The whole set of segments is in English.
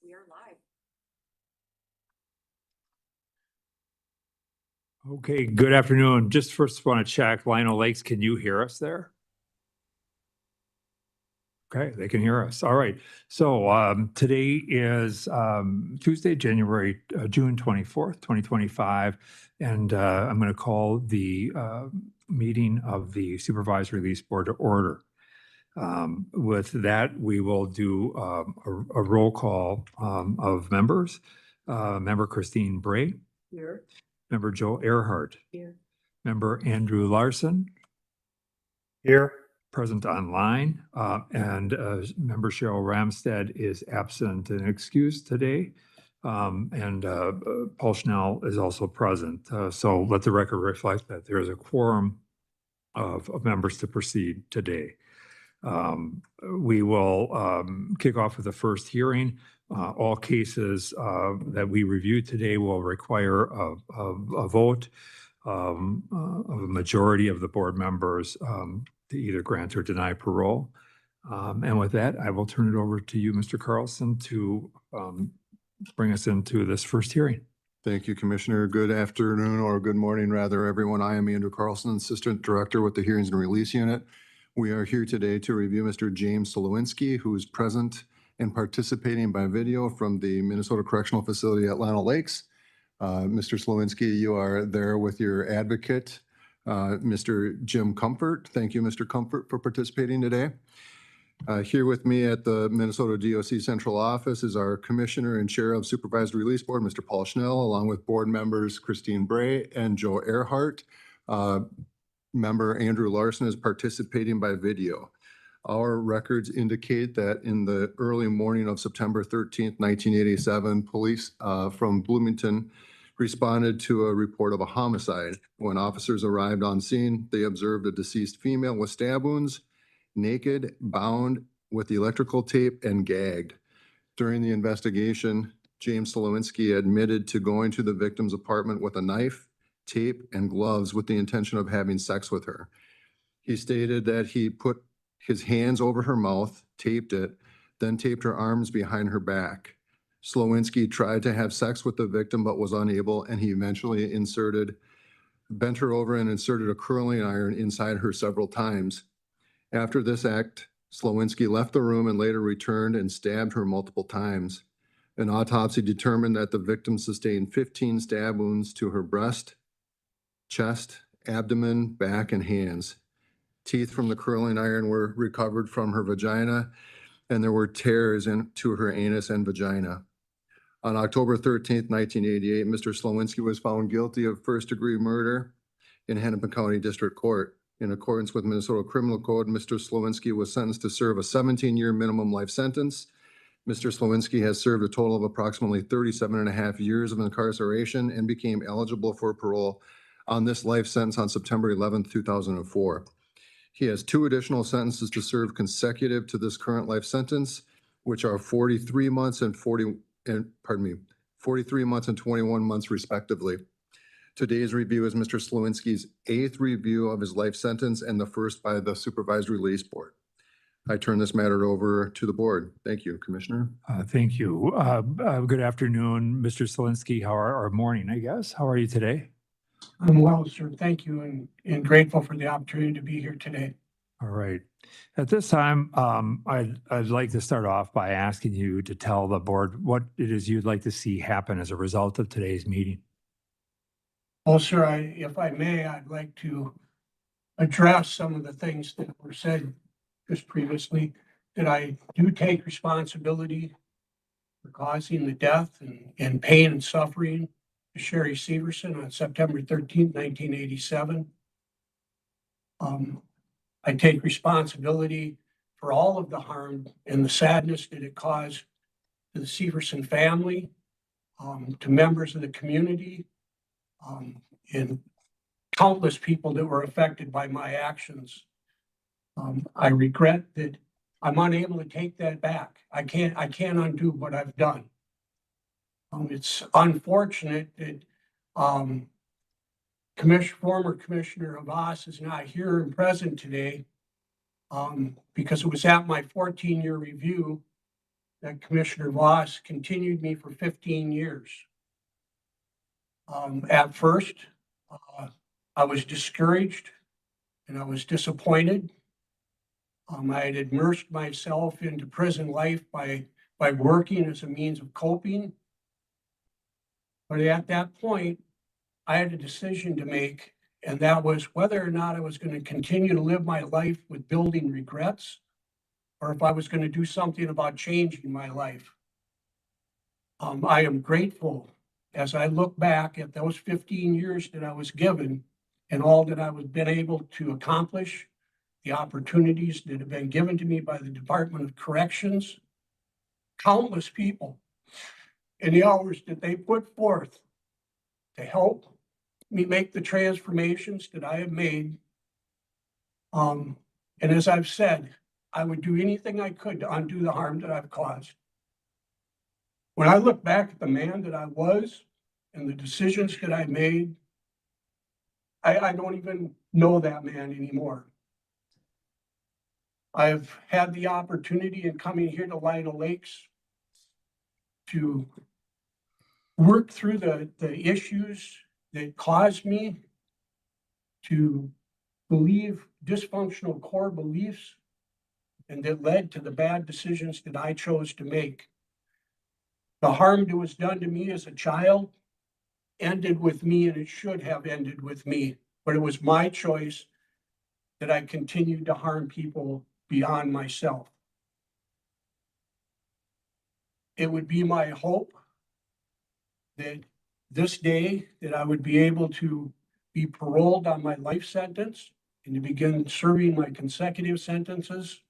We are live. Okay, good afternoon. Just first want to check, Lionel Lakes, can you hear us there? Okay, they can hear us. All right. So today is Tuesday, June 24th, 2025. And I'm going to call the meeting of the Supervised Release Board to order. With that, we will do a roll call of members. Member Christine Bray. Here. Member Joe Earhart. Here. Member Andrew Larson. Here. Present online, and member Cheryl Ramstead is absent and excused today. And Paul Schnell is also present. So let the record reflect that there is a quorum of members to proceed today. We will kick off with the first hearing. All cases that we review today will require a vote of a majority of the board members to either grant or deny parole. And with that, I will turn it over to you, Mr. Carlson, to bring us into this first hearing. Thank you, Commissioner. Good afternoon, or good morning, rather, everyone. I am Andrew Carlson, Assistant Director with the Hearings and Release Unit. We are here today to review Mr. James Solowinski, who is present and participating by video from the Minnesota Correctional Facility at Lionel Lakes. Mr. Solowinski, you are there with your advocate, Mr. Jim Comfort. Thank you, Mr. Comfort, for participating today. Here with me at the Minnesota DOC Central Office is our Commissioner and Chair of Supervised Release Board, Mr. Paul Schnell, along with board members Christine Bray and Joe Earhart. Member Andrew Larson is participating by video. Our records indicate that in the early morning of September 13th, 1987, police from Bloomington responded to a report of a homicide. When officers arrived on scene, they observed a deceased female with stab wounds, naked, bound with electrical tape, and gagged. During the investigation, James Solowinski admitted to going to the victim's apartment with a knife, tape, and gloves with the intention of having sex with her. He stated that he put his hands over her mouth, taped it, then taped her arms behind her back. Solowinski tried to have sex with the victim but was unable, and he eventually bent her over and inserted a curling iron inside her several times. After this act, Solowinski left the room and later returned and stabbed her multiple times. An autopsy determined that the victim sustained 15 stab wounds to her breast, chest, abdomen, back, and hands. Teeth from the curling iron were recovered from her vagina, and there were tears into her anus and vagina. On October 13th, 1988, Mr. Solowinski was found guilty of first-degree murder in Hennepin County District Court. In accordance with Minnesota Criminal Code, Mr. Solowinski was sentenced to serve a 17-year minimum life sentence. Mr. Solowinski has served a total of approximately 37 and a half years of incarceration and became eligible for parole on this life sentence on September 11th, 2004. He has 2 additional sentences to serve consecutive to this current life sentence, which are 43 months and 43 months and 21 months respectively. Today's review is Mr. Solowinski's 8th review of his life sentence and the first by the Supervised Release Board. I turn this matter over to the board. Thank you, Commissioner. Thank you. Good afternoon, Mr. Solowinski, or morning, I guess. How are you today? I'm well, sir. Thank you, and grateful for the opportunity to be here today. All right. At this time, I'd like to start off by asking you to tell the board what it is you'd like to see happen as a result of today's meeting. Well, sir, if I may, I'd like to address some of the things that were said just previously, that I do take responsibility for causing the death and pain and suffering to Sherry Severson on September 13th, 1987. I take responsibility for all of the harm and the sadness that it caused to the Severson family, to members of the community, and countless people that were affected by my actions. I regret that I'm unable to take that back. I can't undo what I've done. It's unfortunate that former Commissioner Havas is not here and present today, because it was at my 14-year review that Commissioner Voss continued me for 15 years. At first, I was discouraged and I was disappointed. I had immersed myself into prison life by working as a means of coping. But at that point, I had a decision to make, and that was whether or not I was going to continue to live my life with building regrets, or if I was going to do something about changing my life. I am grateful as I look back at those 15 years that I was given and all that I was been able to accomplish, the opportunities that have been given to me by the Department of Corrections, countless people, and the hours that they put forth to help me make the transformations that I have made. And as I've said, I would do anything I could to undo the harm that I've caused. When I look back at the man that I was and the decisions that I made, I don't even know that man anymore. I've had the opportunity in coming here to Lino Lakes to work through the issues that caused me to believe dysfunctional core beliefs and that led to the bad decisions that I chose to make. The harm that was done to me as a child ended with me, and it should have ended with me, but it was my choice that I continued to harm people beyond myself. It would be my hope that this day that I would be able to be paroled on my life sentence and to begin serving my consecutive sentences.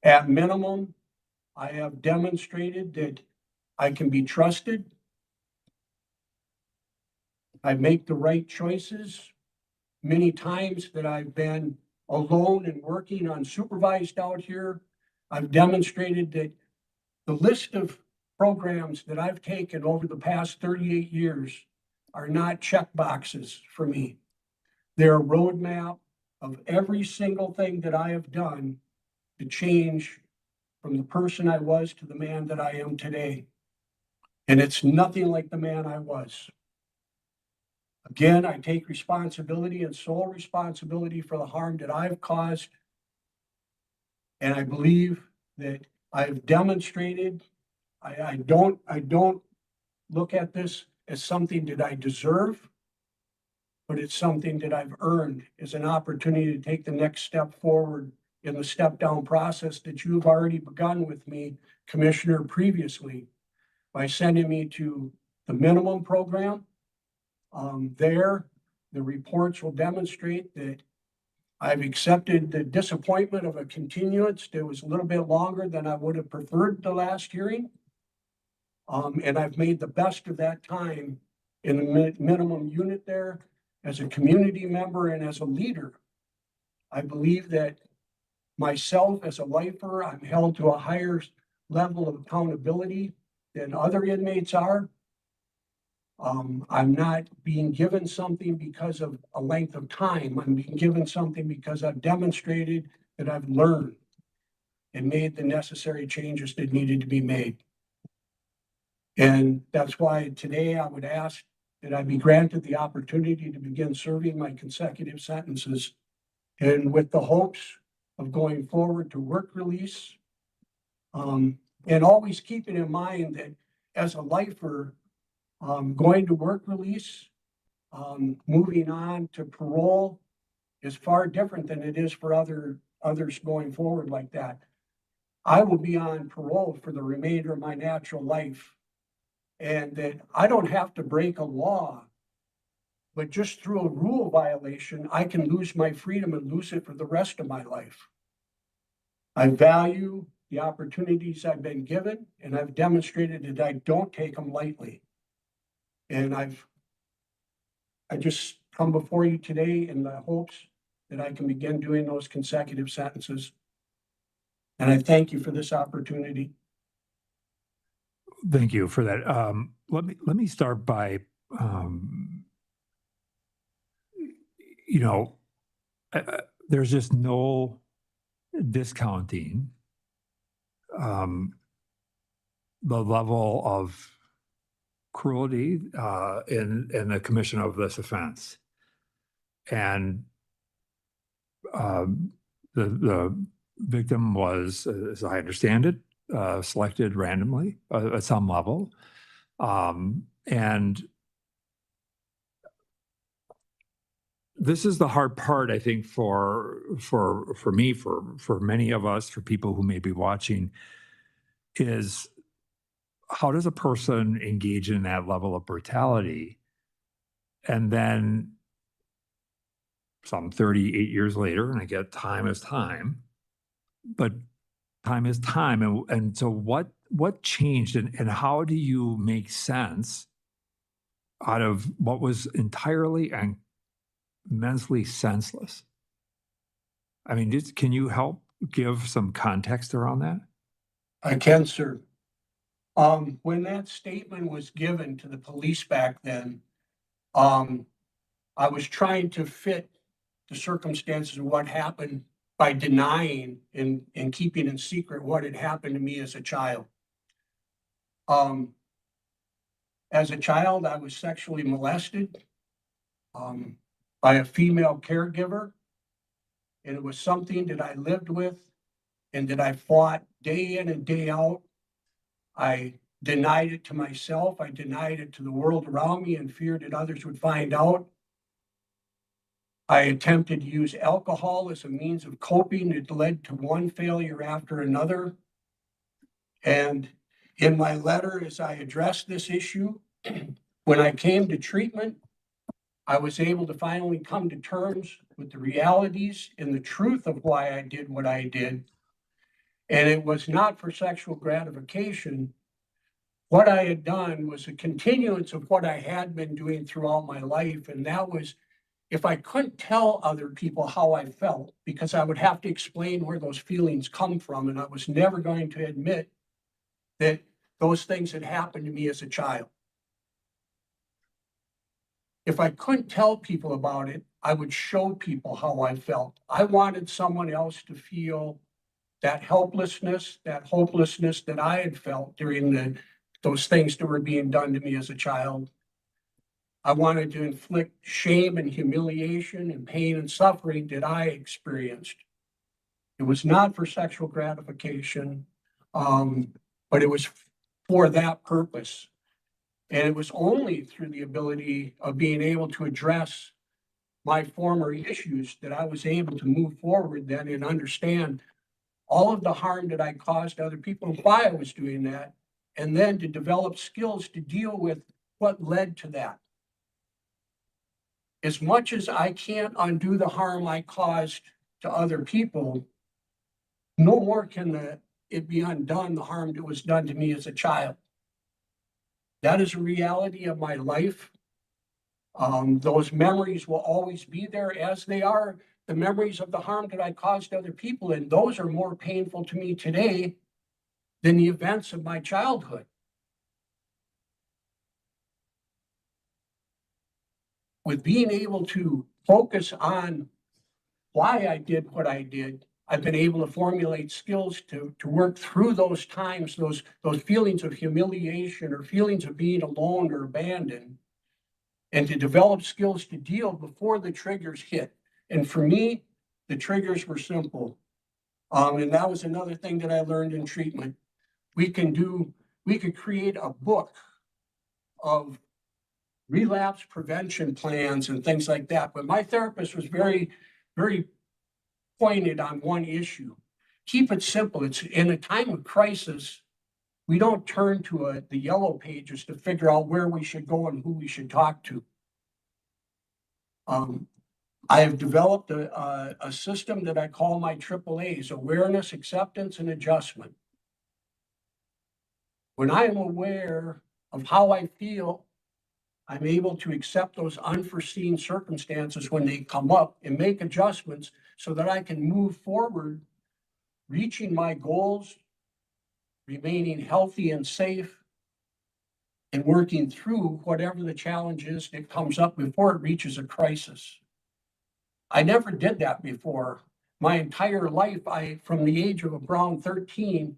At minimum, I have demonstrated that I can be trusted. I make the right choices. Many times that I've been alone and working on supervised out here, I've demonstrated that the list of programs that I've taken over the past 38 years are not check boxes for me. They're a roadmap of every single thing that I have done to change from the person I was to the man that I am today. And it's nothing like the man I was. Again, I take responsibility and sole responsibility for the harm that I've caused. And I believe that I've demonstrated, I don't look at this as something that I deserve, but it's something that I've earned as an opportunity to take the next step forward in the step down process that you've already begun with me, Commissioner, previously by sending me to the minimum program. There, the reports will demonstrate that I've accepted the disappointment of a continuance that was a little bit longer than I would have preferred the last hearing. And I've made the best of that time in the minimum unit there as a community member and as a leader. I believe that myself as a lifer, I'm held to a higher level of accountability than other inmates are. I'm not being given something because of a length of time. I'm being given something because I've demonstrated that I've learned and made the necessary changes that needed to be made. And that's why today I would ask that I be granted the opportunity to begin serving my consecutive sentences, and with the hopes of going forward to work release. And always keeping in mind that as a lifer, going to work release, moving on to parole is far different than it is for others going forward like that. I will be on parole for the remainder of my natural life, and that I don't have to break a law, but just through a rule violation, I can lose my freedom and lose it for the rest of my life. I value the opportunities I've been given, and I've demonstrated that I don't take them lightly. And I just come before you today in the hopes that I can begin doing those consecutive sentences. And I thank you for this opportunity. Thank you for that. Let me start by, you know, there's just no discounting the level of cruelty in the commission of this offense. And the victim was, as I understand it, selected randomly at some level. And this is the hard part, I think, for me, for many of us, for people who may be watching, is how does a person engage in that level of brutality? And then some 38 years later, and I get time is time, but time is time. And so what changed, and how do you make sense out of what was entirely and immensely senseless? I mean, can you help give some context around that? I can, sir. When that statement was given to the police back then, I was trying to fit the circumstances of what happened by denying and keeping in secret what had happened to me as a child. As a child, I was sexually molested by a female caregiver, and it was something that I lived with and that I fought day in and day out. I denied it to myself. I denied it to the world around me and feared that others would find out. I attempted to use alcohol as a means of coping. It led to one failure after another. And in my letter, as I addressed this issue, when I came to treatment, I was able to finally come to terms with the realities and the truth of why I did what I did. And it was not for sexual gratification. What I had done was a continuance of what I had been doing throughout my life. And that was, if I couldn't tell other people how I felt, because I would have to explain where those feelings come from, and I was never going to admit that those things had happened to me as a child. If I couldn't tell people about it, I would show people how I felt. I wanted someone else to feel that helplessness, that hopelessness that I had felt during those things that were being done to me as a child. I wanted to inflict shame and humiliation and pain and suffering that I experienced. It was not for sexual gratification, but it was for that purpose. And it was only through the ability of being able to address my former issues that I was able to move forward then and understand all of the harm that I caused to other people and why I was doing that, and then to develop skills to deal with what led to that. As much as I can't undo the harm I caused to other people, no more can it be undone, the harm that was done to me as a child. That is a reality of my life. Those memories will always be there, as they are the memories of the harm that I caused other people. And those are more painful to me today than the events of my childhood. With being able to focus on why I did what I did, I've been able to formulate skills to work through those times, those feelings of humiliation or feelings of being alone or abandoned, and to develop skills to deal before the triggers hit. And for me, the triggers were simple. And that was another thing that I learned in treatment. We could create a book of relapse prevention plans and things like that. But my therapist was very, very pointed on one issue. Keep it simple. It's in a time of crisis, we don't turn to the yellow pages to figure out where we should go and who we should talk to. I have developed a system that I call my AAAs: awareness, acceptance, and adjustment. When I am aware of how I feel, I'm able to accept those unforeseen circumstances when they come up and make adjustments so that I can move forward, reaching my goals, remaining healthy and safe, and working through whatever the challenge is that comes up before it reaches a crisis. I never did that before. My entire life, from the age of around 13,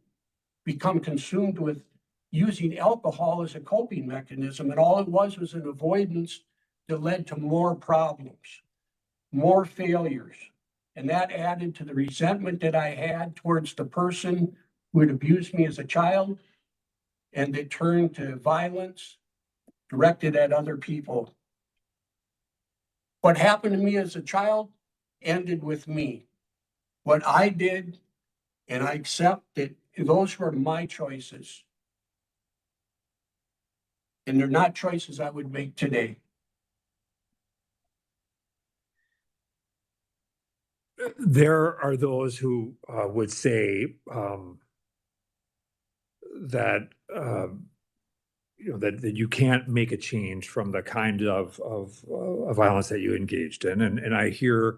become consumed with using alcohol as a coping mechanism. And all it was an avoidance that led to more problems, more failures. And that added to the resentment that I had towards the person who had abused me as a child, and it turned to violence directed at other people. What happened to me as a child ended with me. What I did, and I accept that those were my choices. And they're not choices I would make today. There are those who would say that that you can't make a change from the kind of violence that you engaged in, and I hear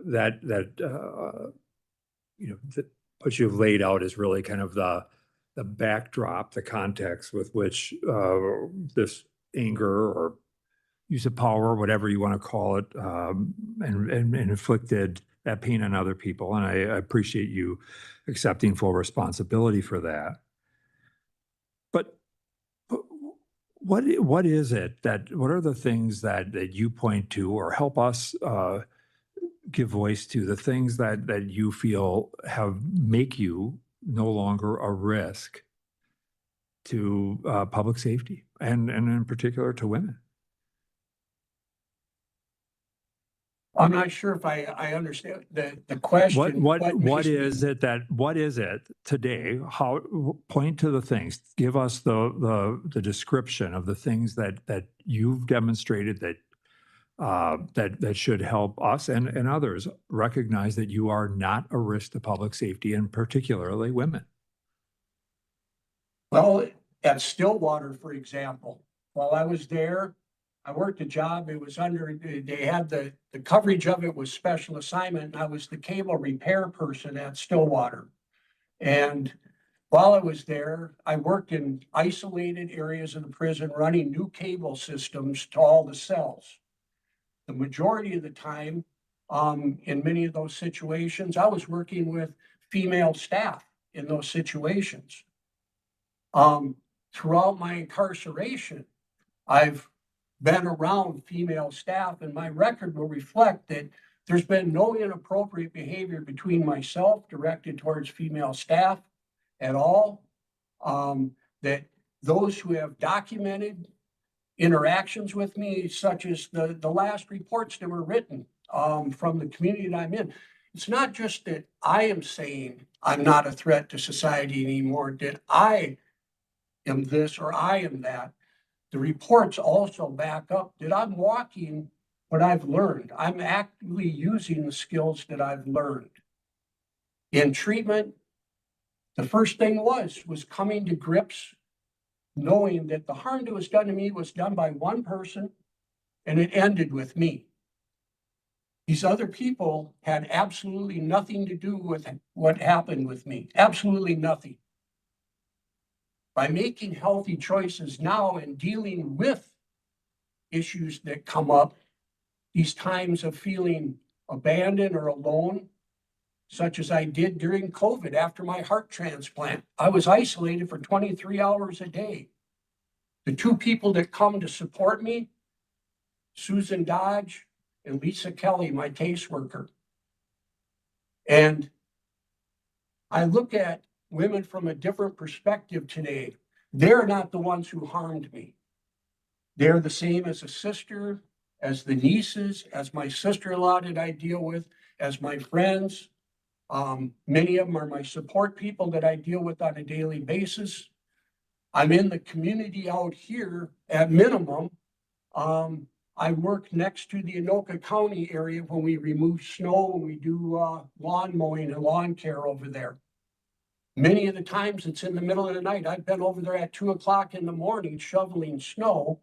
that that what you've laid out is really kind of the backdrop, the context with which this anger or use of power, whatever you want to call it, and inflicted that pain on other people. And I appreciate you accepting full responsibility for that. But what is it what are the things that you point to or help us give voice to, the things that you feel make you no longer a risk to public safety and in particular to women? I'm not sure if I understand the question. What is it today? Point to the things, give us the description of the things that you've demonstrated that should help us and others recognize that you are not a risk to public safety, and particularly women. Well, at Stillwater, for example, while I was there, I worked a job. It was they had the coverage of it was special assignment. And I was the cable repair person at Stillwater. And while I was there, I worked in isolated areas of the prison, running new cable systems to all the cells. The majority of the time, in many of those situations, I was working with female staff in those situations. Throughout my incarceration, I've been around female staff, and my record will reflect that there's been no inappropriate behavior between myself directed towards female staff at all. That those who have documented interactions with me, such as the last reports that were written from the community that I'm in, it's not just that I am saying I'm not a threat to society anymore, that I am this or I am that. The reports also back up that I'm walking what I've learned. I'm actively using the skills that I've learned. In treatment, the first thing was coming to grips, knowing that the harm that was done to me was done by one person, and it ended with me. These other people had absolutely nothing to do with what happened with me, absolutely nothing. By making healthy choices now and dealing with issues that come up, these times of feeling abandoned or alone, such as I did during COVID after my heart transplant. I was isolated for 23 hours a day. The two people that come to support me, Susan Dodge and Lisa Kelly, my caseworker. And I look at women from a different perspective today. They're not the ones who harmed me. They're the same as a sister, as the nieces, as my sister-in-law that I deal with, as my friends. Many of them are my support people that I deal with on a daily basis. I'm in the community out here at minimum. I work next to the Anoka County area when we remove snow and we do lawn mowing and lawn care over there. Many of the times it's in the middle of the night. I've been over there at 2 o'clock in the morning shoveling snow.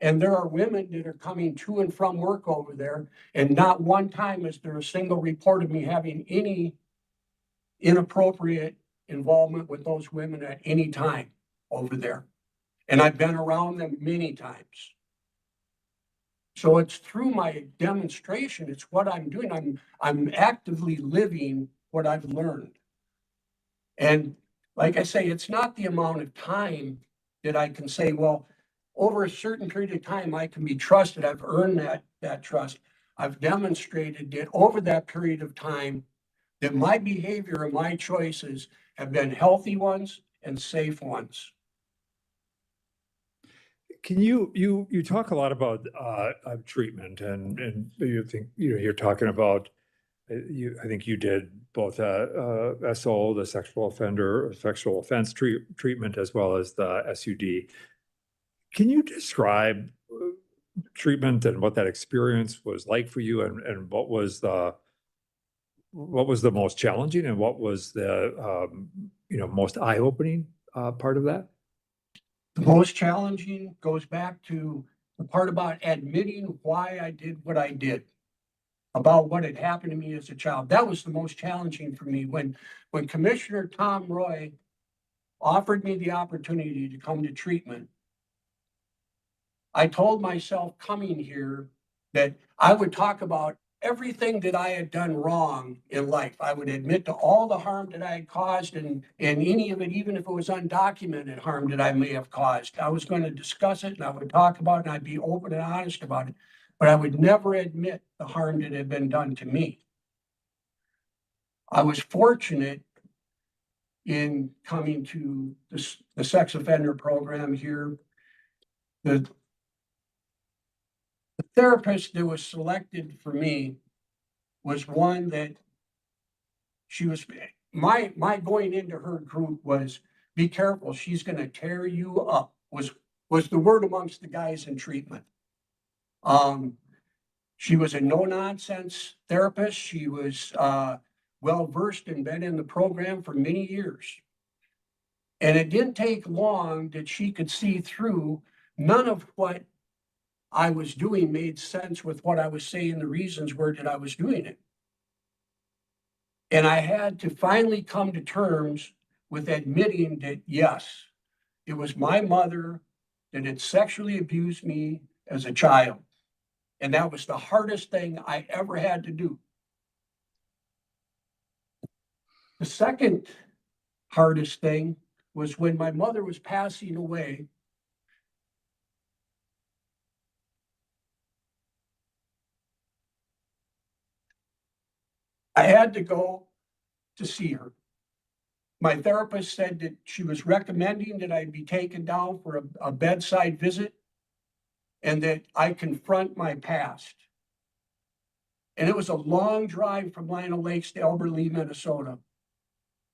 And there are women that are coming to and from work over there. And not one time is there a single report of me having any inappropriate involvement with those women at any time over there. And I've been around them many times. So it's through my demonstration, it's what I'm doing. I'm actively living what I've learned. And like I say, it's not the amount of time that I can say, well, over a certain period of time, I can be trusted. I've earned that trust. I've demonstrated that over that period of time, that my behavior and my choices have been healthy ones and safe ones. Can you talk a lot about treatment and you think, you're talking about, I think you did both SO, the sexual offense treatment, as well as the SUD. Can you describe treatment and what that experience was like for you, and what was the most challenging, and what was the most eye-opening part of that? The most challenging goes back to the part about admitting why I did what I did, about what had happened to me as a child. That was the most challenging for me. When Commissioner Tom Roy offered me the opportunity to come to treatment, I told myself coming here that I would talk about everything that I had done wrong in life. I would admit to all the harm that I had caused, and any of it, even if it was undocumented harm that I may have caused. I was going to discuss it and I would talk about it and I'd be open and honest about it. But I would never admit the harm that had been done to me. I was fortunate in coming to the sex offender program here. The therapist that was selected for me was one that she was, my going into her group was, be careful, she's going to tear you up, was the word amongst the guys in treatment. She was a no-nonsense therapist. She was well-versed and been in the program for many years. And it didn't take long that she could see through none of what I was doing made sense with what I was saying. The reasons were that I was doing it. And I had to finally come to terms with admitting that, yes, it was my mother that had sexually abused me as a child. And that was the hardest thing I ever had to do. The second hardest thing was when my mother was passing away. I had to go to see her. My therapist said that she was recommending that I be taken down for a bedside visit and that I confront my past. And it was a long drive from Lino Lakes to Elber Lee, Minnesota.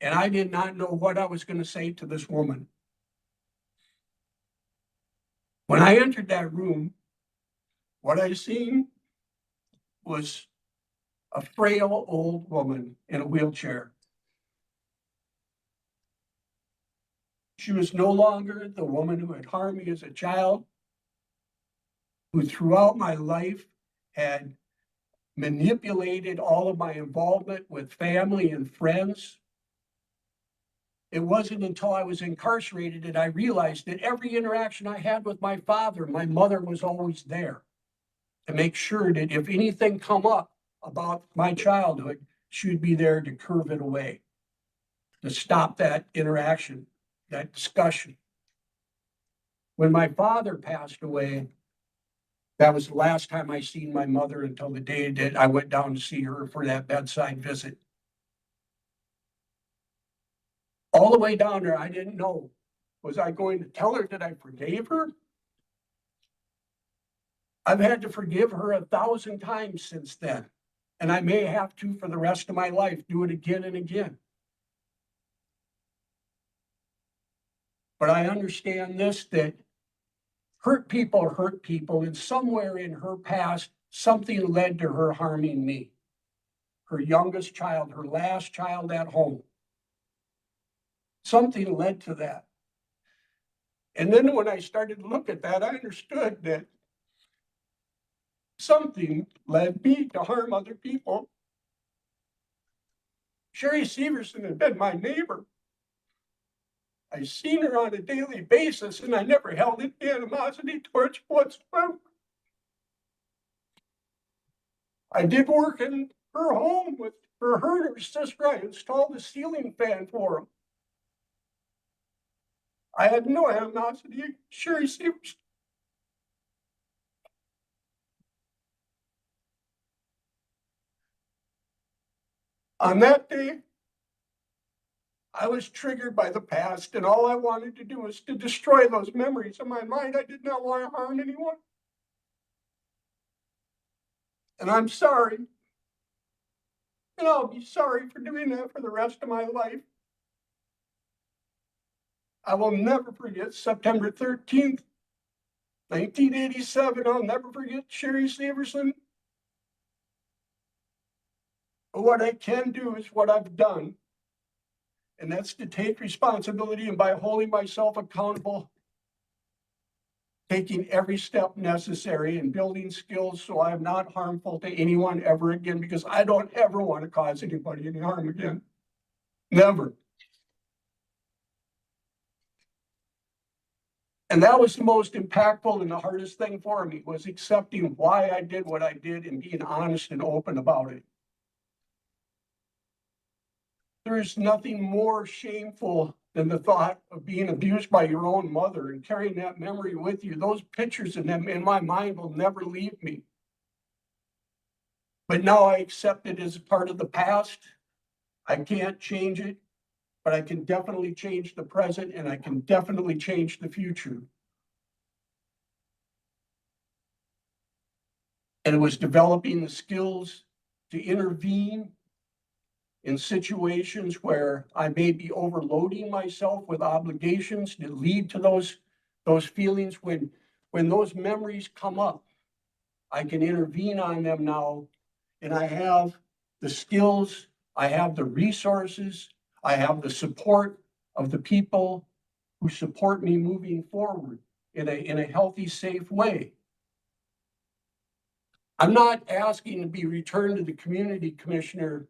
And I did not know what I was going to say to this woman. When I entered that room, what I seen was a frail old woman in a wheelchair. She was no longer the woman who had harmed me as a child, who throughout my life had manipulated all of my involvement with family and friends. It wasn't until I was incarcerated that I realized that every interaction I had with my father, my mother was always there to make sure that if anything come up about my childhood, she would be there to curve it away, to stop that interaction, that discussion. When my father passed away, that was the last time I seen my mother until the day that I went down to see her for that bedside visit. All the way down there, I didn't know, was I going to tell her that I forgave her? I've had to forgive her 1,000 times since then, and I may have to for the rest of my life, do it again and again. But I understand this, that hurt people, and somewhere in her past, something led to her harming me. Her youngest child, her last child at home. Something led to that. And then when I started to look at that, I understood that something led me to harm other people. Sherry Severson had been my neighbor. I seen her on a daily basis, and I never held any animosity towards her whatsoever. I did work in her home with her and her sister. I installed a ceiling fan for them. I had no animosity against Sherry Severson. On that day, I was triggered by the past, and all I wanted to do was to destroy those memories in my mind. I did not want to harm anyone. And I'm sorry. And I'll be sorry for doing that for the rest of my life. I will never forget September 13th, 1987. I'll never forget Sherry Severson. But what I can do is what I've done. And that's to take responsibility, and by holding myself accountable, taking every step necessary and building skills so I'm not harmful to anyone ever again, because I don't ever want to cause anybody any harm again. Never. And that was the most impactful and the hardest thing for me, was accepting why I did what I did and being honest and open about it. There is nothing more shameful than the thought of being abused by your own mother and carrying that memory with you. Those pictures of them in my mind will never leave me. But now I accept it as part of the past. I can't change it, but I can definitely change the present, and I can definitely change the future. And it was developing the skills to intervene in situations where I may be overloading myself with obligations that lead to those feelings. When those memories come up, I can intervene on them now, and I have the skills, I have the resources, I have the support of the people who support me moving forward in a healthy, safe way. I'm not asking to be returned to the community commissioner,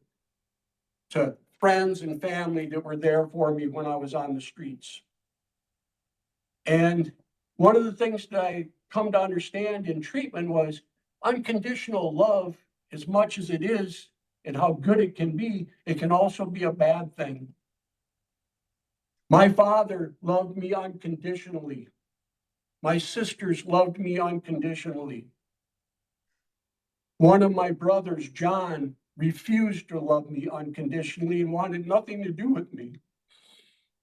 to friends and family that were there for me when I was on the streets. And one of the things that I come to understand in treatment was unconditional love, as much as it is and how good it can also be a bad thing. My father loved me unconditionally. My sisters loved me unconditionally. One of my brothers, John, refused to love me unconditionally and wanted nothing to do with me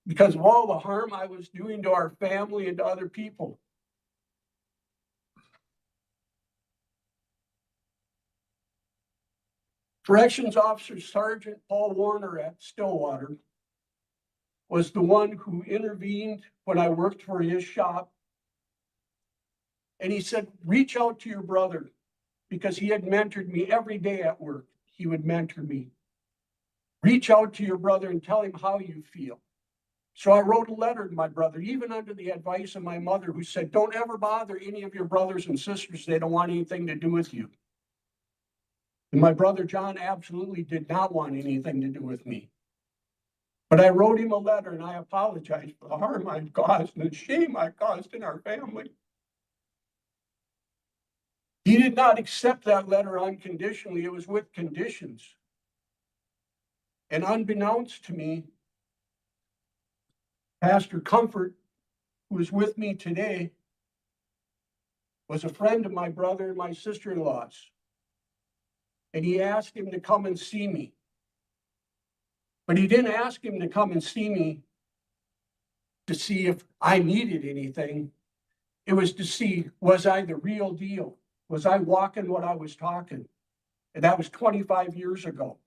because of all the harm I was doing to our family and to other people. Corrections Officer Sergeant Paul Warner at Stillwater was the one who intervened when I worked for his shop. And he said, reach out to your brother, because he had mentored me every day at work. He would mentor me. Reach out to your brother and tell him how you feel. So I wrote a letter to my brother, even under the advice of my mother, who said, don't ever bother any of your brothers and sisters. They don't want anything to do with you. And my brother John absolutely did not want anything to do with me. But I wrote him a letter, and I apologized for the harm I caused and the shame I caused in our family. He did not accept that letter unconditionally. It was with conditions. And unbeknownst to me, Pastor Comfort, who is with me today, was a friend of my brother and my sister-in-law's. And he asked him to come and see me. But he didn't ask him to come and see me to see if I needed anything. It was to see, was I the real deal? Was I walking what I was talking? And that was 25 years ago.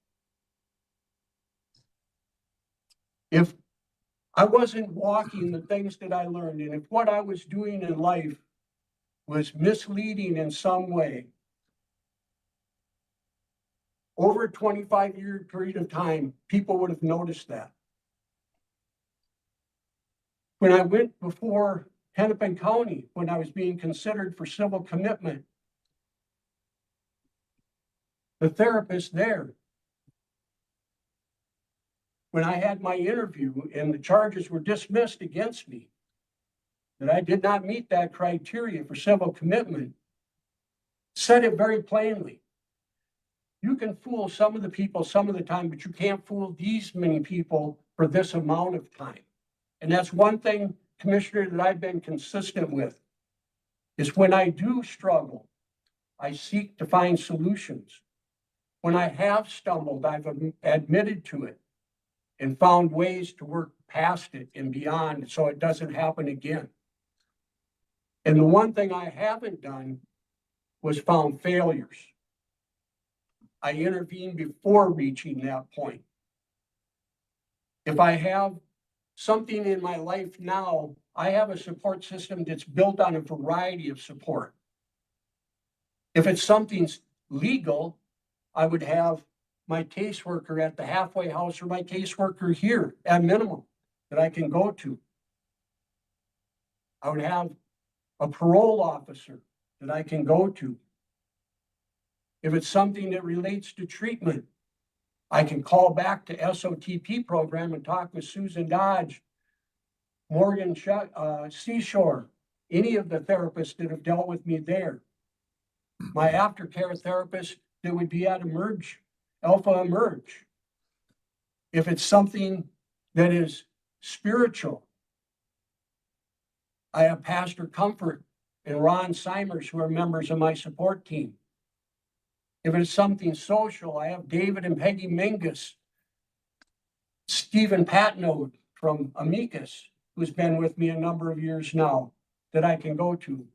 If I wasn't walking the things that I learned, and if what I was doing in life was misleading in some way, over a 25-year period of time, people would have noticed that. When I went before Hennepin County, when I was being considered for civil commitment, the therapist there, when I had my interview and the charges were dismissed against me, that I did not meet that criteria for civil commitment, said it very plainly. You can fool some of the people some of the time, but you can't fool these many people for this amount of time. And that's one thing Commissioner, that I've been consistent with is when I do struggle, I seek to find solutions. When I have stumbled, I've admitted to it and found ways to work past it and beyond so it doesn't happen again. And the one thing I haven't done was found failures. I intervened before reaching that point. If I have something in my life now, I have a support system that's built on a variety of support. If it's something's legal, I would have my caseworker at the halfway house or my caseworker here at minimum that I can go to. I would have a parole officer that I can go to. If it's something that relates to treatment, I can call back to SOTP program and talk with Susan Dodge, Morgan Seashore, any of the therapists that have dealt with me there. My aftercare therapist that would be at Alpha Emerge. If it's something that is spiritual, I have Pastor Comfort and Ron Simers, who are members of my support team. If it's something social, I have David and Peggy Mingus, Stephen Patnode from Amicus, who's been with me a number of years now, that I can go to.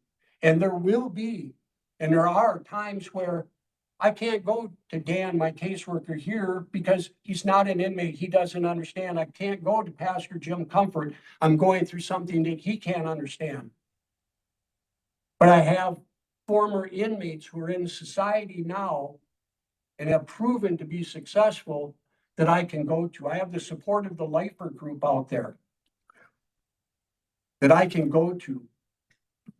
And there will be, and there are times where I can't go to Dan, my caseworker here, because he's not an inmate. He doesn't understand. I can't go to Pastor Jim Comfort. I'm going through something that he can't understand. But I have former inmates who are in society now and have proven to be successful that I can go to. I have the support of the Lifer group out there that I can go to.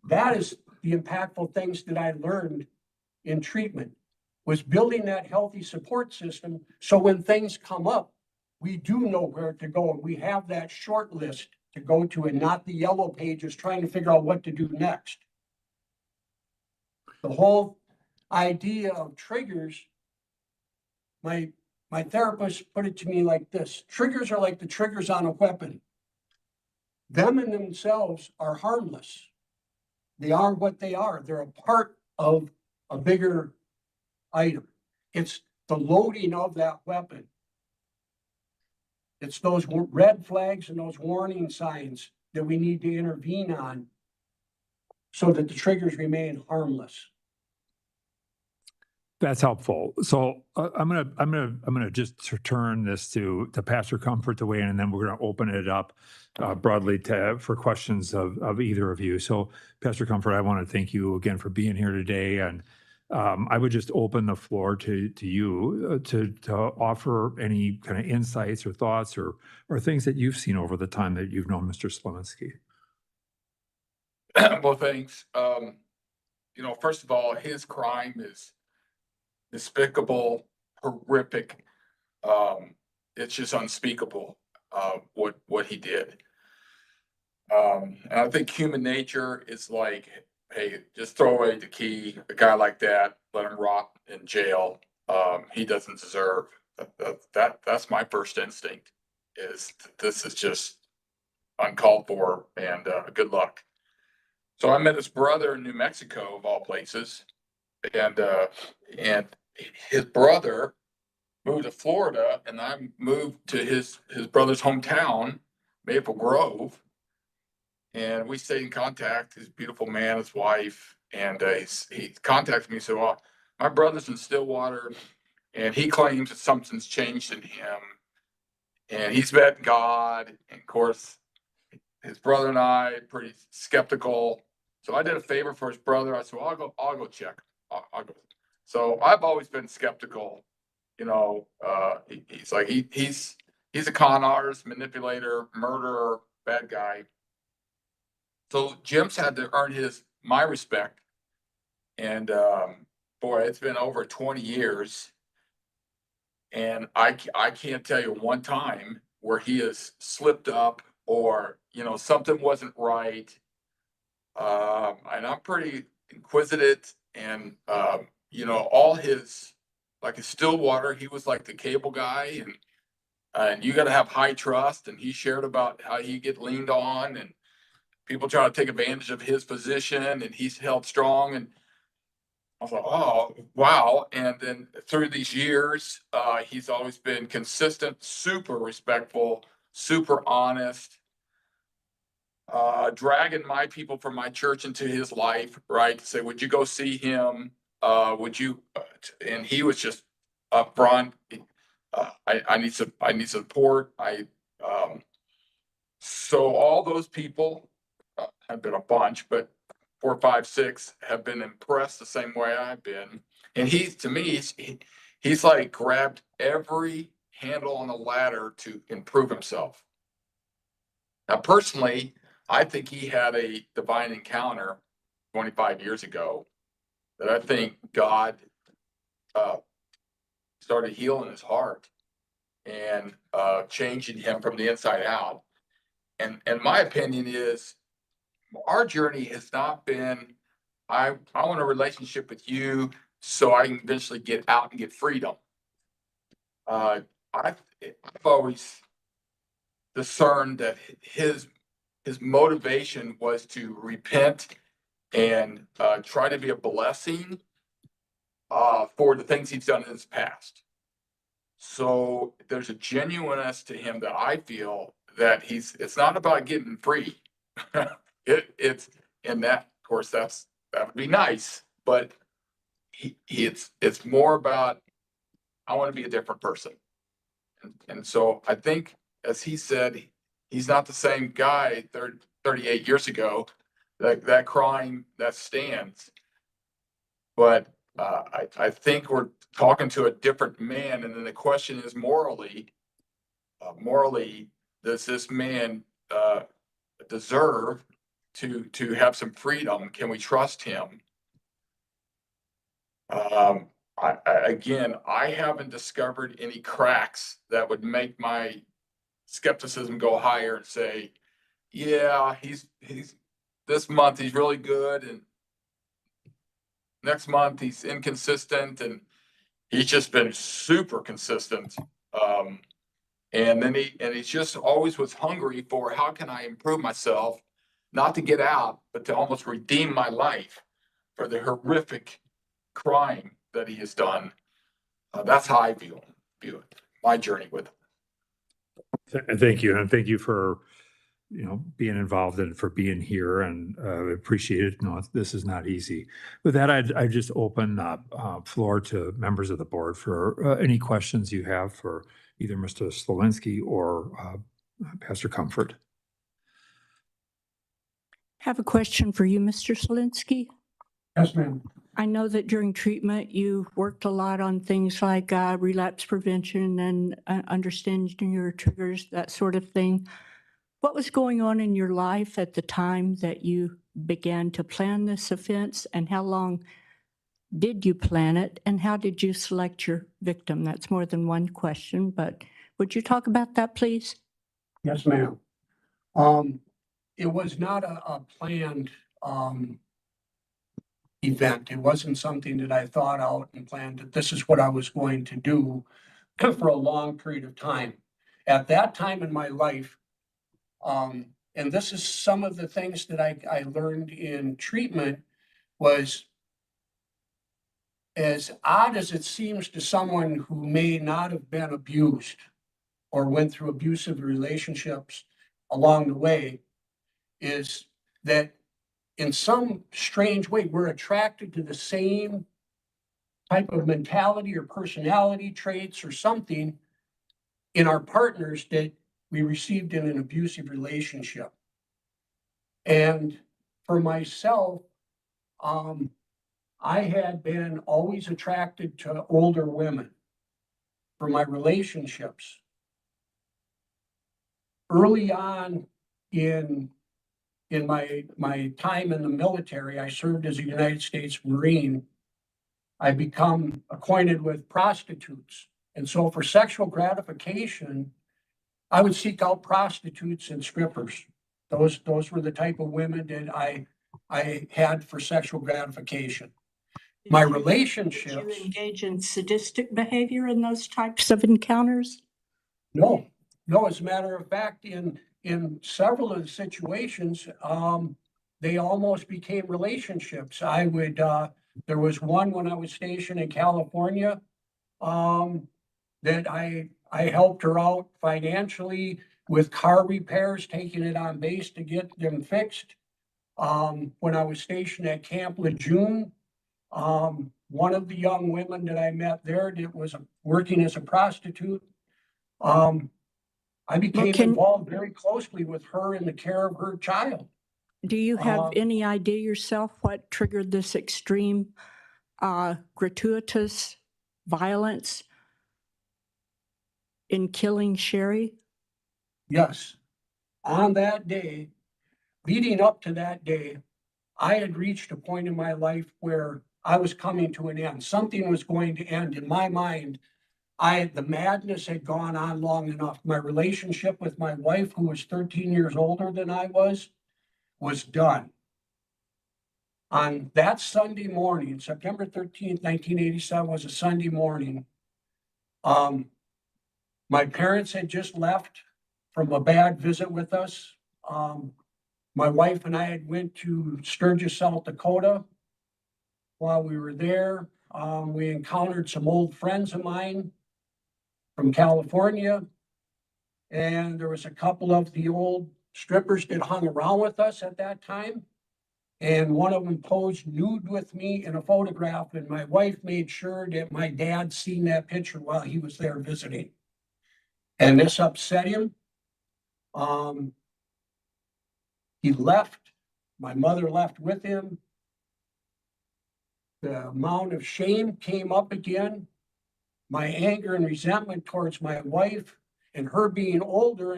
That is the impactful things that I learned in treatment, was building that healthy support system. So when things come up, we do know where to go. And we have that short list to go to and not the yellow pages trying to figure out what to do next. The whole idea of triggers, my therapist put it to me like this: triggers are like the triggers on a weapon. Them in themselves are harmless. They are what they are. They're a part of a bigger item. It's the loading of that weapon. It's those red flags and those warning signs that we need to intervene on so that the triggers remain harmless. That's helpful. So I'm gonna just turn this to Pastor Comfort to weigh in, and then we're gonna open it up broadly for questions of either of you. So Pastor Comfort, I want to thank you again for being here today, and I would just open the floor to you to offer any kind of insights or thoughts or things that you've seen over the time that you've known Mr. Slowinski. Well, thanks. First of all, his crime is despicable, horrific. It's just unspeakable, what he did. And I think human nature is like, hey, just throw away the key. A guy like that, let him rot in jail. He doesn't deserve that's my first instinct, is this is just uncalled for, and good luck. So I met his brother in New Mexico, of all places, and his brother moved to Florida, and I moved to his brother's hometown, Maple Grove, and we stayed in contact. He's a beautiful man, his wife, and he contacted me and said, "Well, my brother's in Stillwater, and he claims that something's changed in him, and he's met God." And of course, his brother and I are pretty skeptical. So I did a favor for his brother. I said, "Well, I'll go check. I'll go." So I've always been skeptical. He's like he's a con artist, manipulator, murderer, bad guy. So Jim's had to earn my respect, and boy, it's been over 20 years, and I can't tell you one time where he has slipped up or something wasn't right. And I'm pretty inquisitive, and all his, like his Stillwater, he was like the cable guy, and you got to have high trust. And he shared about how he get leaned on, and people try to take advantage of his position, and he's held strong. And I thought, oh, wow. And then through these years, he's always been consistent, super respectful, super honest, dragging my people from my church into his life, right? To say, would you go see him? Would you? And he was just upfront. I need support. So all those people have been a bunch, but 4, 5, 6 have been impressed the same way I've been. And to me, he's like grabbed every handle on the ladder to improve himself. Now, personally, I think he had a divine encounter 25 years ago that I think God started healing his heart and changing him from the inside out. And my opinion is our journey has not been, I want a relationship with you so I can eventually get out and get freedom. I've always discerned that his motivation was to repent and try to be a blessing for the things he's done in his past. So there's a genuineness to him that I feel that it's not about getting free. It's and that, of course, that would be nice, but it's more about, I want to be a different person. And so I think, as he said, he's not the same guy 38 years ago. That crime, that stands. But I think we're talking to a different man. And then the question is morally, does this man deserve to have some freedom? Can we trust him? Again, I haven't discovered any cracks that would make my skepticism go higher and say, yeah, he's this month he's really good, and next month he's inconsistent, and he's just been super consistent. And then he's just always was hungry for, how can I improve myself, not to get out, but to almost redeem my life for the horrific crime that he has done. That's how I view it, my journey with him. Thank you. And thank you for, being involved and for being here, and appreciate it. No, this is not easy. With that, I just open up floor to members of the board for any questions you have for either Mr. Slowinski or Pastor Comfort. Have a question for you, Mr. Slowinski. Yes, ma'am. I know that during treatment, you worked a lot on things like relapse prevention and understanding your triggers, that sort of thing. What was going on in your life at the time that you began to plan this offense, and how long did you plan it, and how did you select your victim? That's more than one question, but would you talk about that, please? Yes, ma'am. It was not a planned event. It wasn't something that I thought out and planned that this is what I was going to do for a long period of time. At that time in my life, and this is some of the things that I learned in treatment, was, as odd as it seems to someone who may not have been abused or went through abusive relationships along the way, is that in some strange way, we're attracted to the same type of mentality or personality traits or something in our partners that we received in an abusive relationship. And for myself, I had been always attracted to older women for my relationships. Early on in my time in the military, I served as a United States Marine. I become acquainted with prostitutes. And so for sexual gratification, I would seek out prostitutes and strippers. Those were the type of women that I had for sexual gratification. My relationships. Did you engage in sadistic behavior in those types of encounters? No, as a matter of fact, in in several of the situations, they almost became relationships. I would, there was one when I was stationed in California, that I helped her out financially with car repairs, taking it on base to get them fixed. When I was stationed at Camp Lejeune, one of the young women that I met there that was working as a prostitute, I became can- involved very closely with her in the care of her child. Do you have Um, any idea yourself what triggered this extreme, gratuitous violence in killing Sherry? Yes, on that day, leading up to that day, I had reached a point in my life where I was coming to an end. Something was going to end. In my mind, the madness had gone on long enough. My relationship with my wife, who was 13 years older than I was done. On that Sunday morning, September 13th, 1987 was a Sunday morning. My parents had just left from a bad visit with us. My wife and I had went to Sturgis, South Dakota. While we were there, we encountered some old friends of mine from California. And there was a couple of the old strippers that hung around with us at that time. And one of them posed nude with me in a photograph, and my wife made sure that my dad seen that picture while he was there visiting. And this upset him. He left. My mother left with him. The amount of shame came up again. My anger and resentment towards my wife and her being older,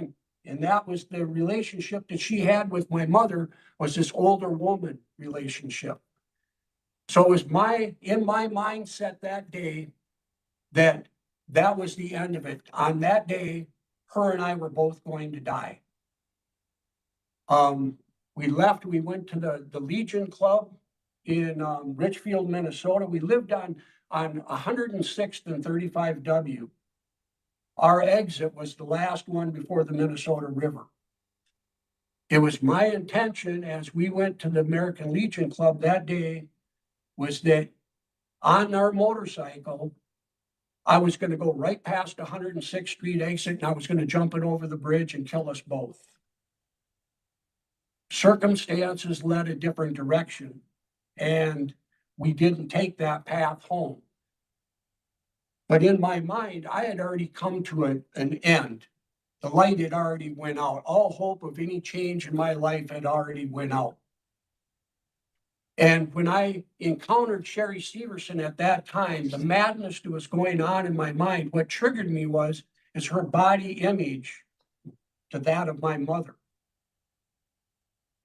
and that was the relationship that she had with my mother, was this older woman relationship. So it was in my mindset that day that was the end of it. On that day, her and I were both going to die. We left, we went to the Legion Club in Richfield, Minnesota. We lived on 106th and 35W. Our exit was the last one before the Minnesota River. It was my intention as we went to the American Legion Club that day was that on our motorcycle, I was going to go right past 106th Street exit and I was going to jump it over the bridge and kill us both. Circumstances led a different direction and we didn't take that path home. But in my mind, I had already come to an end. The light had already went out. All hope of any change in my life had already went out. And when I encountered Sherry Severson at that time, the madness that was going on in my mind, what triggered me is her body image to that of my mother.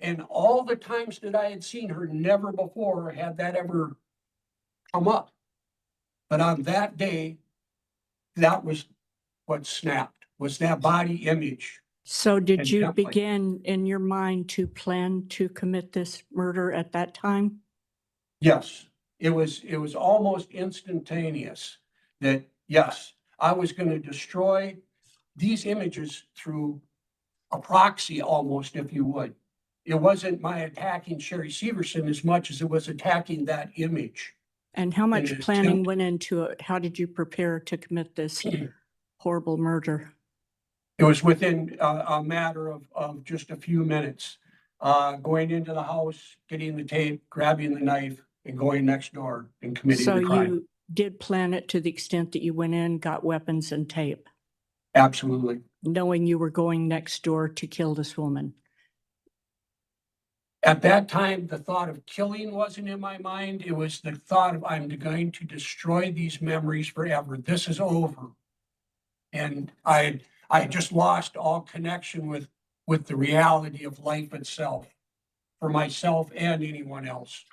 And all the times that I had seen her, never before had that ever come up. But on that day, that was what snapped, was that body image. So did And you definitely- begin in your mind to plan to commit this murder at that time? Yes, it was almost instantaneous that, yes, I was going to destroy these images through a proxy almost, if you would. It wasn't my attacking Sherry Severson as much as it was attacking that image. And how an much planning attempt- went into it? How did you prepare to commit this horrible murder? It was within a matter of just a few minutes, going into the house, getting the tape, grabbing the knife, and going next door and committing So the crime. you did plan it to the extent that you went in, got weapons and tape, Absolutely. knowing you were going next door to kill this woman. At that time, the thought of killing wasn't in my mind. It was the thought of I'm going to destroy these memories forever. This is over. And I just lost all connection with the reality of life itself for myself and anyone else.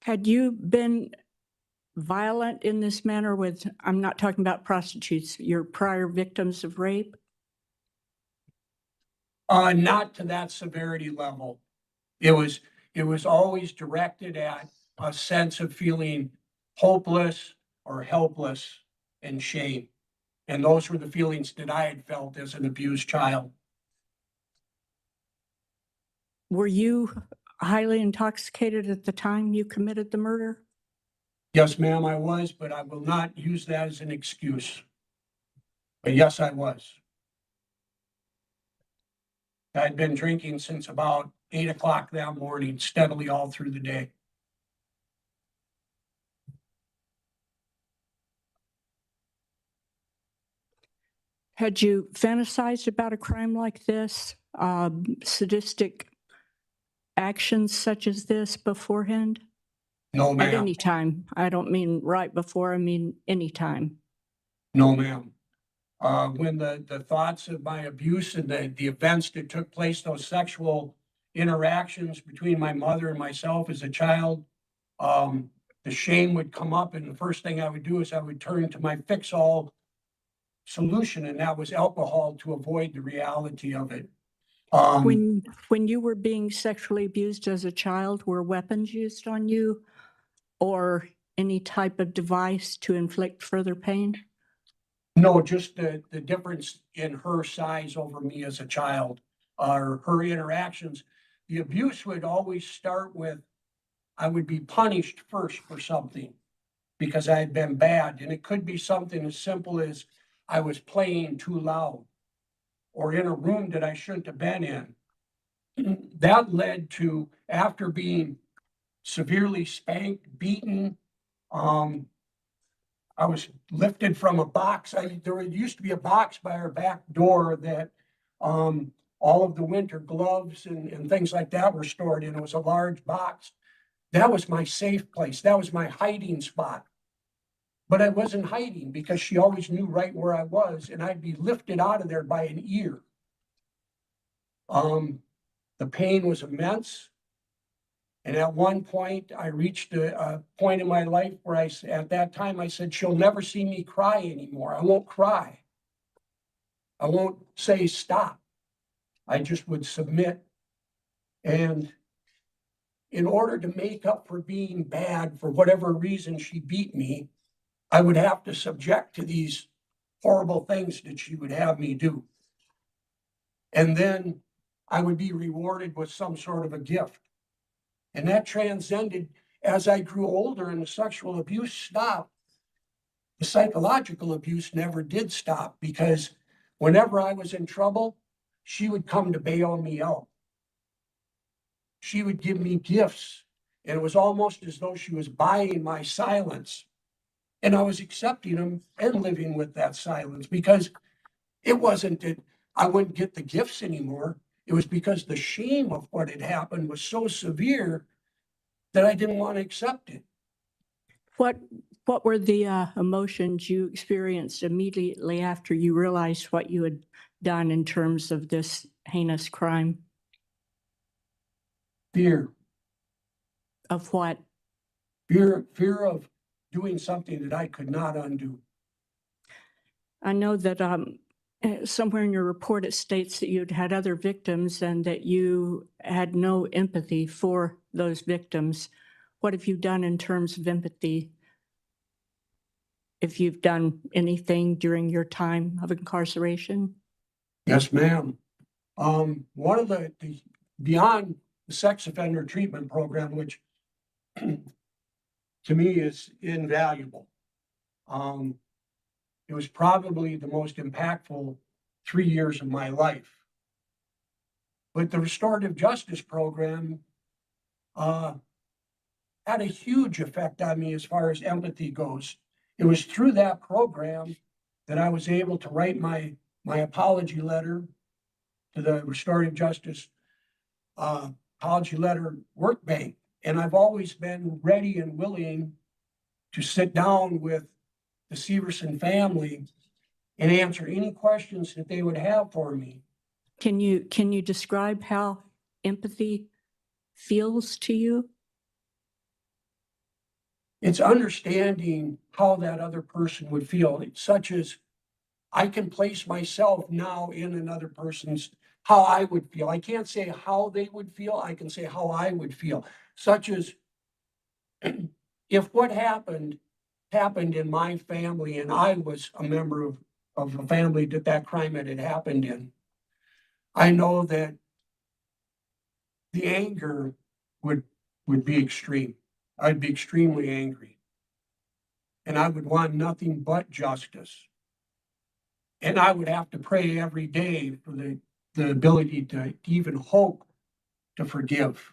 Had you been violent in this manner with, I'm not talking about prostitutes, your prior victims of rape? Not to that severity level. It was always directed at a sense of feeling hopeless or helpless and shame. And those were the feelings that I had felt as an abused child. Were you highly intoxicated at the time you committed the murder? Yes, ma'am, I was, but I will not use that as an excuse. But yes, I was. I'd been drinking since about 8 o'clock that morning, steadily all through the day. Had you fantasized about a crime like this, sadistic actions such as this beforehand? No, At ma'am. any time. I don't mean right before, I mean any time. No, ma'am. When the thoughts of my abuse and the events that took place, those sexual interactions between my mother and myself as a child, the shame would come up, and the first thing I would do is I would turn to my fix-all solution, and that was alcohol, to avoid the reality of it. When you were being sexually abused as a child, were weapons used on you or any type of device to inflict further pain? No, just the difference in her size over me as a child, or her interactions. The abuse would always start with, I would be punished first for something because I had been bad. And it could be something as simple as I was playing too loud or in a room that I shouldn't have been in. That led to, after being severely spanked, beaten, I was lifted from a box. There used to be a box by our back door that all of the winter gloves and things like that were stored in. It was a large box. That was my safe place. That was my hiding spot. But I wasn't hiding because she always knew right where I was, and I'd be lifted out of there by an ear. The pain was immense. And at one point, I reached a point in my life where at that time, I said, she'll never see me cry anymore. I won't cry. I won't say stop. I just would submit. And in order to make up for being bad, for whatever reason she beat me, I would have to subject to these horrible things that she would have me do. And then I would be rewarded with some sort of a gift. And that transcended as I grew older and the sexual abuse stopped. The psychological abuse never did stop, because whenever I was in trouble, she would come to bail me out. She would give me gifts, and it was almost as though she was buying my silence. And I was accepting them and living with that silence, because it wasn't that I wouldn't get the gifts anymore. It was because the shame of what had happened was so severe that I didn't want to accept it. What were the emotions you experienced immediately after you realized what you had done in terms of this heinous crime? Fear. Of what? Fear of doing something that I could not undo. I know that somewhere in your report, it states that you'd had other victims and that you had no empathy for those victims. What have you done in terms of empathy? If you've done anything during your time of incarceration? Yes, ma'am. One of the beyond the sex offender treatment program, which to me is invaluable. It was probably the most impactful 3 years of my life. But the restorative justice program had a huge effect on me as far as empathy goes. It was through that program that I was able to write my apology letter to the restorative justice apology letter work bank. And I've always been ready and willing to sit down with the Severson family and answer any questions that they would have for me. Can you describe how empathy feels to you? It's understanding how that other person would feel. It's such as I can place myself now in another person's, how I would feel. I can't say how they would feel. I can say how I would feel. Such as if what happened in my family and I was a member of a family that that crime had happened in, I know that the anger would be extreme. I'd be extremely angry. And I would want nothing but justice. And I would have to pray every day for the ability to even hope to forgive.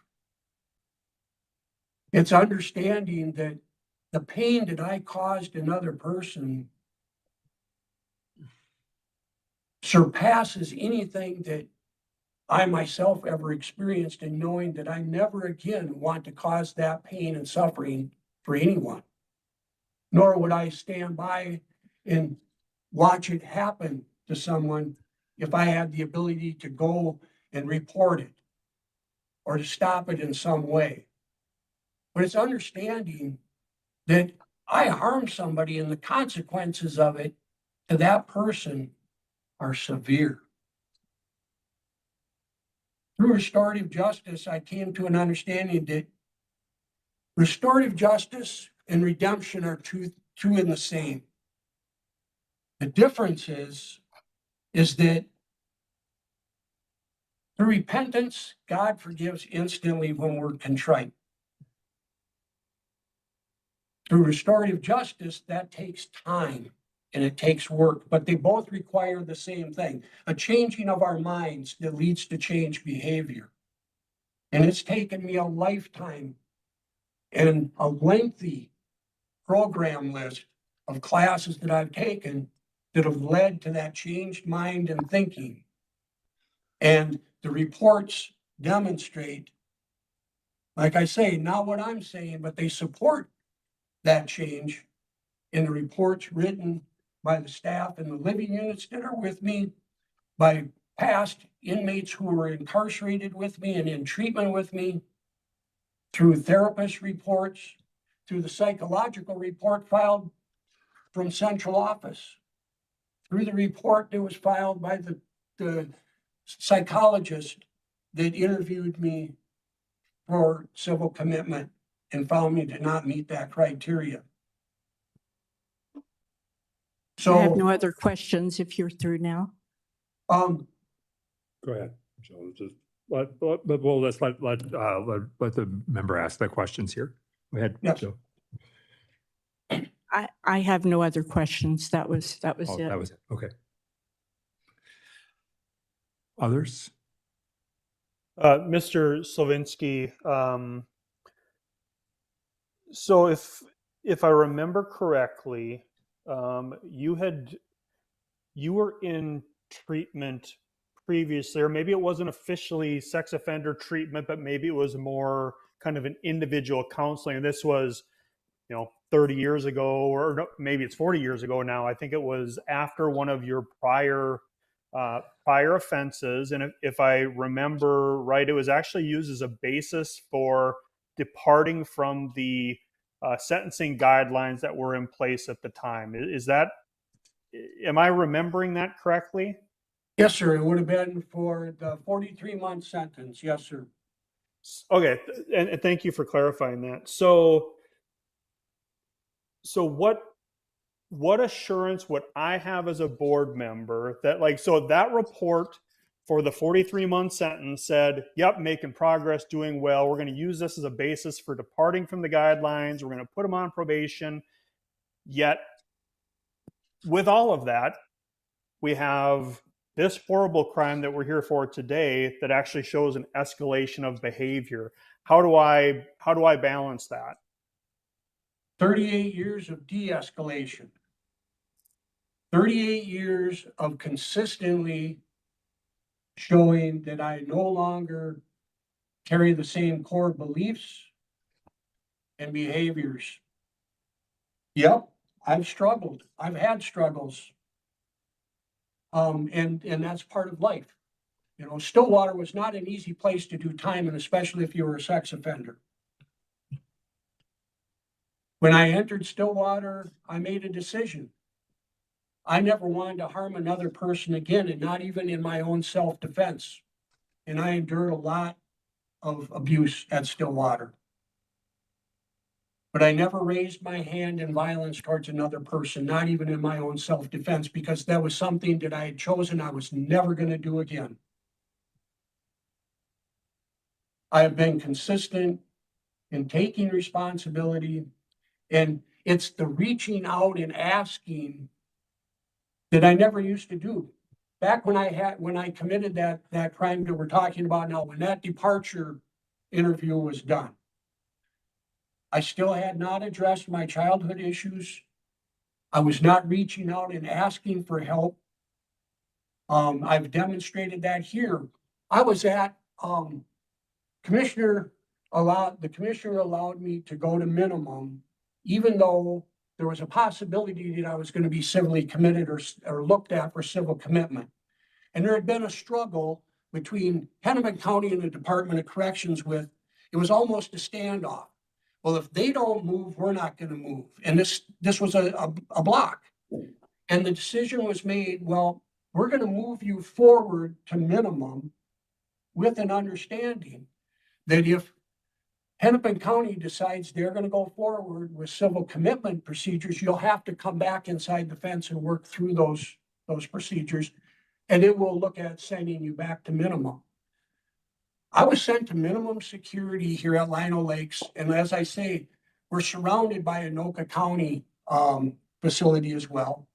It's understanding that the pain that I caused another person surpasses anything that I myself ever experienced, and knowing that I never again want to cause that pain and suffering for anyone. Nor would I stand by and watch it happen to someone if I had the ability to go and report it or to stop it in some way. But it's understanding that I harmed somebody and the consequences of it to that person are severe. Through restorative justice, I came to an understanding that restorative justice and redemption are two in the same. The difference is that through repentance, God forgives instantly when we're contrite. Through restorative justice, that takes time and it takes work, but they both require the same thing, a changing of our minds that leads to change behavior. And it's taken me a lifetime and a lengthy program list of classes that I've taken that have led to that changed mind and thinking. And the reports demonstrate, like I say, not what I'm saying, but they support that change in the reports written by the staff and the living units that are with me, by past inmates who were incarcerated with me and in treatment with me, through therapist reports, through the psychological report filed from central office, through the report that was filed by the psychologist that interviewed me for civil commitment and found me to not meet that criteria. I have no So, other questions if you're through now. Go ahead. So just let's let the member ask the questions here. Go ahead, Yes. Joe. I have no other questions. That was Oh, it. that was it. Okay. Others? Mr. Slavinsky, so if I remember correctly, you were in treatment previously, or maybe it wasn't officially sex offender treatment, but maybe it was more kind of an individual counseling. And this was, 30 years ago, or no, maybe it's 40 years ago now. I think it was after one of your prior offenses. And if I remember right, it was actually used as a basis for departing from the sentencing guidelines that were in place at the time. Am I remembering that correctly? yes, sir, it would have been for the 43-month sentence. Yes, sir. Okay, and thank you for clarifying that. So what assurance would I have as a board member that so that report for the 43-month sentence said, yep, making progress, doing well. We're going to use this as a basis for departing from the guidelines. We're going to put them on probation. Yet with all of that, we have this horrible crime that we're here for today that actually shows an escalation of behavior. How do I balance that? 38 years of de-escalation. 38 years of consistently showing that I no longer carry the same core beliefs and behaviors. Yep, I've struggled. I've had struggles. And that's part of life. Stillwater was not an easy place to do time, and especially if you were a sex offender. When I entered Stillwater, I made a decision. I never wanted to harm another person again, and not even in my own self-defense. And I endured a lot of abuse at Stillwater. But I never raised my hand in violence towards another person, not even in my own self-defense, because that was something that I had chosen I was never going to do again. I have been consistent in taking responsibility, and it's the reaching out and asking that I never used to do. Back when I committed that crime that we're talking about now, when that departure interview was done, I still had not addressed my childhood issues. I was not reaching out and asking for help. I've demonstrated that here. I was at, the commissioner allowed me to go to minimum, even though there was a possibility that I was going to be civilly committed or looked at for civil commitment. And there had been a struggle between Hennepin County and the Department of Corrections it was almost a standoff. Well, if they don't move, we're not going to move. And this was a block. And the decision was made, well, we're going to move you forward to minimum with an understanding that if Hennepin County decides they're going to go forward with civil commitment procedures, you'll have to come back inside the fence and work through those procedures. And it will look at sending you back to minimum. I was sent to minimum security here at Lino Lakes. And as I say, we're surrounded by a Anoka County facility as well.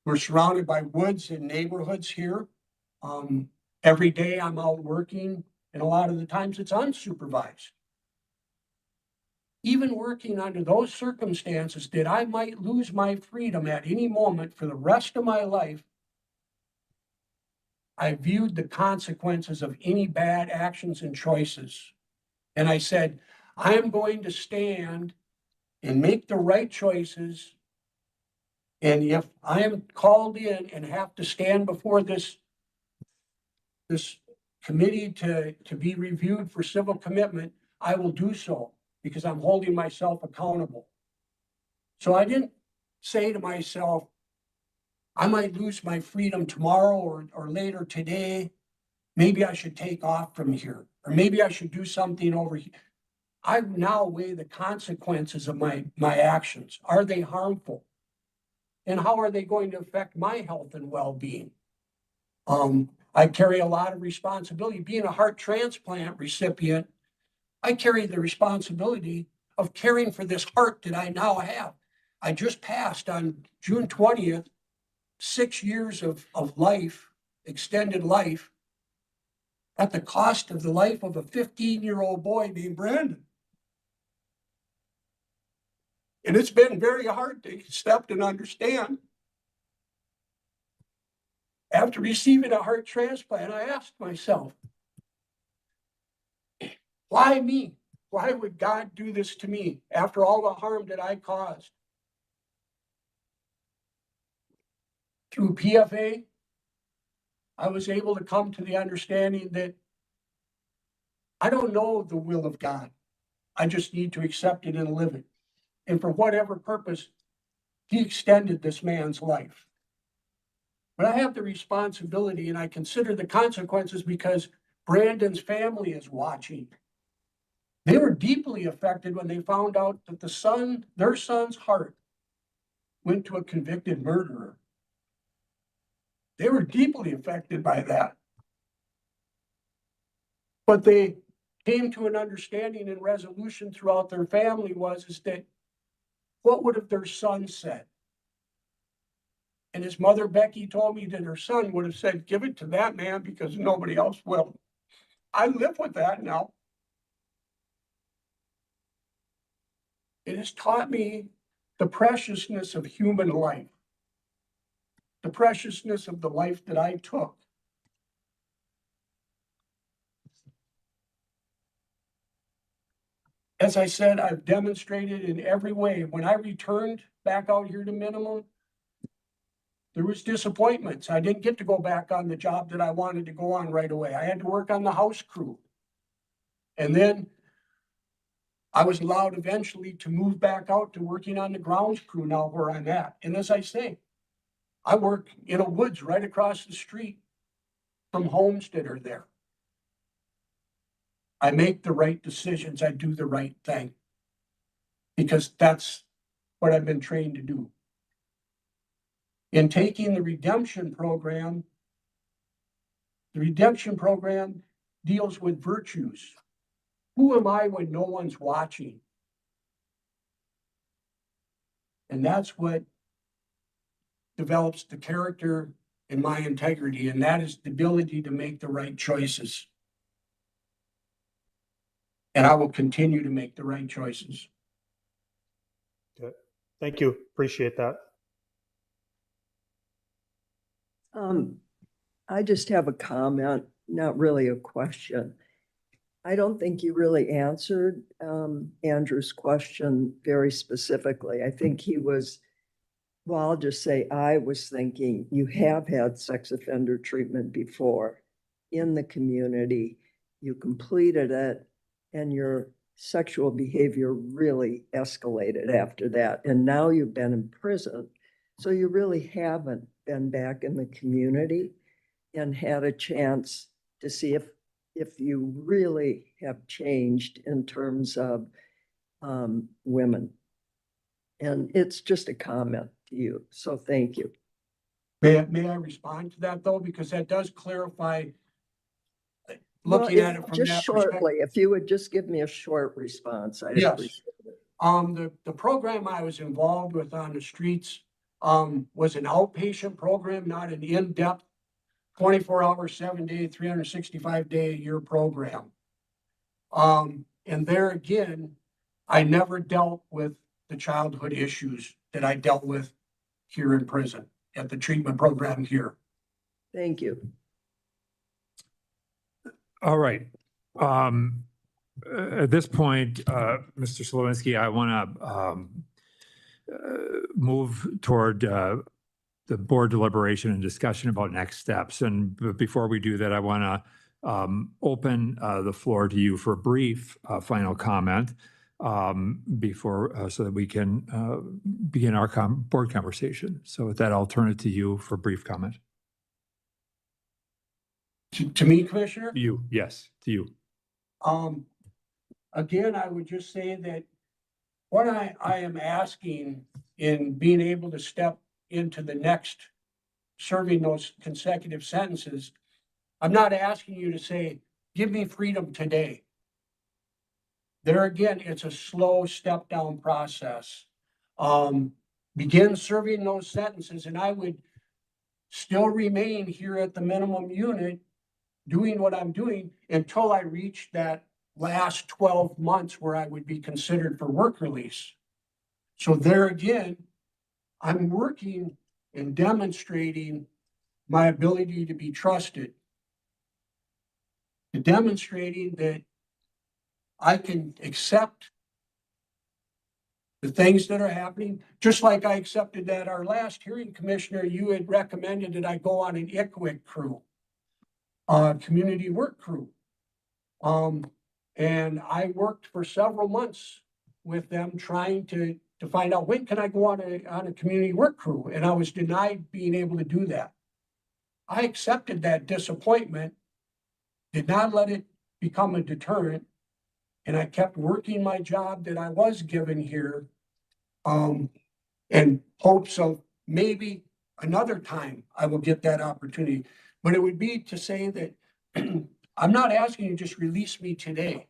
We're surrounded by woods and neighborhoods here. Every day I'm out working, and a lot of the times it's unsupervised. Even working under those circumstances that I might lose my freedom at any moment for the rest of my life, I viewed the consequences of any bad actions and choices. And I said, I am going to stand and make the right choices. And if I am called in and have to stand before this committee to be reviewed for civil commitment, I will do so because I'm holding myself accountable. So I didn't say to myself, I might lose my freedom tomorrow or later today. Maybe I should take off from here, or maybe I should do something over here. I now weigh the consequences of my actions. Are they harmful? And how are they going to affect my health and well-being? I carry a lot of responsibility. Being a heart transplant recipient, I carry the responsibility of caring for this heart that I now have. I just passed on June 20th, 6 years of life, extended life, at the cost of the life of a 15-year-old boy named Brandon. And it's been very hard to accept and understand. After receiving a heart transplant, I asked myself, why me? Why would God do this to me after all the harm that I caused? Through PFA, I was able to come to the understanding that I don't know the will of God. I just need to accept it and live it. And for whatever purpose, He extended this man's life. But I have the responsibility, and I consider the consequences because Brandon's family is watching. They were deeply affected when they found out that their son's heart went to a convicted murderer. They were deeply affected by that. But they came to an understanding and resolution throughout their family is that what would have their son said? And his mother, Becky, told me that her son would have said, give it to that man because nobody else will. I live with that now. It has taught me the preciousness of human life, the preciousness of the life that I took. As I said, I've demonstrated in every way. When I returned back out here to minimum, there was disappointments. I didn't get to go back on the job that I wanted to go on right away. I had to work on the house crew. And then I was allowed eventually to move back out to working on the grounds crew now where I'm at. And as I say, I work in a woods right across the street from homes that are there. I make the right decisions. I do the right thing. Because that's what I've been trained to do. In taking the redemption program deals with virtues. Who am I when no one's watching? And that's what develops the character and my integrity, and that is the ability to make the right choices. And I will continue to make the right choices. Good. Thank you. Appreciate that. I just have a comment, not really a question. I don't think you really answered Andrew's question very specifically. I think he was, well, I'll just say, I was thinking you have had sex offender treatment before in the community. You completed it and your sexual behavior really escalated after that. And now you've been in prison. So you really haven't been back in the community and had a chance to see if you really have changed in terms of women. And it's just a comment to you. So thank you. May I respond to that though? Because that does clarify looking Well, at it from just that shortly, perspective. if you would just give me a short response, I'd Yes. appreciate it. The program I was involved with on the streets was an outpatient program, not an in-depth 24-hour, 7-day, 365-day-a-year program. And there again, I never dealt with the childhood issues that I dealt with here in prison at the treatment program here. Thank you. All right. At this point, Mr. Slowinski, I want to move toward the board deliberation and discussion about next steps. And before we do that, I want to open the floor to you for a brief final comment before so that we can begin our board conversation. So with that, I'll turn it to you for a brief comment. To me, Commissioner? You, yes, to you. Again, I would just say that what I am asking in being able to step into the next serving those consecutive sentences, I'm not asking you to say, give me freedom today. There again, it's a slow step down process. Begin serving those sentences and I would still remain here at the minimum unit doing what I'm doing until I reach that last 12 months where I would be considered for work release. So there again, I'm working and demonstrating my ability to be trusted, demonstrating that I can accept the things that are happening, just like I accepted that our last hearing, Commissioner, you had recommended that I go on an ICWIC crew, community work crew. And I worked for several months with them trying to find out when can I go on a community work crew, and I was denied being able to do that. I accepted that disappointment, did not let it become a deterrent, and I kept working my job that I was given here, in hopes of maybe another time I will get that opportunity. But it would be to say that I'm not asking you to just release me today.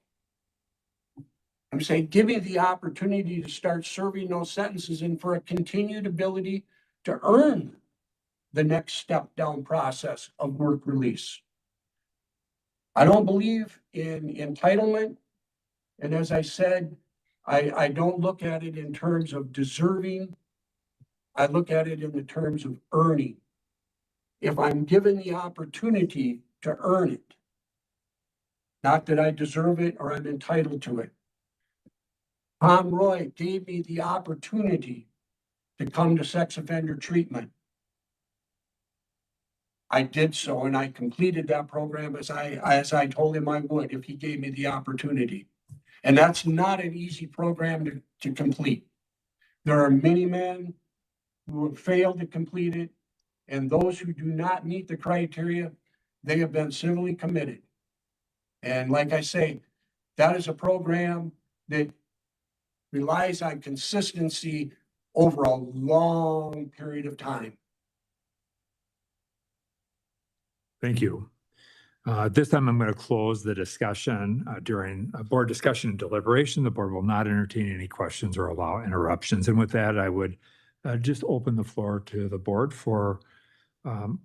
I'm saying, give me the opportunity to start serving those sentences and for a continued ability to earn the next step down process of work release. I don't believe in entitlement. And as I said, I don't look at it in terms of deserving. I look at it in the terms of earning. If I'm given the opportunity to earn it, not that I deserve it or I'm entitled to it. Tom Roy gave me the opportunity to come to sex offender treatment. I did so, and I completed that program as I told him I would if he gave me the opportunity. And that's not an easy program to complete. There are many men who have failed to complete it, and those who do not meet the criteria, they have been civilly committed. And like I say, That is a program that relies on consistency over a long period of time. Thank you. This time I'm going to close the discussion during a board discussion and deliberation. The board will not entertain any questions or allow interruptions. And with that, I would just open the floor to the board for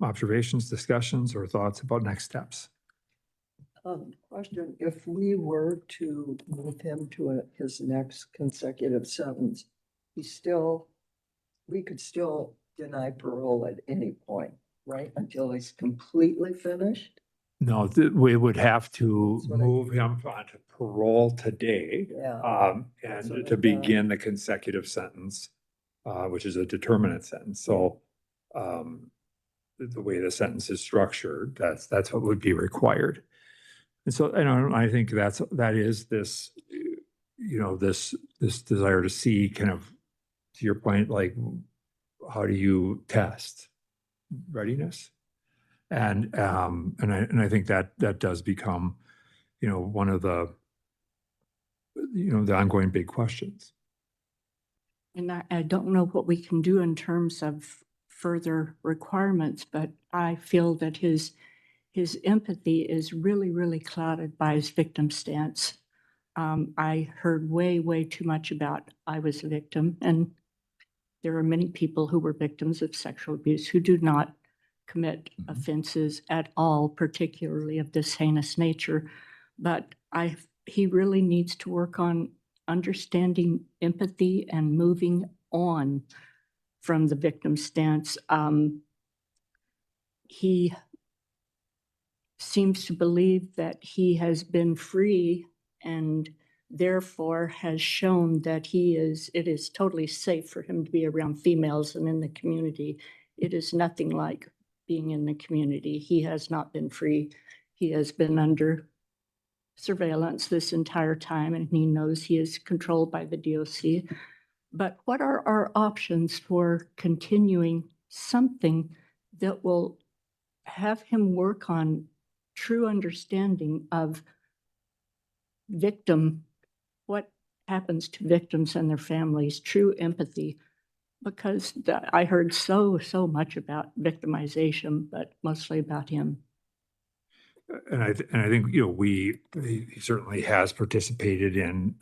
observations, discussions, or thoughts about next steps. Question, if we were to move him to his next consecutive sentence, we could still deny parole at any point, right? Until he's completely finished? No, we would have to That's what I move figured. him onto parole today Yeah. That's what and I to thought. begin the consecutive sentence, which is a determinate sentence. So the way the sentence is structured, that's what would be required. And so, I think that is this, this desire to see kind of, to your point, like, how do you test readiness? And I think that does become, one of the, the ongoing big questions. And I don't know what we can do in terms of further requirements, but I feel that his empathy is really, really clouded by his victim stance. I heard way, way too much about I was a victim, and there are many people who were victims of sexual abuse who do not commit offenses at all, particularly of this heinous nature. But he really needs to work on understanding empathy and moving on from the victim stance. He seems to believe that he has been free and therefore has shown that it is totally safe for him to be around females and in the community. It is nothing like being in the community. He has not been free. He has been under surveillance this entire time, and he knows he is controlled by the DOC. But what are our options for continuing something that will have him work on true understanding of what happens to victims and their families, true empathy? Because I heard so much about victimization, but mostly about him. And I think, he certainly has participated in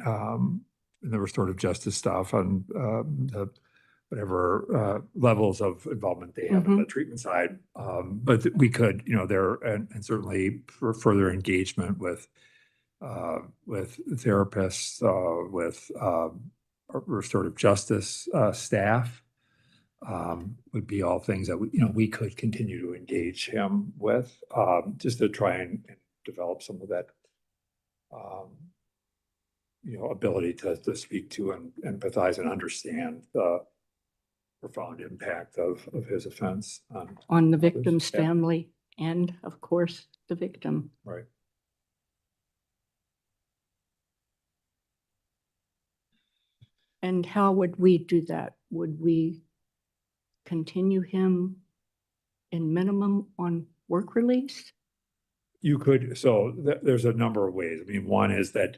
the restorative justice stuff and the whatever levels of involvement they have on the treatment side. But we could, and certainly for further engagement with therapists, with restorative justice staff, would be all things that we could continue to engage him with, just to try and develop some of that, ability to speak to and empathize and understand the profound impact of his offense On the others. victim's Yeah. family and, of course, the victim. Right. And how would we do that? Would we continue him in minimum on work release? You could, so there's a number of ways. I mean, one is that,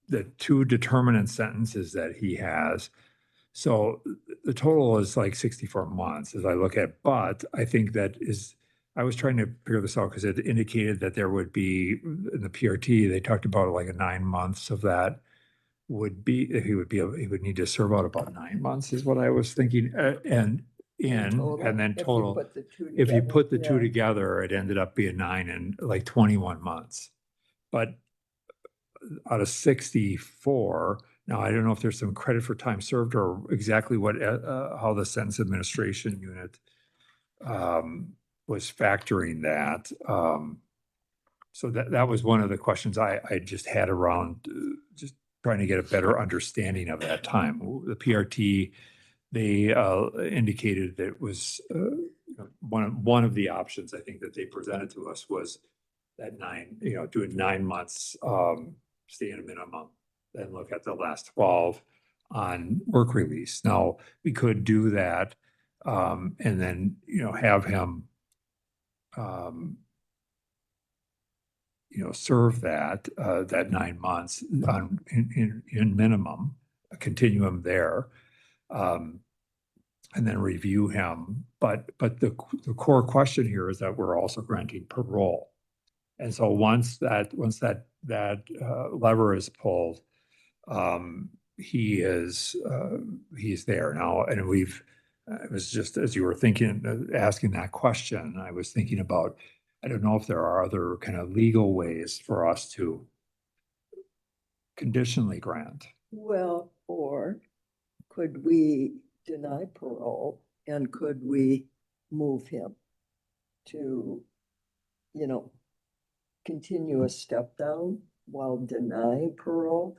the two determinant sentences that he has. So the total is like 64 months as I look at, but I think I was trying to figure this out because it indicated that there would be, in the PRT, they talked about like 9 months of that would be, he would need to serve out about 9 months is what I was thinking. And then total, if you put the two together, it ended up being 9 and like 21 months. But out of 64, now I don't know if there's some credit for time served or exactly what, how the sentence administration unit was factoring that. So that was one of the questions I just had around just trying to get a better understanding of that time. The PRT, they indicated that it was one of the options I think that they presented to us was that doing 9 months, stay in a minimum, then look at the last 12 on work release. Now, we could do that and then, have him, serve that 9 months in minimum, a continuum there. And then review him. But the core question here is that we're also granting parole. And so once that lever is pulled, he's there now. And it was just as you were asking that question, I was thinking about, I don't know if there are other kind of legal ways for us to conditionally grant. Well, or could we deny parole and could we move him to, continue a step down while denying parole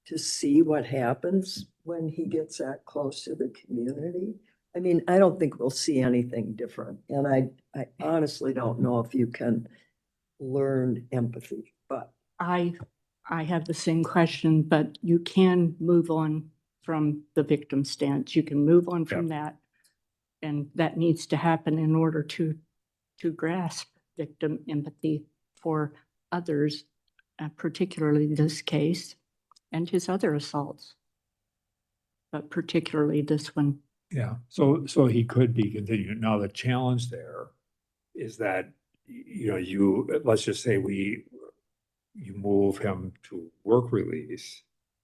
to see what happens when he gets that close to the community? I mean, I don't think we'll see anything different. And I honestly don't know if you can learn empathy, but I have the same question, but you can move on from the victim stance. You can move on from that. And that needs to happen in order to grasp victim empathy for others, particularly this case and his other assaults, but particularly this one. Yeah, so he could be continued. Now, the challenge there is that, let's just say you move him to work release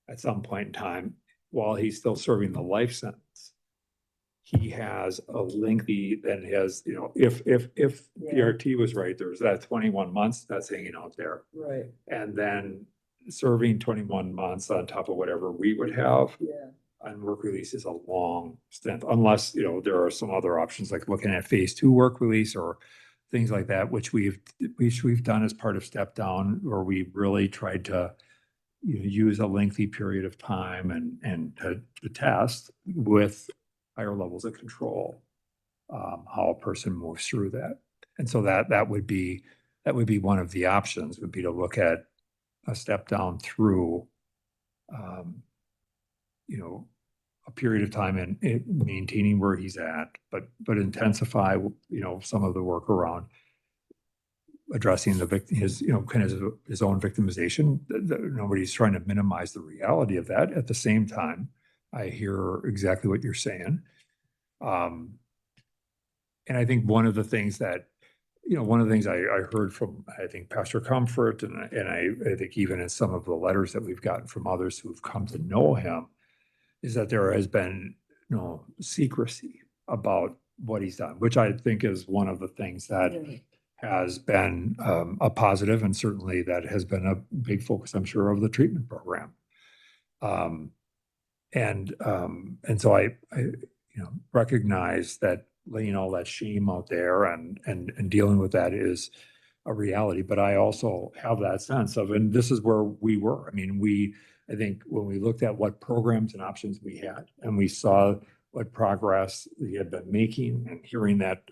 at some point in time while he's still serving the life sentence. He has a lengthy, if PRT was right, there's that 21 months that's hanging out there. right, And then serving 21 months on top of whatever we would have yeah. on work release is a long stint, unless, there are some other options like looking at phase 2 work release or things like that, which we've done as part of step down, where we really tried to use a lengthy period of time and to test with higher levels of control, how a person moves through that. And so that would be one of the options, would be to look at a step down through, a period of time and maintaining where he's at, but intensify, some of the work around addressing the victim, his own victimization. Nobody's trying to minimize the reality of that. At the same time, I hear exactly what you're saying. And I think one of the things I heard from, I think, Pastor Comfort, and I think even in some of the letters that we've gotten from others who've come to know him, is that there has been secrecy about what he's done, which I think is one of the things that has been a positive, and certainly that has been a big focus, I'm sure, of the treatment program. And so I recognize that laying all that shame out there and dealing with that is a reality. But I also have that sense of, and this is where we were. I mean, I think when we looked at what programs and options we had, and we saw what progress we had been making, and hearing that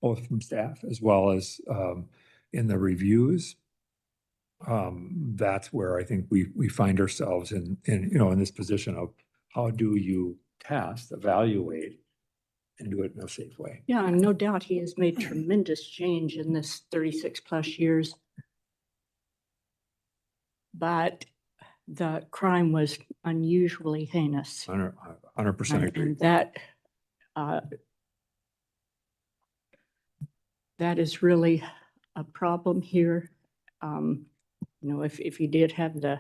both from staff as well as in the reviews, that's where I think we find ourselves in this position of, how do you test, evaluate, and do it in a safe way? Yeah, and no doubt he has made tremendous change in this 36 plus years. But the crime was unusually heinous. 100% agree. And that is really a problem here. If you did have the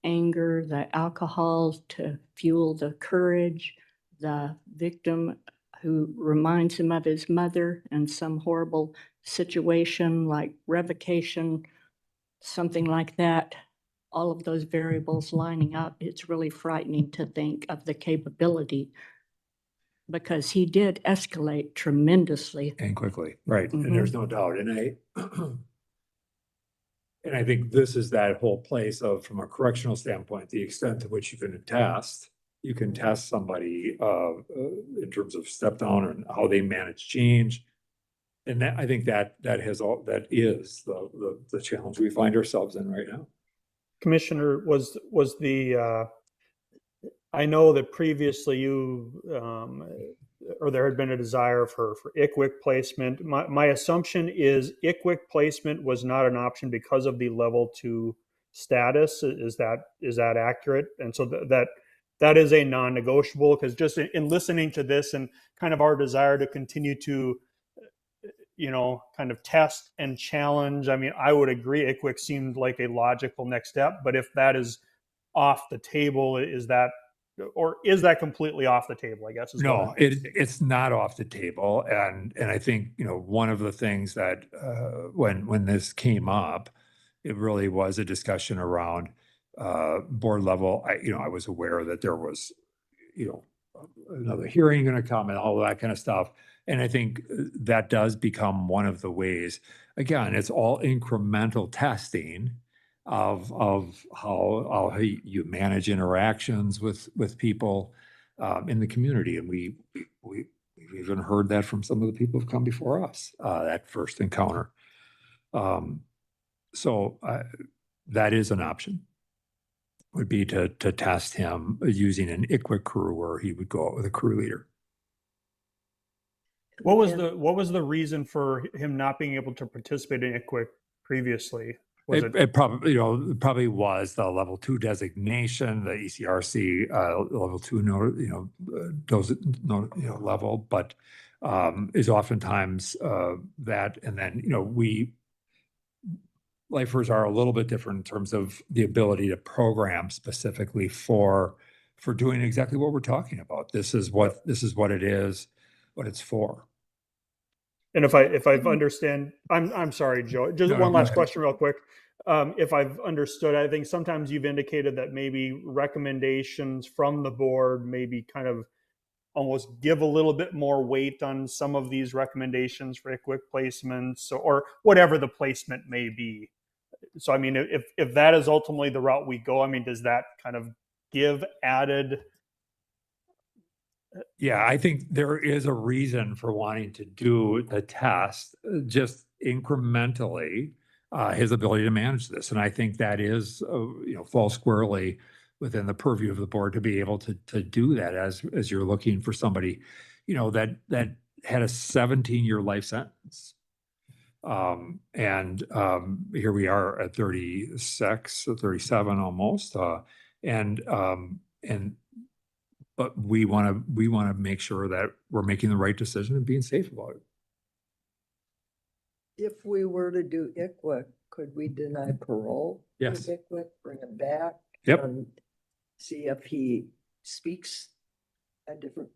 anger, the alcohol to fuel the courage, the victim who reminds him of his mother and some horrible situation like revocation, something like that, all of those variables lining up, it's really frightening to think of the capability, because he did escalate tremendously. And quickly, right. Mhm. And there's no doubt. And I think this is that whole place of, from a correctional standpoint, the extent to which you can test somebody in terms of step down and how they manage change. And I think that is the challenge we find ourselves in right now. Commissioner, was the I know that previously you or there had been a desire for ICWIC placement. My assumption is ICWIC placement was not an option because of the level 2 status. Is that accurate? And so that is a non-negotiable, because just in listening to this and kind of our desire to continue to, kind of test and challenge, I mean, I would agree ICWIC seemed like a logical next step, but if that is off the table, is that completely off the table, I guess? No, it's not off the table. And I think, one of the things that, when this came up, it really was a discussion around, board level. I was aware that there was, another hearing going to come and all that kind of stuff. And I think that does become one of the ways. Again, it's all incremental testing of how you manage interactions with people in the community. And we've even heard that from some of the people who've come before us, that first encounter. So that is an option, would be to test him using an ICWIC crew where he would go out with a crew leader. What was the reason for him not being able to participate in ICWIC previously? It probably was the level 2 designation, the ECRC level 2 level, but is oftentimes that. And then lifers are a little bit different in terms of the ability to program specifically for doing exactly what we're talking about. This is what it is, what it's for. And if I've understand, I'm sorry, Joe. Just one last question, real quick. If I've understood, I think sometimes you've indicated that maybe recommendations from the board maybe kind of almost give a little bit more weight on some of these recommendations for ICWIC placements or whatever the placement may be. So, I mean, if that is ultimately the route we go, I mean, does that kind of give added? Yeah, I think there is a reason for wanting to do the test, just incrementally, his ability to manage this. And I think that is, falls squarely within the purview of the board to be able to do that as you're looking for somebody, that had a 17-year life sentence. And here we are at 36 or 37 almost. But we want to make sure that we're making the right decision and being safe about it. If we were to do ICWIC, could we deny parole? Yes. to ICWIC, bring him back? Yep. And see if he speaks a different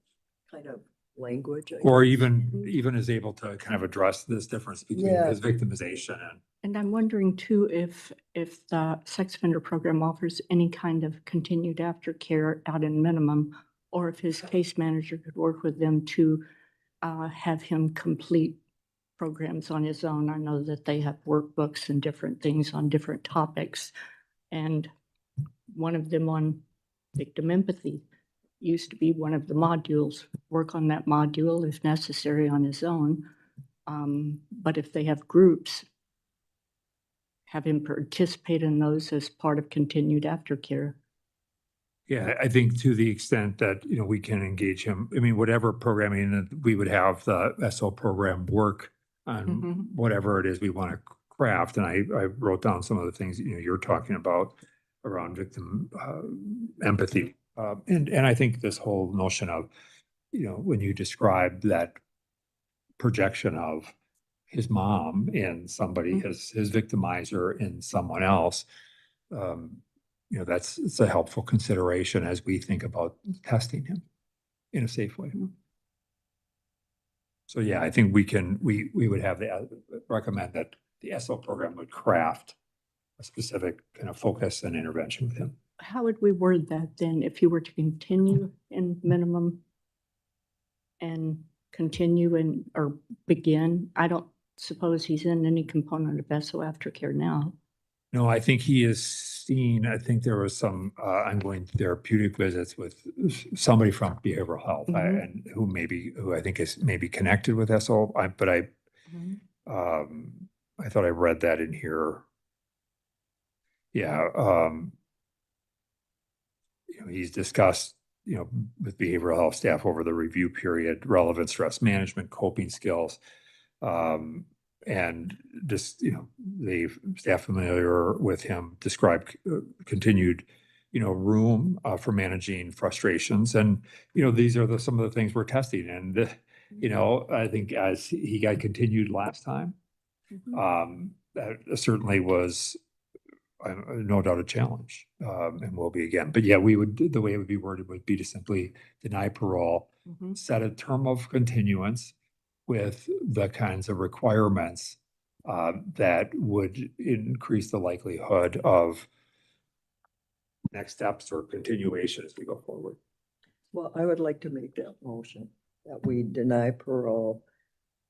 kind of language. Or even is able to kind of address this difference between Yeah. his victimization And I'm wondering too, if the sex offender program offers any kind of continued aftercare out in minimum, or if his case manager could work with them to have him complete programs on his own. I know that they have workbooks and different things on different topics. And one of them on victim empathy used to be one of the modules. Work on that module if necessary on his own. But if they have groups, have him participate in those as part of continued aftercare. Yeah, I think to the extent that, we can engage him, I mean, whatever programming that we would have the SO program work on whatever it is we want to craft. And I wrote down some of the things, you're talking about around victim empathy. And I think this whole notion of, when you describe that projection of his mom in somebody, his victimizer in someone else, it's a helpful consideration as we think about testing him in a safe way. So yeah, I think we would have recommend that the SO program would craft a specific kind of focus and intervention with him. How would we word that then if you were to continue in minimum and continue or begin? I don't suppose he's in any component of SO aftercare now. No, I think he is seen. I think there was some ongoing therapeutic visits with somebody from behavioral health, and who I think is maybe connected with SO. I thought I read that in here. Yeah, he's discussed with behavioral health staff over the review period, relevant stress management, coping skills. And just, the staff familiar with him described continued, room for managing frustrations. And, these are some of the things we're testing. And, I think as he got continued last time, that certainly was no doubt a challenge, and will be again. But yeah, the way it would be worded would be to simply deny parole, set a term of continuance with the kinds of requirements that would increase the likelihood of next steps or continuation as we go forward. Well, I would like to make that motion that we deny parole,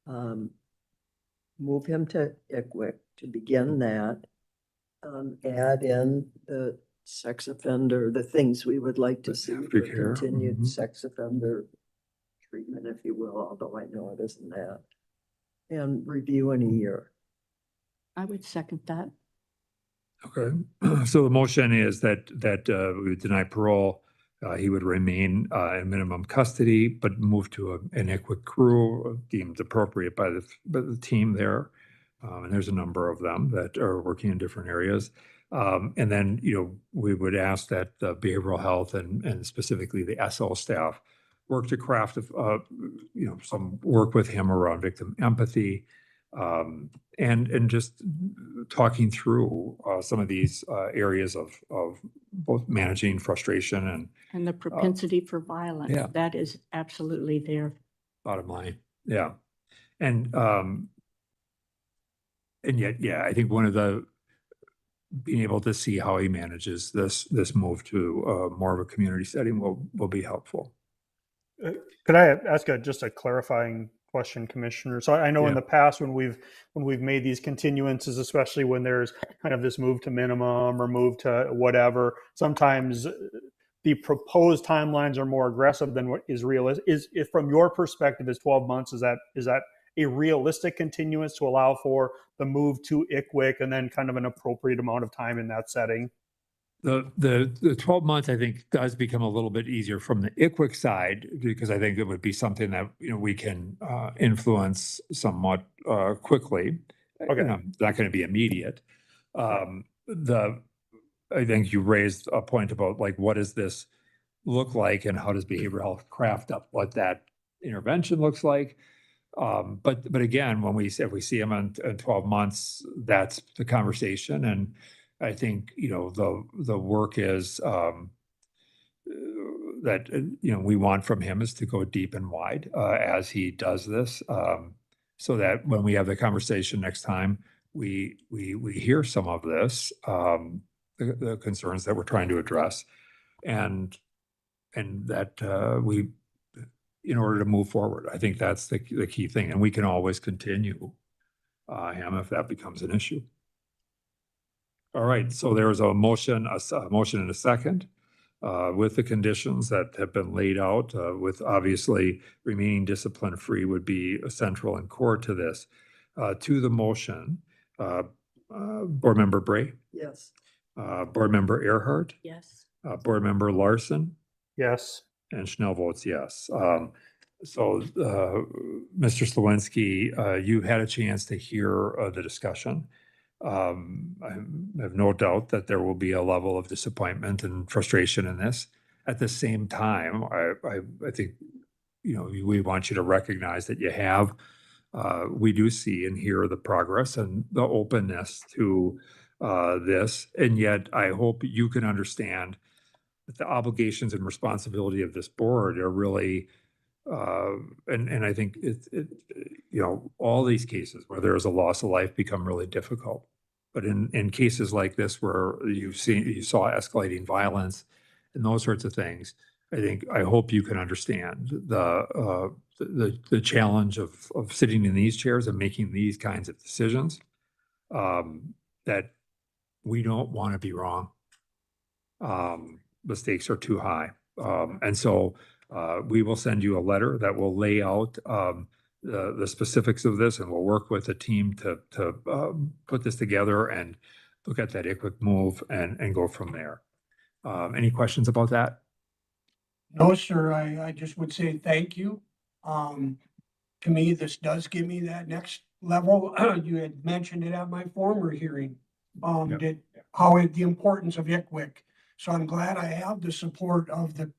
move him to ICWIC to begin that, add in the sex offender, the things we would like to see for Aftercare, continued sex offender treatment, if you will, although I know it isn't that, and review in a year. I would second that. Okay, so the motion is that we would deny parole. He would remain in minimum custody, but move to an ICWIC crew deemed appropriate by the team there. And there's a number of them that are working in different areas. And then, we would ask that the behavioral health and specifically the SO staff work to craft, some work with him around victim empathy, and just talking through some of these areas of both managing frustration and the propensity for violence. yeah. That is absolutely there. Bottom line. Yeah. And yet, yeah, I think one of the being able to see how he manages this move to more of a community setting will be helpful. Could I ask just a clarifying question, Commissioner? So I know in Yeah. the past when we've made these continuances, especially when there's kind of this move to minimum or move to whatever, sometimes the proposed timelines are more aggressive than what is realistic. If from your perspective is 12 months, is that a realistic continuance to allow for the move to ICWIC and then kind of an appropriate amount of time in that setting? The 12 months, I think, does become a little bit easier from the ICWIC side, because I think it would be something that, we can influence somewhat quickly. Okay. Not going to be immediate. I think you raised a point about what does this look like and how does behavioral health craft up what that intervention looks like. But again, if we see them in 12 months, that's the conversation. And I think, the work is that, we want from him is to go deep and wide as he does this, so that when we have the conversation next time, we hear some of this, the concerns that we're trying to address, and that we, in order to move forward, I think that's the key thing. And we can always continue him if that becomes an issue. All right, so there was a motion and a second with the conditions that have been laid out, with obviously remaining discipline-free would be central and core to this. To the motion, Board Member Bray, Yes. Board Member Earhart, Yes. Board Member Larson, Yes. and Schnell votes yes. So, Mr. Slawinski, you had a chance to hear the discussion. I have no doubt that there will be a level of disappointment and frustration in this. At the same time, I think, we want you to recognize that we do see and hear the progress and the openness to this. And yet I hope you can understand that the obligations and responsibility of this board are really, and I think all these cases where there is a loss of life become really difficult. But in cases like this, where you saw escalating violence and those sorts of things, I hope you can understand the challenge of sitting in these chairs and making these kinds of decisions, that we don't want to be wrong. The stakes are too high. And so we will send you a letter that will lay out the specifics of this, and we'll work with the team to put this together and look at that ICWIC move and go from there. Any questions about that? No, sir, I just would say thank you. To me, this does give me that next level. You had mentioned it at my former hearing. Yep. The importance of ICWIC. So I'm glad I have the support of the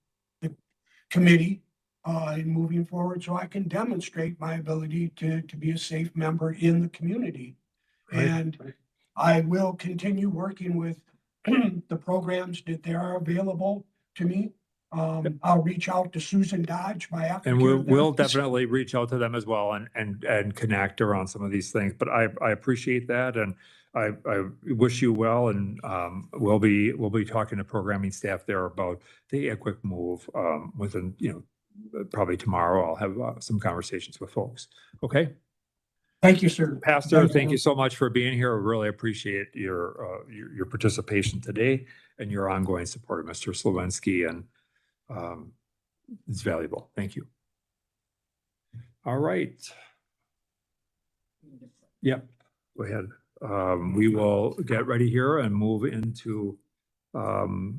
committee in moving forward, so I can demonstrate my ability to be a safe member in the community. Right. And I will continue working with the programs that they are available to me. I'll reach out to Susan Dodge, my And applicant. we'll definitely reach out to them as well and connect around some of these things. But I appreciate that, and I wish you well. And we'll be talking to programming staff there about the quick move within, probably tomorrow. I'll have some conversations with folks. Okay, Thank you, sir. Pastor, thank you so much for being here. I really appreciate your participation today and your ongoing support of Mr. Slawinski, and it's valuable. Thank you. All right. Yep, go ahead. We will get ready here and move into the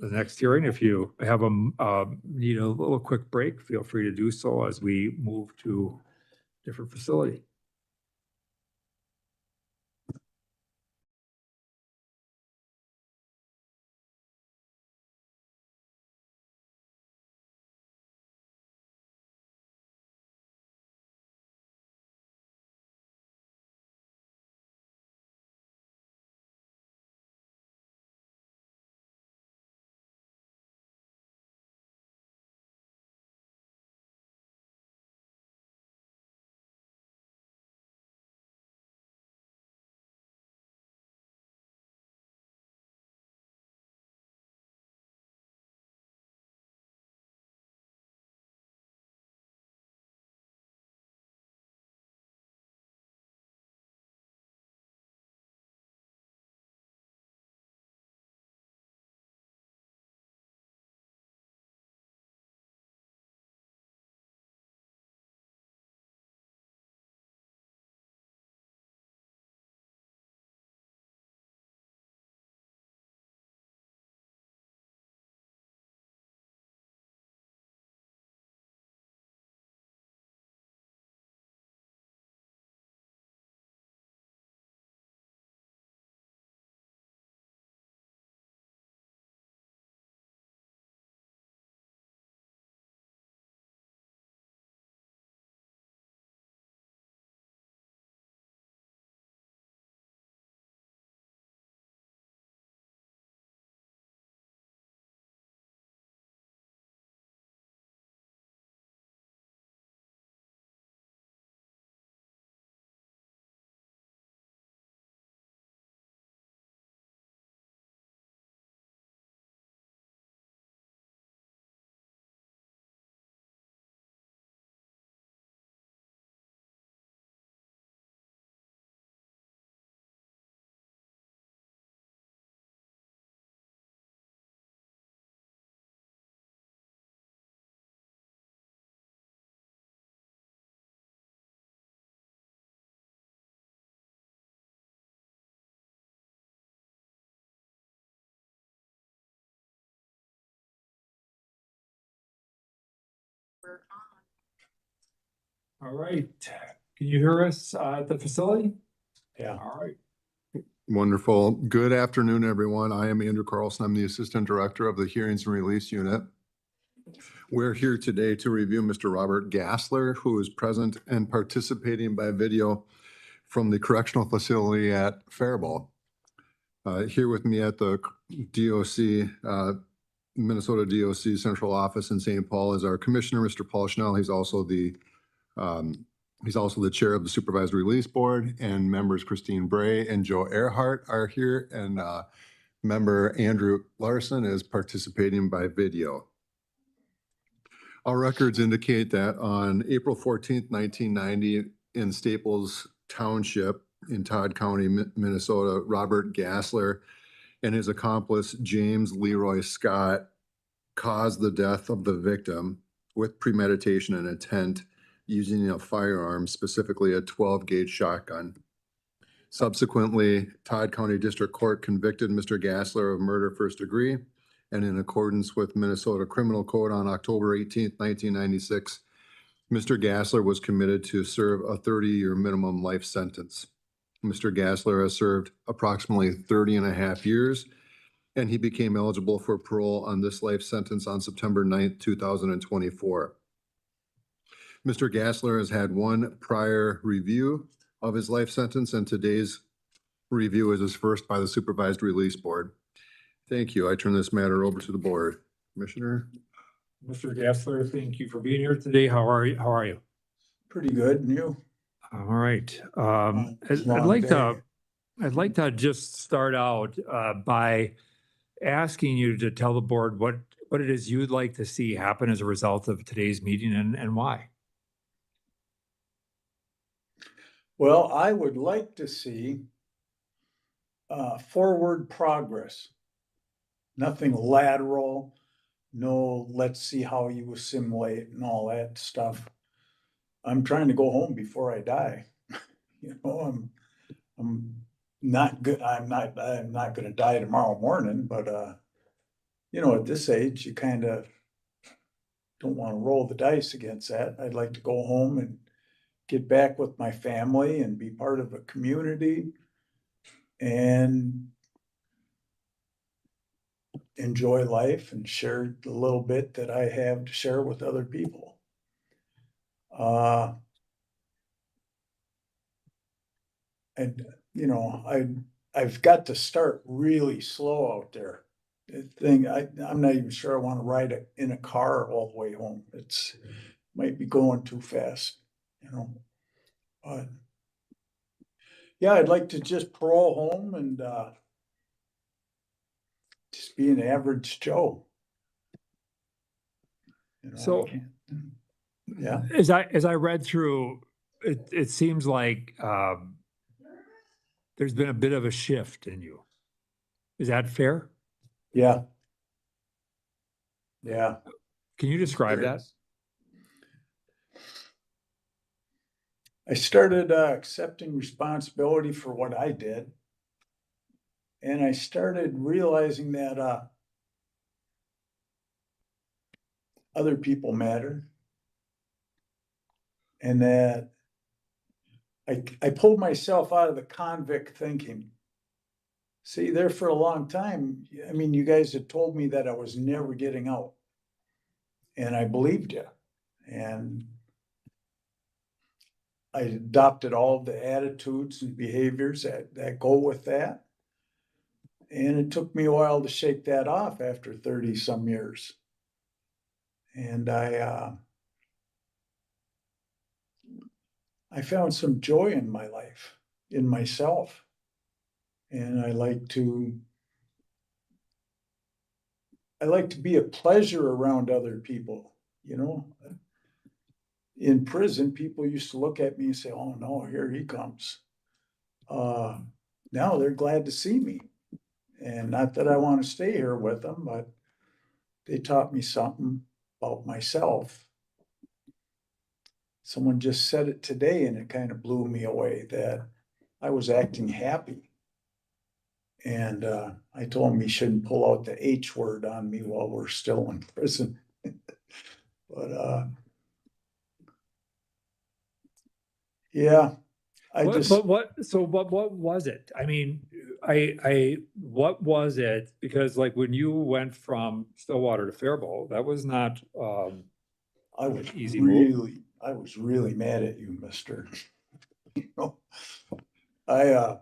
next hearing. If you have need a little quick break, feel free to do so as we move to different facility. All right. Can you hear us at the facility? Yeah. All right. Wonderful. Good afternoon, everyone. I am Andrew Carlson. I'm the Assistant Director of the Hearings and Release Unit. We're here today to review Mr. Robert Gassler, who is present and participating by video from the correctional facility at Faribault. Here with me at the DOC, Minnesota DOC Central Office in St. Paul is our Commissioner, Mr. Paul Schnell. He's also the chair of the Supervised Release Board, and members Christine Bray and Joe Earhart are here, and member Andrew Larson is participating by video. Our records indicate that on April 14th, 1990, in Staples Township in Todd County, Minnesota, Robert Gassler and his accomplice, James Leroy Scott, caused the death of the victim with premeditation and intent using a firearm, specifically a 12-gauge shotgun. Subsequently, Todd County District Court convicted Mr. Gassler of murder first degree and in accordance with Minnesota Criminal Code on October 18th, 1996, Mr. Gassler was committed to serve a 30-year minimum life sentence. Mr. Gassler has served approximately 30 and a half years, and he became eligible for parole on this life sentence on September 9th, 2024. Mr. Gassler has had one prior review of his life sentence, and today's review is his first by the Supervised Release Board. Thank you. I turn this matter over to the board. Commissioner? Mr. Gassler, thank you for being here today. How are you? How are you? Pretty good, and you? All right. It's a I'd long like day. to just start out by asking you to tell the board what it is you'd like to see happen as a result of today's meeting and why. Well, I would like to see forward progress. Nothing lateral, no, let's see how you assimilate and all that stuff. I'm trying to go home before I die. You know, I'm not good. I'm not gonna die tomorrow morning, but you know, at this age, you kind of don't want to roll the dice against that. I'd like to go home and get back with my family and be part of a community and enjoy life and share the little bit that I have to share with other people. And you know, I've got to start really slow out there. The thing, I'm not even sure I want to ride in a car all the way home. It's might be going too fast, you know. But yeah, I'd like to just parole home and just be an average Joe. You know, So- yeah. As I read through, it seems like there's been a bit of a shift in you. Is that fair? Yeah. Yeah. Can you describe that? I started accepting responsibility for what I did. And I started realizing that other people matter. And that I pulled myself out of the convict thinking. See, there for a long time, I mean, you guys had told me that I was never getting out. And I believed you. And I adopted all of the attitudes and behaviors that go with that. And it took me a while to shake that off after 30 some years. And I found some joy in my life, in myself. And I like to be a pleasure around other people, you know. In prison, people used to look at me and say, "Oh no, here he comes." Now they're glad to see me. And not that I want to stay here with them, but they taught me something about myself. Someone just said it today and it kind of blew me away that I was acting happy. And I told him he shouldn't pull out the H word on me while we're still in prison. But yeah, What was it? I mean, what was it? Because like when you went from Stillwater to Faribault, that was not, I was easy move. I was really mad at you, mister. You know, I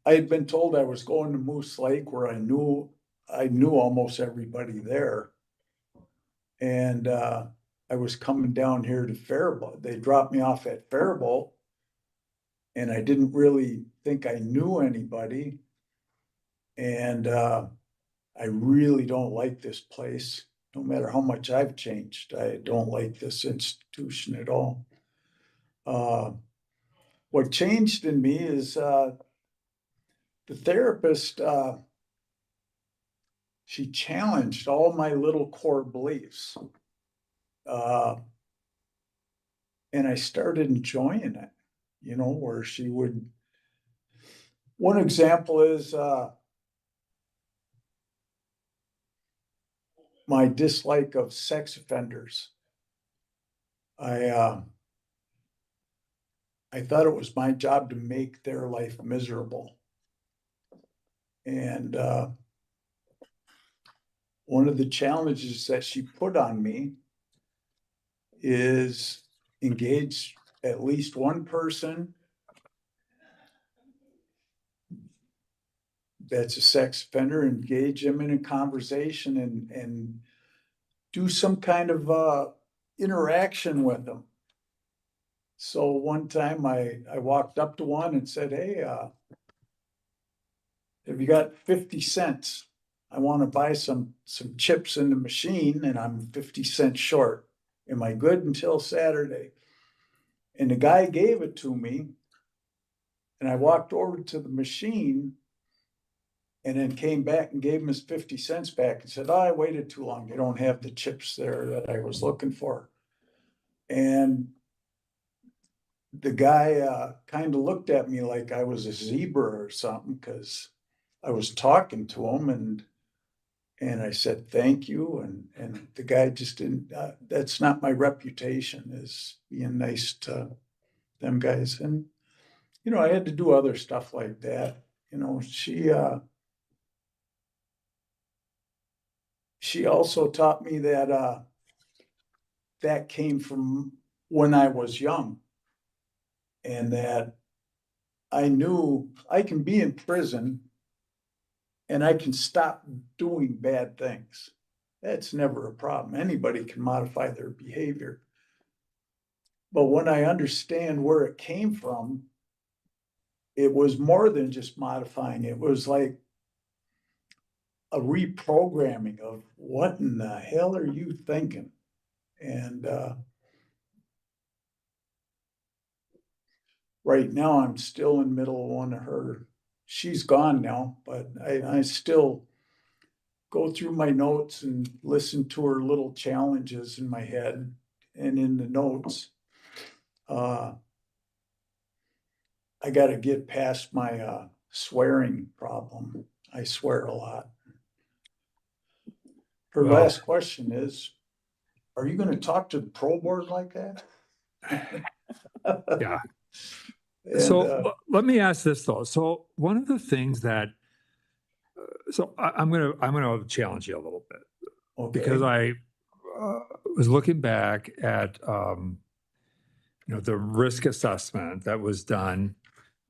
had been told I was going to Moose Lake where I knew almost everybody there. And I was coming down here to Faribault. They dropped me off at Faribault. And I didn't really think I knew anybody. And I really don't like this place. No matter how much I've changed, I don't like this institution at all. What changed in me is the therapist, she challenged all my little core beliefs. And I started enjoying it, you know, where she would, one example is my dislike of sex offenders. I thought it was my job to make their life miserable. And one of the challenges that she put on me is engage at least one person that's a sex offender, engage them in a conversation and do some kind of interaction with them. So one time I walked up to one and said, hey, have you got 50 cents? I want to buy some chips in the machine and I'm 50 cents short. Am I good until Saturday? And the guy gave it to me. And I walked over to the machine and then came back and gave him his 50 cents back and said, oh, I waited too long. They don't have the chips there that I was looking for. And the guy kind of looked at me like I was a zebra or something because I was talking to him and I said, thank you. And the guy just didn't, that's not my reputation, is being nice to them guys. And, you know, I had to do other stuff like that. You know, she also taught me that that came from when I was young, and that I knew I can be in prison and I can stop doing bad things. That's never a problem. Anybody can modify their behavior. But when I understand where it came from, it was more than just modifying. It was like a reprogramming of what in the hell are you thinking? And right now I'm still in the middle of one of her. She's gone now, but I still go through my notes and listen to her little challenges in my head and in the notes. I got to get past my swearing problem. I swear a lot. Her Well- last question is, are you going to talk to the pro board like that? Yeah. And, So let me ask this though. So one of the things that, I'm gonna challenge you a little bit okay. because I was looking back at you know, the risk assessment that was done.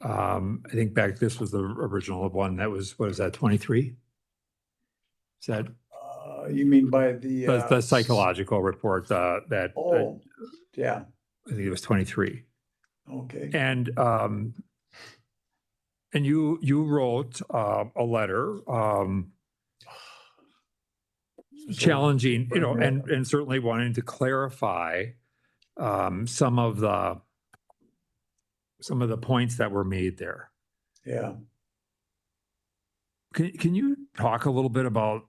I think back, this was the original one that was, what is that, 23? Is that You mean by the psychological report that Oh, yeah, I think it was 23. okay. And you wrote a letter challenging, you know, and certainly wanting to clarify some of the points that were made there. Yeah. Can you talk a little bit about,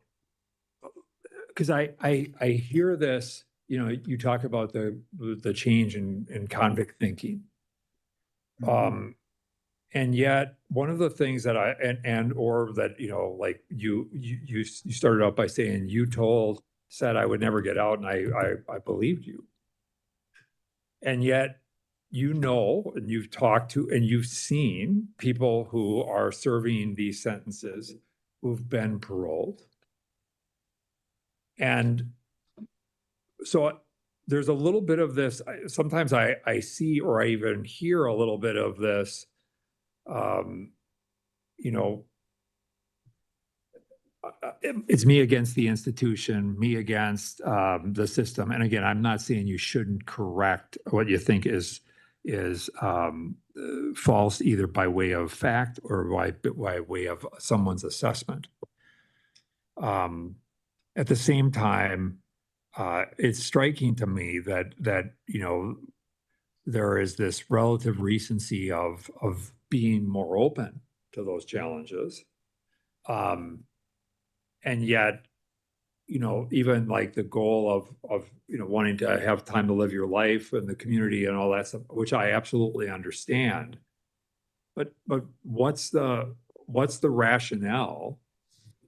because I hear this, you know, you talk about the change in convict thinking. Mhm. And yet one of the things that or that, you know, like you started out by saying you said I would never get out, and I believed you. And yet, you know, and you've talked to and you've seen people who are serving these sentences who've been paroled. And so there's a little bit of this, sometimes I see, or I even hear a little bit of this, you know, it's me against the institution, me against the system. And again, I'm not saying you shouldn't correct what you think is false, either by way of fact or by way of someone's assessment. At the same time, it's striking to me that you know, there is this relative recency of being more open to those challenges. And yet, you know, even like the goal of, you know, wanting to have time to live your life in the community and all that stuff, which I absolutely understand. But what's the rationale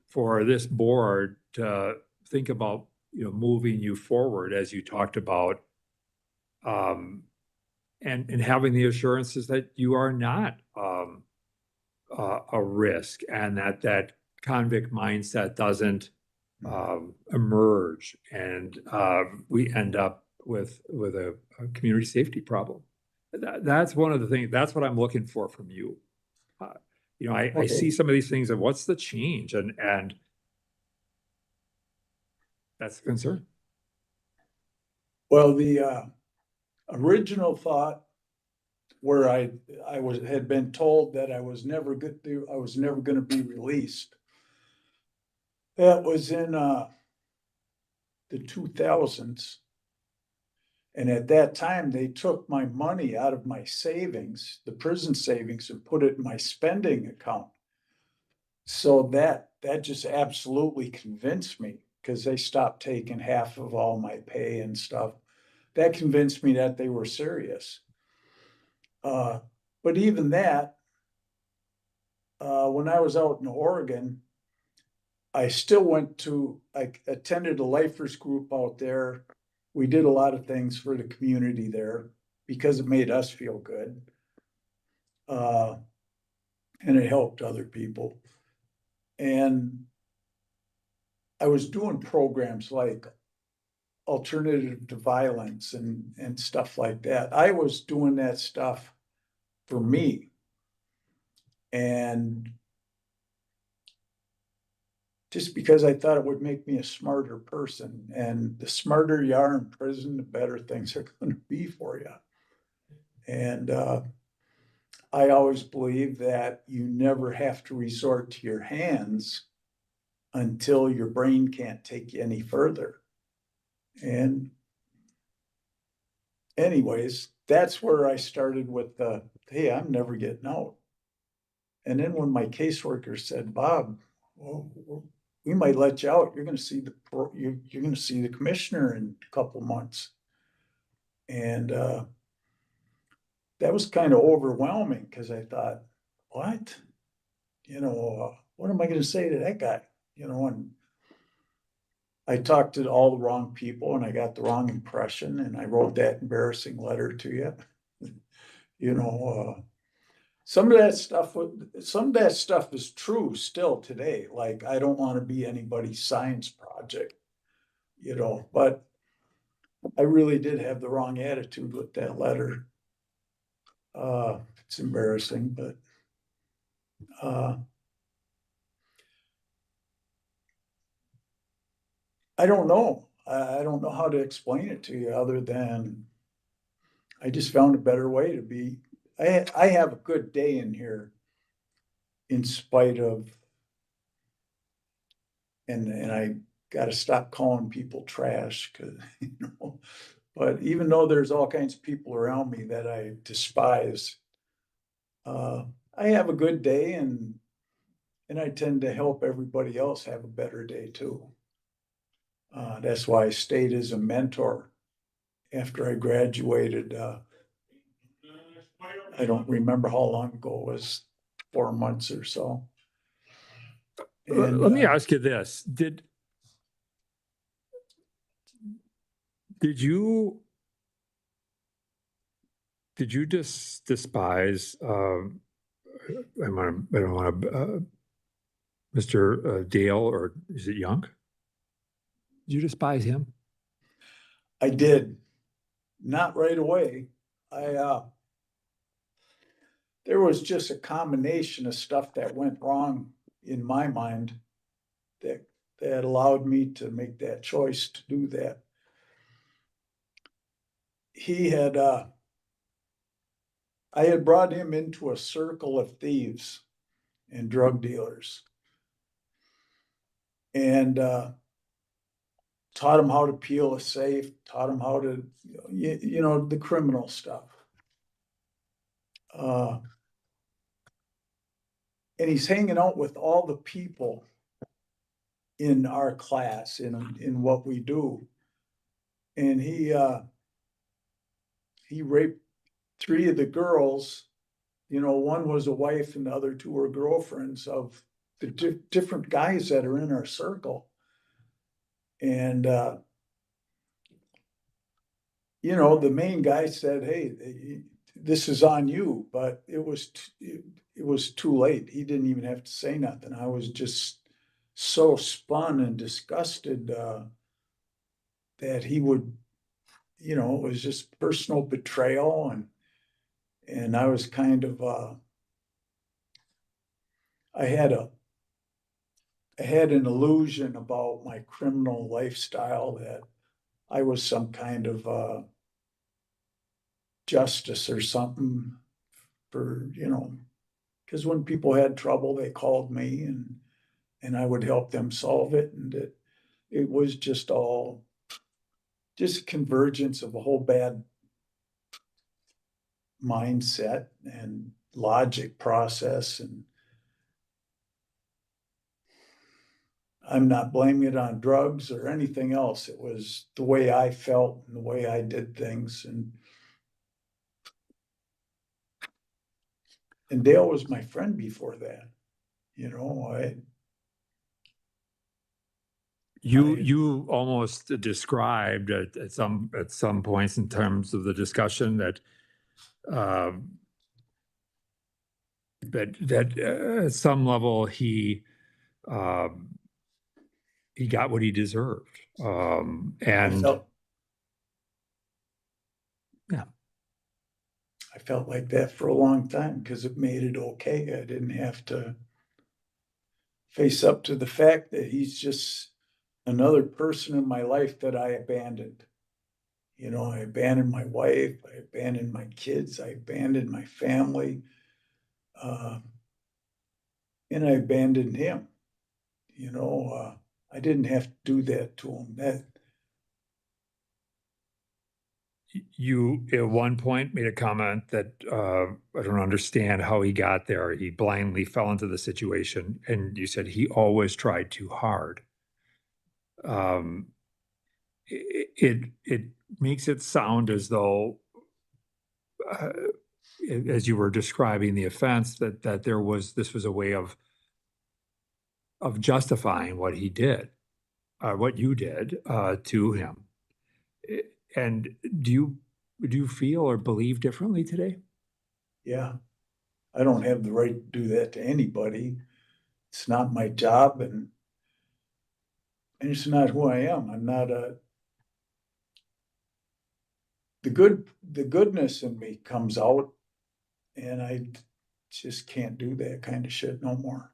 for this board to think about moving you forward as you talked about. And having the assurances that you are not, a risk, and that convict mindset doesn't, emerge, and, we end up with a community safety problem. That's one of the things, that's what I'm looking for from you. I Okay. see some of these things and what's the change, and that's the concern. Well, the original thought where I had been told that I was never gonna be released. That was in the 2000s. And at that time, they took my money out of my savings, the prison savings, and put it in my spending account. So that just absolutely convinced me, because they stopped taking half of all my pay and stuff. That convinced me that they were serious. But even that, when I was out in Oregon, I attended a lifers group out there. We did a lot of things for the community there because it made us feel good. And it helped other people. And I was doing programs like Alternative to Violence and stuff like that. I was doing that stuff for me. And just because I thought it would make me a smarter person. And the smarter you are in prison, the better things are going to be for you. And I always believe that you never have to resort to your hands until your brain can't take you any further. And anyways, that's where I started with the, hey, I'm never getting out. And then when my caseworker said, Bob, well, we might let you out. You're going to see you're going to see the commissioner in a couple months. And that was kind of overwhelming, because I thought, what? What am I going to say to that guy? And I talked to all the wrong people, and I got the wrong impression, and I wrote that embarrassing letter to you. Some of that stuff is true still today. Like, I don't want to be anybody's science project, but I really did have the wrong attitude with that letter. It's embarrassing, but I don't know. I don't know how to explain it to you other than I just found a better way to be. I have a good day in here in spite of, and I got to stop calling people trash, because, but even though there's all kinds of people around me that I despise, I have a good day, and I tend to help everybody else have a better day too. That's why I stayed as a mentor after I graduated. I don't remember how long ago it was, 4 months or so. And, Let me ask you this. Did you just despise, I don't want to, Mr. Dale, or is it Young? Did you despise him? I did, not right away. There was just a combination of stuff that went wrong in my mind that allowed me to make that choice to do that. I had brought him into a circle of thieves and drug dealers, and taught him how to peel a safe, taught him how to, the criminal stuff. And he's hanging out with all the people in our class, in what we do. And he raped 3 of the girls. One was a wife and the other 2 were girlfriends of the different guys that are in our circle. And, you know, the main guy said, hey, this is on you, but it was too late. He didn't even have to say nothing. I was just so spun and disgusted, that he would, you know, it was just personal betrayal, and I was kind of, I had an illusion about my criminal lifestyle that I was some kind of, justice or something for, you know, because when people had trouble, they called me, and I would help them solve it. And it was just all just convergence of a whole bad mindset and logic process. And I'm not blaming it on drugs or anything else. It was the way I felt and the way I did things. And Dale was my friend before that. You know, You almost described at some points in terms of the discussion that at some level he got what he deserved. And yeah, I felt like that for a long time because it made it okay. I didn't have to face up to the fact that he's just another person in my life that I abandoned. You know, I abandoned my wife, I abandoned my kids, I abandoned my family, and I abandoned him. You know, I didn't have to do that to him. That you at one point made a comment that I don't understand how he got there. He blindly fell into the situation, and you said he always tried too hard. It makes it sound as though, as you were describing the offense, that this was a way of justifying what he did, what you did to him. And do you feel or believe differently today? yeah, I don't have the right to do that to anybody. It's not my job, and it's not who I am. I'm not the goodness in me comes out, and I just can't do that kind of shit no more.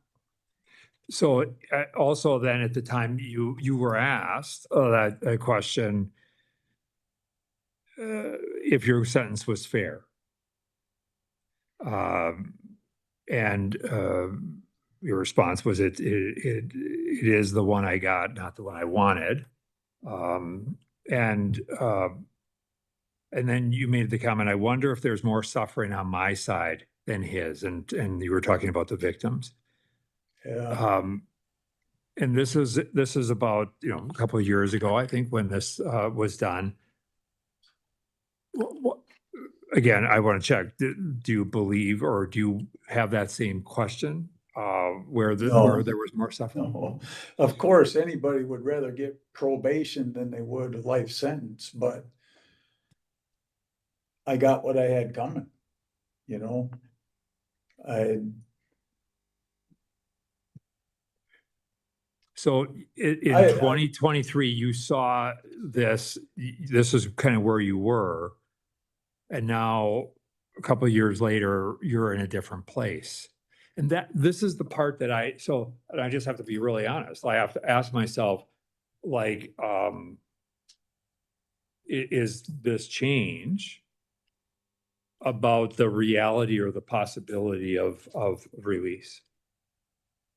So also then at the time you were asked that question, if your sentence was fair. And your response was it is the one I got, not the one I wanted. And then you made the comment, I wonder if there's more suffering on my side than his. And you were talking about the victims. Yeah. And this is about, a couple of years ago, I think, when this was done. Again, I want to check. Do you believe, or do you have that same question where No. there was more suffering? No, of course, anybody would rather get probation than they would a life sentence, but I got what I had coming, you know? So in I- 2023, you saw this is kind of where you were. And now a couple of years later, you're in a different place. And this is the part that and I just have to be really honest. I have to ask myself, like, is this change about the reality or the possibility of release?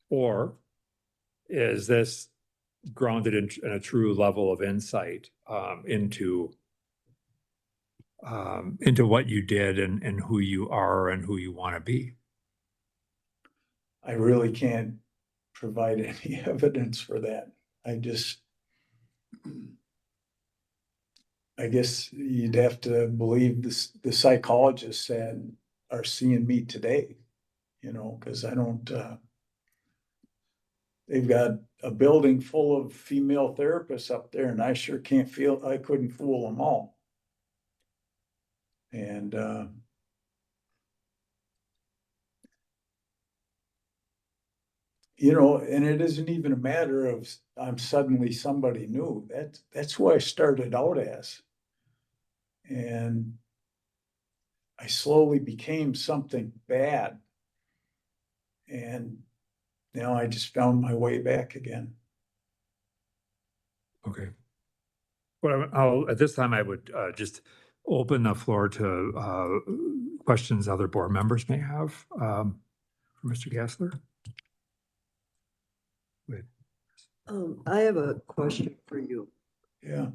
Or is this grounded in a true level of insight into what you did and who you are and who you want to be? I really can't provide any evidence for that. I guess you'd have to believe the psychologists that are seeing me today, because I don't, they've got a building full of female therapists up there, and I sure I couldn't fool them all. And, you know, and it isn't even a matter of I'm suddenly somebody new. That's who I started out as. And I slowly became something bad. And now I just found my way back again. Okay. Well, at this time, I would just open the floor to questions other board members may have. For Mr. Gassler? Wait. I have a question for you. Yeah.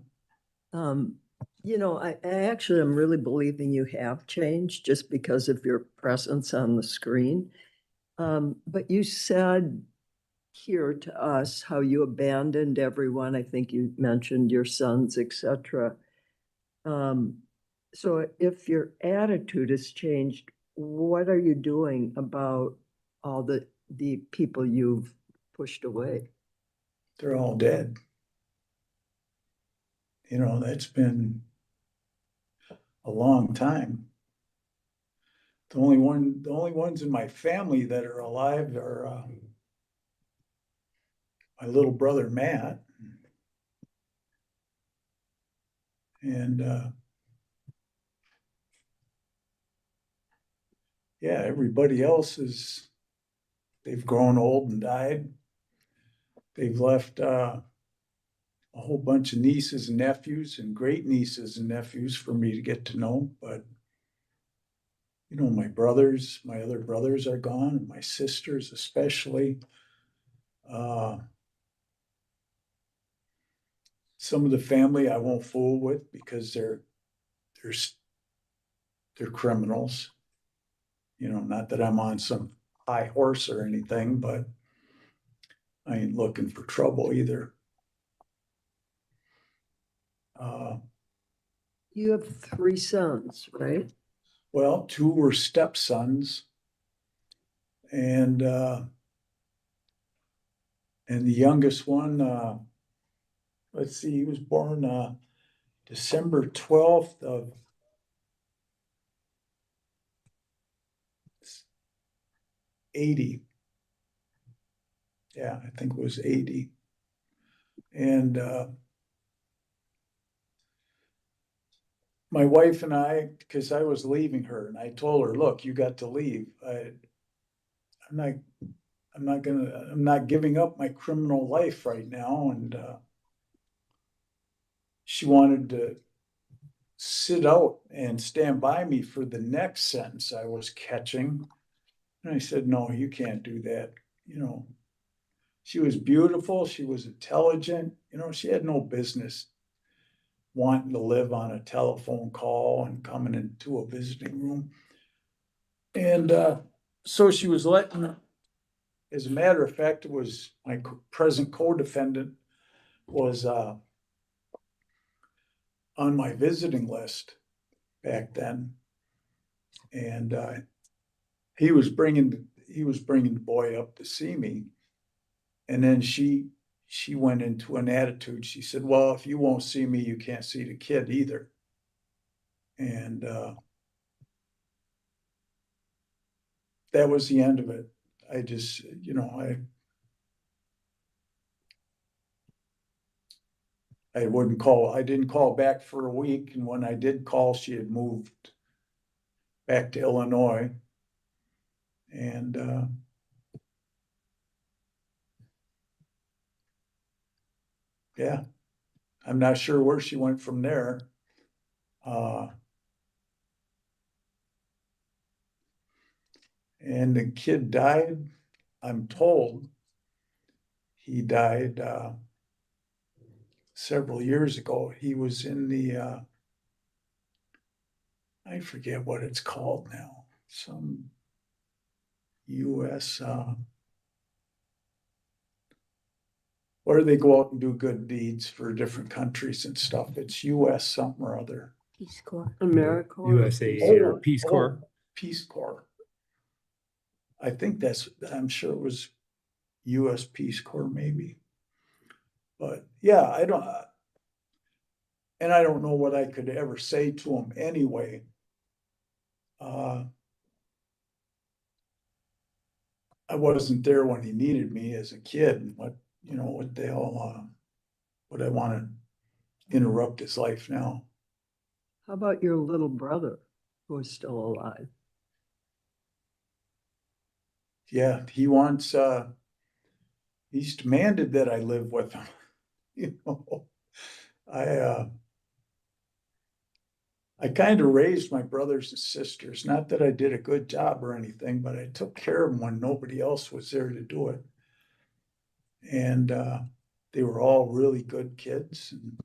You know, I actually am really believing you have changed just because of your presence on the screen. But you said here to us how you abandoned everyone. I think you mentioned your sons, etc. So if your attitude has changed, what are you doing about all the people you've pushed away? They're all dead. You know, that's been a long time. The only ones in my family that are alive are my little brother Matt, and yeah, everybody else they've grown old and died. They've left a whole bunch of nieces and nephews and great nieces and nephews for me to get to know. But, you know, my other brothers are gone, and my sisters especially. Some of the family I won't fool with because they're criminals. You know, not that I'm on some high horse or anything, but I ain't looking for trouble either. You have 3 sons, right? Well, 2 were stepsons, and the youngest one, let's see, he was born December 12th of 80. Yeah, I think it was 80. And my wife and I, because I was leaving her, and I told her, look, you got to leave. I'm not giving up my criminal life right now. And she wanted to sit out and stand by me for the next sentence I was catching. And I said, no, you can't do that. You know, she was beautiful. She was intelligent. You know, she had no business wanting to live on a telephone call and coming into a visiting room. And so she was letting, as a matter of fact, it was my present co-defendant was on my visiting list back then. And he was bringing the boy up to see me. And then she went into an attitude. She said, well, if you won't see me, you can't see the kid either. And that was the end of it. I just, you know, I didn't call back for a week. And when I did call, she had moved back to Illinois. And yeah, I'm not sure where she went from there. And the kid died. I'm told he died several years ago. He was in the, I forget what it's called now, some US, where they go out and do good deeds for different countries and stuff. It's US something or other. Peace Corps. AmeriCorps. USA or Peace Corps. Peace Corps. I think I'm sure it was US Peace Corps maybe. But yeah, and I don't know what I could ever say to him anyway. I wasn't there when he needed me as a kid, and what the hell, would I want to interrupt his life now? How about your little brother who is still alive? Yeah, he's demanded that I live with him. I kind of raised my brothers and sisters. Not that I did a good job or anything, but I took care of them when nobody else was there to do it. And they were all really good kids. And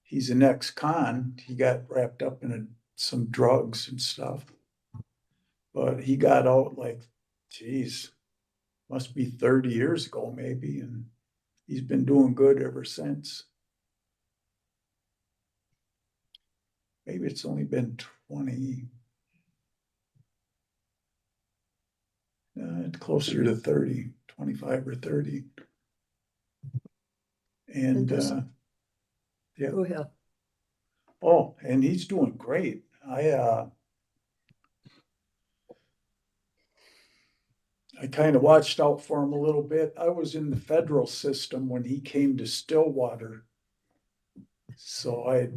he's an ex-con. He got wrapped up in some drugs and stuff. But he got out like, geez, must be 30 years ago maybe. And he's been doing good ever since. Maybe it's only been 20, closer to 30, 25 or 30. And yeah. Go ahead. Oh, and he's doing great. I kind of watched out for him a little bit. I was in the federal system when he came to Stillwater. So I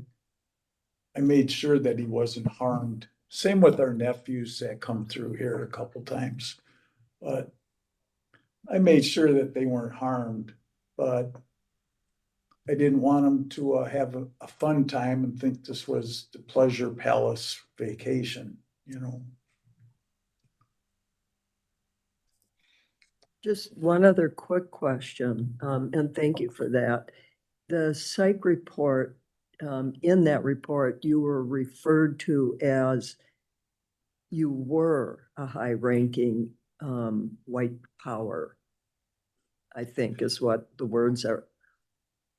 made sure that he wasn't harmed. Same with our nephews that come through here a couple times. But I made sure that they weren't harmed. But I didn't want them to have a fun time and think this was the pleasure palace vacation, Just one other quick question, and thank you for that. The psych report, in that report, you were referred to as you were a high-ranking white power, I think is what the words are.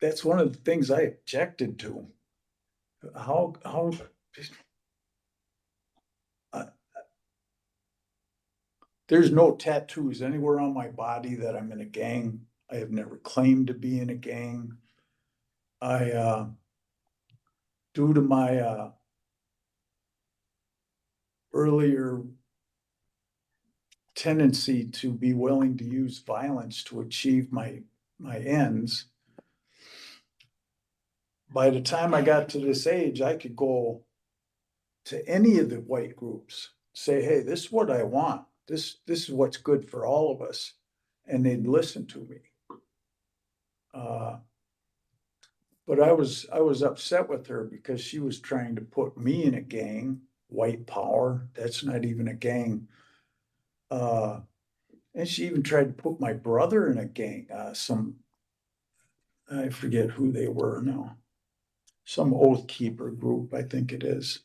That's one of the things I objected to. How there's no tattoos anywhere on my body that I'm in a gang. I have never claimed to be in a gang. Due to my earlier tendency to be willing to use violence to achieve my ends, by the time I got to this age, I could go to any of the white groups, say, hey, this is what I want. This is what's good for all of us. And they'd listen to me. But I was upset with her because she was trying to put me in a gang, white power. That's not even a gang. And she even tried to put my brother in a gang. I forget who they were now. Some Oath Keeper group, I think it is.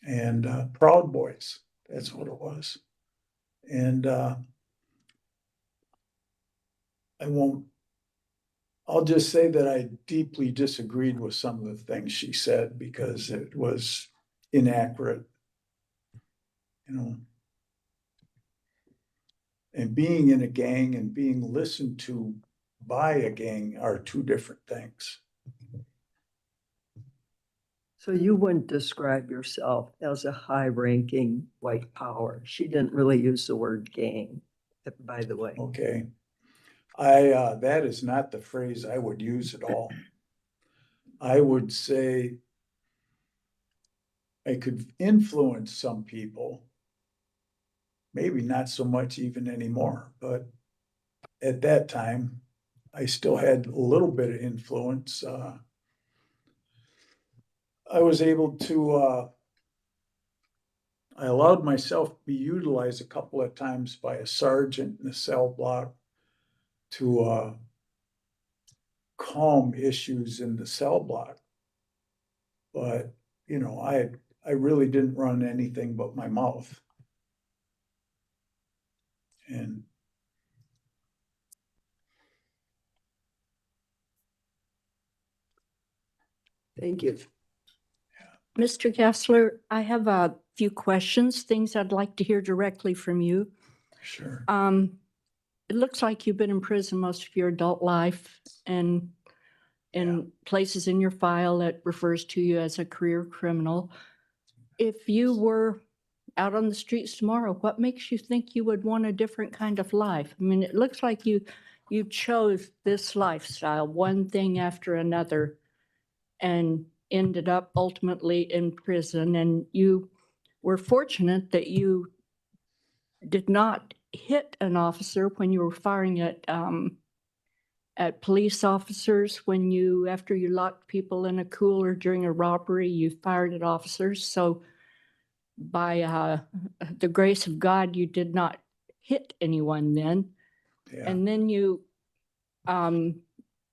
And Proud Boys, that's what it was. And I'll just say that I deeply disagreed with some of the things she said because it was inaccurate, And being in a gang and being listened to by a gang are two different things. So you wouldn't describe yourself as a high-ranking white power. She didn't really use the word gang, by the way. Okay. That is not the phrase I would use at all. I would say I could influence some people, maybe not so much even anymore, but at that time, I still had a little bit of influence. I was able to, I allowed myself to be utilized a couple of times by a sergeant in the cell block to calm issues in the cell block. But, I really didn't run anything but my mouth. And Thank you. Mr. Gessler, I have a few questions, things I'd like to hear directly from you. sure. it looks like you've been in prison most of your adult life and in places in your file that refers to you as a career criminal. If you were out on the streets tomorrow, what makes you think you would want a different kind of life? I mean, it looks like you chose this lifestyle, one thing after another, and ended up ultimately in prison. And you were fortunate that you did not hit an officer when you were firing at police officers. When you, after you locked people in a cooler during a robbery, you fired at officers. So by the grace of God, you did not hit anyone then. Yeah. And then you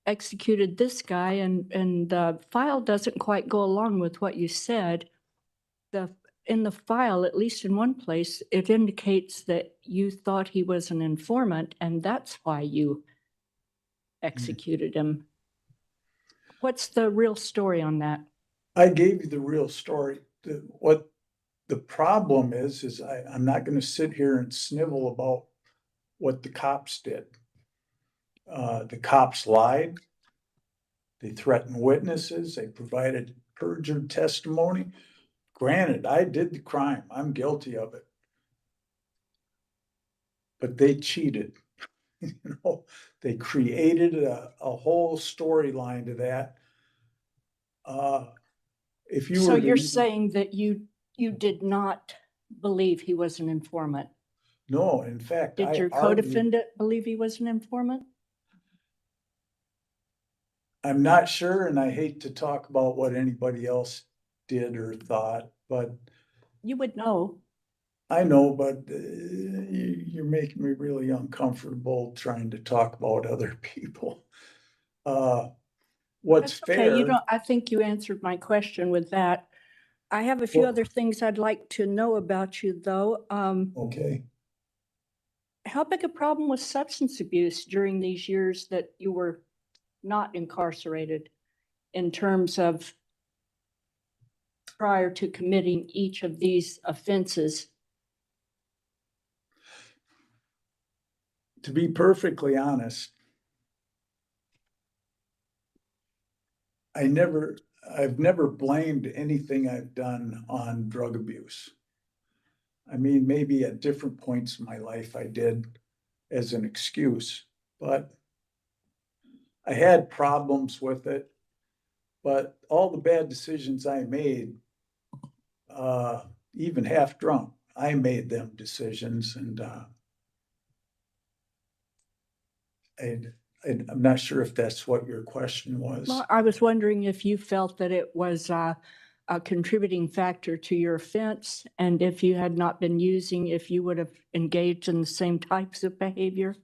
executed this guy, and the file doesn't quite go along with what you said. In the file, at least in one place, it indicates that you thought he was an informant, and that's why you executed him. What's the real story on that? I gave you the real story. What the problem is I'm not going to sit here and snivel about what the cops did. The cops lied. They threatened witnesses. They provided perjured testimony. Granted, I did the crime. I'm guilty of it. But they cheated. You know, they created a whole storyline to that. If you So were to you're even- saying that you did not believe he was an informant? No, in fact, Did I your argued, co-defendant believe he was an informant? I'm not sure, and I hate to talk about what anybody else did or thought, but You would know. I know, but you're making me really uncomfortable trying to talk about other people. What's That's okay. You fair, don't, I think you answered my question with that. I have a few Well- other things I'd like to know about you, though. okay, How big a problem was substance abuse during these years that you were not incarcerated, in terms of prior to committing each of these offenses? to be perfectly honest, I've never blamed anything I've done on drug abuse. I mean, maybe at different points in my life I did as an excuse, but I had problems with it. But all the bad decisions I made, even half drunk, I made them decisions, and I'm not sure if that's what your question was. Well, I was wondering if you felt that it was a contributing factor to your offense, and if you had not been using, if you would have engaged in the same types of behavior.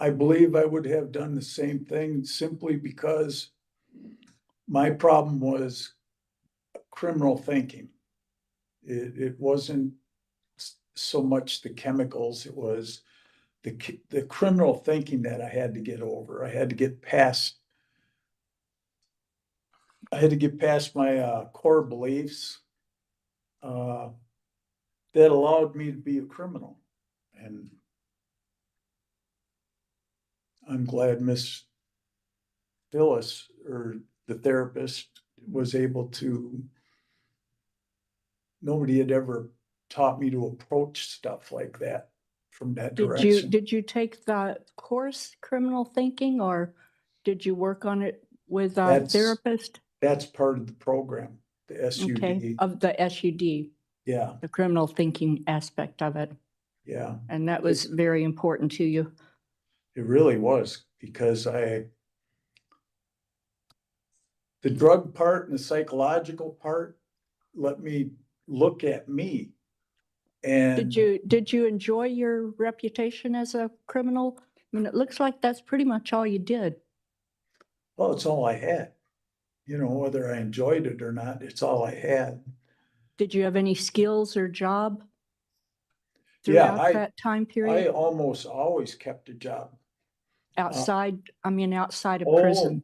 I believe I would have done the same thing simply because my problem was criminal thinking. It wasn't so much the chemicals, it was the criminal thinking that I had to get over. I had to get past my core beliefs that allowed me to be a criminal. And I'm glad Miss Phyllis, or the therapist, was able to, nobody had ever taught me to approach stuff like that from that direction. Did you take the course criminal thinking, or did you work on it with a That's- therapist? That's part of the program, the Okay, SUD. of the SUD, Yeah, the criminal thinking aspect of it. yeah, And that was very important to you. it really was, because the drug part and the psychological part let me look at me. And Did you enjoy your reputation as a criminal? I mean, it looks like that's pretty much all you did. well, it's all I had. You know, whether I enjoyed it or not, it's all I had. Did you have any skills or job Yeah, throughout that time I period? almost always kept a job. Outside of Oh, prison?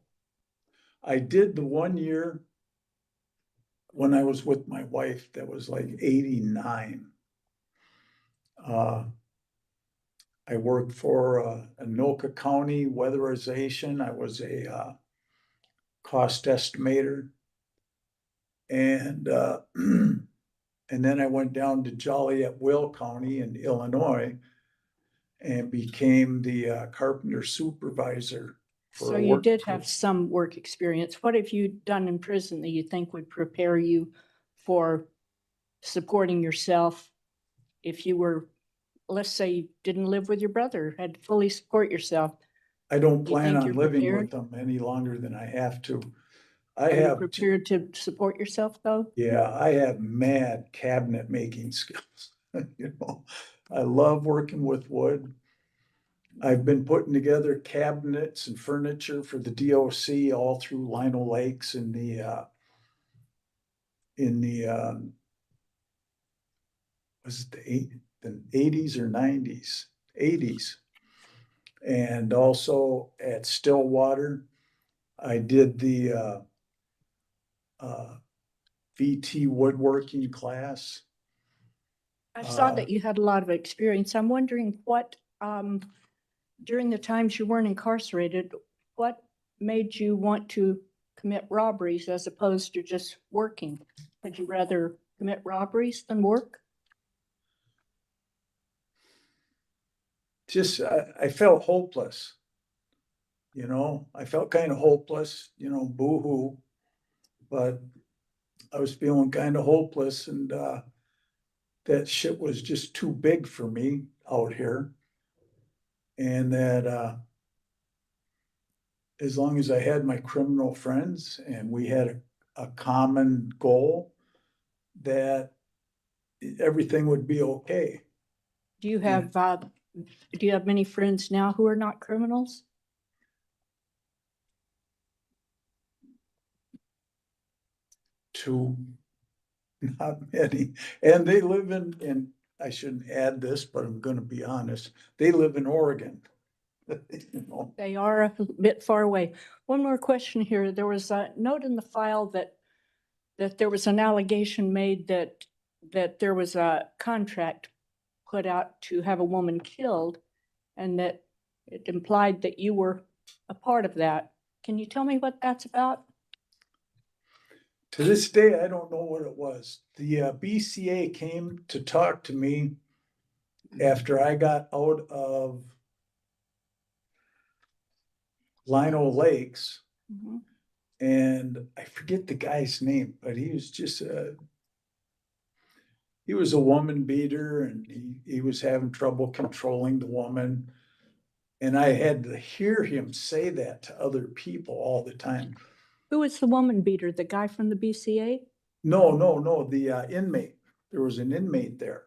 I did the 1 year when I was with my wife, that was like 89. I worked for Anoka County Weatherization. I was a cost estimator. And and then I went down to Joliet Will County in Illinois and became the carpenter supervisor. for So a you work did crew. have some work experience. What have you done in prison that you think would prepare you for supporting yourself if you were, let's say you didn't live with your brother, had to fully support yourself? I don't Do you plan think on you're living prepared? with them any longer than I have to. I Are you have, prepared to support yourself, though? yeah, I have mad cabinet making skills. You know, I love working with wood. I've been putting together cabinets and furniture for the DOC all through Lino Lakes in the was it the 80s or 90s? 80s. And also at Stillwater, I did the VT woodworking class. I saw that you had a lot of experience. I'm wondering what, during the times you weren't incarcerated, what made you want to commit robberies as opposed to just working? Would you rather commit robberies than work? Just, I felt hopeless. You know, I felt kind of hopeless, you know, boo-hoo. But I was feeling kind of hopeless and that shit was just too big for me out here. And that as long as I had my criminal friends and we had a common goal, that everything would be okay. Do you have, do you have many friends now who are not criminals? To not many. And they live in, I shouldn't add this, but I'm gonna be honest, they live in Oregon. You know, They are a bit far away. One more question here. There was a note in the file that there was an allegation made that there was a contract put out to have a woman killed, and that it implied that you were a part of that. Can you tell me what that's about? to this day, I don't know what it was. The BCA came to talk to me after I got out of Lino Lakes. Mhm. And I forget the guy's name, but he was just he was a woman beater and he was having trouble controlling the woman. And I had to hear him say that to other people all the time. Who was the woman beater? The guy from the BCA? No, the inmate. There was an inmate there.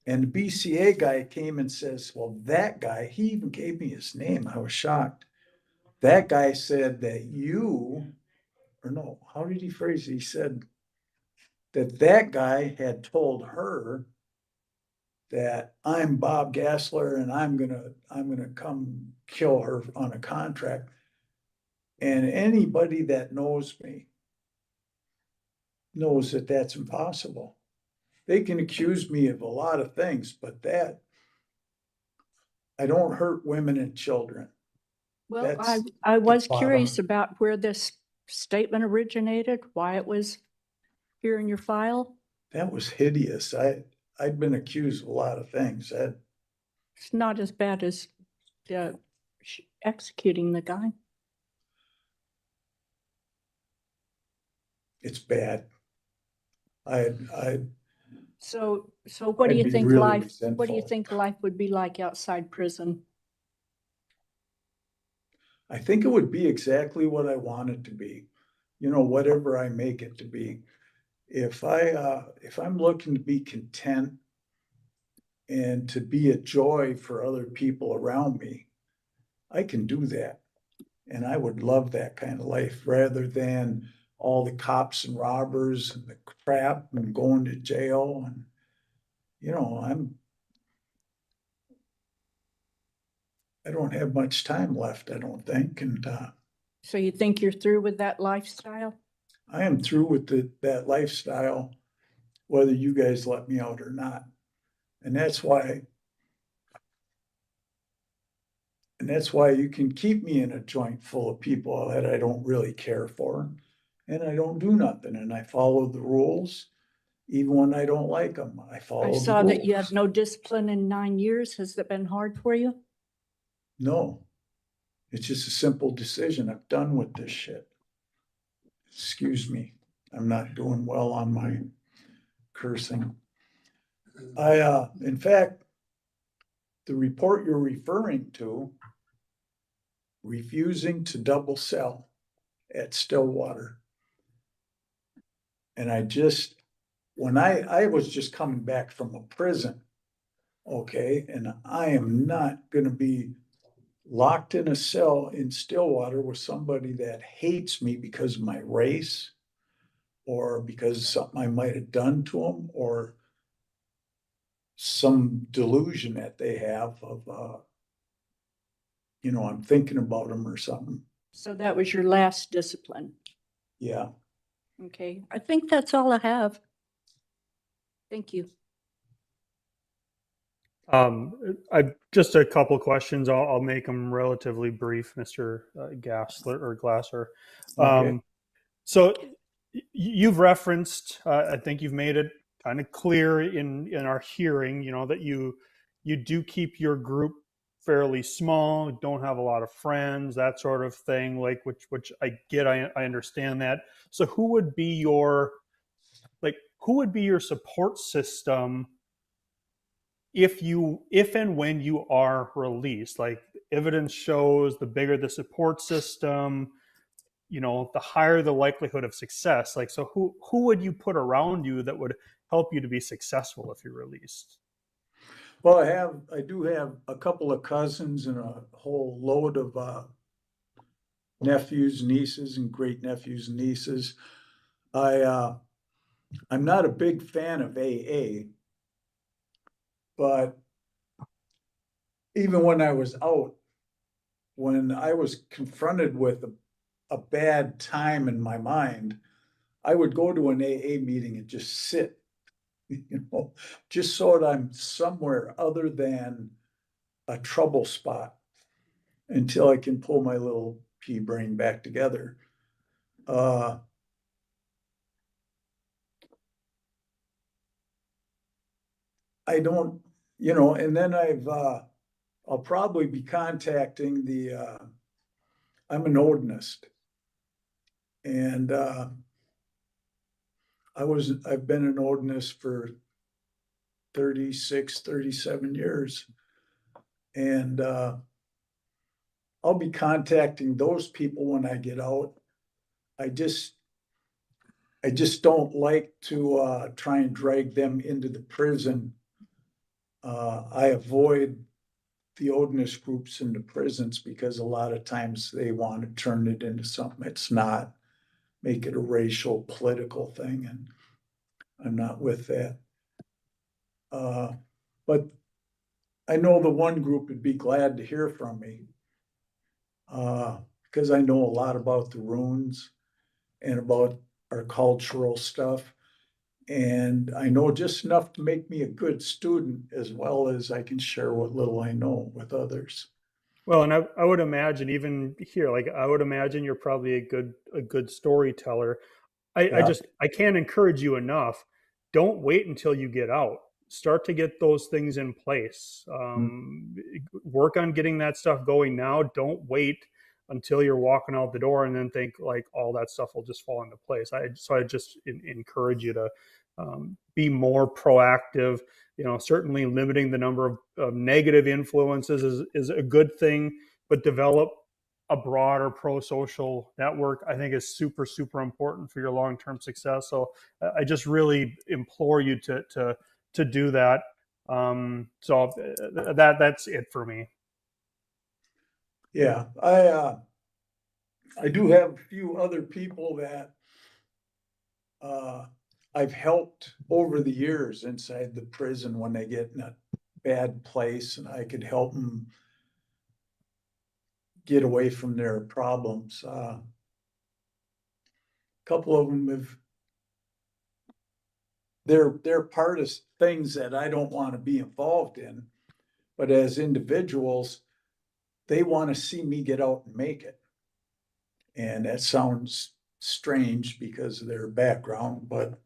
And the BCA guy came and says, well, that guy, he even gave me his name. I was shocked. That guy said that you, or no, how did he phrase it? He said that guy had told her that I'm Bob Gassler and I'm gonna come kill her on a contract. And anybody that knows me knows that that's impossible. They can accuse me of a lot of things, but that I don't hurt women and children. Well, That's I was bottom. curious about where this statement originated, why it was here in your file. That was hideous. I'd been accused of a lot of things. That It's not as bad as executing the guy. it's bad. I So what do I'd you be think really what do you resentful. think life would be like outside prison? I think it would be exactly what I want it to be. You know, whatever I make it to be. If I'm looking to be content and to be a joy for other people around me, I can do that. And I would love that kind of life rather than all the cops and robbers and the crap and going to jail. And, you know, I don't have much time left, I don't think. And So you think you're through with that lifestyle? I am through with that lifestyle, whether you guys let me out or not. And that's why that's why you can keep me in a joint full of people that I don't really care for. And I don't do nothing, and I follow the rules, even when I don't like them, I follow I the saw that you rules. have no discipline in 9 years. Has that been hard for you? No, it's just a simple decision. I'm done with this shit. Excuse me, I'm not doing well on my cursing. In fact, the report you're referring to, refusing to double sell at Stillwater. And when I was just coming back from a prison, okay, and I am not gonna be locked in a cell in Stillwater with somebody that hates me because of my race or because of something I might have done to them or some delusion that they have of, I'm thinking about them or something. So that was your last discipline. Yeah. Okay, I think that's all I have. Thank you. I just a couple questions. I'll make them relatively brief, Mr. Gassler or Glasser. Okay. So you've referenced, I think you've made it kind of clear in our hearing, that you do keep your group fairly small, don't have a lot of friends, that sort of thing, like which I get, I understand that. So who would be your support system if and when you are released? Like, evidence shows the bigger the support system, the higher the likelihood of success. Like, so who would you put around you that would help you to be successful if you're released? Well, I do have a couple of cousins and a whole load of nephews, nieces, and great nephews and nieces. I'm not a big fan of AA, but even when I was out, when I was confronted with a bad time in my mind, I would go to an AA meeting and just sit, just so that I'm somewhere other than a trouble spot until I can pull my little pea brain back together. I don't, and then I'll probably be contacting I'm an ordinist. And I've been an ordinist for 36, 37 years. And I'll be contacting those people when I get out. I just don't like to try and drag them into the prison. I avoid the Odinist groups in the prisons because a lot of times they want to turn it into something it's not, make it a racial, political thing, and I'm not with that. But I know the one group would be glad to hear from me because I know a lot about the runes and about our cultural stuff. And I know just enough to make me a good student as well as I can share what little I know with others. Well, and I would imagine even here, like, I would imagine you're probably a good storyteller. Yeah. I can't encourage you enough. Don't wait until you get out. Start to get those things in place. Work on getting that stuff going now. Don't wait until you're walking out the door and then think like all that stuff will just fall into place. I just encourage you to be more proactive. Certainly limiting the number of negative influences is a good thing, but develop a broader pro-social network, I think, is super, super important for your long-term success. So I just really implore you to do that. So that's it for me. Yeah, I do have a few other people that I've helped over the years inside the prison when they get in a bad place, and I could help them get away from their problems. A couple of them they're part of things that I don't want to be involved in, but as individuals, they want to see me get out and make it. And that sounds strange because of their background, but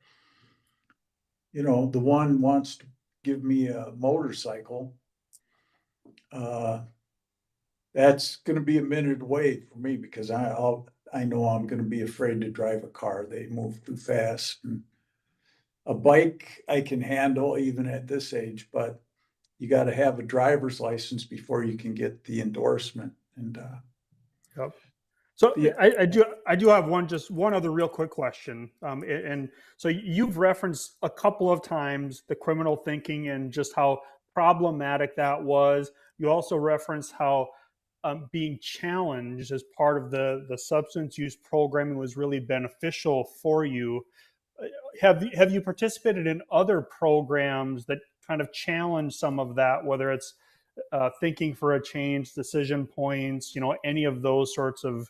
you know, the one wants to give me a motorcycle. That's gonna be a minute away for me because I know I'm gonna be afraid to drive a car. They move too fast. And a bike I can handle even at this age, but you gotta have a driver's license before you can get the endorsement. And Yep. So Yeah. I do have one other real quick question. And so you've referenced a couple of times the criminal thinking and just how problematic that was. You also referenced how being challenged as part of the substance use programming was really beneficial for you. Have you participated in other programs that kind of challenge some of that, whether it's thinking for a change, decision points, any of those sorts of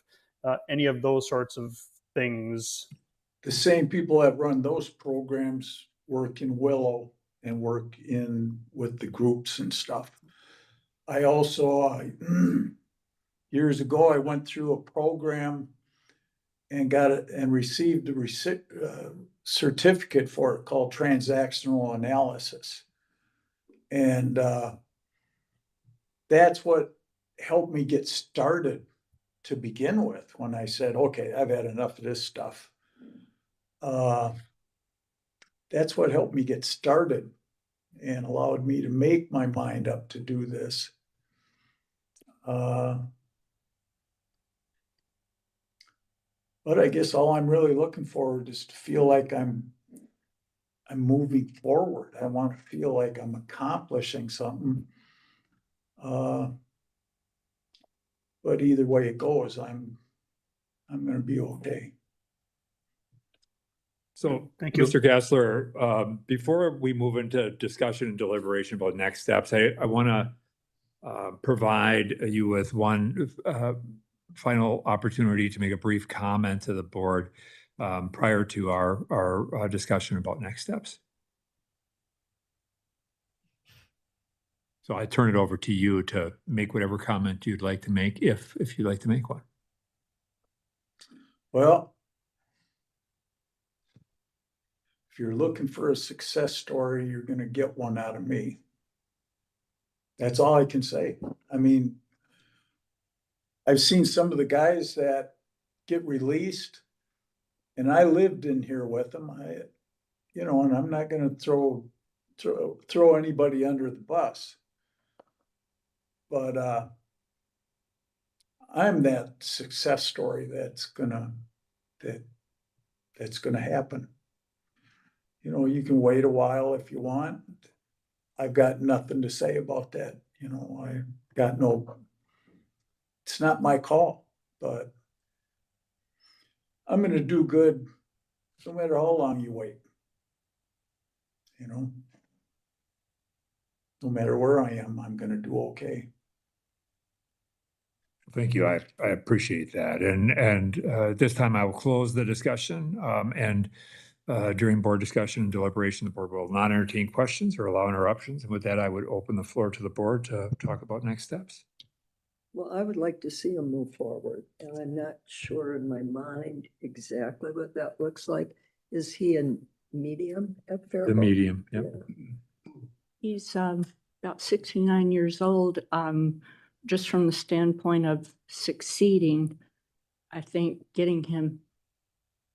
things? the same people that run those programs work in Willow and work with the groups and stuff. I also, years ago, I went through a program and got it and received a certificate for it called transactional analysis. And that's what helped me get started to begin with when I said, okay, I've had enough of this stuff. That's what helped me get started and allowed me to make my mind up to do this. But I guess all I'm really looking forward is to feel like I'm moving forward. I want to feel like I'm accomplishing something. But either way it goes, I'm going to be okay. So, Thank you. Mr. Gessler, before we move into discussion and deliberation about next steps, I want to provide you with one final opportunity to make a brief comment to the board prior to our discussion about next steps. So I turn it over to you to make whatever comment you'd like to make, if you'd like to make one. Well, if you're looking for a success story, you're going to get one out of me. That's all I can say. I mean, I've seen some of the guys that get released, and I lived in here with them. And I'm not going to throw anybody under the bus. But I'm that success story that's gonna happen. You can wait a while if you want. I've got nothing to say about that. It's not my call, but I'm gonna do good no matter how long you wait. No matter where I am, I'm gonna do okay. Thank you. I appreciate that. And at this time, I will close the discussion. And during board discussion and deliberation, the board will not entertain questions or allow interruptions. And with that, I would open the floor to the board to talk about next steps. Well, I would like to see him move forward, and I'm not sure in my mind exactly what that looks like. Is he in medium at Faribault? The medium, yeah. He's about 69 years old. Just from the standpoint of succeeding, I think getting him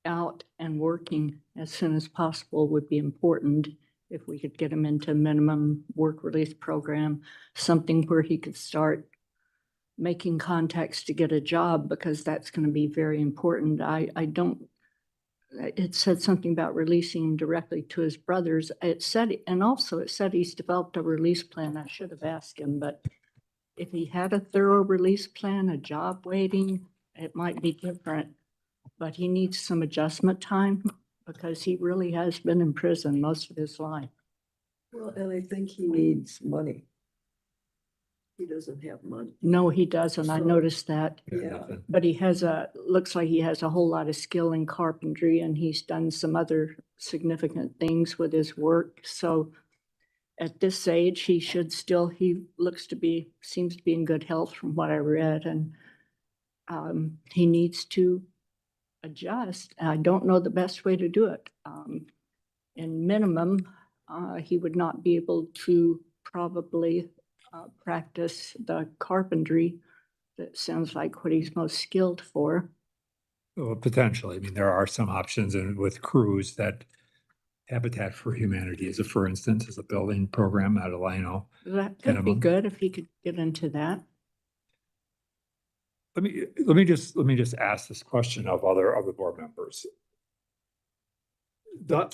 out and working as soon as possible would be important. If we could get him into minimum work release program, something where he could start making contacts to get a job, because that's going to be very important. It said something about releasing him directly to his brothers. It said he's developed a release plan. I should have asked him, but if he had a thorough release plan, a job waiting, it might be different. But he needs some adjustment time because he really has been in prison most of his life. Well, and I think he needs money. He doesn't have money. No, he doesn't. I noticed that. Yeah. But looks like he has a whole lot of skill in carpentry, and he's done some other significant things with his work. So at this age, he looks to be, seems to be in good health from what I read, and he needs to adjust. I don't know the best way to do it. In minimum, he would not be able to probably practice the carpentry. That sounds like what he's most skilled for. Well, potentially. I mean, there are some options and with crews that Habitat for Humanity is for instance, is a building program out of Lino. That could be Minimum. good if he could get into that. Let me just ask this question of other board members.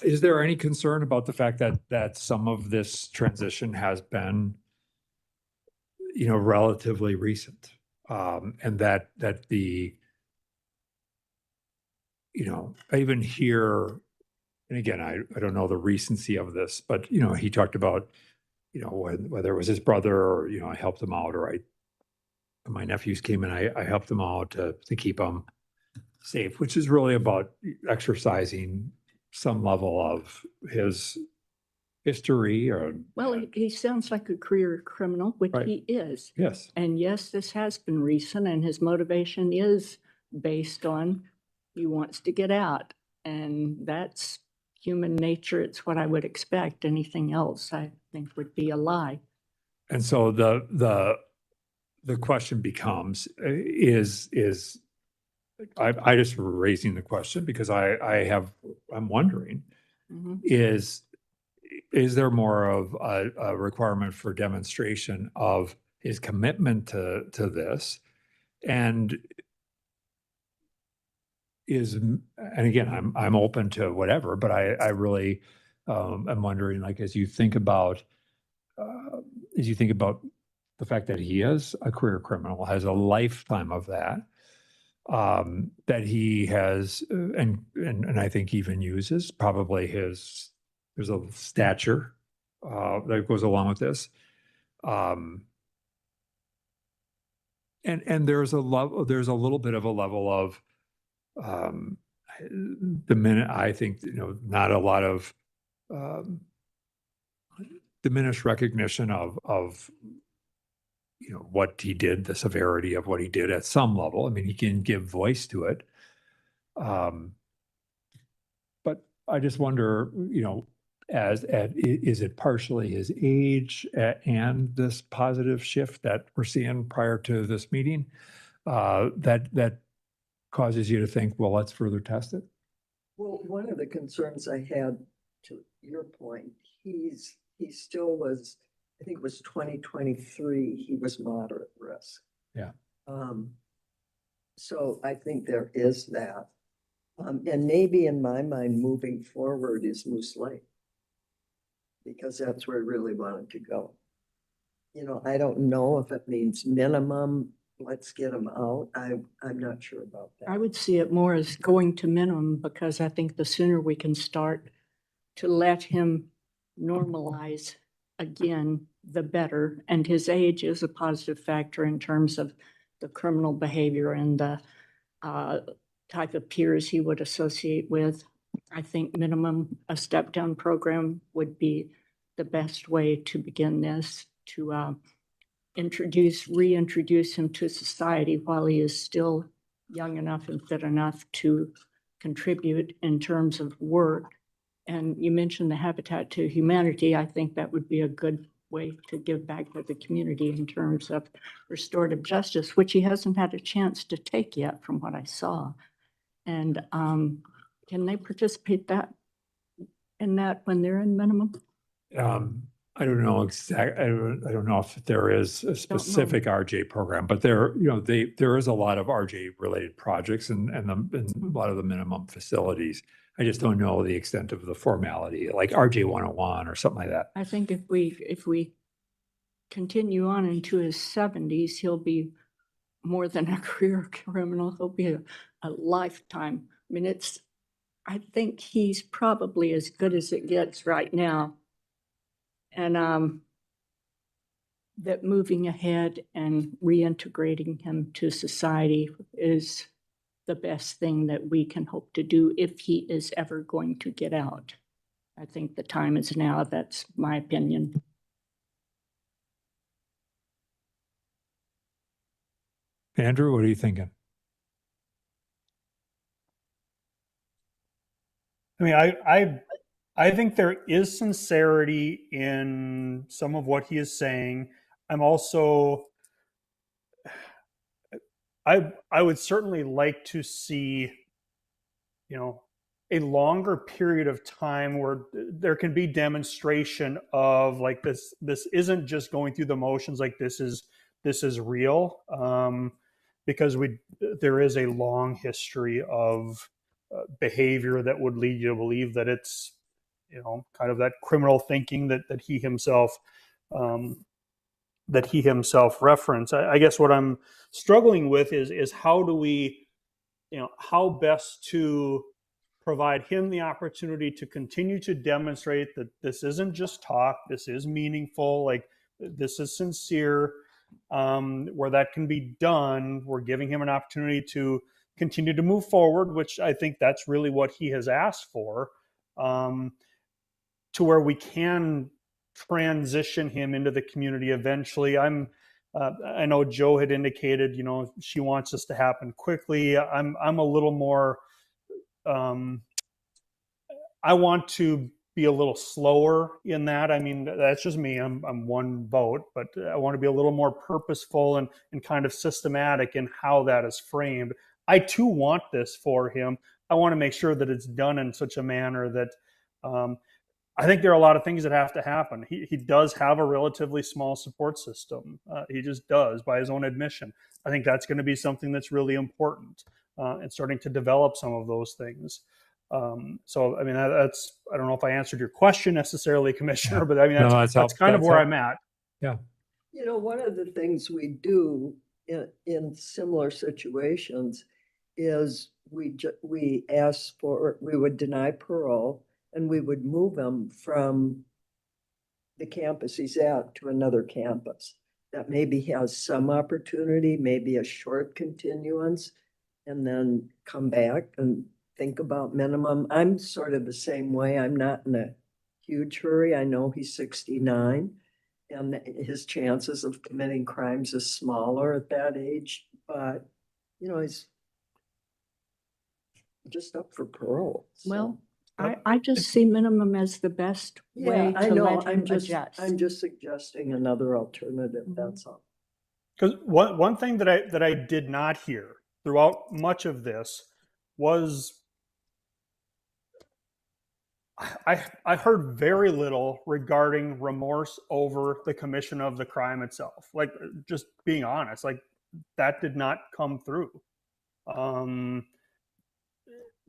Is there any concern about the fact that some of this transition has been, relatively recent? And that the, I even hear, and again, I don't know the recency of this, but, he talked about, whether it was his brother or, I helped him out, or my nephews came and I helped them out to keep them safe, which is really about exercising some level of his history or. Well, he sounds like a career criminal, which Right. he is. Yes. And yes, this has been recent, and his motivation is based on he wants to get out. And that's human nature. It's what I would expect. Anything else, I think, would be a lie. And so the question becomes, I just raising the question because I'm wondering, Mhm. is there more of a requirement for demonstration of his commitment to this? And and again, I'm open to whatever, but I really am wondering, like, as you think about the fact that he is a career criminal, has a lifetime of that, that he has, and I think even uses probably there's a stature that goes along with this. And there's a little bit of a level of, the minute I think, not a lot of diminished recognition of what he did, the severity of what he did at some level. I mean, he can give voice to it. But I just wonder, is it partially his age and this positive shift that we're seeing prior to this meeting that causes you to think, well, let's further test it? Well, one of the concerns I had, to your point, he still was, I think it was 2023, he was moderate risk. Yeah. So I think there is that. And maybe in my mind, moving forward is Moose Lake. Because that's where I really wanted to go. I don't know if it means minimum, let's get them out. I'm not sure about that. I would see it more as going to minimum, because I think the sooner we can start to let him normalize again, the better. And his age is a positive factor in terms of the criminal behavior and the type of peers he would associate with. I think minimum, a step-down program would be the best way to begin this, to reintroduce him to society while he is still young enough and fit enough to contribute in terms of work. And you mentioned the Habitat to Humanity. I think that would be a good way to give back to the community in terms of restorative justice, which he hasn't had a chance to take yet from what I saw. And can they participate in that when they're in minimum? I don't know exactly. I don't know if there is a specific RJ program, but there is a lot of RJ related projects and a lot of the minimum facilities. I just don't know the extent of the formality, like RJ 101 or something like that. I think if we continue on into his 70s, he'll be more than a career criminal. He'll be a lifetime. I mean, I think he's probably as good as it gets right now. And that moving ahead and reintegrating him to society is the best thing that we can hope to do if he is ever going to get out. I think the time is now. That's my opinion. Andrew, what are you thinking? I mean, I think there is sincerity in some of what he is saying. I'm also, I would certainly like to see, you know, a longer period of time where there can be demonstration of like this isn't just going through the motions, like this is real, because there is a long history of behavior that would lead you to believe that it's, you know, kind of that criminal thinking that he himself referenced. I guess what I'm struggling with is how do we, you know, how best to provide him the opportunity to continue to demonstrate that this isn't just talk, this is meaningful, like this is sincere, where that can be done. We're giving him an opportunity to continue to move forward, which I think that's really what he has asked for, to where we can transition him into the community eventually. I know Joe had indicated, you know, she wants this to happen quickly. I'm a little more, I want to be a little slower in that. I mean, that's just me. I'm one vote, but I want to be a little more purposeful and kind of systematic in how that is framed. I too want this for him. I want to make sure that it's done in such a manner that, I think there are a lot of things that have to happen. He does have a relatively small support system. He just does, by his own admission. I think that's going to be something that's really important, and starting to develop some of those things. So, I mean, that's, I don't know if I answered your question necessarily, Commissioner, but I mean, that's kind of where I'm at. Yeah. You know, one of the things we do in similar situations is we would deny parole and we would move him from the campus he's at to another campus that maybe has some opportunity, maybe a short continuance, and then come back and think about minimum. I'm sort of the same way. I'm not in a huge hurry. I know he's 69 and his chances of committing crimes is smaller at that age, but you know, he's just up for parole. So. Well, I just see minimum as the best way I to know. let him adjust. I'm just suggesting another alternative, that's all. Because one thing that I did not hear throughout much of this was I heard very little regarding remorse over the commission of the crime itself. Like, just being honest, like that did not come through.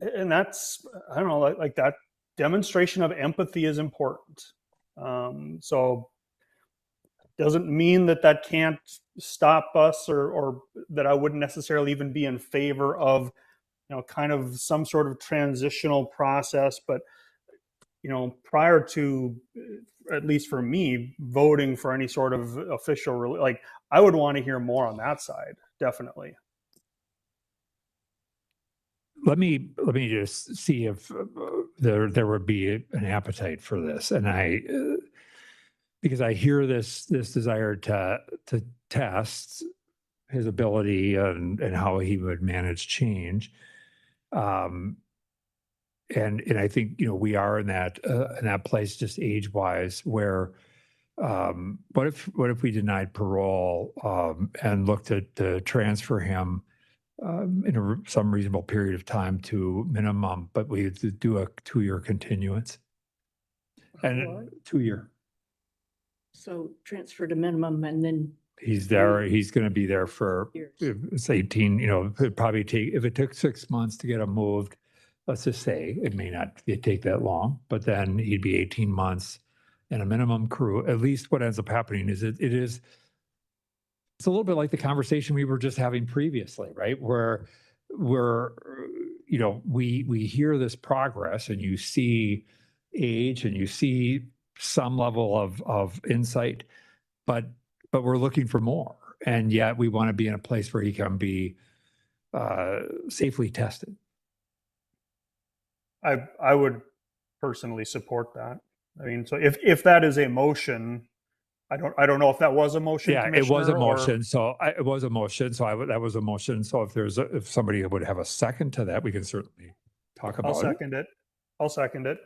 And that's, I don't know, like that demonstration of empathy is important. So doesn't mean that can't stop us, or that I wouldn't necessarily even be in favor of, you know, kind of some sort of transitional process. But, you know, prior to, at least for me, voting for any sort of official, like, I would want to hear more on that side, definitely. Let me just see if there would be an appetite for this, and because I hear this desire to test his ability and how he would manage change, and I think, you know, we are in that place just age wise where, what if we denied parole and looked to transfer him in some reasonable period of time to minimum, but we do a 2-year continuance and 2-year. So transfer to minimum and then He's there. He's going to be there for years. it's 18. You know, it'd probably take, if it took 6 months to get him moved. Let's just say it may not take that long, but then he'd be 18 months in a minimum crew. At least what ends up happening is it's a little bit like the conversation we were just having previously, right? Where you know, we hear this progress and you see age and you see some level of insight, but we're looking for more. And yet we want to be in a place where he can be safely tested. I would personally support that. I mean, so if that is a motion, I don't know if that was a motion, Yeah, it was a Commissioner, or- motion, so it was a motion, so that was a motion. So if somebody would have a second to that, we can certainly talk I'll about it. second it. I'll second it.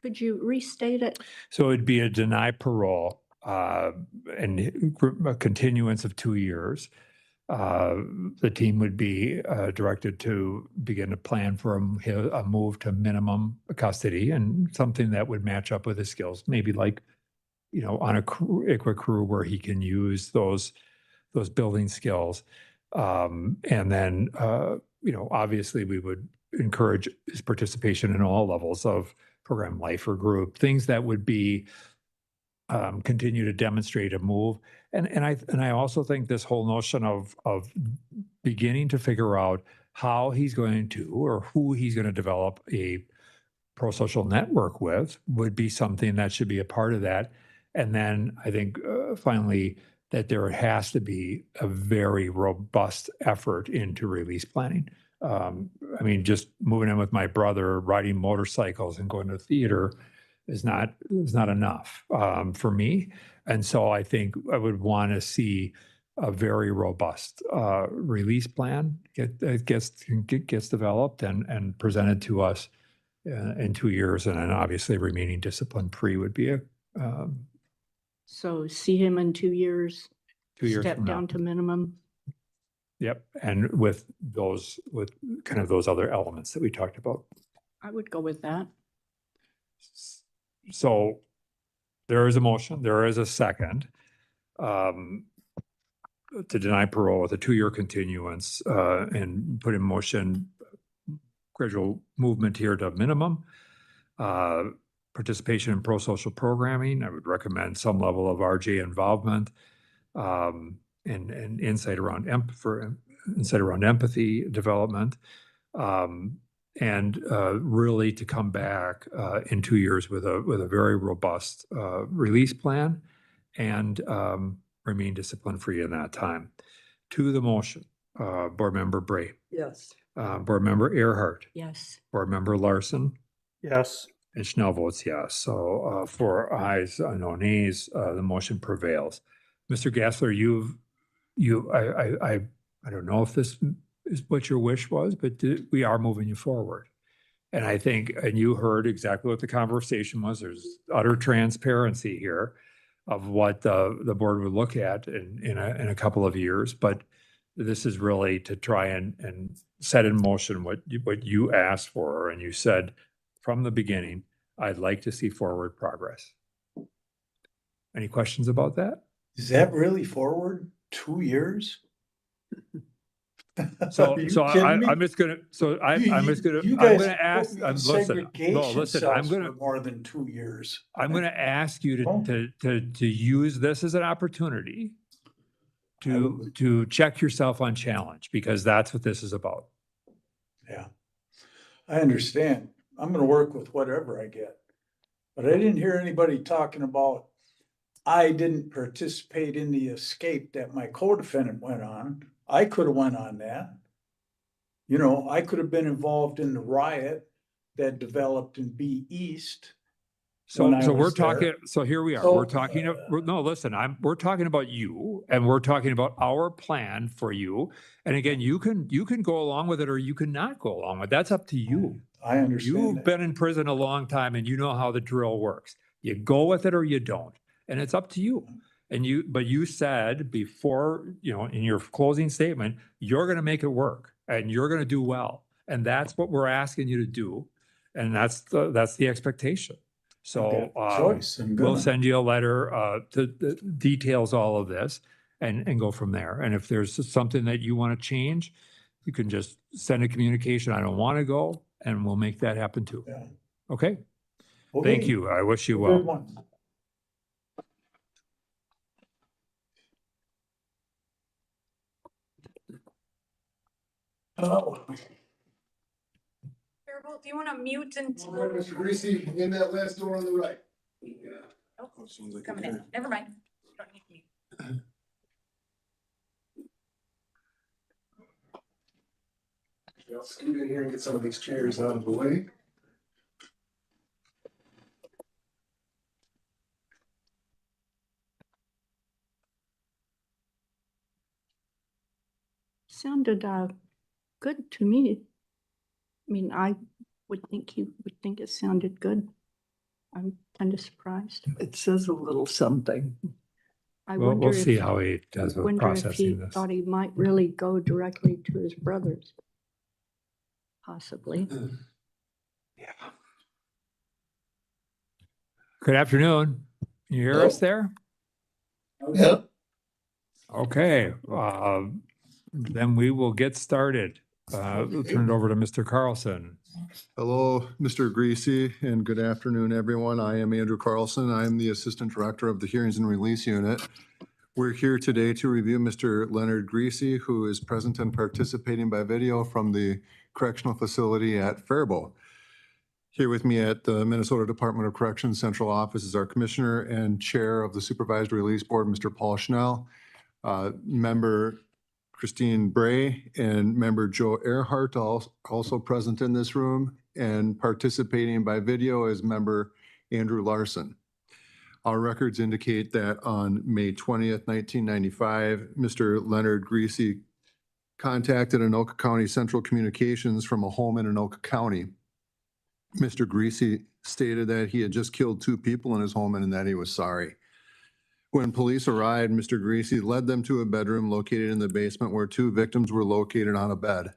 Could you restate it? So it'd be a deny parole, and a continuance of 2 years. The team would be directed to begin to plan for a move to minimum custody and something that would match up with his skills, maybe like, on a ICWA crew where he can use those building skills. And then, obviously we would encourage his participation in all levels of program, life or group, things that would be continue to demonstrate a move. And I also think this whole notion of beginning to figure out how he's going to, or who he's going to develop a pro-social network with, would be something that should be a part of that. And then I think finally that there has to be a very robust effort into release planning. I mean, just moving in with my brother, riding motorcycles and going to the theater is not enough for me. And so I think I would want to see a very robust release plan gets developed and presented to us in 2 years. And then obviously remaining discipline-free would be a So see him in 2 years, 2 years step from now. down to minimum. Yep, and with kind of those other elements that we talked about. I would go with that. So there is a motion, there is a second to deny parole with a 2-year continuance and put in motion gradual movement here to minimum. Participation in pro-social programming, I would recommend some level of RJ involvement and insight around empathy development. And really to come back in 2 years with a very robust release plan and remain discipline-free in that time. To the motion, Board Member Bray, Yes. Board Member Earhart, Yes. Board Member Larson, Yes. and Schnell votes yes. So 4 ayes, no nays, the motion prevails. Mr. Gassler, I don't know if this is what your wish was, but we are moving you forward. And I think, and you heard exactly what the conversation was. There's utter transparency here of what the board would look at in a couple of years. But this is really to try and set in motion what you asked for. And you said from the beginning, I'd like to see forward progress. Any questions about that? Is that really forward 2 years? So, Are you so kidding me? I'm just gonna, so I'm just gonna, You I'm guys gonna ask, put me in listen, segregation listen, cells I'm gonna, for more than 2 years. I'm gonna ask you Oh. to use this as an opportunity to check yourself on challenge, because that's what this is about. Yeah, I understand. I'm gonna work with whatever I get. But I didn't hear anybody talking about, I didn't participate in the escape that my co-defendant went on. I could have went on that. You know, I could have been involved in the riot that developed in B East. when I So we're was there. talking, so here we are, So, we're talking, no, listen, we're talking about you, and we're talking about our plan for you. And again, you can go along with it or you can not go along with it. That's up to you. I understand You've that. been in prison a long time and you know how the drill works. You go with it or you don't, and it's up to you. But you said before, in your closing statement, you're going to make it work and you're going to do well. And that's what we're asking you to do. And that's the expectation. So Choice. I'm we'll gonna. send you a letter that details all of this and go from there. And if there's something that you want to change, you can just send a communication. I don't want to go, and we'll make that happen too. Yeah. Okay. Okay. Thank you. I wish you Good well. one. Oh. Carol, do you want to mute until? Mr. Greasy, in that last door on the right. Oh, coming in. Never mind. You don't need to mute. I'll scoot in here and get some of these chairs out of the way. sounded good to me. I mean, I would think you would think it sounded good. I'm kind of surprised. It says a little something. I We'll wonder see if, how he does with wonder if he processing this. thought he might really go directly to his brothers. Possibly. Yeah. Good afternoon. Can you hear us there? Yeah. Okay, then we will get started. We'll turn it over to Mr. Carlson. Hello, Mr. Greasy, and good afternoon, everyone. I am Andrew Carlson. I am the Assistant Director of the Hearings and Release Unit. We're here today to review Mr. Leonard Greasy, who is present and participating by video from the correctional facility at Faribault. Here with me at the Minnesota Department of Corrections Central Office is our Commissioner and Chair of the Supervised Release Board, Mr. Paul Schnell, Member Christine Bray, and Member Joe Earhart, also present in this room, and participating by video is Member Andrew Larson. Our records indicate that on May 20th, 1995, Mr. Leonard Greasy contacted Anoka County Central Communications from a home in Anoka County. Mr. Greasy stated that he had just killed 2 people in his home and that he was sorry. When police arrived, Mr. Greasy led them to a bedroom located in the basement where 2 victims were located on a bed.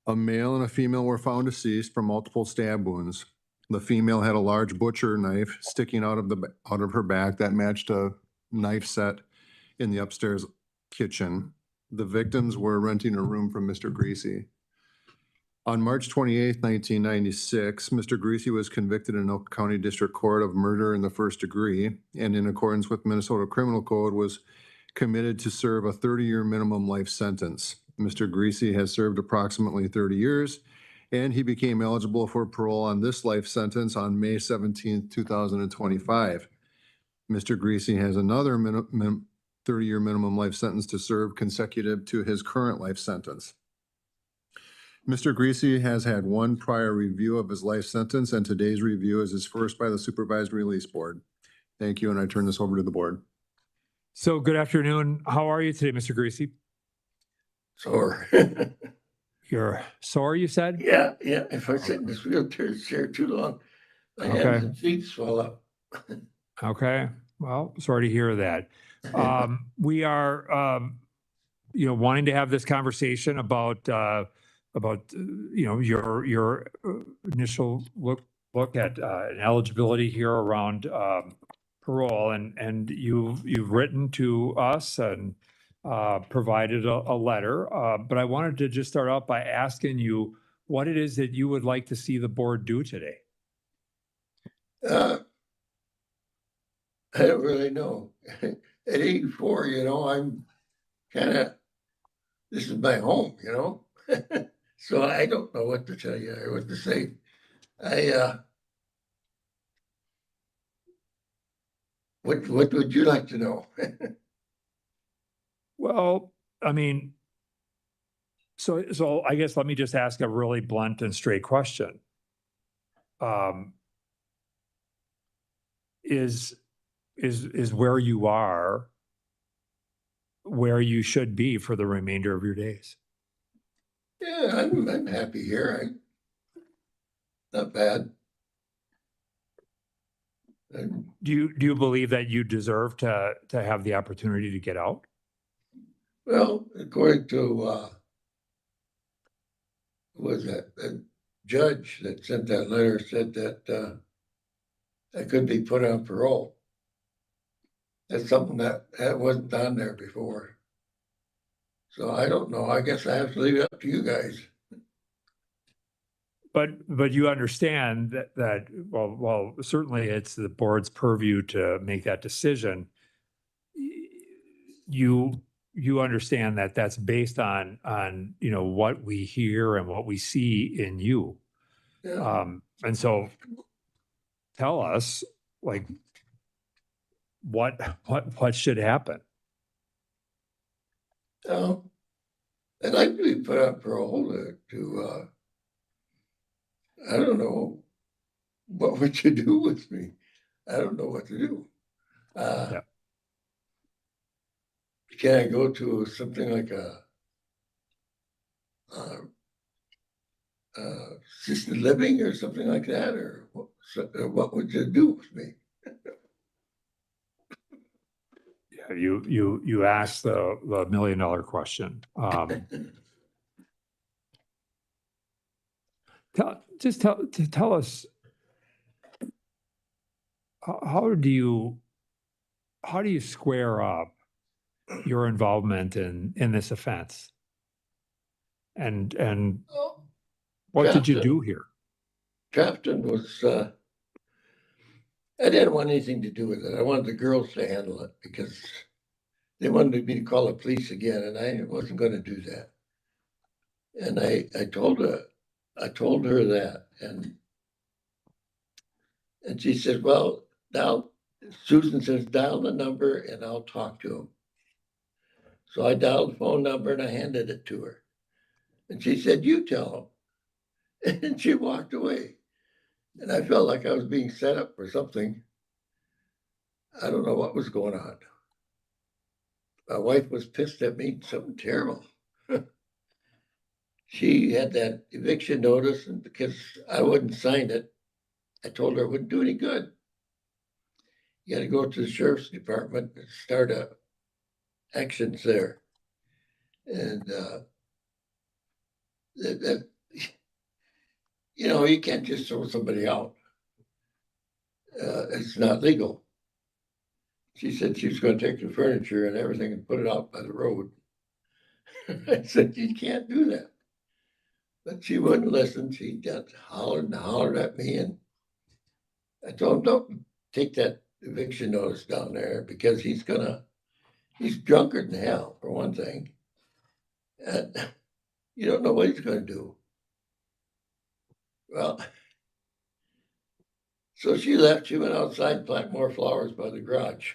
A male and a female were found deceased from multiple stab wounds. The female had a large butcher knife sticking out of her back that matched a knife set in the upstairs kitchen. The victims were renting a room from Mr. Greasy. On March 28th, 1996, Mr. Greasy was convicted in Anoka County District Court of murder in the first degree, and in accordance with Minnesota Criminal Code was committed to serve a 30-year minimum life sentence. Mr. Greasy has served approximately 30 years, and he became eligible for parole on this life sentence on May 17th, 2025. Mr. Greasy has another 30-year minimum life sentence to serve consecutive to his current life sentence. Mr. Greasy has had 1 prior review of his life sentence, and today's review is his first by the Supervised Release Board. Thank you, and I turn this over to the board. So good afternoon. How are you today, Mr. Greasy? Sore. You're sore, you said? Yeah. If I sit in this wheelchair chair too long, my Okay. hands and feet swell up. Okay. Well, sorry to hear that. We are, wanting to have this conversation about your initial look at an eligibility here around parole, and you've written to us and provided a letter. But I wanted to just start out by asking you what it is that you would like to see the board do today. I don't really know. At 84, I'm this is my home, so I don't know what to tell you or what to say. What would you like to know? Well, I mean, so I guess let me just ask a really blunt and straight question. Is where you are where you should be for the remainder of your days? Yeah, I'm happy here. Not bad. Do you believe that you deserve to have the opportunity to get out? Well, according to was that the judge that sent that letter said that I could be put on parole. That's something that wasn't on there before. So I don't know. I guess I have to leave it up to you guys. But you understand that well, certainly it's the board's purview to make that decision. You understand that that's based on what we hear and what we see in you. Yeah. And so tell us, like, what should happen? I'd like to be put on parole to I don't know, what would you do with me? I don't know what to do. Yeah. Can I go to something like a assisted living or something like that, or what would you do with me? Yeah, you asked the $1 million question. Tell us, how do you square up your involvement in this offense? And what did you do here? Trafton was, I didn't want anything to do with it. I wanted the girls to handle it because they wanted me to call the police again, and I wasn't going to do that. And I told her that, and she said, well, Susan says, dial the number and I'll talk to him. So I dialed the phone number and I handed it to her. And she said, you tell him. And she walked away. And I felt like I was being set up for something. I don't know what was going on. My wife was pissed at me, something terrible. She had that eviction notice, and because I wouldn't sign it, I told her it wouldn't do any good. You got to go to the sheriff's department and start actions there. And you can't just throw somebody out. It's not legal. She said she was going to take the furniture and everything and put it out by the road. I said, you can't do that. But she wouldn't listen. She just hollered at me. And I told him, don't take that eviction notice down there because he's drunker than hell, for one thing. And you don't know what he's going to do. Well, so she left. She went outside and planted more flowers by the garage.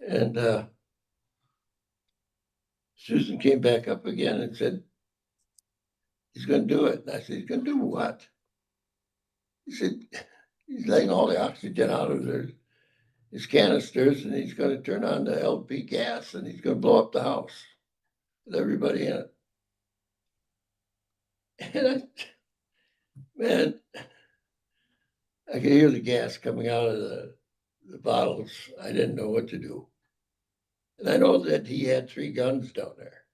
And Susan came back up again and said, he's going to do it. And I said, he's going to do what? He said, he's letting all the oxygen out of his canisters, and he's going to turn on the LP gas, and he's going to blow up the house with everybody in it. And man, I could hear the gas coming out of the bottles. I didn't know what to do. And I know that he had 3 guns down there.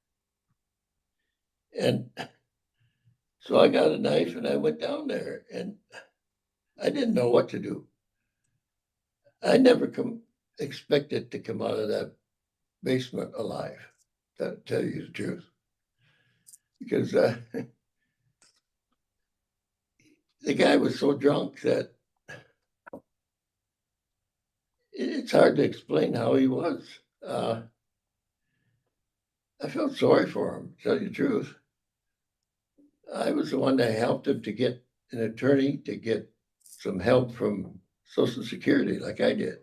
And so I got a knife and I went down there, and I didn't know what to do. I never expected to come out of that basement alive, to tell you the truth. Because the guy was so drunk that it's hard to explain how he was. I felt sorry for him, to tell you the truth. I was the one that helped him to get an attorney, to get some help from Social Security, like I did.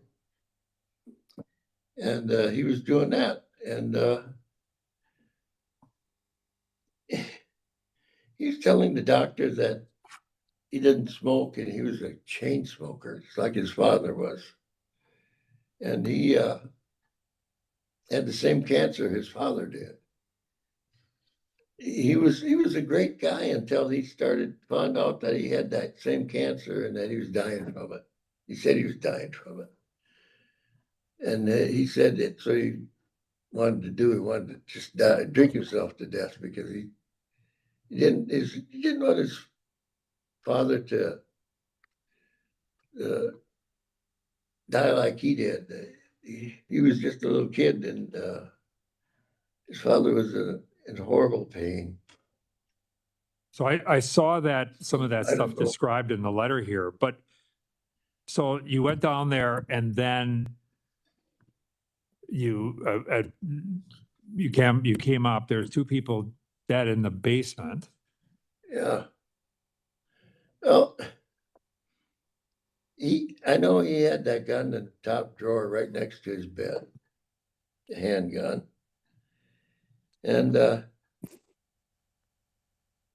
And he was doing that. And he's telling the doctor that he didn't smoke and he was a chain smoker, just like his father was. And he had the same cancer his father did. He was a great guy until he found out that he had that same cancer and that he was dying from it. He said he was dying from it. And he said that, so he wanted to just drink himself to death because he didn't want his father to die like he did. He was just a little kid, and his father was in horrible pain. So I saw that some of that I don't stuff know. described in the letter here, but so you went down there and then you came up, there's 2 people dead in the basement. Yeah. Well, I know he had that gun in the top drawer right next to his bed, the handgun. And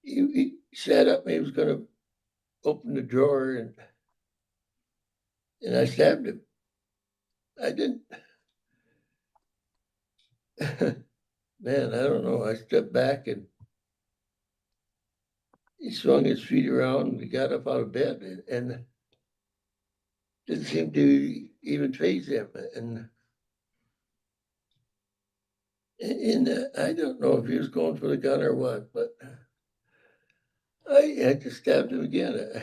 he sat up and he was going to open the drawer, and I stabbed him. I didn't. Man, I don't know. I stepped back and he swung his feet around and he got up out of bed and didn't seem to even faze him. And I don't know if he was going for the gun or what, but I had to stab him again.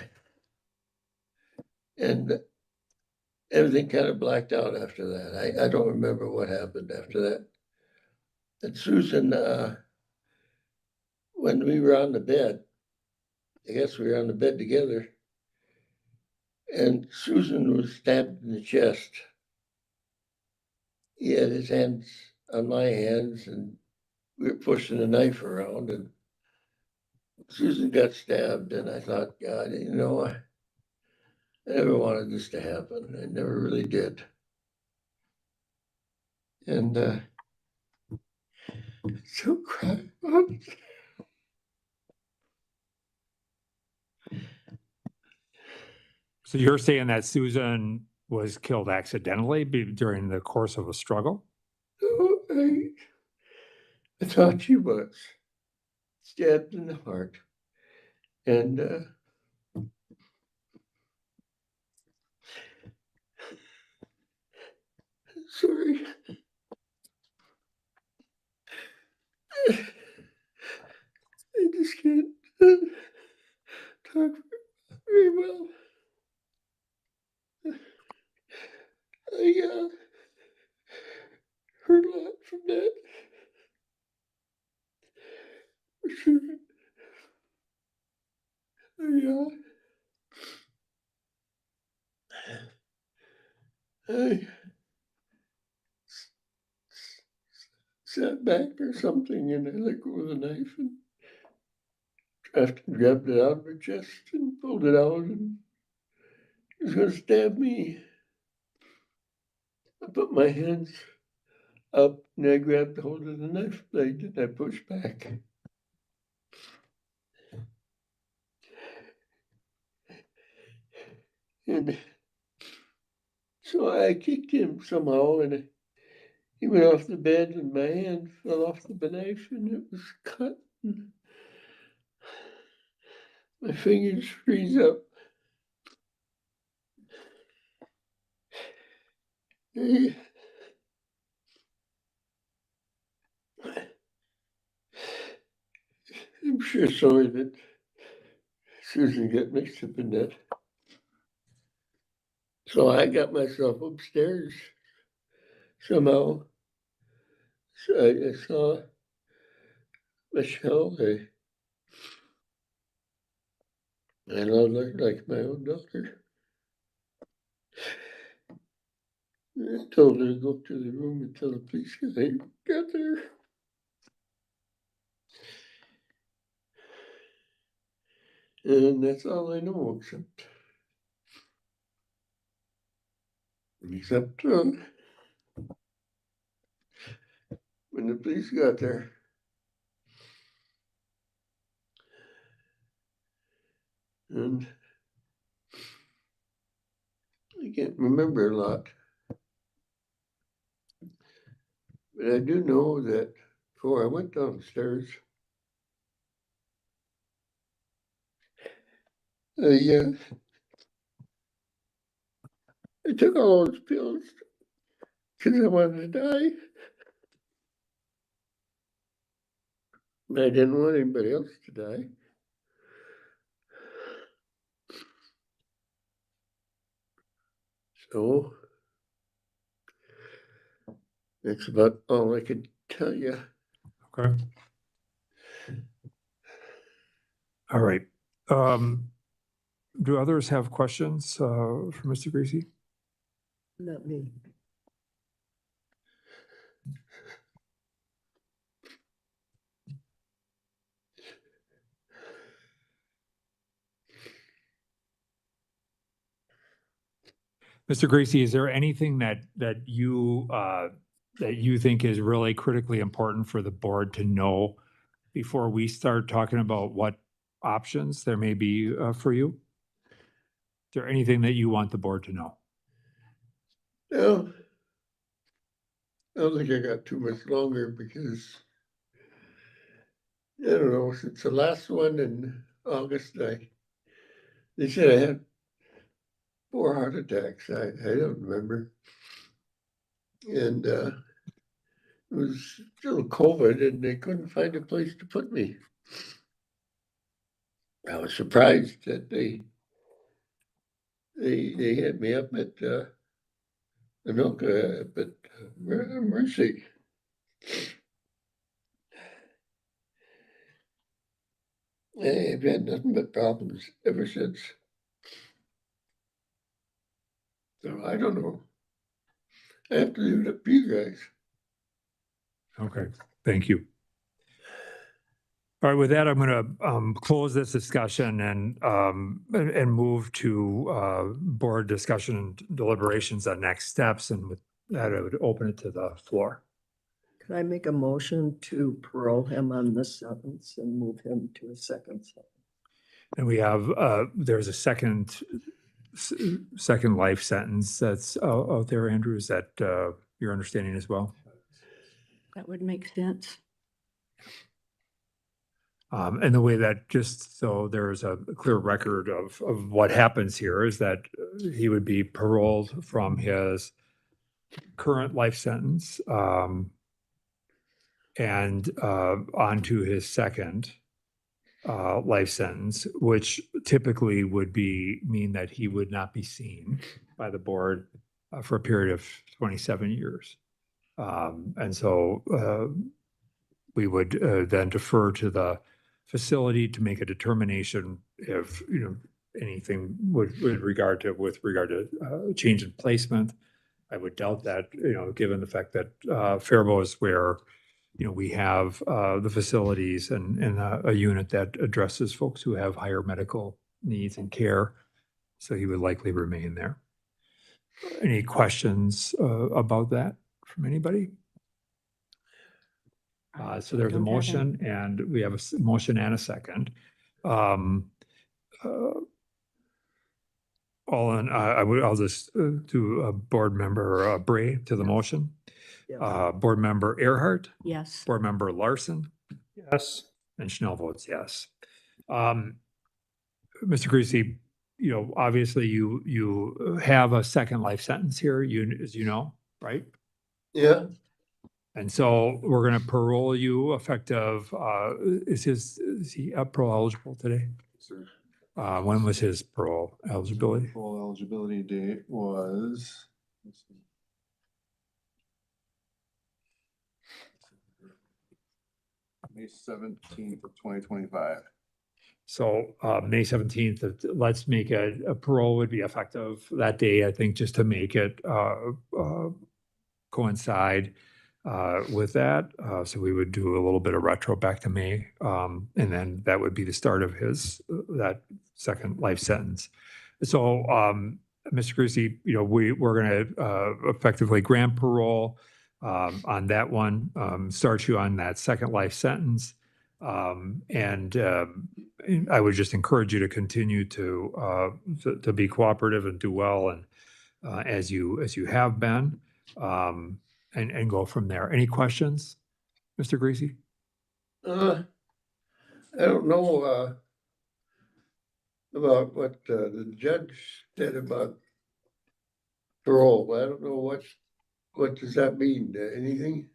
And everything kind of blacked out after that. I don't remember what happened after that. And Susan, when we were on the bed, I guess we were on the bed together, and Susan was stabbed in the chest. He had his hands on my hands, and we were pushing the knife around, and Susan got stabbed, and I thought, God, I never wanted this to happen. I never really did. And so cried about it. So you're saying that Susan was killed accidentally during the course of a struggle? So I thought she was stabbed in the heart. And sorry. I just can't talk very well. I heard a lot from that. I sat back or something and I let go of the knife and grabbed it out of her chest and pulled it out and he was going to stab me. I put my hands up and I grabbed hold of the knife blade and I pushed back. And so I kicked him somehow and he went off the bed and my hand fell off the knife and it was cut. My fingers freeze up. I'm sure sorry that Susan got mixed up in that. So I got myself upstairs somehow. So I saw Michelle. I loved her like my own daughter. I told her to go up to the room until the police got there. And that's all I know, except when the police got there. And I can't remember a lot. But I do know that before I went downstairs, I took all those pills because I wanted to die. And I didn't want anybody else to die. So that's about all I could tell you. Okay. All right. Do others have questions for Mr. Greasy? Not me. Mr. Greasy, is there anything that you think is really critically important for the board to know before we start talking about what options there may be for you? Is there anything that you want the board to know? No, I don't think I got too much longer because I don't know, since the last one and August, they said I had 4 heart attacks. I don't remember. And it was still COVID and they couldn't find a place to put me. I was surprised that they had me up at Anoka, but Mercy. I've had nothing but problems ever since. So I don't know. I have to leave it up to you guys. Okay, thank you. All right, with that, I'm going to close this discussion and move to board discussion and deliberations on next steps. And with that, I would open it to the floor. Could I make a motion to parole him on this sentence and move him to a second sentence? And we have, there's a second life sentence that's out there, Andrew. Is that your understanding as well? That would make sense. And the way that, just so there's a clear record of what happens here, is that he would be paroled from his current life sentence and onto his second life sentence, which typically would mean that he would not be seen by the board for a period of 27 years. And so we would then defer to the facility to make a determination if, anything with regard to change in placement. I would doubt that, given the fact that Faribault is where, we have the facilities and a unit that addresses folks who have higher medical needs and care. So he would likely remain there. Any questions about that from anybody? So there's a Don't have any. motion and we have a motion and a second. I'll just do board member Bray to the motion. Yeah. Board member Earhart, Yes. board member Larson, Yes. and Schnell votes yes. Mr. Greasy, obviously you have a second life sentence here, as you know, right? Yeah, And so we're going to parole you effective, is he parole eligible today? Sir. When was his parole eligibility? Full eligibility date was. let's see. May 17th of 2025. So May 17th, let's make a parole would be effective that day, I think, just to make it coincide with that. So we would do a little bit of retro back to May. And then that would be the start of that second life sentence. So Mr. Greasy, we're going to effectively grant parole on that one, start you on that second life sentence. And I would just encourage you to continue to be cooperative and do well, and as you have been, and go from there. Any questions, Mr. Greasy? I don't know about what the judge said about parole. I don't know what does that mean? Anything?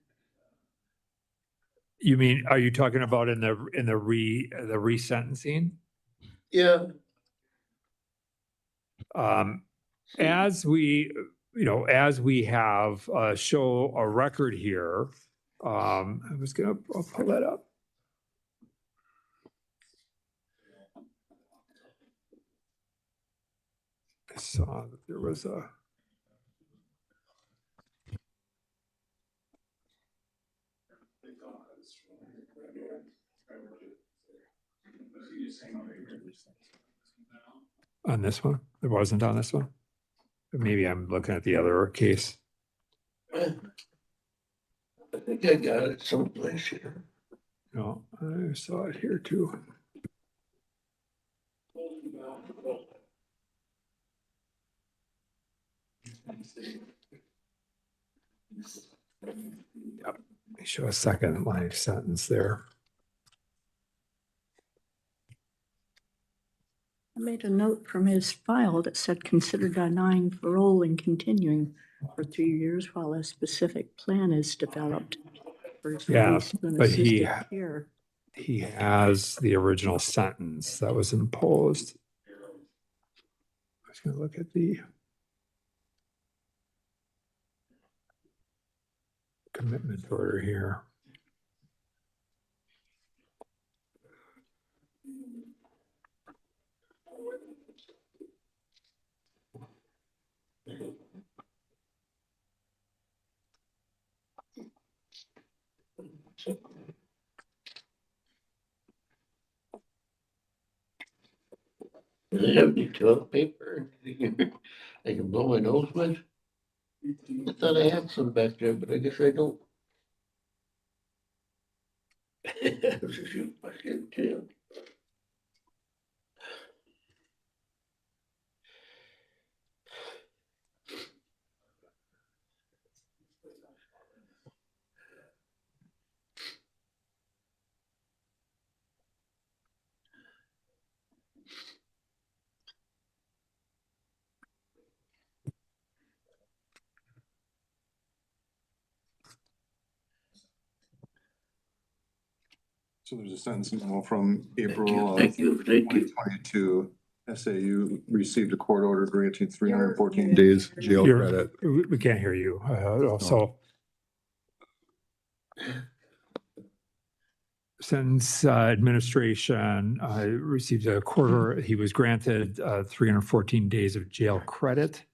You mean, are you talking about in the resentencing? Yeah. As we have show a record here, I'll pull that up. I saw that there was a. On this one? There wasn't on this one? Maybe I'm looking at the other case. I think I got it someplace here. No, I saw it here too. Yep. They show a second life sentence there. I made a note from his file that said consider denying parole and continuing for 3 years while a specific plan is developed for his Yeah, release from but he- assisted care. He has the original sentence that was imposed. I was gonna look at the commitment order here. Do I have any toilet paper? I can blow my nose with? I thought I had some back there, but I guess I don't. Shoot, I can't tell. So there's a sentence memo from April of Thank you, thank you. 2022. SAU received a court order granting 314 days jail You're- credit. We can't hear you. So sentence administration received a quarter, he was granted 314 days of jail credit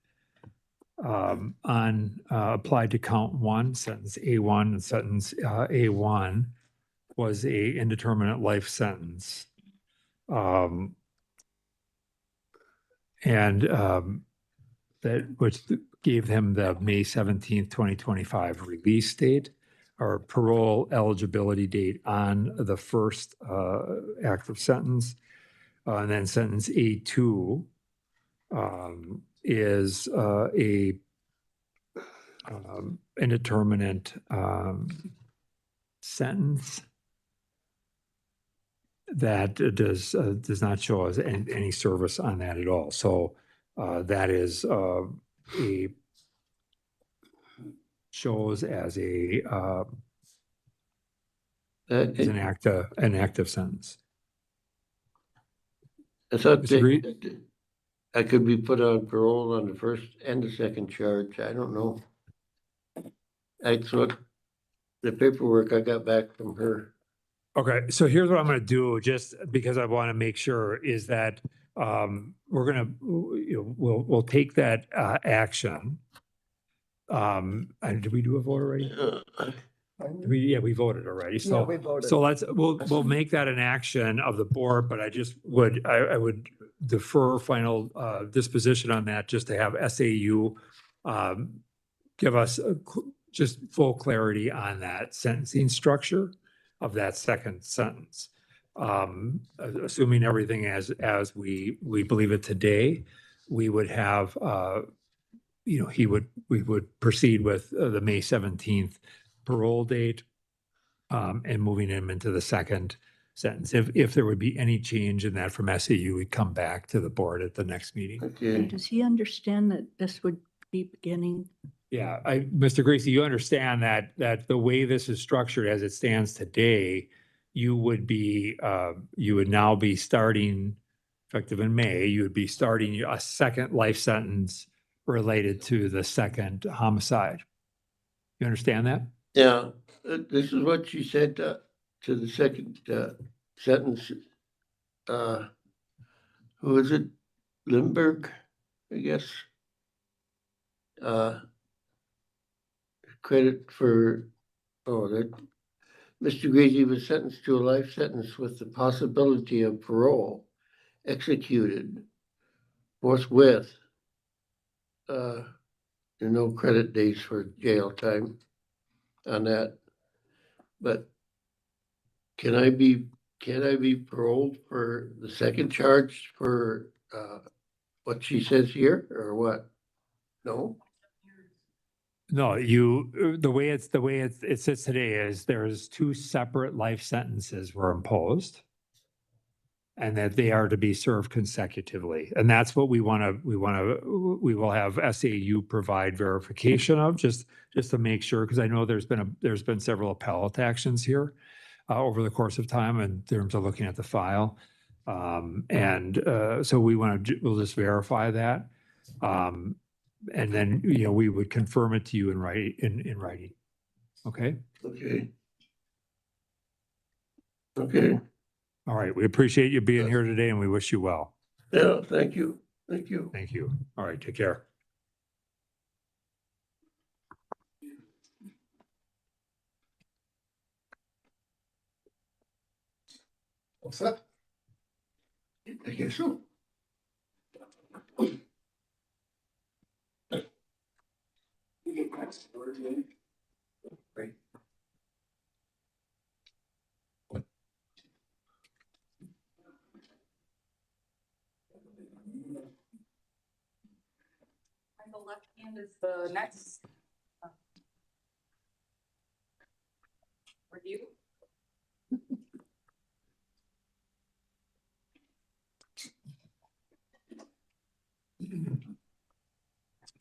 on applied to count one, sentence A1 and sentence A1 was a indeterminate life sentence. That which gave him the May 17th, 2025 release date or parole eligibility date on the first active sentence. And then sentence A2 is a indeterminate sentence that does not show us any service on that at all. So that is shows as an active sentence. I thought Disagree? that I could be put on parole on the first and the second charge. I don't know. That's what the paperwork I got back from her. Okay, so here's what I'm gonna do, just because I want to make sure, is that we're gonna, we'll take that action. And did we do a vote already? We voted already, Yeah, so. we voted. So we'll make that an action of the board, but I just would, I would defer final disposition on that just to have SAU give us just full clarity on that sentencing structure of that second sentence. Assuming everything as we believe it today, we would have, we would proceed with the May 17th parole date and moving him into the second sentence. If there would be any change in that from SAU, we'd come back to the board at the next meeting. Okay. Does he understand that this would be beginning? Yeah, Mr. Gracie, you understand that the way this is structured as it stands today, you would now be starting, effective in May, you would be starting a second life sentence related to the second homicide. You understand that? Yeah, this is what she said to the second sentence. Who is it? Lindbergh, I guess. Credit for, that Mr. Gracie was sentenced to a life sentence with the possibility of parole executed forthwith. There are no credit days for jail time on that. But can I be paroled for the second charge for what she says here or what? No? No, the way it sits today is there's two separate life sentences were imposed. and that they are to be served consecutively. And that's what we we will have SAU provide verification of, just to make sure, because I know there's been several appellate actions here over the course of time in terms of looking at the file. So we'll just verify that. And then, we would confirm it to you in writing. Okay? Okay. Okay, All right. We appreciate you being here today and we wish you well. yeah, thank you, thank you. Thank you. All right. Take care. What's that? I guess so. The left hand is the next. Review.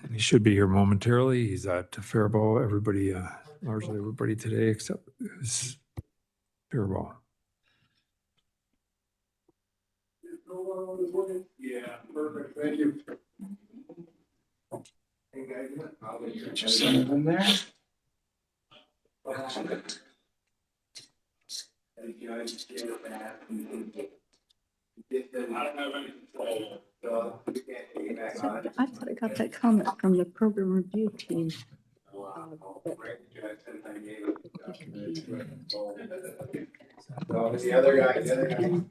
He should be here momentarily. He's at Faribault. Everybody, largely everybody today except Faribault. Yeah, perfect, thank you. Hey guys, I'll get you some in there. I thought I got that comment from the program review team. The other guy.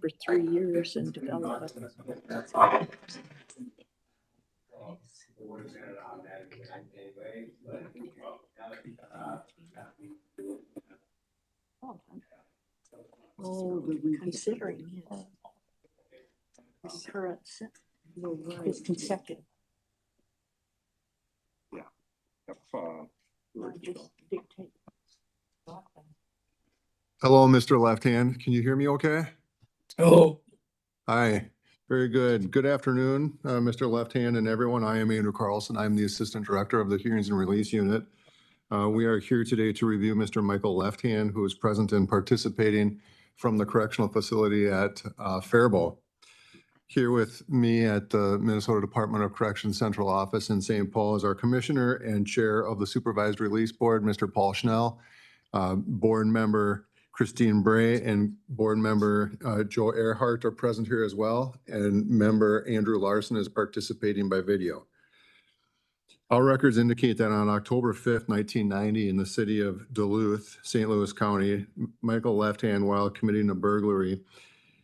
For 3 years and develop. Oh, considering his current sentence, his consecutive. Just dictate. Hello, Mr. Left Hand. Can you hear me okay? Oh, Hi, very good. Good afternoon, Mr. Left Hand and everyone. I am Andrew Carlson. I'm the Assistant Director of the Hearings and Release Unit. We are here today to review Mr. Michael Left Hand, who is present and participating from the correctional facility at Faribault. Here with me at the Minnesota Department of Corrections Central Office in St. Paul is our Commissioner and Chair of the Supervised Release Board, Mr. Paul Schnell, Board Member Christine Bray, and Board Member Joe Earhart are present here as well, and Member Andrew Larson is participating by video. Our records indicate that on October 5th, 1990, in the city of Duluth, St. Louis County, Michael Left Hand, while committing a burglary,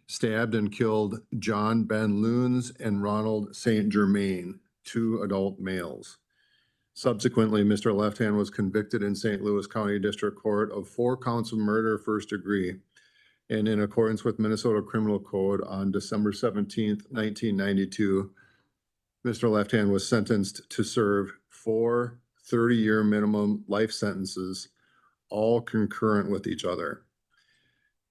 stabbed and killed John Ben Loons and Ronald St. Germain, 2 adult males. Subsequently, Mr. Left Hand was convicted in St. Louis County District Court of 4 counts of murder first degree. And in accordance with Minnesota Criminal Code on December 17th, 1992, Mr. Left Hand was sentenced to serve 4 30-year minimum life sentences, all concurrent with each other.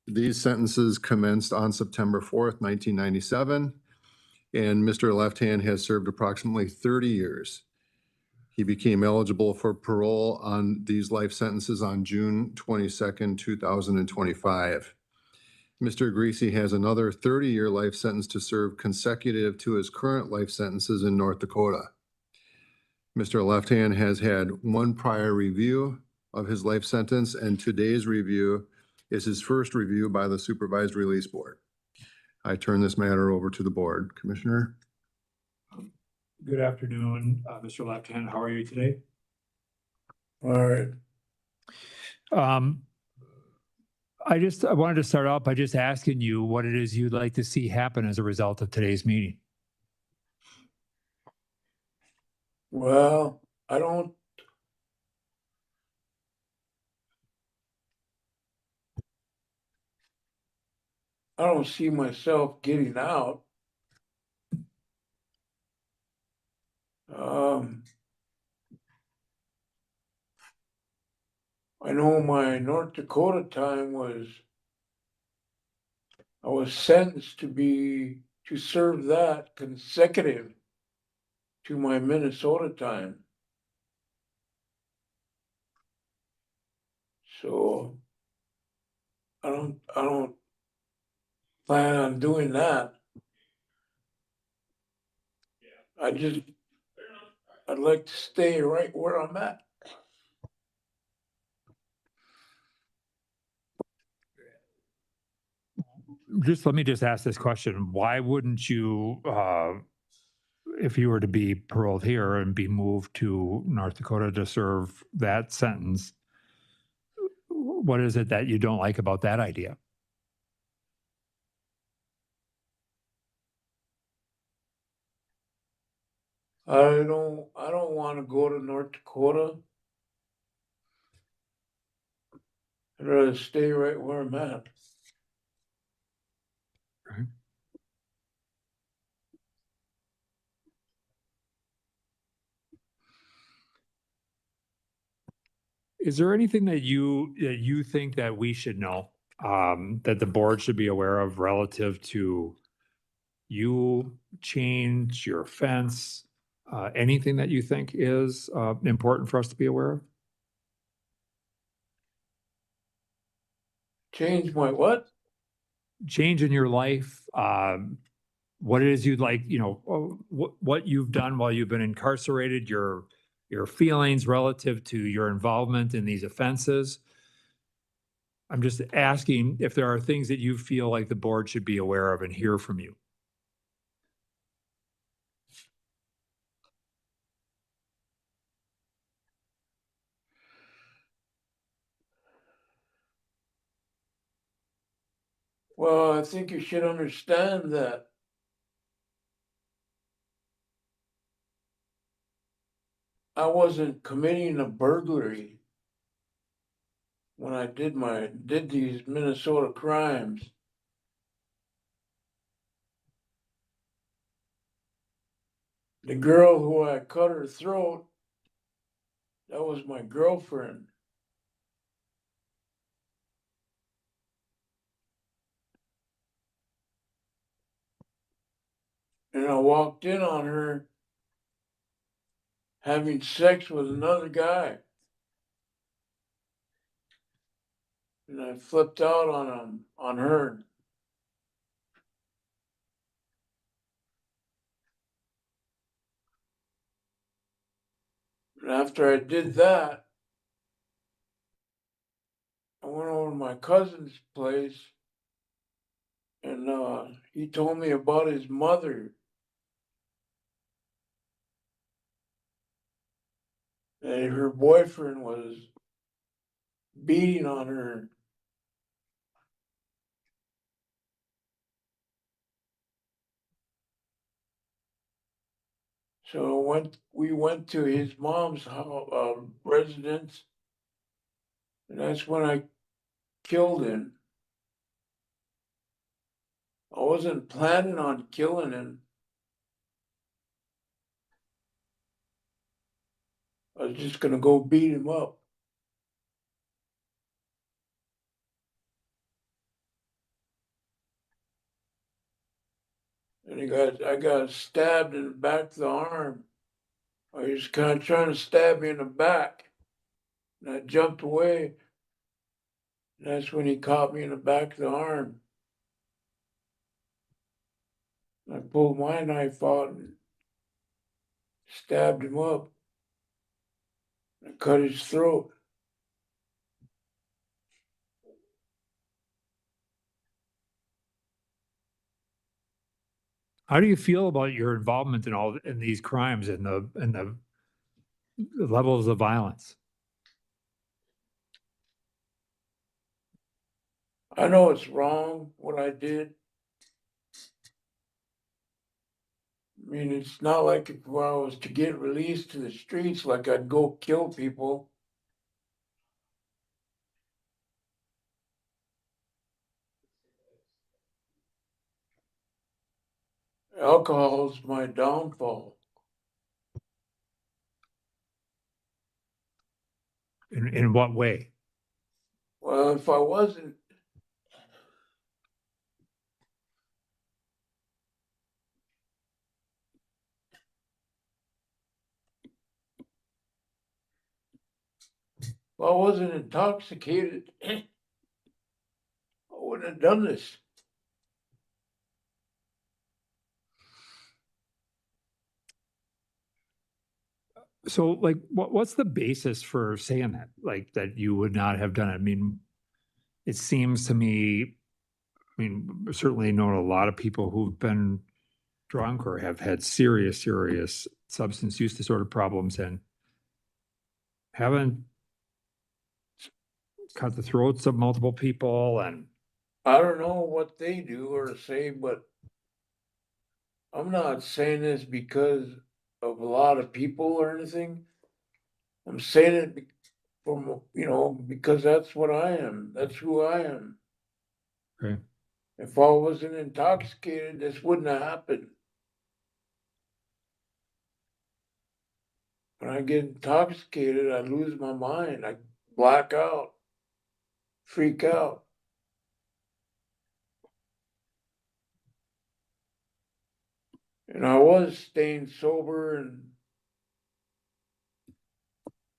These sentences commenced on September 4th, 1997, and Mr. Left Hand has served approximately 30 years. He became eligible for parole on these life sentences on June 22nd, 2025. Mr. Greasy has another 30-year life sentence to serve consecutive to his current life sentences in North Dakota. Mr. Left Hand has had 1 prior review of his life sentence, and today's review is his first review by the Supervised Release Board. I turn this matter over to the board. Commissioner? Good afternoon, Mr. Left Hand. How are you today? all right. I wanted to start out by just asking you what it is you'd like to see happen as a result of today's meeting. Well, I don't see myself getting out. I know my North Dakota time was I was sentenced to serve that consecutive to my Minnesota time. So I don't plan on doing that. I'd like to stay right where I'm at. Let me just ask this question. Why wouldn't you, if you were to be paroled here and be moved to North Dakota to serve that sentence, what is it that you don't like about that idea? I don't want to go to North Dakota. I'd rather stay right where I'm at. Is there anything that you think that we should know, that the board should be aware of relative to you change your offense? Anything that you think is important for us to be aware of? Change my what? Change in your life, what it is you'd like, what you've done while you've been incarcerated, your feelings relative to your involvement in these offenses. I'm just asking if there are things that you feel like the board should be aware of and hear from you. Well, I think you should understand that I wasn't committing a burglary when I did these Minnesota crimes. The girl who I cut her throat, that was my girlfriend. And I walked in on her having sex with another guy. And I flipped out on him, on her. And after I did that, I went over to my cousin's place and he told me about his mother. And her boyfriend was beating on her. So we went to his mom's residence, and that's when I killed him. I wasn't planning on killing him. I was just gonna go beat him up. And I got stabbed in the back of the arm. He was kind of trying to stab me in the back. And I jumped away. And that's when he caught me in the back of the arm. I pulled my knife out and stabbed him up. I cut his throat. How do you feel about your involvement in these crimes and the levels of violence? I know it's wrong what I did. I mean, it's not like if I was to get released to the streets, like I'd go kill people. Alcohol's my downfall. In what way? Well, if I wasn't I wasn't intoxicated, I wouldn't have done this. So like, what's the basis for saying that? Like, that you would not have done it? I mean, it seems to me, I mean, certainly know a lot of people who've been drunk or have had serious substance use disorder problems and haven't cut the throats of multiple people and I don't know what they do or say, but I'm not saying this because of a lot of people or anything. I'm saying it from, because that's what I am. That's who I am. okay. If I wasn't intoxicated, this wouldn't have happened. When I get intoxicated, I lose my mind. I black out, freak out. And I was staying sober and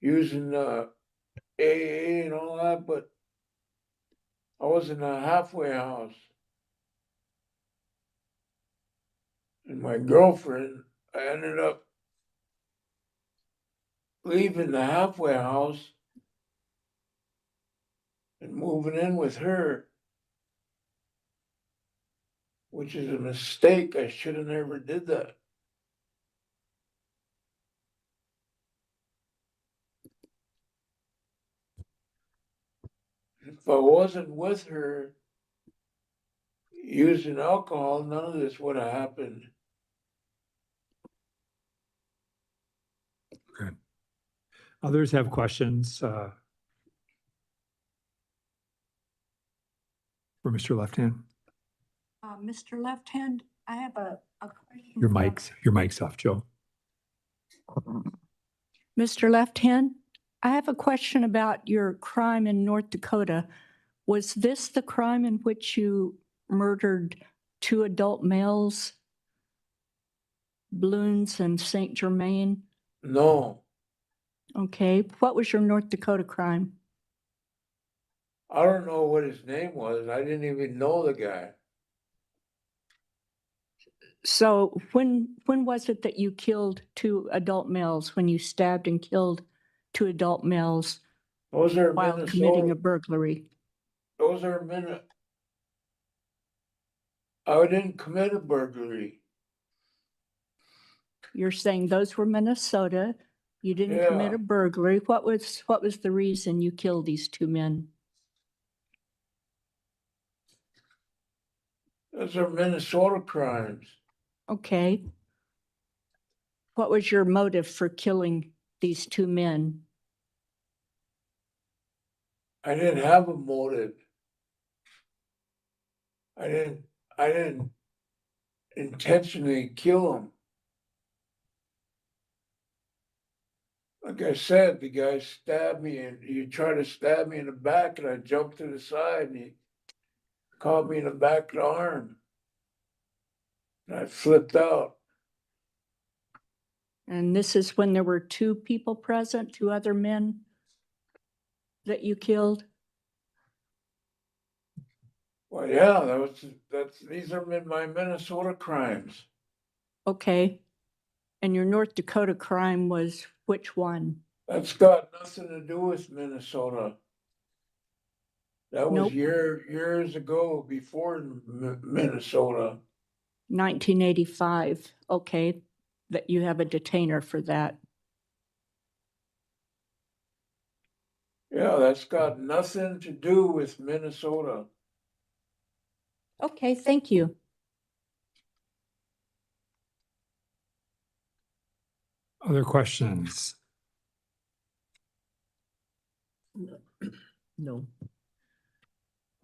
using AA and all that, but I was in a halfway house. And my girlfriend, I ended up leaving the halfway house and moving in with her, which is a mistake. I should have never did that. If I wasn't with her using alcohol, none of this would have happened. Okay. Others have questions for Mr. Left Hand? Mr. Left Hand, I have a question. Your mic's off, Joe. Mr. Left Hand, I have a question about your crime in North Dakota. Was this the crime in which you murdered 2 adult males, Bloons and Saint Germain? No, Okay, what was your North Dakota crime? I don't know what his name was. I didn't even know the guy. So when was it that you killed 2 adult males, when you stabbed and killed 2 adult males Those are while committing a Minnesota. burglary? Those are Minnesota. I didn't commit a burglary. You're saying those were Minnesota. You didn't commit Yeah. a burglary. What was the reason you killed these 2 men? Those are Minnesota crimes. Okay. What was your motive for killing these 2 men? I didn't have a motive. I didn't intentionally kill him. Like I said, the guy stabbed me and he tried to stab me in the back and I jumped to the side and he caught me in the back of the arm. And I flipped out. And this is when there were 2 people present, 2 other men that you killed? Well, yeah, these are my Minnesota crimes. Okay. And your North Dakota crime was which one? That's got nothing to do with Minnesota. That was Nope. years ago before Minnesota. 1985. Okay. That you have a detainer for that. Yeah, that's got nothing to do with Minnesota. Okay, thank you. Other questions? No.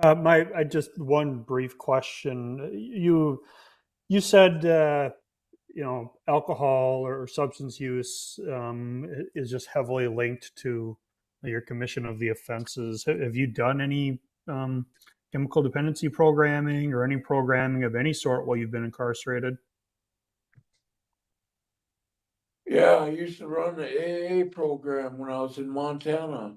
I just one brief question. You said alcohol or substance use is just heavily linked to your commission of the offenses. Have you done any chemical dependency programming or any programming of any sort while you've been incarcerated? Yeah, I used to run the AA program when I was in Montana.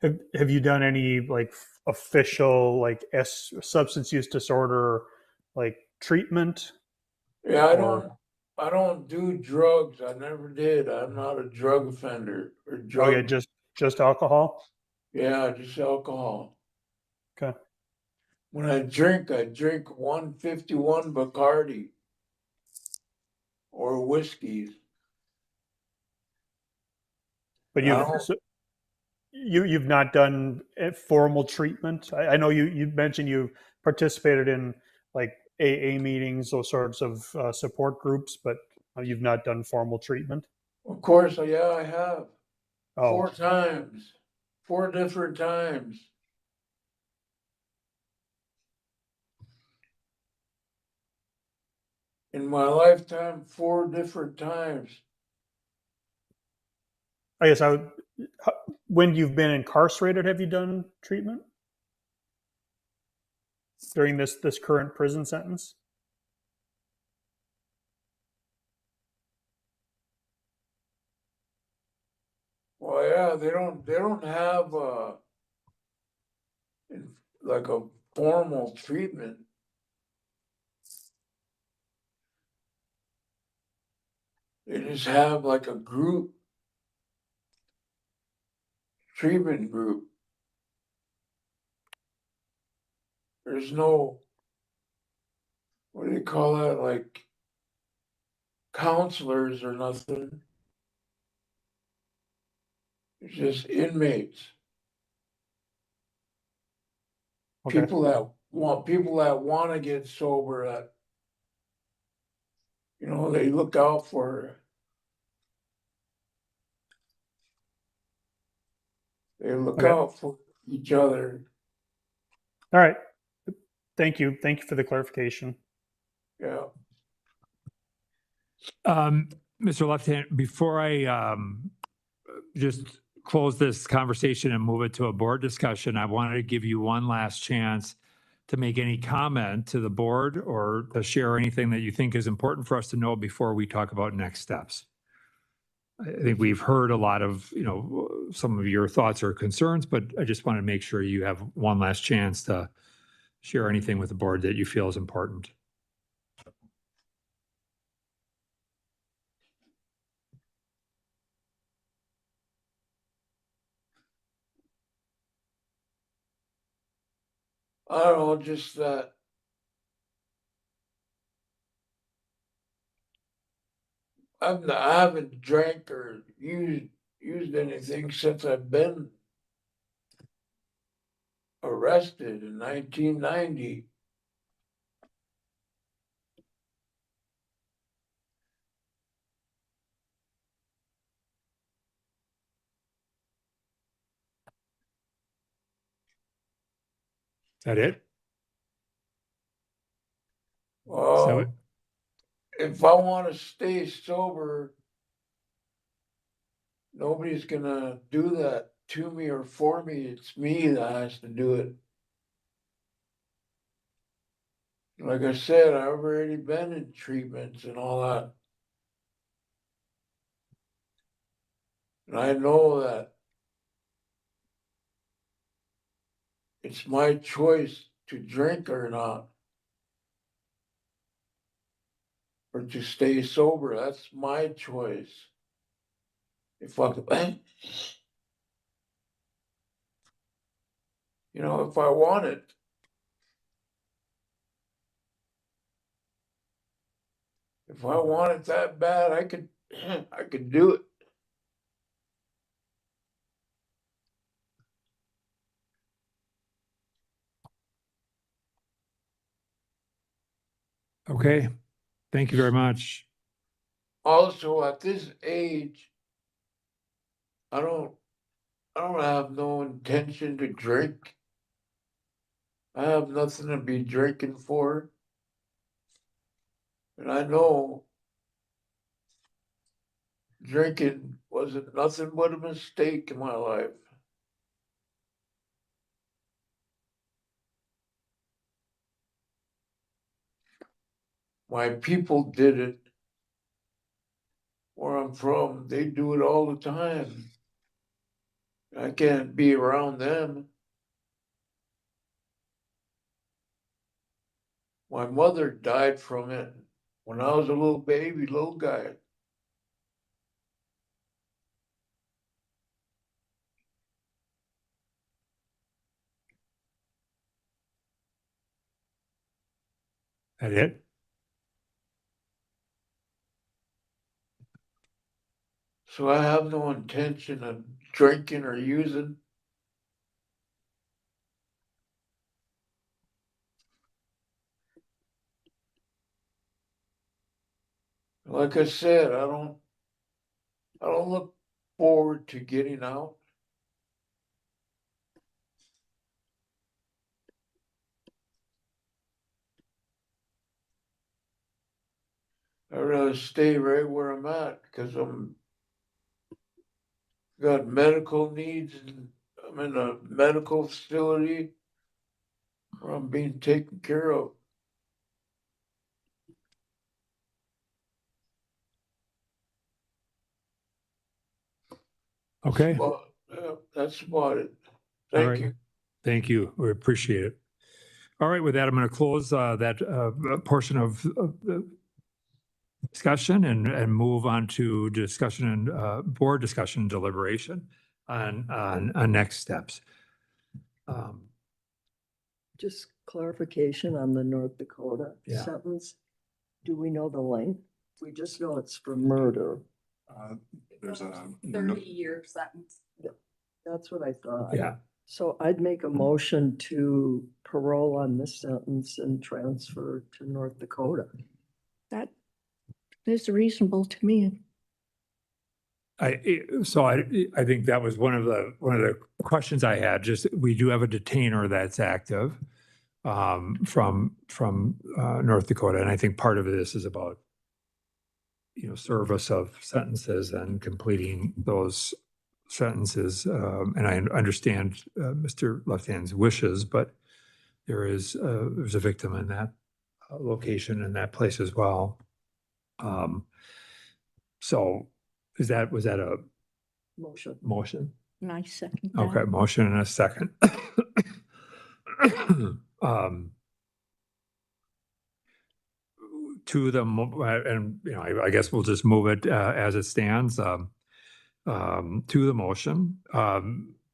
Have you done any like official like substance use disorder like treatment? Yeah, Or I don't do drugs. I never did. I'm not a drug offender or okay, drug. just alcohol? Yeah, just alcohol. Okay. When I drink 151 Bacardi or whiskeys. But I don't, you've not done formal treatment. I know you mentioned you participated in like AA meetings, those sorts of support groups, but you've not done formal treatment. of course, yeah, I have. Oh, 4 times. 4 different times. In my lifetime, 4 different times. I guess when you've been incarcerated, have you done treatment during this current prison sentence? Well, yeah, they don't have like a formal treatment. They just have like a group treatment group. There's no, what do you call that, like counselors or nothing. It's just inmates. Okay. People that want to get sober, that they look out for. They look Okay. out for each other. All right. Thank you. Thank you for the clarification. Yeah. Mr. Left Hand, before I just close this conversation and move it to a board discussion, I wanted to give you one last chance to make any comment to the board or to share anything that you think is important for us to know before we talk about next steps. I think we've heard a lot of, some of your thoughts or concerns, but I just want to make sure you have one last chance to share anything with the board that you feel is important. I don't know, just that I haven't drank or used anything since I've been arrested in 1990. Is that it? Well, if I want to stay sober, nobody's gonna do that to me or for me. It's me that has to do it. Like I said, I've already been in treatments and all that. And I know that it's my choice to drink or not, or to stay sober. That's my choice. If I, if I want it. If I want it that bad, I could, I could do it. Okay. Thank you very much. Also, at this age, I don't have no intention to drink. I have nothing to be drinking for. And I know drinking wasn't nothing but a mistake in my life. My people did it. Where I'm from, they do it all the time. I can't be around them. My mother died from it when I was a little baby, little guy. That it? So I have no intention of drinking or using. Like I said, I don't look forward to getting out. I'd rather stay right where I'm at because got medical needs and I'm in a medical facility where I'm being taken care of. Okay. That's about it. All Thank right. you. Thank you. We appreciate it. All right, with that, I'm going to close that portion of the discussion and move on to discussion and board discussion and deliberation on next steps. Just clarification on the North Dakota Yeah. sentence. Do we know the length? We just know it's for murder. There's a. 30-year sentence. That's what I thought. Yeah. So I'd make a motion to parole on this sentence and transfer to North Dakota. That is reasonable to me. I think that was one of the questions I had. Just we do have a detainer that's active from North Dakota, and I think part of this is about service of sentences and completing those sentences. And I understand Mr. Left Hand's wishes, but there's a victim in that location in that place as well. So was that a Motion. motion? Nice second. that. Okay, motion and a second. To the, and I guess we'll just move it as it stands. To the motion,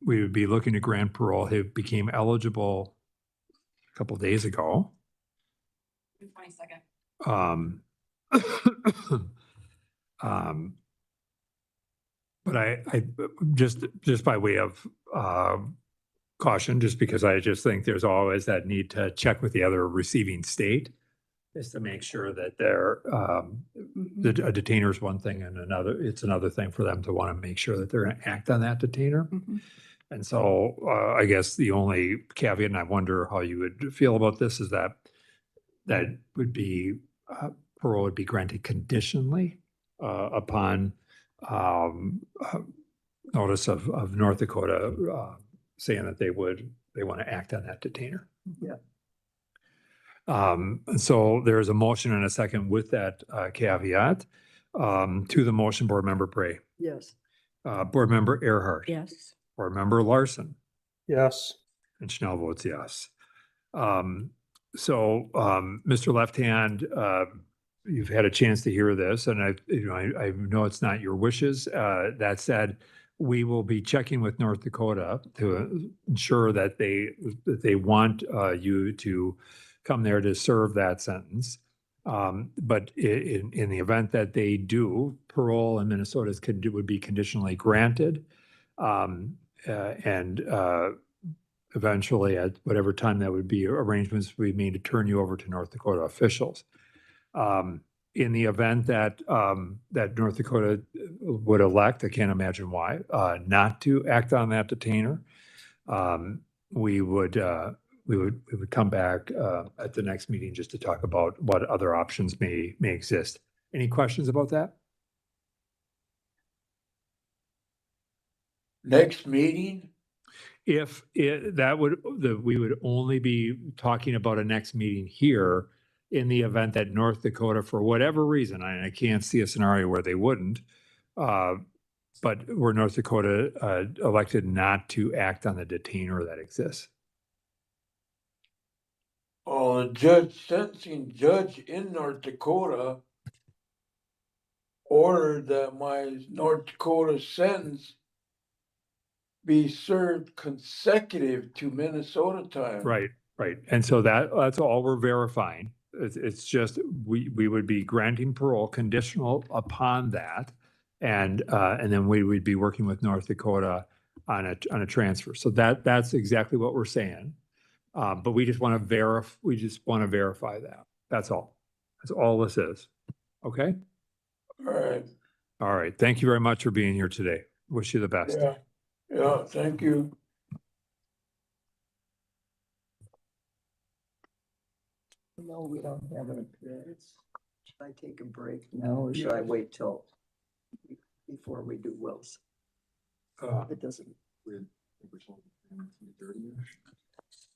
we would be looking to grant parole. He became eligible a couple days ago. 22nd. But I just by way of caution, just because I just think there's always that need to check with the other receiving state, is to make sure that they're a detainer is one thing, and it's another thing for them to want to make sure that they're going to act on that detainer. Mhm. And so I guess the only caveat, and I wonder how you would feel about this, is that would be parole would be granted conditionally upon notice of North Dakota saying that they want to act on that detainer. Yeah. And so there is a motion and a second with that caveat. To the motion, Board Member Bray, Yes. Board Member Earhart, Yes. Board Member Larson, Yes. and Schnell votes yes. Mr. Left Hand, you've had a chance to hear this, and I know it's not your wishes. That said, we will be checking with North Dakota to ensure that they want you to come there to serve that sentence. But in the event that they do, parole in Minnesota would be conditionally granted. Eventually, at whatever time that would be, arrangements would be made to turn you over to North Dakota officials. In the event that that North Dakota would elect, I can't imagine why, not to act on that detainer, we would come back at the next meeting just to talk about what other options may exist. Any questions about that? Next meeting, If we would only be talking about a next meeting here in the event that North Dakota, for whatever reason, I can't see a scenario where they wouldn't, but where North Dakota elected not to act on the detainer that exists. Oh, the sentencing judge in North Dakota ordered that my North Dakota sentence be served consecutive to Minnesota time. Right, right. And so that's all we're verifying. It's just, we would be granting parole conditional upon that. And then we would be working with North Dakota on a transfer. So that's exactly what we're saying. But we just want to verify that. That's all. That's all this is. Okay? All right, All right. Thank you very much for being here today. Wish you the best. yeah, thank you. No, we don't have an appearance. Should I take a break now or should I wait till before we do wills? It doesn't.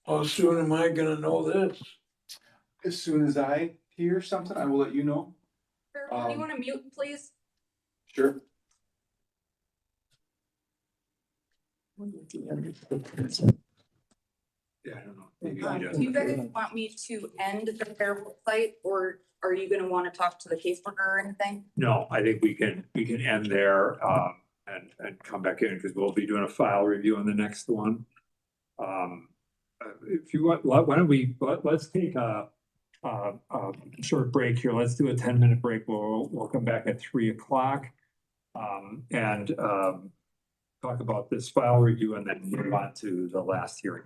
How soon am I gonna know this? As soon as I hear something, I will let you know. Do you want to mute, please? Sure. Yeah, I don't know. Do you guys want me to end the fair site, or are you gonna want to talk to the caseworker or anything? No, I think we can end there, and come back in, because we'll be doing a file review on the next one. If you want, why don't let's take a short break here. Let's do a 10-minute break. We'll come back at 3:00. And talk about this file review and then move on to the last hearing.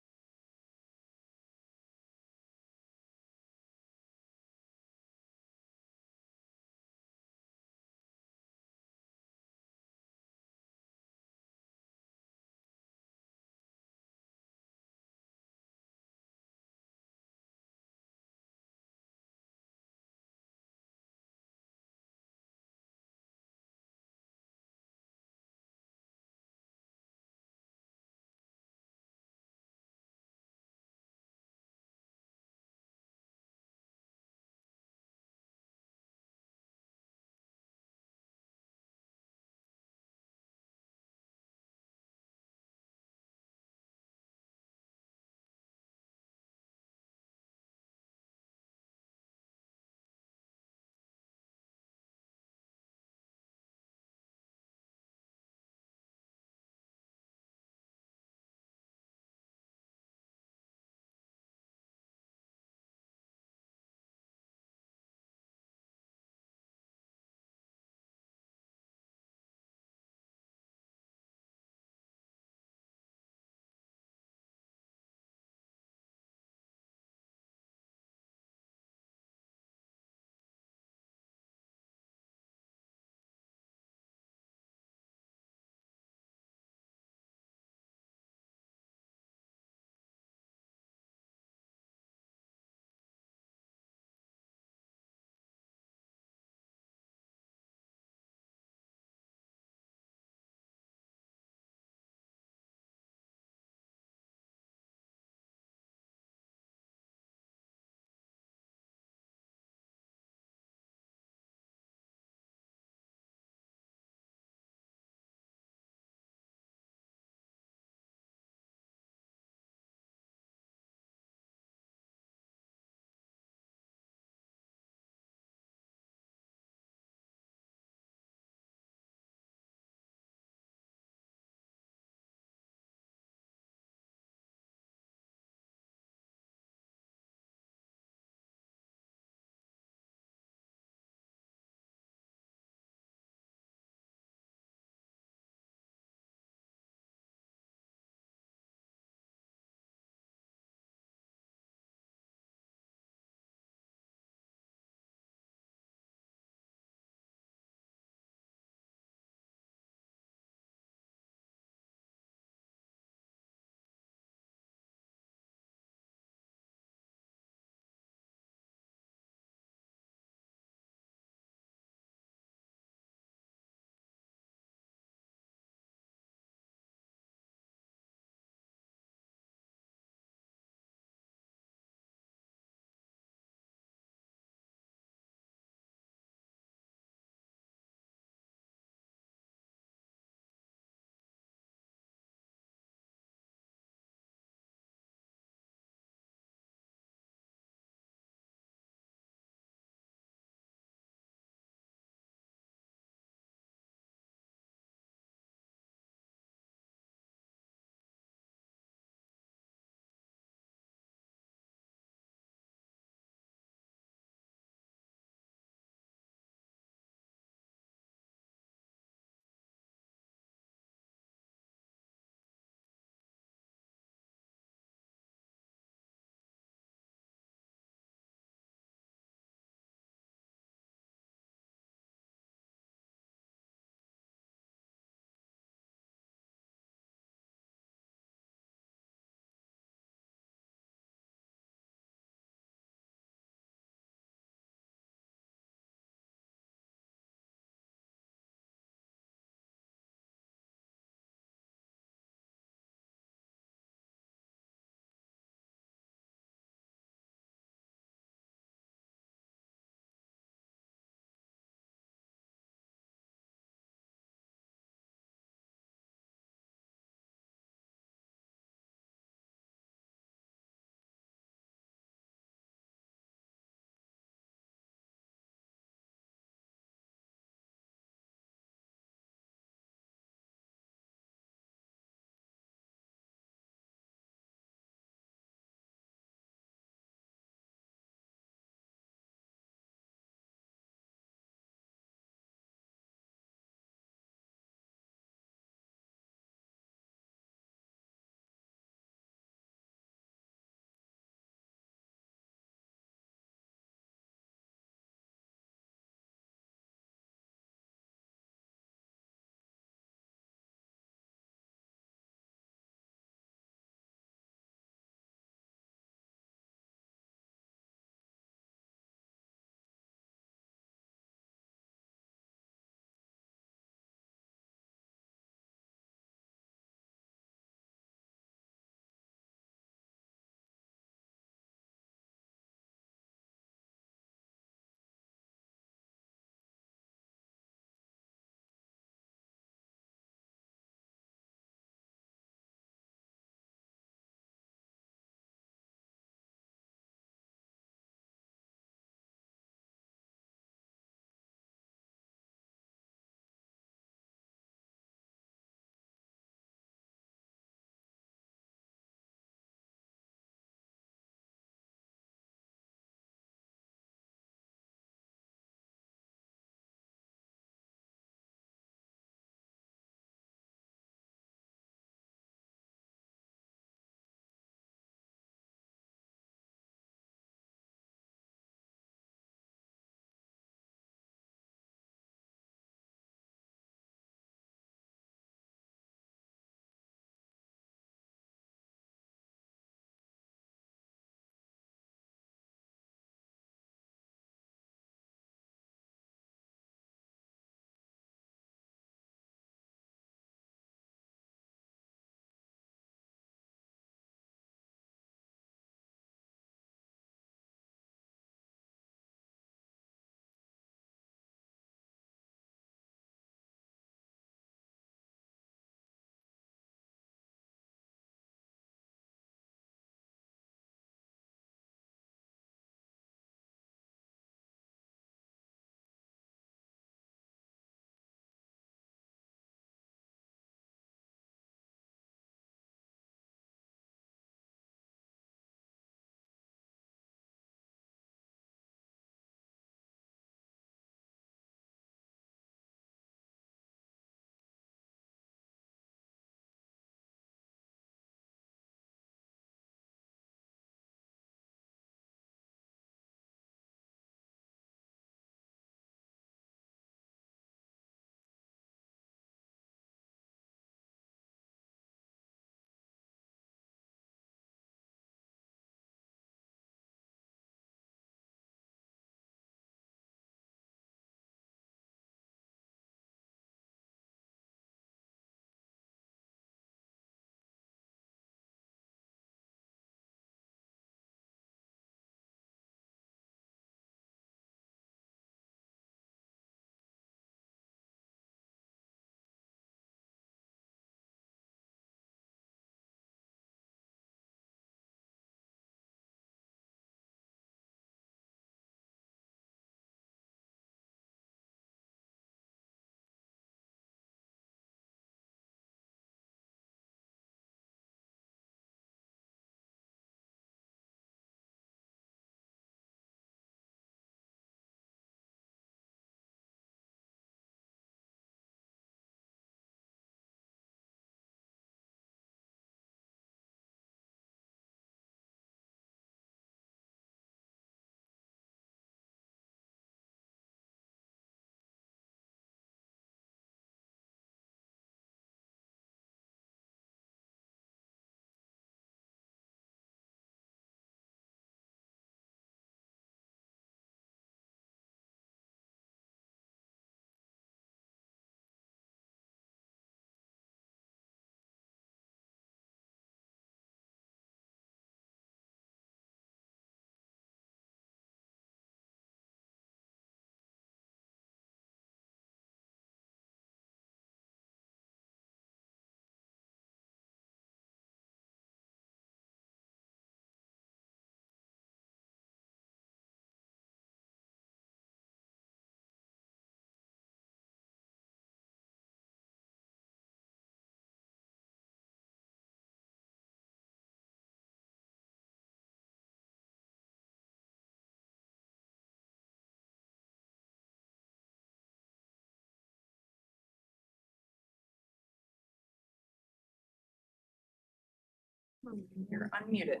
You're unmuted.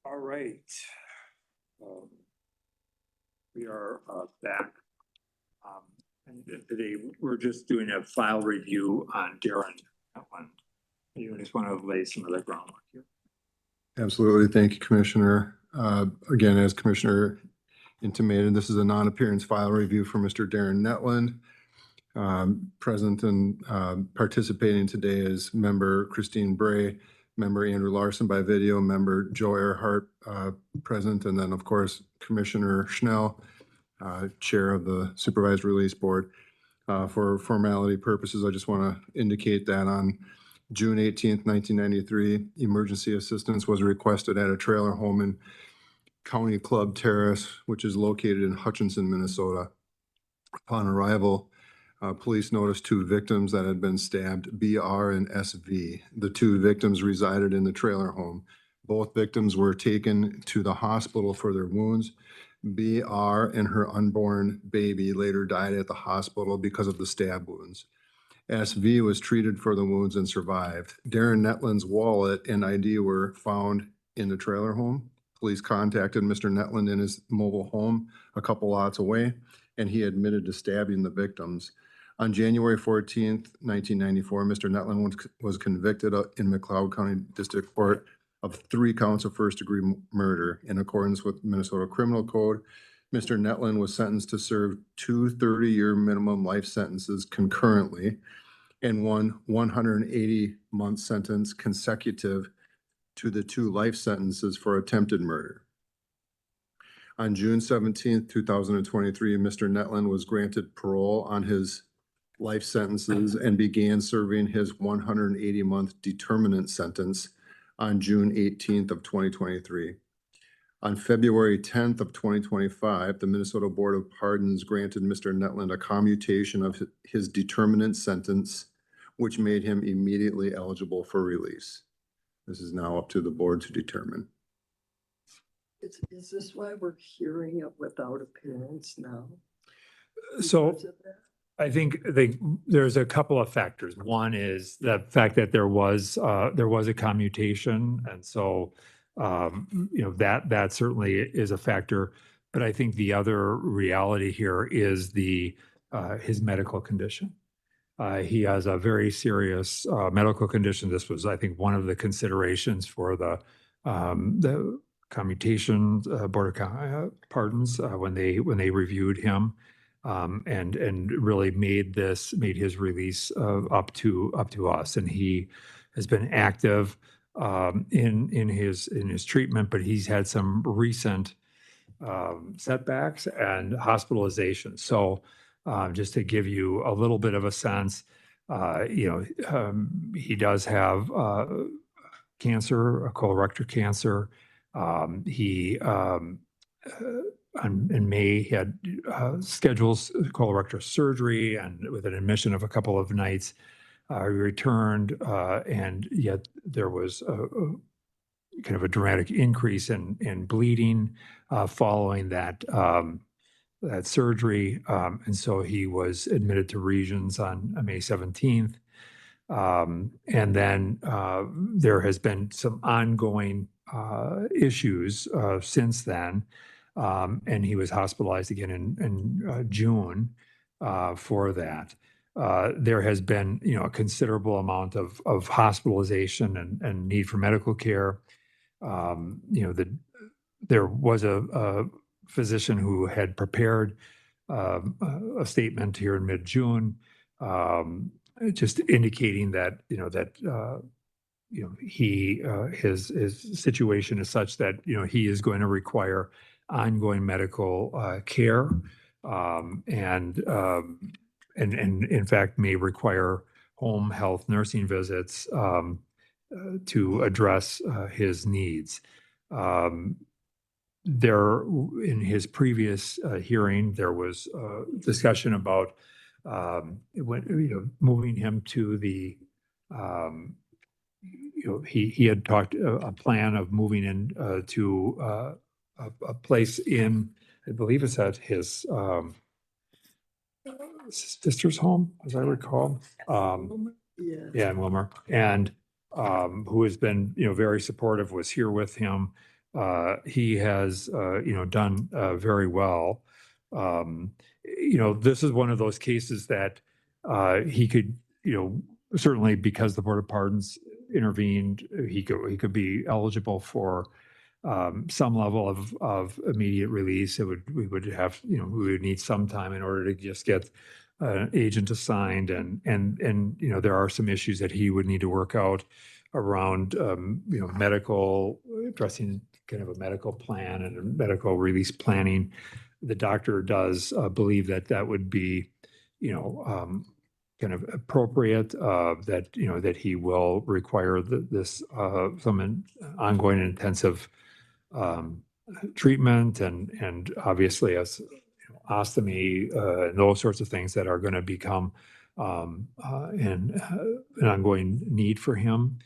All right. We are back. And today we're just doing a file review on Darren. You just want to lay some of the groundwork here. Absolutely. Thank you, Commissioner. Again, as Commissioner intimated, this is a non-appearance file review for Mr. Darren Netland. Present and participating today is member Christine Bray, member Andrew Larson by video, member Joe Earhart present, and then, of course, Commissioner Schnell, Chair of the Supervised Release Board. For formality purposes, I just want to indicate that on June 18th, 1993, emergency assistance was requested at a trailer home in County Club Terrace, which is located in Hutchinson, Minnesota. Upon arrival, police noticed two victims that had been stabbed, BR and SV. The two victims resided in the trailer home. Both victims were taken to the hospital for their wounds. BR and her unborn baby later died at the hospital because of the stab wounds. SV was treated for the wounds and survived. Darren Netland's wallet and ID were found in the trailer home. Police contacted Mr. Netland in his mobile home a couple lots away, and he admitted to stabbing the victims. On January 14th, 1994, Mr. Netland was convicted in McLeod County District Court of 3 counts of first-degree murder. In accordance with Minnesota Criminal Code, Mr. Netland was sentenced to serve 2 30-year minimum life sentences concurrently and one 180-month sentence consecutive to the 2 life sentences for attempted murder. On June 17th, 2023, Mr. Netland was granted parole on his life sentences and began serving his 180-month determinant sentence on June 18th of 2023. On February 10th of 2025, the Minnesota Board of Pardons granted Mr. Netland a commutation of his determinant sentence, which made him immediately eligible for release. This is now up to the board to determine. Is this why we're hearing it without appearance now? So Because of that? I think there's a couple of factors. One is the fact that there was a commutation, and so that certainly is a factor. But I think the other reality here is his medical condition. He has a very serious medical condition. This was, I think, one of the considerations for the commutation board of pardons when they reviewed him. And really made his release up to us, and he has been active in his treatment, but he's had some recent setbacks and hospitalization. So just to give you a little bit of a sense, he does have cancer, colorectal cancer. In May, he had schedules colorectal surgery, and with an admission of a couple of nights, he returned, and yet there was a kind of a dramatic increase in bleeding following that surgery, and so he was admitted to Regions on May 17th, and then there has been some ongoing issues since then. And he was hospitalized again in June for that. There has been, a considerable amount of hospitalization and need for medical care. There was a physician who had prepared a statement here in mid-June, just indicating that his situation is such that he is going to require ongoing medical care, and in fact may require home health nursing visits to address his needs. In his previous hearing, there was discussion about moving him to the he had talked a plan of moving in to a place in, I believe it's at his sister's home, as I recall. Yeah. Yeah, in Wilmer. And who has been, very supportive, was here with him. He has, done very well. This is one of those cases that he could, certainly because the Board of Pardons intervened, he could be eligible for some level of immediate release. We would have, we would need some time in order to just get an agent assigned, and there are some issues that he would need to work out around medical, addressing kind of a medical plan and a medical release planning. The doctor does believe that would be, kind of appropriate, that he will require this some ongoing and intensive treatment, and obviously as ostomy, and those sorts of things that are going to become an ongoing need for him.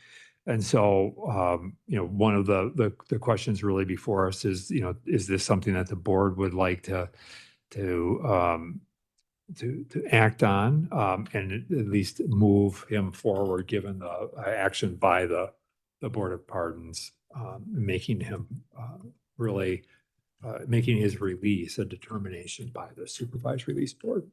And so, one of the questions really before us is, is this something that the board would like to act on, and at least move him forward, given the action by the Board of Pardons, making him really making his release a determination by the Supervised Release Board.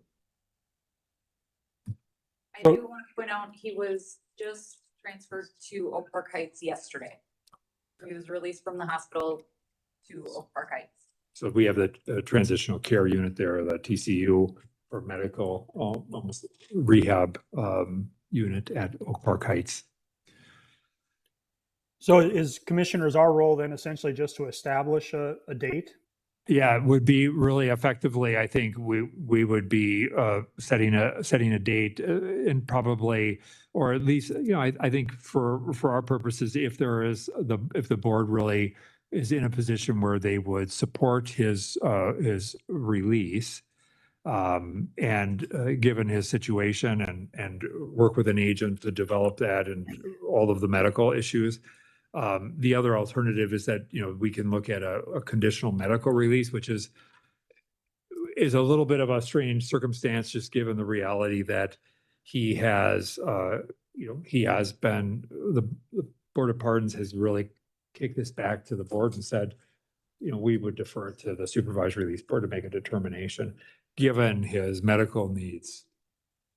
I do want to point out, he was just transferred to Oak Park Heights yesterday. He was released from the hospital to Oak Park Heights. So we have the transitional care unit there, the TCU for medical, almost rehab unit at Oak Park Heights. So is commissioners, our role then essentially just to establish a date? Yeah, it would be really effectively, I think we would be setting a date, and probably, or at least, I think for our purposes, if the board really is in a position where they would support his release, and given his situation, and work with an agent to develop that and all of the medical issues. The other alternative is that, we can look at a conditional medical release, which is a little bit of a strange circumstance, just given the reality that he has, he has been, the Board of Pardons has really kicked this back to the boards and said, we would defer to the Supervised Release Board to make a determination, given his medical needs.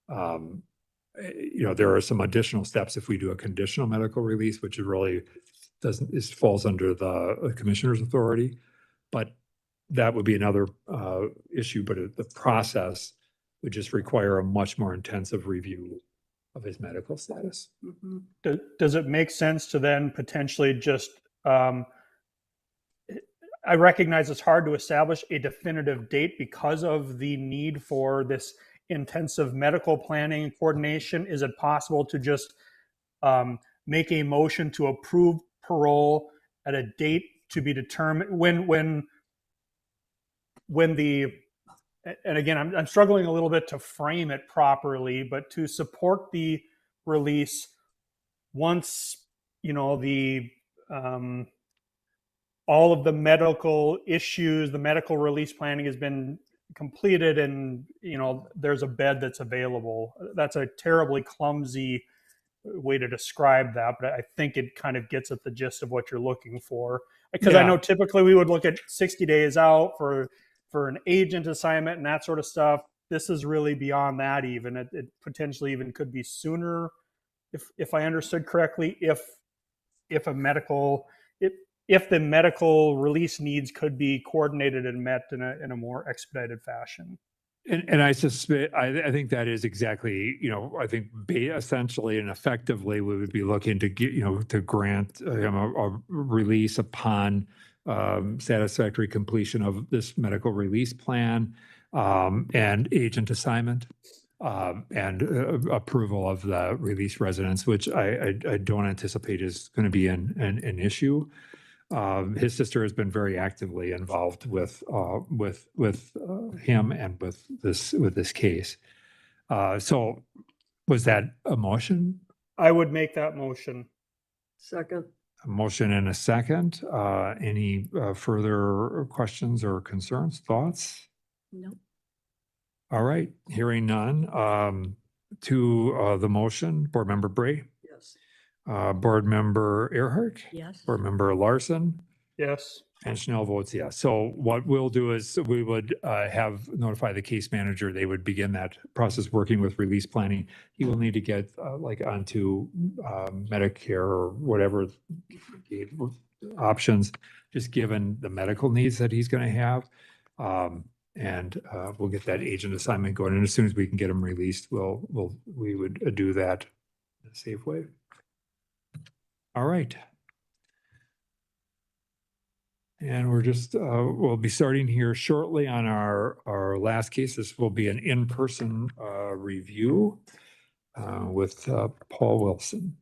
There are some additional steps if we do a conditional medical release, which it really falls under the commissioner's authority, but that would be another issue. But the process would just require a much more intensive review of his medical status. Does it make sense to then potentially just, I recognize it's hard to establish a definitive date because of the need for this intensive medical planning and coordination. Is it possible to just make a motion to approve parole at a date to be determined when the, and again, I'm struggling a little bit to frame it properly, but to support the release once, the all of the medical issues, the medical release planning has been completed, and there's a bed that's available. That's a terribly clumsy way to describe that, but I think it kind of gets at the gist of what you're looking for. Because I know typically we would look at 60 days out for an agent assignment and that sort of stuff. This is really beyond that even. It potentially even could be sooner, if I understood correctly, if the medical release needs could be coordinated and met in a more expedited fashion. And I suspect, I think that is exactly, I think essentially and effectively, we would be looking to get, to grant him a release upon satisfactory completion of this medical release plan, and agent assignment, and approval of the release residence, which I don't anticipate is going to be an issue. His sister has been very actively involved with him and with this case. So was that a motion? I would make that motion. Second. A motion and a second. Any further questions or concerns, thoughts? No. All right, hearing none. To the motion, Board Member Bray, Yes. Board Member Earhart, Yes. Board Member Larson, Yes. and Schnell votes yes. So what we'll do is we would have notify the case manager. They would begin that process working with release planning. He will need to get like onto Medicare or whatever options, just given the medical needs that he's going to have. And we'll get that agent assignment going. And as soon as we can get him released, we would do that in a safe way. All right. And we're just, we'll be starting here shortly on our last case. This will be an in-person review with Paul Wilson.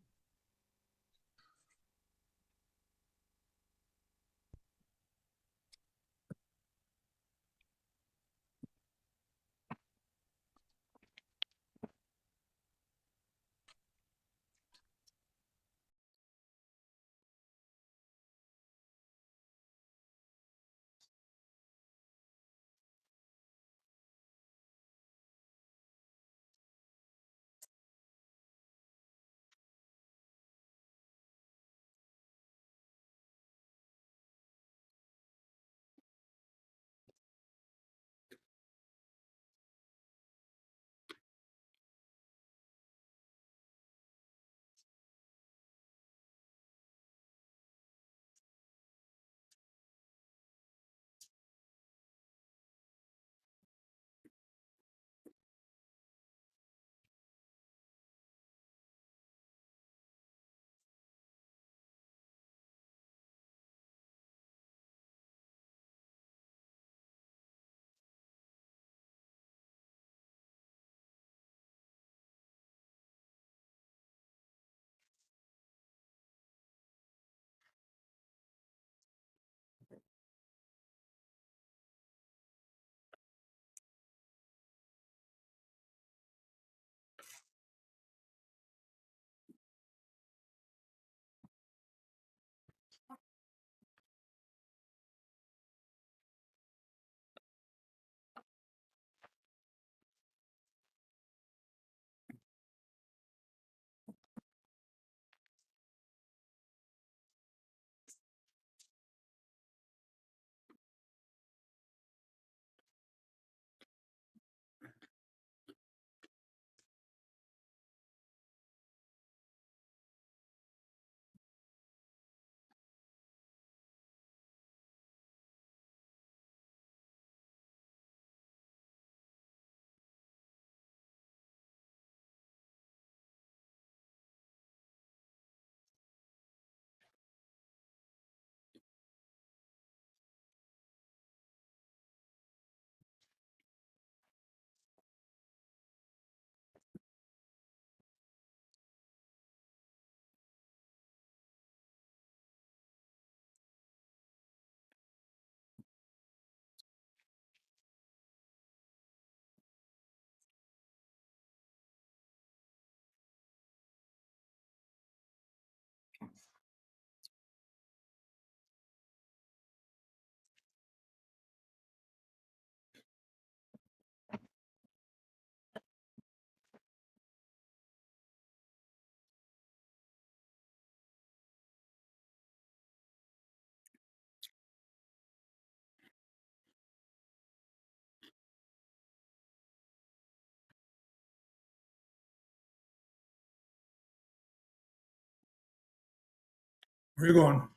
Where are you going?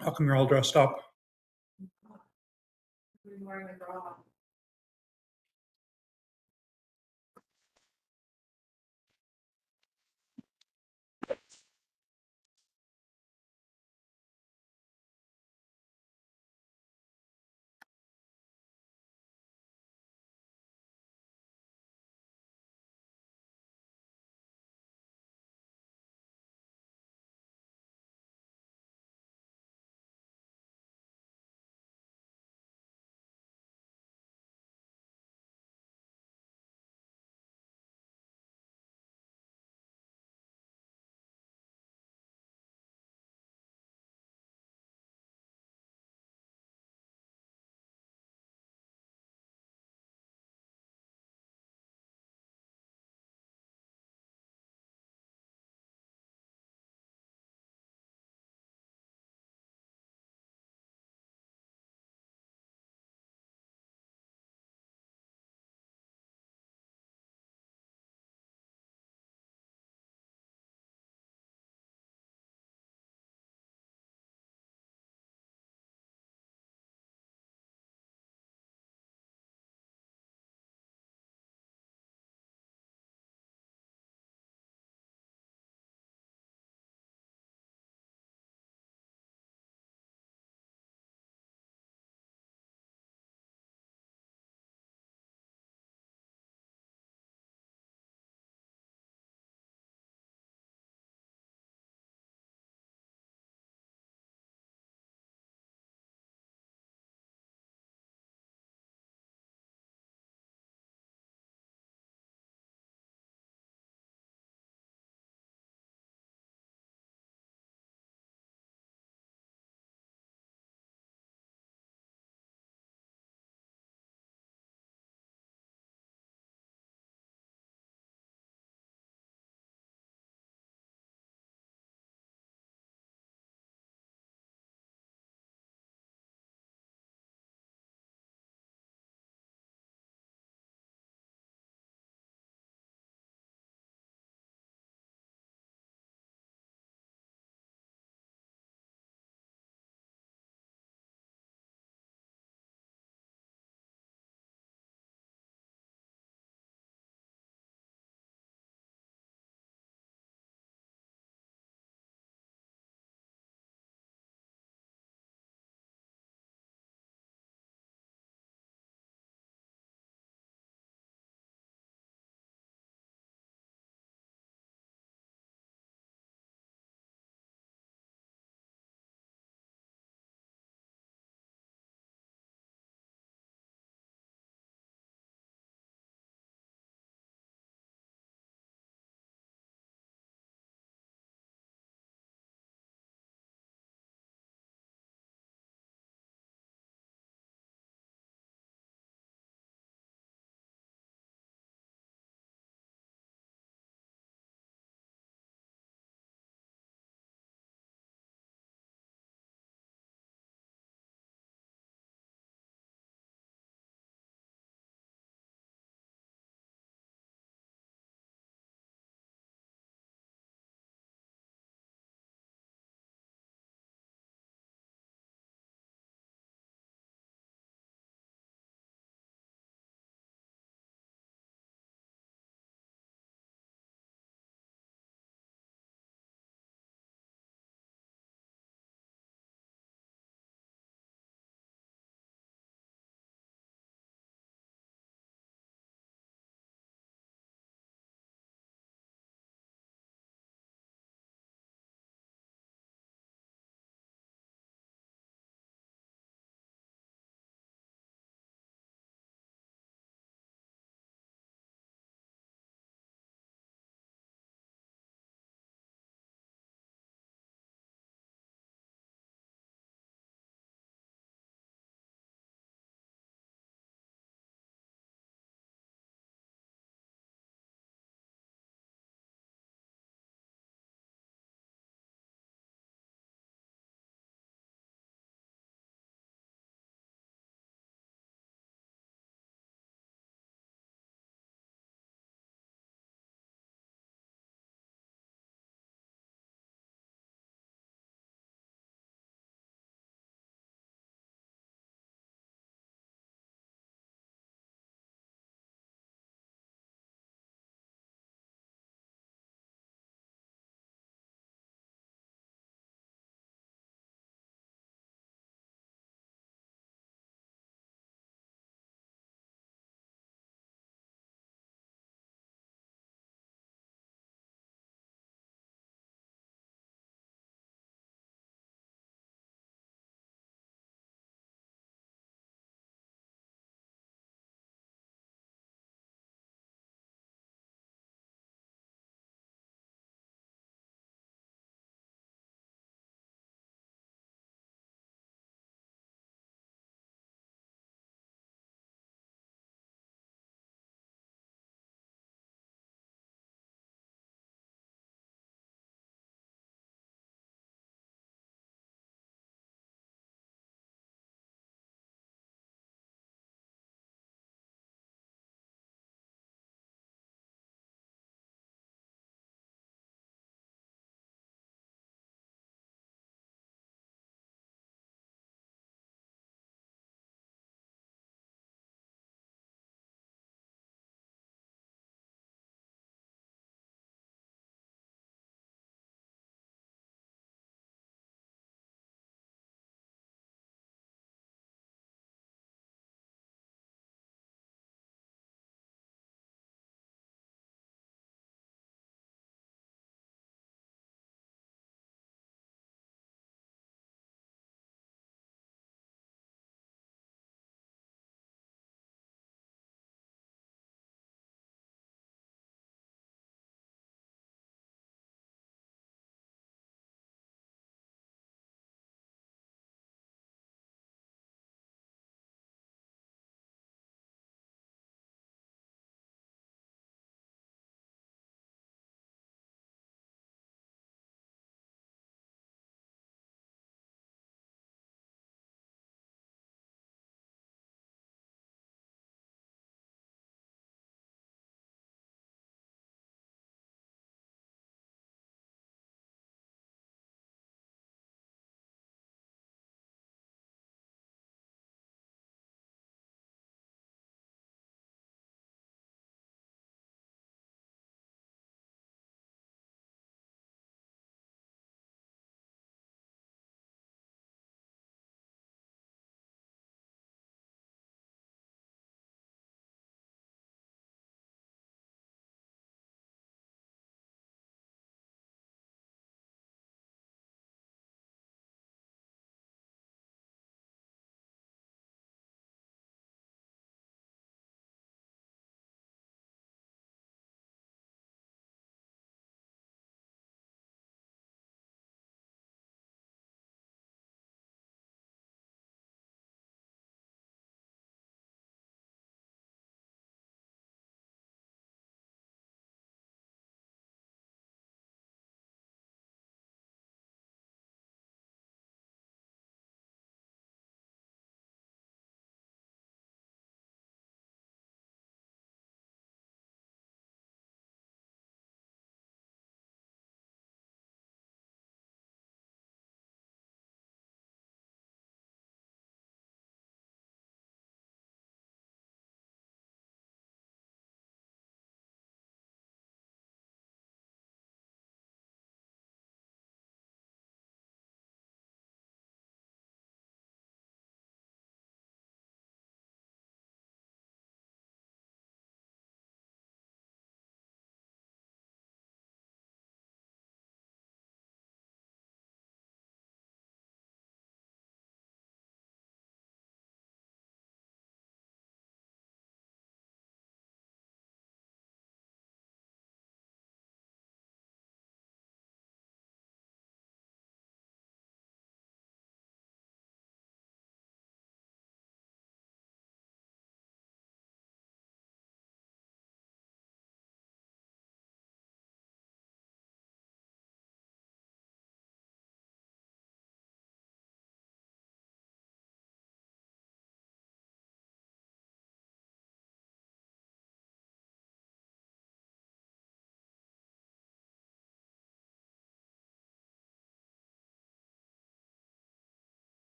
How come you're all dressed up?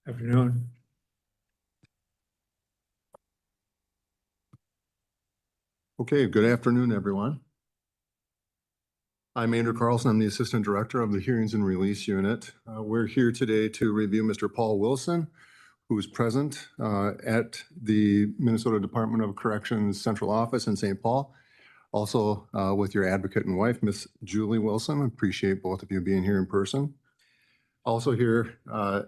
Afternoon. Okay, good afternoon, everyone. I'm Andrew Carlson. I'm the Assistant Director of the Hearings and Release Unit. We're here today to review Mr. Paul Wilson, who is present at the Minnesota Department of Corrections Central Office in St. Paul. Also with your advocate and wife, Miss Julie Wilson. I appreciate both of you being here in person. Also here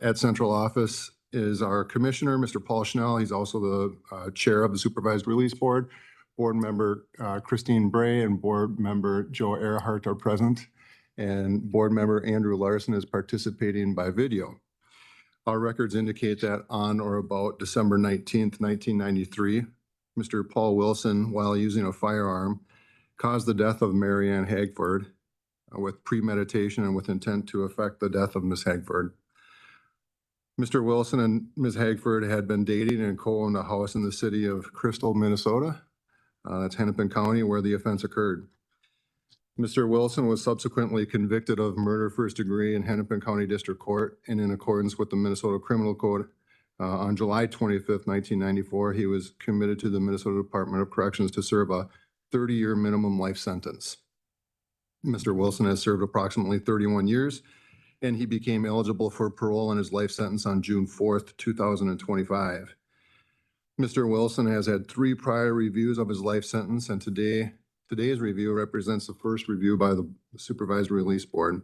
at Central Office is our Commissioner, Mr. Paul Schnell. He's also the Chair of the Supervised Release Board. Board Member Christine Bray and Board Member Joe Earhart are present. And Board Member Andrew Larson is participating by video. Our records indicate that on or about December 19th, 1993, Mr. Paul Wilson, while using a firearm, caused the death of Mary Ann Hagford with premeditation and with intent to effect the death of Ms. Hagford. Mr. Wilson and Ms. Hagford had been dating and co-owned a house in the city of Crystal, Minnesota. That's Hennepin County, where the offense occurred. Mr. Wilson was subsequently convicted of murder first degree in Hennepin County District Court, and in accordance with the Minnesota Criminal Code, on July 25th, 1994, he was committed to the Minnesota Department of Corrections to serve a 30-year minimum life sentence. Mr. Wilson has served approximately 31 years, and he became eligible for parole in his life sentence on June 4th, 2025. Mr. Wilson has had 3 prior reviews of his life sentence, and today's review represents the first review by the Supervised Release Board.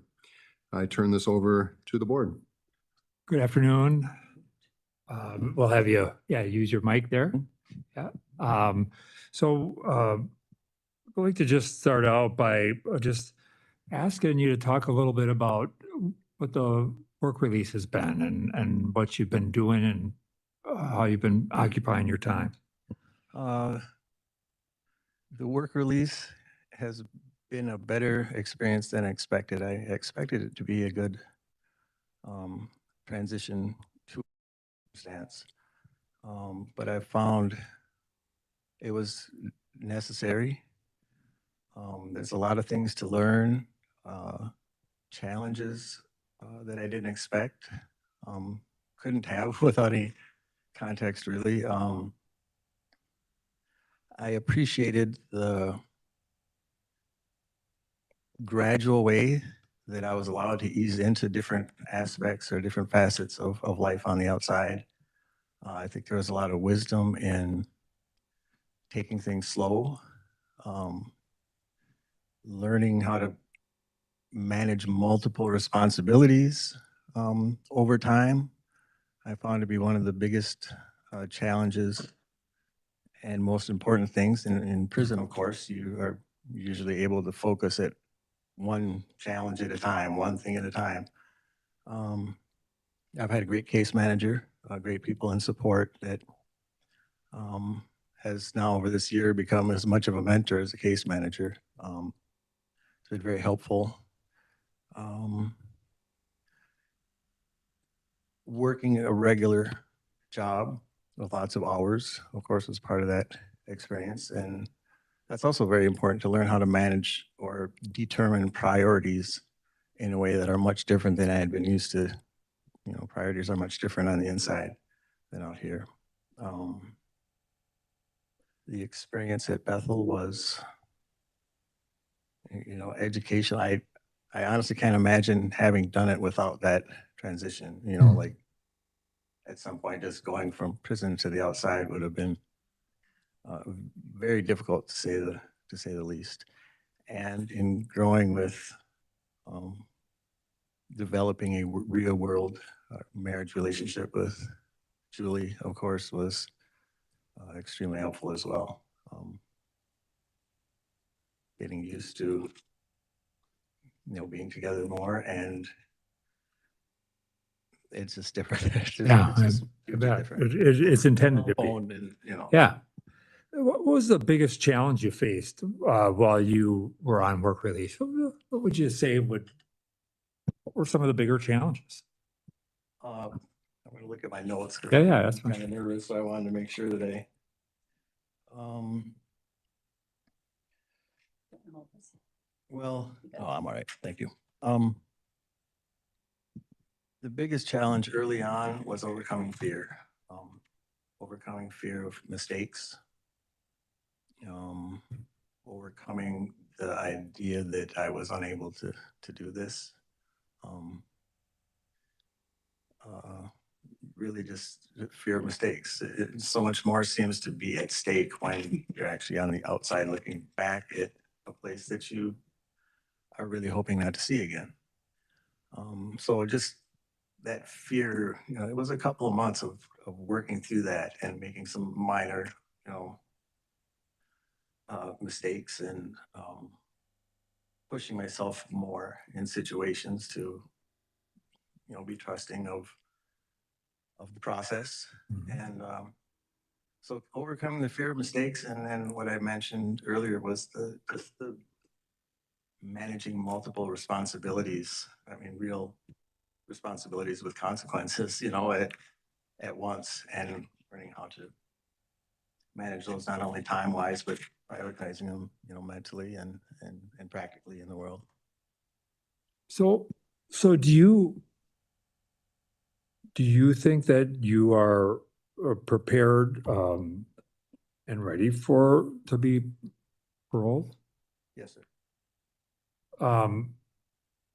I turn this over to the board. Good afternoon. We'll have you, use your mic there. Yeah. I'd like to just start out by just asking you to talk a little bit about what the work release has been and what you've been doing and how you've been occupying your time. The work release has been a better experience than I expected. I expected it to be a good transition to stance, but I found it was necessary. There's a lot of things to learn, challenges that I didn't expect, couldn't have without any context really. I appreciated the gradual way that I was allowed to ease into different aspects or different facets of life on the outside. I think there was a lot of wisdom in taking things slow, learning how to manage multiple responsibilities over time. I found to be one of the biggest challenges and most important things in prison. Of course, you are usually able to focus at one challenge at a time, one thing at a time. I've had a great case manager, great people in support that has now over this year become as much of a mentor as a case manager. It's been very helpful. Working a regular job with lots of hours, of course, was part of that experience. And that's also very important to learn how to manage or determine priorities in a way that are much different than I had been used to. You know, priorities are much different on the inside than out here. The experience at Bethel was, you know, educational. I honestly can't imagine having done it without that transition, you know, like at some point just going from prison to the outside would have been very difficult to say the least. And in growing with developing a real world marriage relationship with Julie, of course, was extremely helpful as well. Getting used to, you know, being together more, and it's just different. Yeah, it's just I bet. different. It's intended to be. And, you know, Yeah. What was the biggest challenge you faced while you were on work release? What would you say what were some of the bigger challenges? I'm going to look at my notes. Yeah, that's I'm fine. kind of nervous, so I wanted to make sure that I. Well, oh, I'm all right. Thank you. The biggest challenge early on was overcoming fear. Overcoming fear of mistakes. Overcoming the idea that I was unable to do this. Really just the fear of mistakes. So much more seems to be at stake when you're actually on the outside looking back at a place that you are really hoping not to see again. So just that fear, it was a couple of months of working through that and making some minor, mistakes and pushing myself more in situations to, be trusting of the process. And so overcoming the fear of mistakes, and then what I mentioned earlier was just the managing multiple responsibilities. I mean, real responsibilities with consequences, at once, and learning how to manage those not only time-wise, but prioritizing them, mentally and practically in the world. So do you think that you are prepared and ready to be paroled? Yes, sir.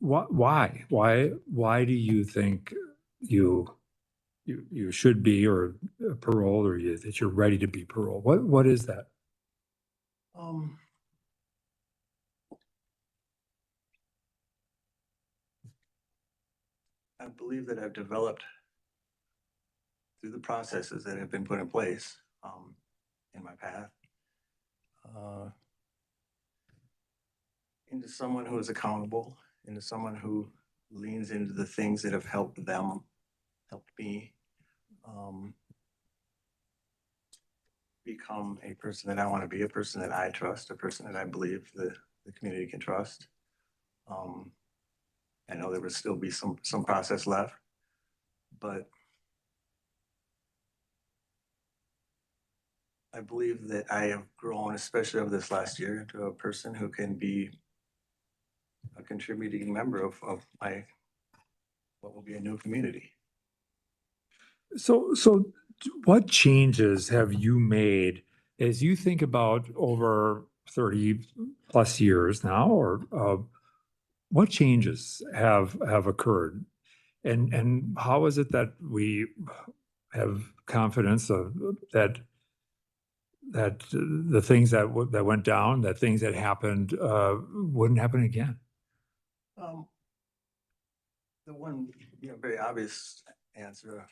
Why do you think you should be or paroled, or that you're ready to be paroled? What is that? I believe that I've developed through the processes that have been put in place in my path into someone who is accountable, into someone who leans into the things that have helped them, helped me become a person that I want to be, a person that I trust, a person that I believe the community can trust. I know there would still be some process left, but I believe that I have grown, especially over this last year, into a person who can be a contributing member of what will be a new community. So what changes have you made as you think about over 30 plus years now, or what changes have occurred? And how is it that we have confidence of that the things that went down, that things that happened wouldn't happen again? The one very obvious answer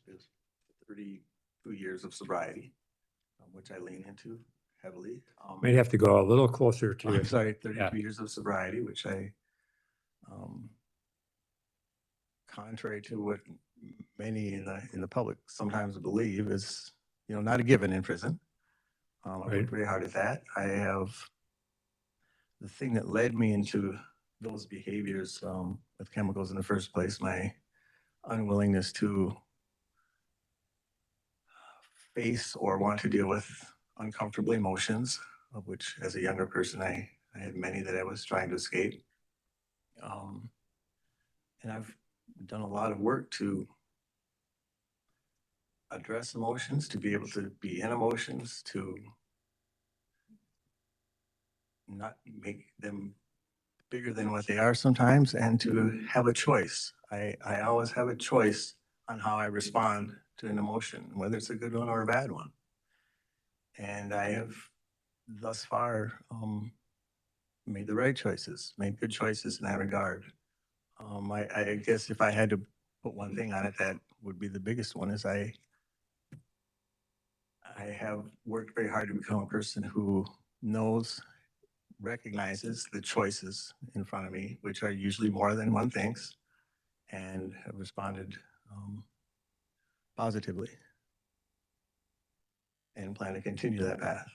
is 32 years of sobriety, which I lean into heavily. May have to go a little closer to I'm your. sorry, 32 Yeah. years of sobriety, which I, contrary to what many in the public sometimes believe, is not a given in prison. I Right. worked very hard at that. I have the thing that led me into those behaviors with chemicals in the first place, my unwillingness to face or want to deal with uncomfortable emotions, of which as a younger person, I had many that I was trying to escape. And I've done a lot of work to address emotions, to be able to be in emotions, to not make them bigger than what they are sometimes, and to have a choice. I always have a choice on how I respond to an emotion, whether it's a good one or a bad one. And I have thus far made the right choices, made good choices in that regard. I guess if I had to put one thing on it, that would be the biggest one, is I have worked very hard to become a person who recognizes the choices in front of me, which are usually more than one thinks, and have responded positively and plan to continue that path.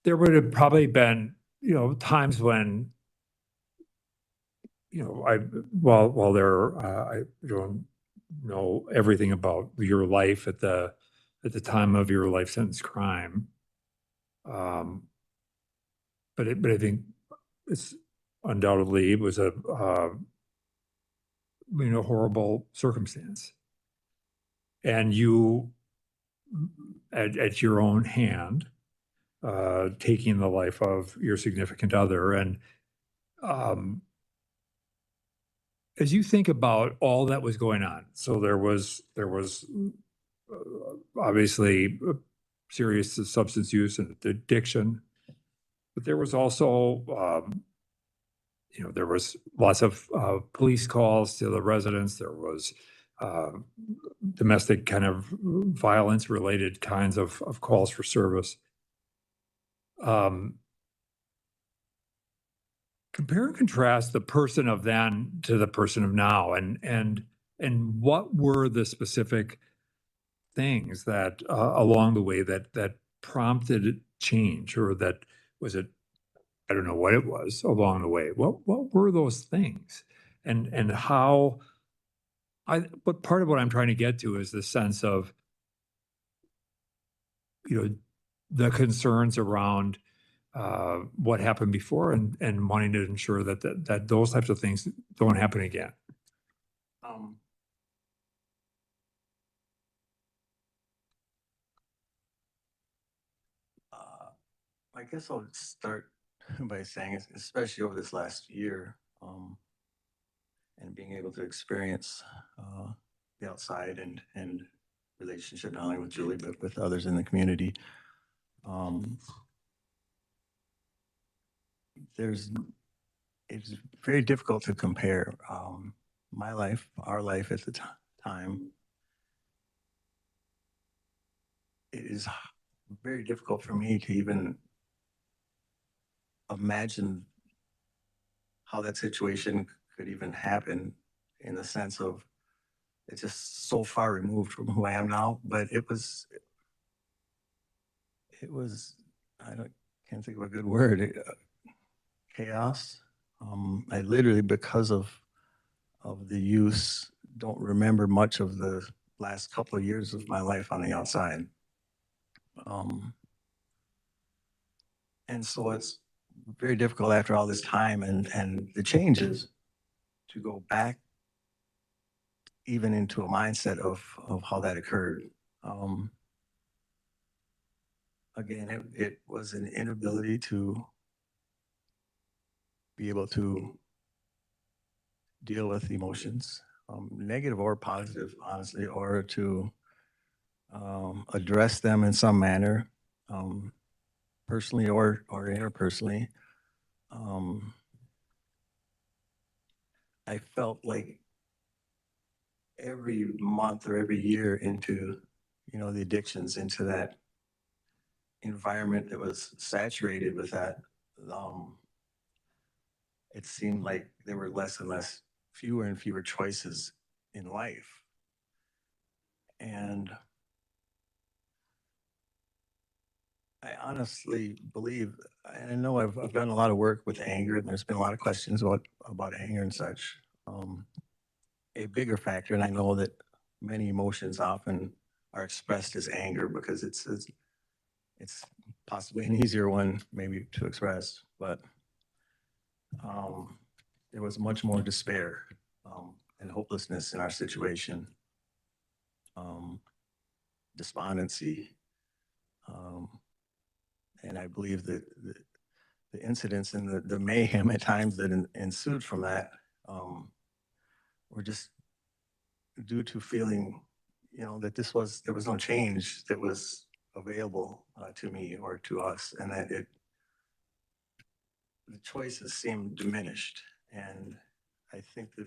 There would have probably been, times when, while I don't know everything about your life at the at the time of your life sentence crime. But I think it's undoubtedly it was a horrible circumstance. And you, at your own hand, taking the life of your significant other. And as you think about all that was going on, so there was obviously serious substance use and addiction, but there was also there was lots of police calls to the residents. There was domestic kind of violence related kinds of calls for service. Compare and contrast the person of then to the person of now, and what were the specific things that along the way that prompted change, or that was it? I don't know what it was along the way. What were those things, and how? But part of what I'm trying to get to is the sense of, the concerns around what happened before, and wanting to ensure that those types of things don't happen again. I guess I'll start by saying, especially over this last year, and being able to experience the outside and relationship not only with Julie but with others in the community. It's very difficult to compare my life, our life at the time. It is very difficult for me to even imagine how that situation could even happen, in the sense of it's just so far removed from who I am now. But it was, can't think of a good word. Chaos. I literally, because of the use, don't remember much of the last couple of years of my life on the outside. And so it's very difficult after all this time and the changes to go back even into a mindset of how that occurred. Again, it was an inability to be able to deal with emotions, negative or positive, honestly, or to address them in some manner, personally or interpersonally. I felt like every month or every year into, the addictions, into that environment that was saturated with that, it seemed like there were less and less, fewer and fewer choices in life. And I honestly believe, and I know I've done a lot of work with anger, and there's been a lot of questions about anger and such. A bigger factor, and I know that many emotions often are expressed as anger because it's possibly an easier one maybe to express, but there was much more despair and hopelessness in our situation, despondency, and I believe that the incidents and the mayhem at times that ensued from that were just due to feeling, that there was no change that was available to me or to us, and that the choices seemed diminished. And I think the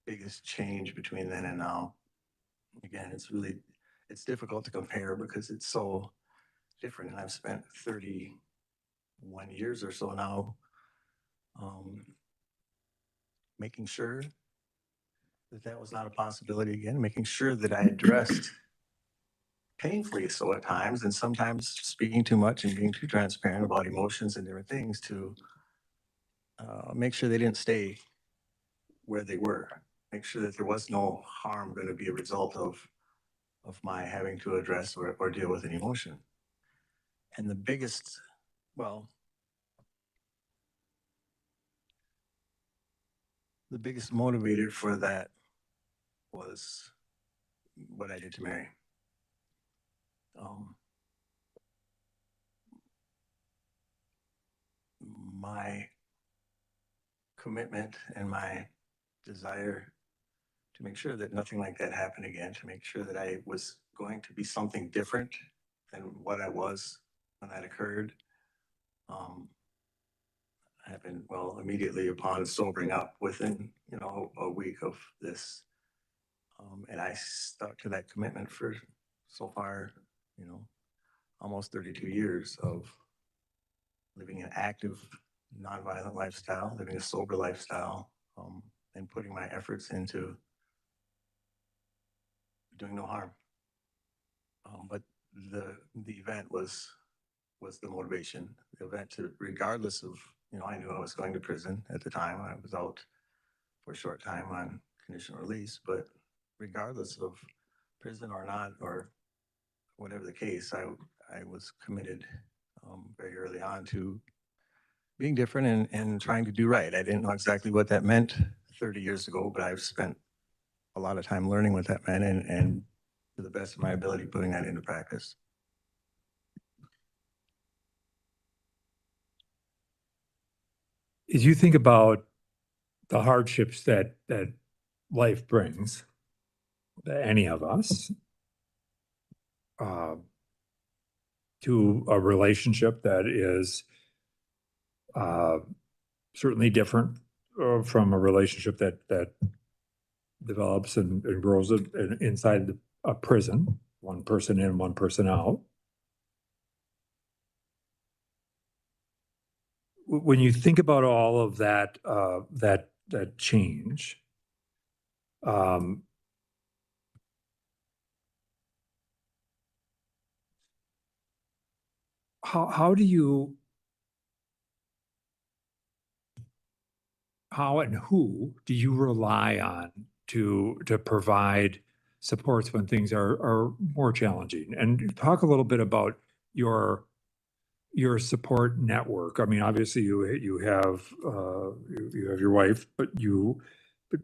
biggest change between then and now, again, it's difficult to compare because it's so different. And I've spent 31 years or so now making sure that was not a possibility again, making sure that I addressed, painfully so at times, and sometimes speaking too much and being too transparent about emotions and different things, to make sure they didn't stay where they were, make sure that there was no harm going to be a result of of my having to address or deal with an emotion. And the biggest, well, the biggest motivator for that was what I did to Mary. My commitment and my desire to make sure that nothing like that happened again, to make sure that I was going to be something different than what I was when that occurred, happened, well, immediately upon sobering up within, a week of this. And I stuck to that commitment for so far, almost 32 years of living an active, nonviolent lifestyle, living a sober lifestyle, and putting my efforts into doing no harm. But the event was the motivation. The event to, regardless of, I knew I was going to prison at the time. I was out for a short time on conditional release, but regardless of prison or not, or whatever the case, I was committed very early on to being different and trying to do right. I didn't know exactly what that meant 30 years ago, but I've spent a lot of time learning what that meant and to the best of my ability, putting that into practice. As you think about the hardships that life brings, any of us, to a relationship that is certainly different from a relationship that develops and grows inside a prison, one person in, one person out. When you think about all of that, that change, how do you, how and who do you rely on to provide supports when things are more challenging? And talk a little bit about your support network. I mean, obviously you have you have your wife, but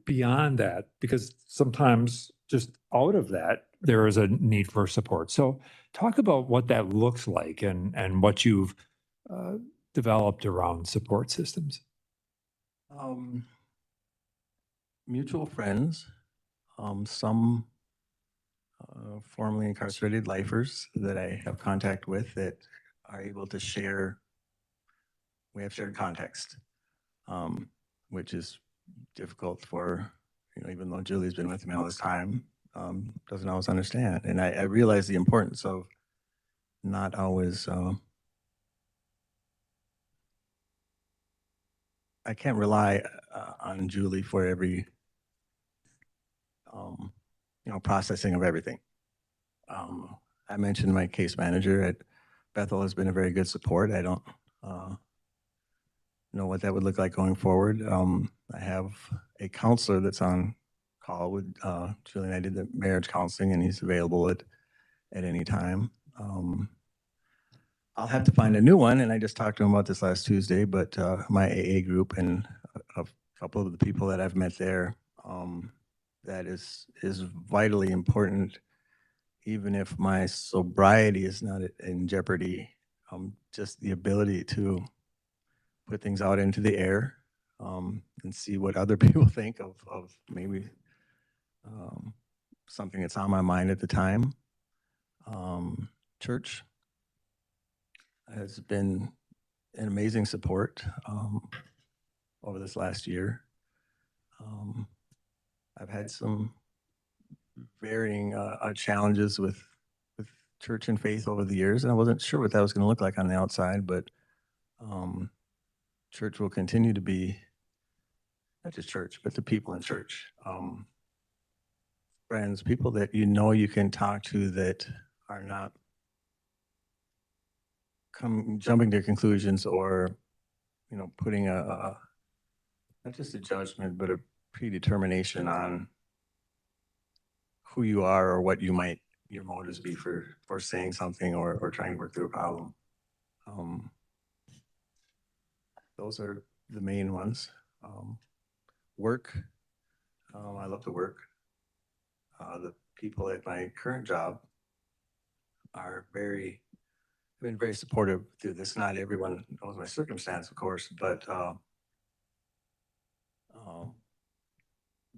beyond that, because sometimes just out of that there is a need for support. So talk about what that looks like and what you've developed around support systems. Mutual friends, some formerly incarcerated lifers that I have contact with that are able to share. We have shared context, which is difficult for, even though Julie's been with me all this time, doesn't always understand. And I realize the importance of not always, I can't rely on Julie for every, processing of everything. I mentioned my case manager at Bethel has been a very good support. I don't know what that would look like going forward. I have a counselor that's on call with Julie and I did the marriage counseling, and he's available at any time. I'll have to find a new one, and I just talked to him about this last Tuesday, but my AA group and a couple of the people that I've met there, that is vitally important, even if my sobriety is not in jeopardy. Just the ability to put things out into the air and see what other people think of maybe something that's on my mind at the time. Church has been an amazing support over this last year. I've had some varying challenges with church and faith over the years, and I wasn't sure what that was going to look like on the outside, but church will continue to be, not just church, but the people in church. Friends, people that you can talk to that are not jumping to conclusions or, putting not just a judgment, but a predetermination on who you are or what you might your motives be for saying something or trying to work through a problem. Um, those are the main ones. Work, I love to work. The people at my current job are have been very supportive through this. Not everyone knows my circumstance, of course, but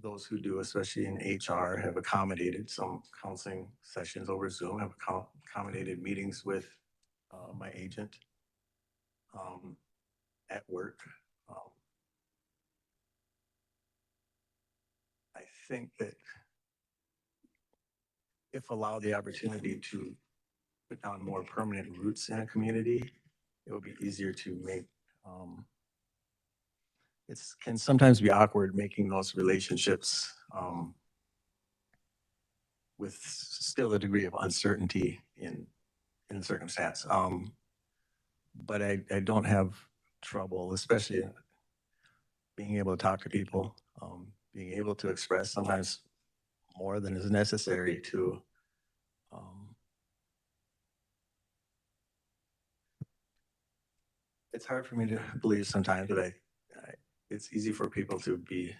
those who do, especially in HR, have accommodated some counseling sessions over Zoom, have accommodated meetings with my agent at work. I think that if allowed the opportunity to put down more permanent roots in a community, it would be easier to make. It can sometimes be awkward making those relationships with still a degree of uncertainty in the circumstance. But I don't have trouble, especially being able to talk to people, being able to express sometimes more than is necessary to it's hard for me to believe sometimes that it's easy for people to be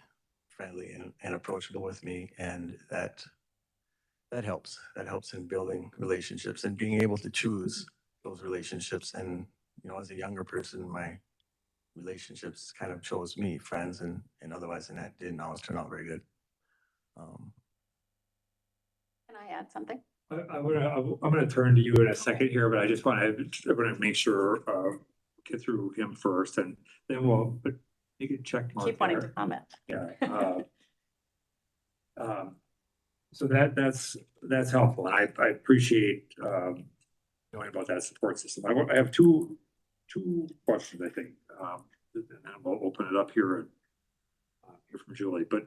friendly and approachable with me, and that helps. That helps in building relationships and being able to choose those relationships. And as a younger person, my relationships kind of chose me, friends and otherwise, and that didn't always turn out very good. Can I add something? I'm gonna turn to you in a second here, but I just want to make sure, get through him first, and then but you can check mark Keep wanting to there. comment. Yeah. So that's helpful. And I appreciate, knowing about that support system. I have two questions, I think, and then we'll open it up here and hear from Julie, but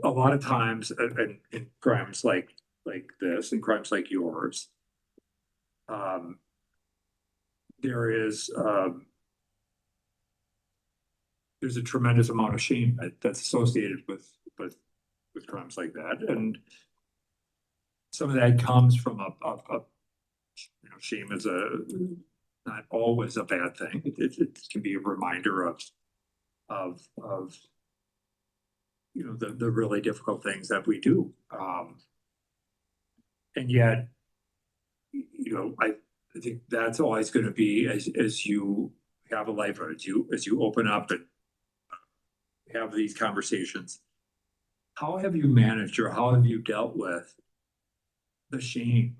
a lot of times in crimes like this and crimes like yours, there's a tremendous amount of shame that's associated with crimes like that, and some of that comes from shame is not always a bad thing. It can be a reminder of the really difficult things that we do. And yet, I think that's always going to be as you have a life, or as you open up and have these conversations. How have you managed, or how have you dealt with the shame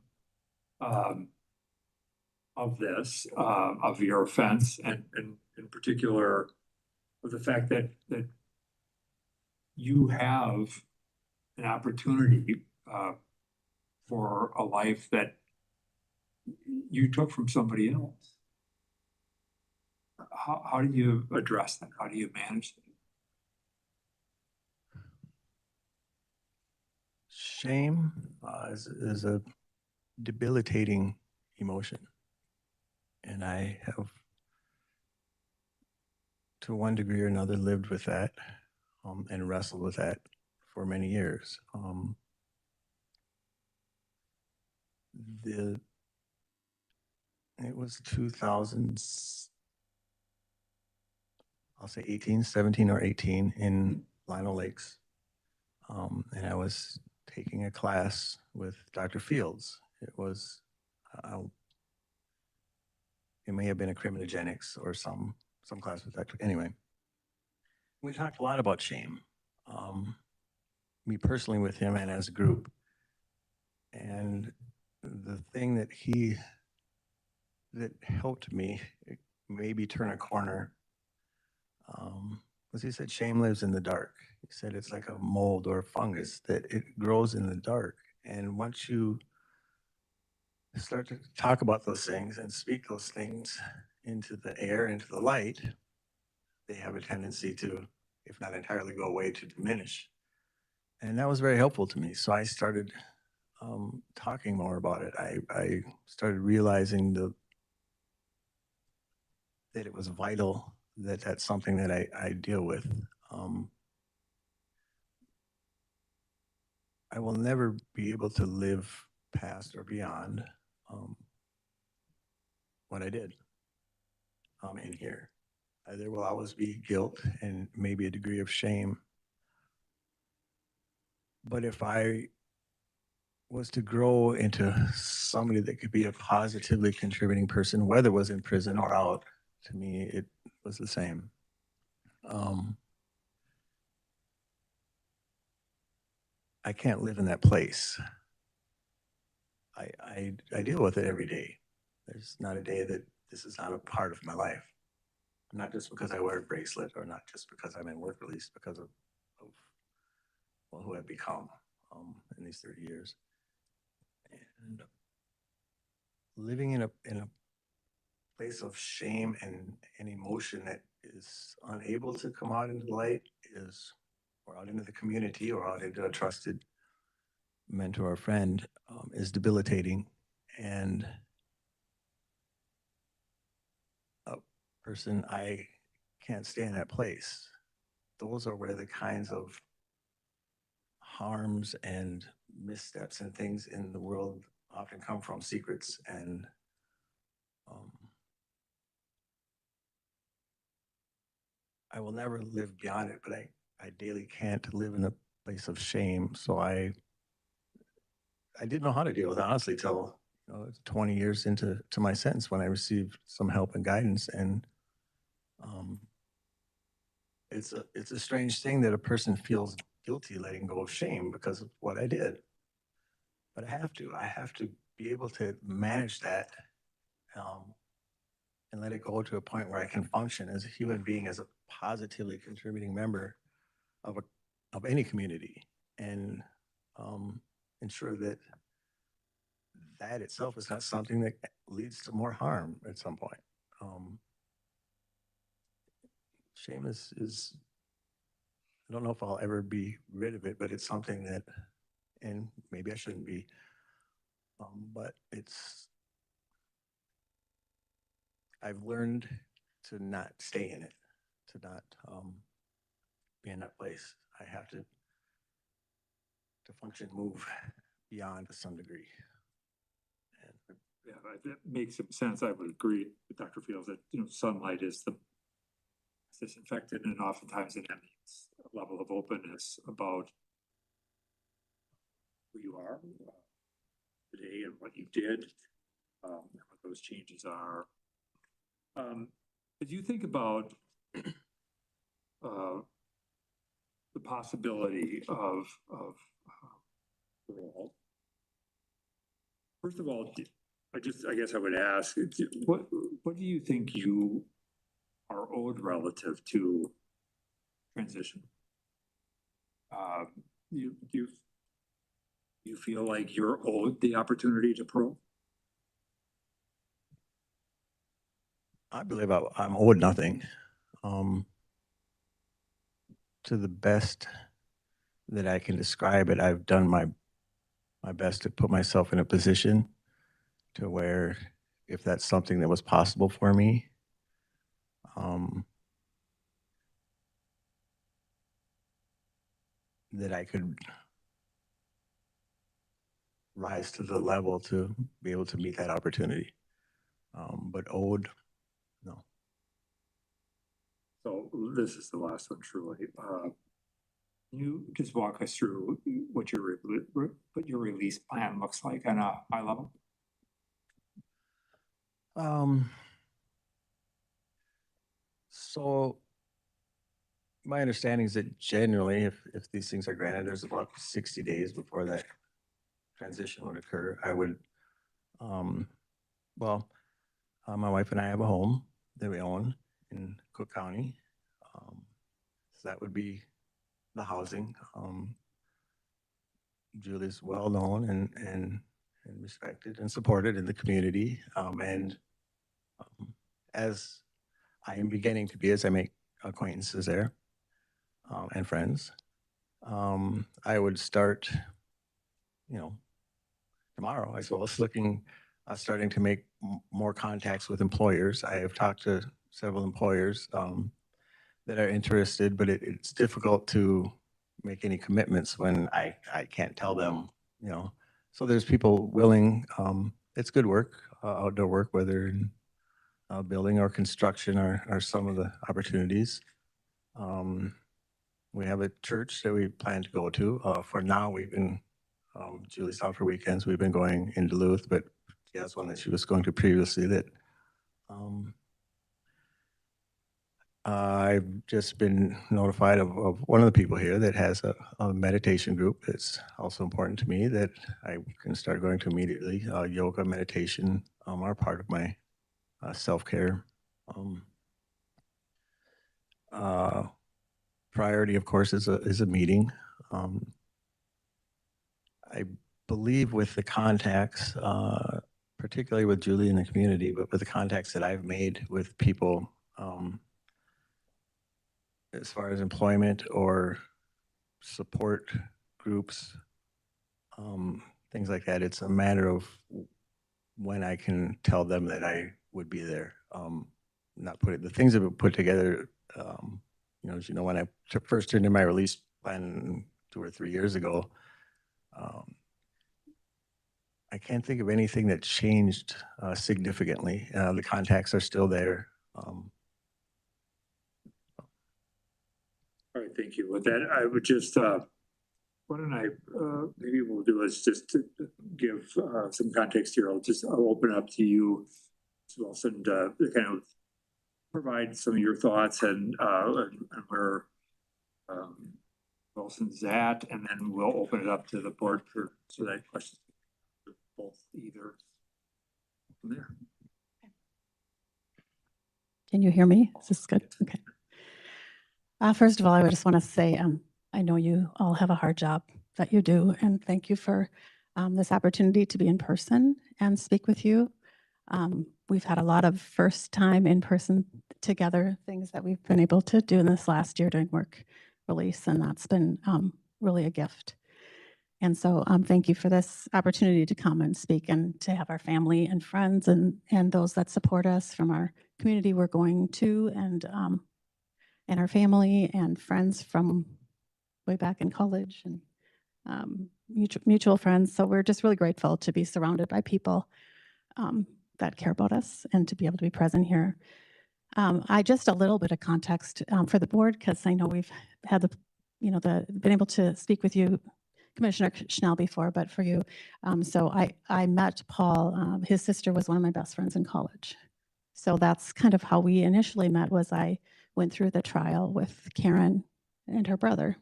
of this, of your offense, and in particular, of the fact that you have an opportunity for a life that you took from somebody else? How do you address that? How do you manage that? Shame is a debilitating emotion. And I have, to one degree or another, lived with that and wrestled with that for many years. It was 2000, I'll say 18, 17 or 18 in Lino Lakes. And I was taking a class with Dr. Fields. It was, it may have been a criminogenics or some class with Dr. Anyway, we talked a lot about shame. Me personally with him and as a group. And the thing that helped me maybe turn a corner was he said shame lives in the dark. He said it's like a mold or a fungus, that it grows in the dark. And once you start to talk about those things and speak those things into the air, into the light, they have a tendency to, if not entirely go away, to diminish. And that was very helpful to me. So I started talking more about it. I started realizing that it was vital that that's something that I deal with. I will never be able to live past or beyond what I did in here. There will always be guilt and maybe a degree of shame. But if I was to grow into somebody that could be a positively contributing person, whether it was in prison or out, to me, it was the same. I can't live in that place. I deal with it every day. There's not a day that this is not a part of my life. Not just because I wear a bracelet or not just because I'm in work release, because of well, who I've become in these 30 years. And living in a place of shame and emotion that is unable to come out into the light is, or out into the community or out into a trusted mentor or friend is debilitating. And a person, I can't stay in that place. Those are where the kinds of harms and missteps and things in the world often come from, secrets. And I will never live beyond it, but I daily can't live in a place of shame. So I didn't know how to deal with it, honestly, till 20 years into my sentence when I received some help and guidance. And it's a strange thing that a person feels guilty letting go of shame because of what I did. But I have to be able to manage that and let it go to a point where I can function as a human being, as a positively contributing member of any community, and ensure that that itself is not something that leads to more harm at some point. Shame is I don't know if I'll ever be rid of it, but it's something that, and maybe I shouldn't be, but I've learned to not stay in it, to not be in that place. I have to function, move beyond to some degree. And Yeah, that makes some sense. I would agree with Dr. Fields that, sunlight is the disinfectant, and oftentimes it means a level of openness about who you are today and what you did, and what those changes are. As you think about the possibility of parole, first of all, I guess I would ask, what do you think you are owed relative to transition? You feel like you're owed the opportunity to parole? I believe I'm owed nothing. To the best that I can describe it, I've done my best to put myself in a position to where, if that's something that was possible for me, that I could rise to the level to be able to meet that opportunity. But owed, no. So this is the last one, truly. Can you just walk us through what your release plan looks like on a high level? So my understanding is that generally, if these things are granted, there's about 60 days before that transition would occur. I would, my wife and I have a home that we own in Cook County. So that would be the housing. Julie's well known and respected and supported in the community. As I am beginning to be, as I make acquaintances there and friends, I would start, tomorrow, I suppose, starting to make more contacts with employers. I have talked to several employers that are interested, but it's difficult to make any commitments when I can't tell them, So there's people willing, it's good work, outdoor work, whether in building or construction are some of the opportunities. We have a church that we plan to go to. For now, we've been, Julie's out for weekends. We've been going in Duluth, but she has one that she was going to previously that I've just been notified of one of the people here that has a meditation group that's also important to me that I can start going to immediately. Yoga, meditation are part of my self-care. Priority, of course, is a meeting. I believe with the contacts, particularly with Julie in the community, but with the contacts that I've made with people as far as employment or support groups, things like that, it's a matter of when I can tell them that I would be there. Not put it, the things that were put together, as you know, when I first turned in my release plan 2 or 3 years ago, I can't think of anything that changed significantly. The contacts are still there. All right, thank you. With that, I would just, why don't I, maybe we'll do is just to give some context here. I'll open up to you, Ms. Wilson, to kind of provide some of your thoughts and where Wilson's at, and then we'll open it up to the board so that questions both either from there. Can you hear me? Is this good? Okay. First of all, I would just want to say, I know you all have a hard job that you do, and thank you for this opportunity to be in person and speak with you. We've had a lot of first time in person together things that we've been able to do in this last year during work release, and that's been really a gift. And so thank you for this opportunity to come and speak and to have our family and friends and those that support us from our community we're going to and our family and friends from way back in college and mutual friends. So we're just really grateful to be surrounded by people that care about us and to be able to be present here. I just a little bit of context for the board, because I know we've had been able to speak with you, Commissioner Schnell, before, but for you. So I met Paul. His sister was one of my best friends in college. So that's kind of how we initially met. Was I went through the trial with Karen and her brother.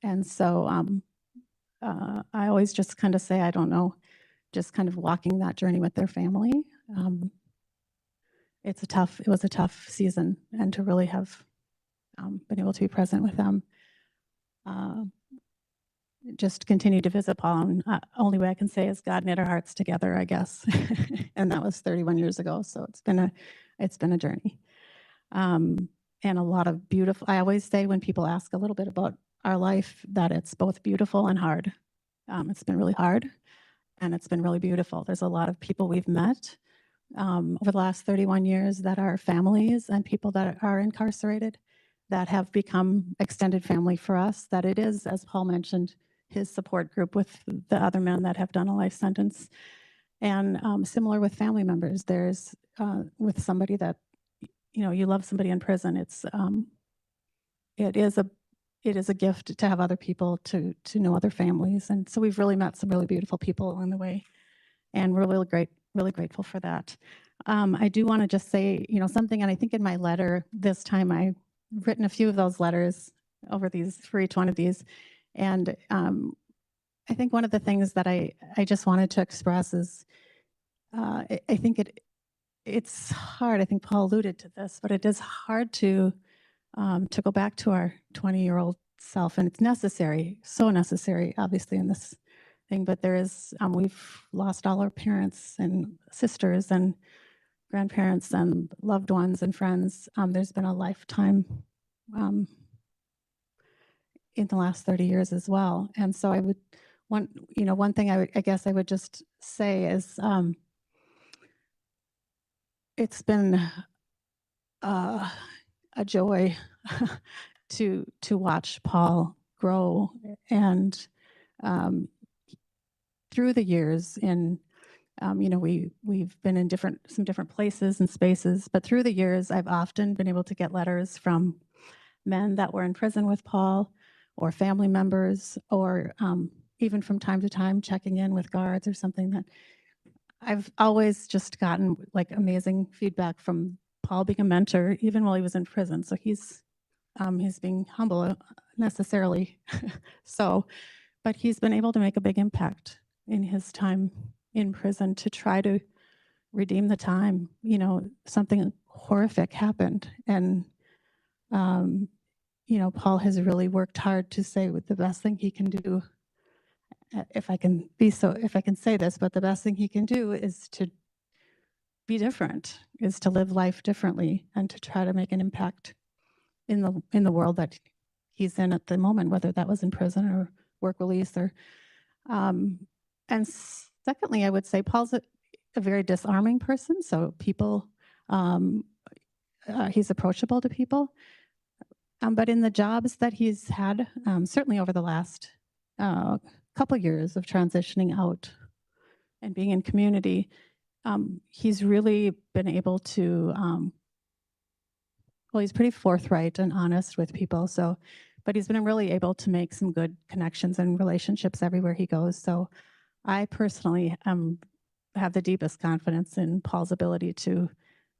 And so I always just kind of say, I don't know, just kind of walking that journey with their family. It was a tough season, and to really have been able to be present with them. Just continue to visit Paul. And only way I can say is God knit our hearts together, I guess. And that was 31 years ago. So it's been a journey. And a lot of beautiful, I always say when people ask a little bit about our life that it's both beautiful and hard. It's been really hard and it's been really beautiful. There's a lot of people we've met over the last 31 years that are families and people that are incarcerated that have become extended family for us, that it is, as Paul mentioned, his support group with the other men that have done a life sentence. And similar with family members, there's with somebody that, you love somebody in prison, it is a gift to have other people, to know other families. And so we've really met some really beautiful people along the way. And we're really grateful for that. I do want to just say, something, and I think in my letter this time, I've written a few of those letters for each one of these. And I think one of the things that I just wanted to express is, I think it's hard. I think Paul alluded to this, but it is hard to go back to our 20-year-old self, and it's necessary, so necessary, obviously, in this thing. But there is, we've lost all our parents and sisters and grandparents and loved ones and friends. There's been a lifetime in the last 30 years as well. And so I would one thing I guess I would just say is it's been a joy to watch Paul grow. And through the years we've been in some different places and spaces, but through the years, I've often been able to get letters from men that were in prison with Paul, or family members, or even from time to time checking in with guards or something. That I've always just gotten like amazing feedback from Paul being a mentor, even while he was in prison. So he's being humble necessarily. So, but he's been able to make a big impact in his time in prison to try to redeem the time. Something horrific happened, and Paul has really worked hard to say what the best thing he can do, if I can say this, but the best thing he can do is to be different, is to live life differently, and to try to make an impact in the world that he's in at the moment, whether that was in prison or work release. Or and secondly, I would say Paul's a very disarming person. So people, he's approachable to people. But in the jobs that he's had, certainly over the last couple years of transitioning out and being in community, he's really been able to, he's pretty forthright and honest with people. So, but he's been really able to make some good connections and relationships everywhere he goes. So I personally have the deepest confidence in Paul's ability to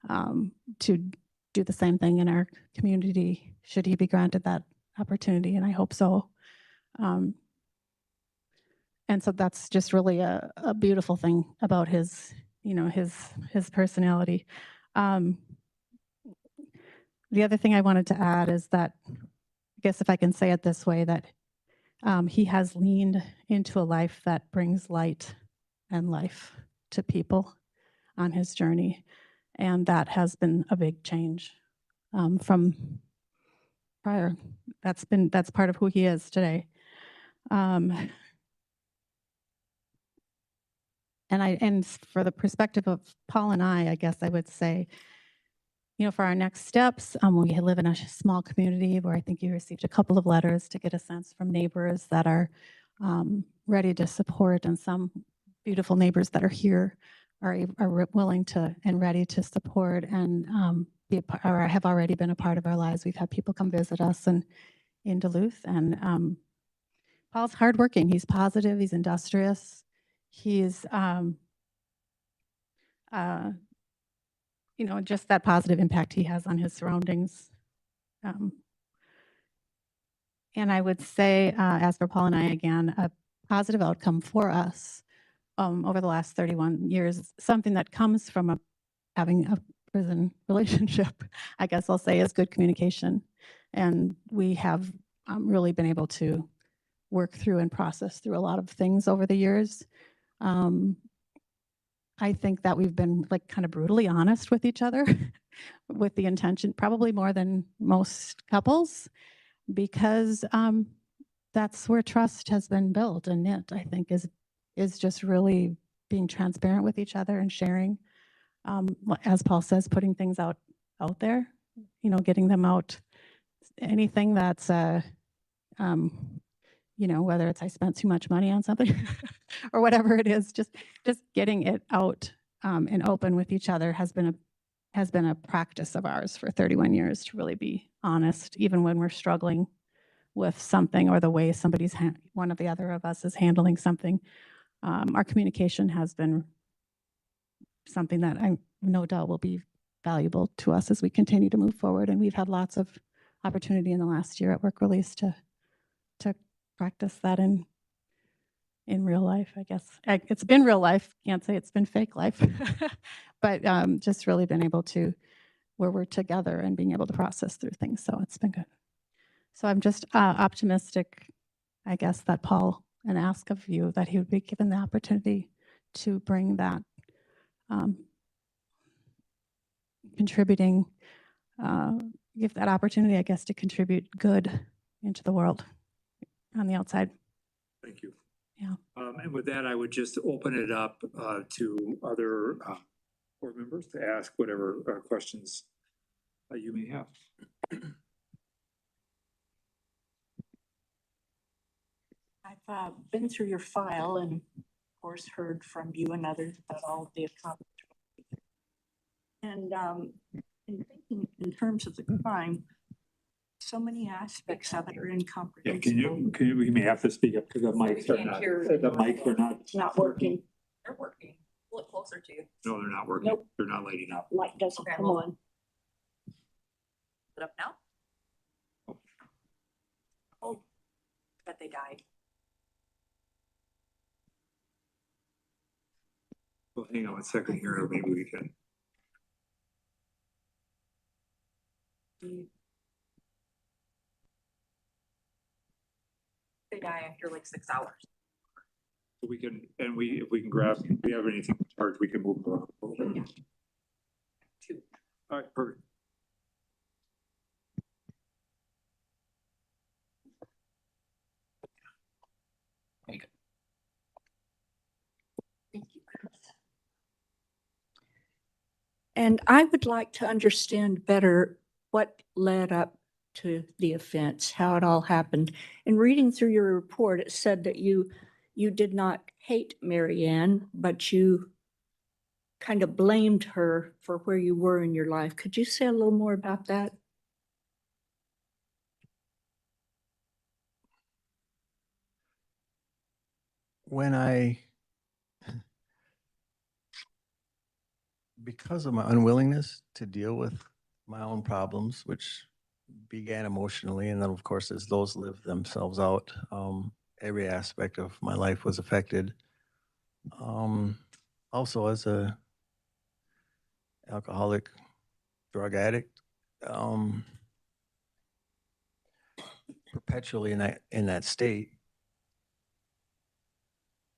do the same thing in our community, should he be granted that opportunity, and I hope so. And so that's just really a beautiful thing about his personality. The other thing I wanted to add is that, I guess if I can say it this way, that he has leaned into a life that brings light and life to people on his journey. And that has been a big change from prior. That's part of who he is today. And for the perspective of Paul and I guess I would say, for our next steps, we live in a small community where I think you received a couple of letters to get a sense from neighbors that are ready to support, and some beautiful neighbors that are here are willing to and ready to support and have already been a part of our lives. We've had people come visit us in Duluth, and Paul's hardworking. He's positive. He's industrious. He's just that positive impact he has on his surroundings. And I would say, as for Paul and I, again, a positive outcome for us over the last 31 years, something that comes from having a prison relationship, I guess I'll say, is good communication. And we have really been able to work through and process through a lot of things over the years. I think that we've been kind of brutally honest with each other with the intention, probably more than most couples, because that's where trust has been built and knit, I think, is just really being transparent with each other and sharing, as Paul says, putting things out there, getting them out, anything that's, whether it's I spent too much money on something or whatever it is, just getting it out and open with each other has been a practice of ours for 31 years, to really be honest, even when we're struggling with something or the way one of the other of us is handling something. Our communication has been something that I no doubt will be valuable to us as we continue to move forward. And we've had lots of opportunity in the last year at Work Release to practice that in real life, I guess. It's been real life. Can't say it's been fake life, but just really been able to, where we're together and being able to process through things. So it's been good. So I'm just optimistic, I guess, that Paul, and ask of you that he would be given the opportunity to bring that contributing, give that opportunity, I guess, to contribute good into the world on the outside. Thank you. Yeah. And with that, I would just open it up to other board members to ask whatever questions you may have. I've been through your file and of course heard from you and others about all the accomplishments. And in thinking in terms of the crime, so many aspects of it are Yeah, incomprehensible. we may have to speak up because the mics are can't not, hear. the mics are not. It's not working. They're working. Pull it closer to you. No, they're not working. Nope. They're not lighting up. Light doesn't Okay, come well- on. Put it up now? Oh, bet they died. Well, hang on a second here, maybe we can. They die after like 6 hours. We can, and if we can grab, if we have anything to charge, we can move around. Yeah. 2. All right, perfect. Thank you, Chris. And I would like to understand better what led up to the offense, how it all happened. In reading through your report, it said that you did not hate Mary Ann, but you kind of blamed her for where you were in your life. Could you say a little more about that? Because of my unwillingness to deal with my own problems, which began emotionally, and then of course as those live themselves out, every aspect of my life was affected. Also as a alcoholic, drug addict, perpetually in that state,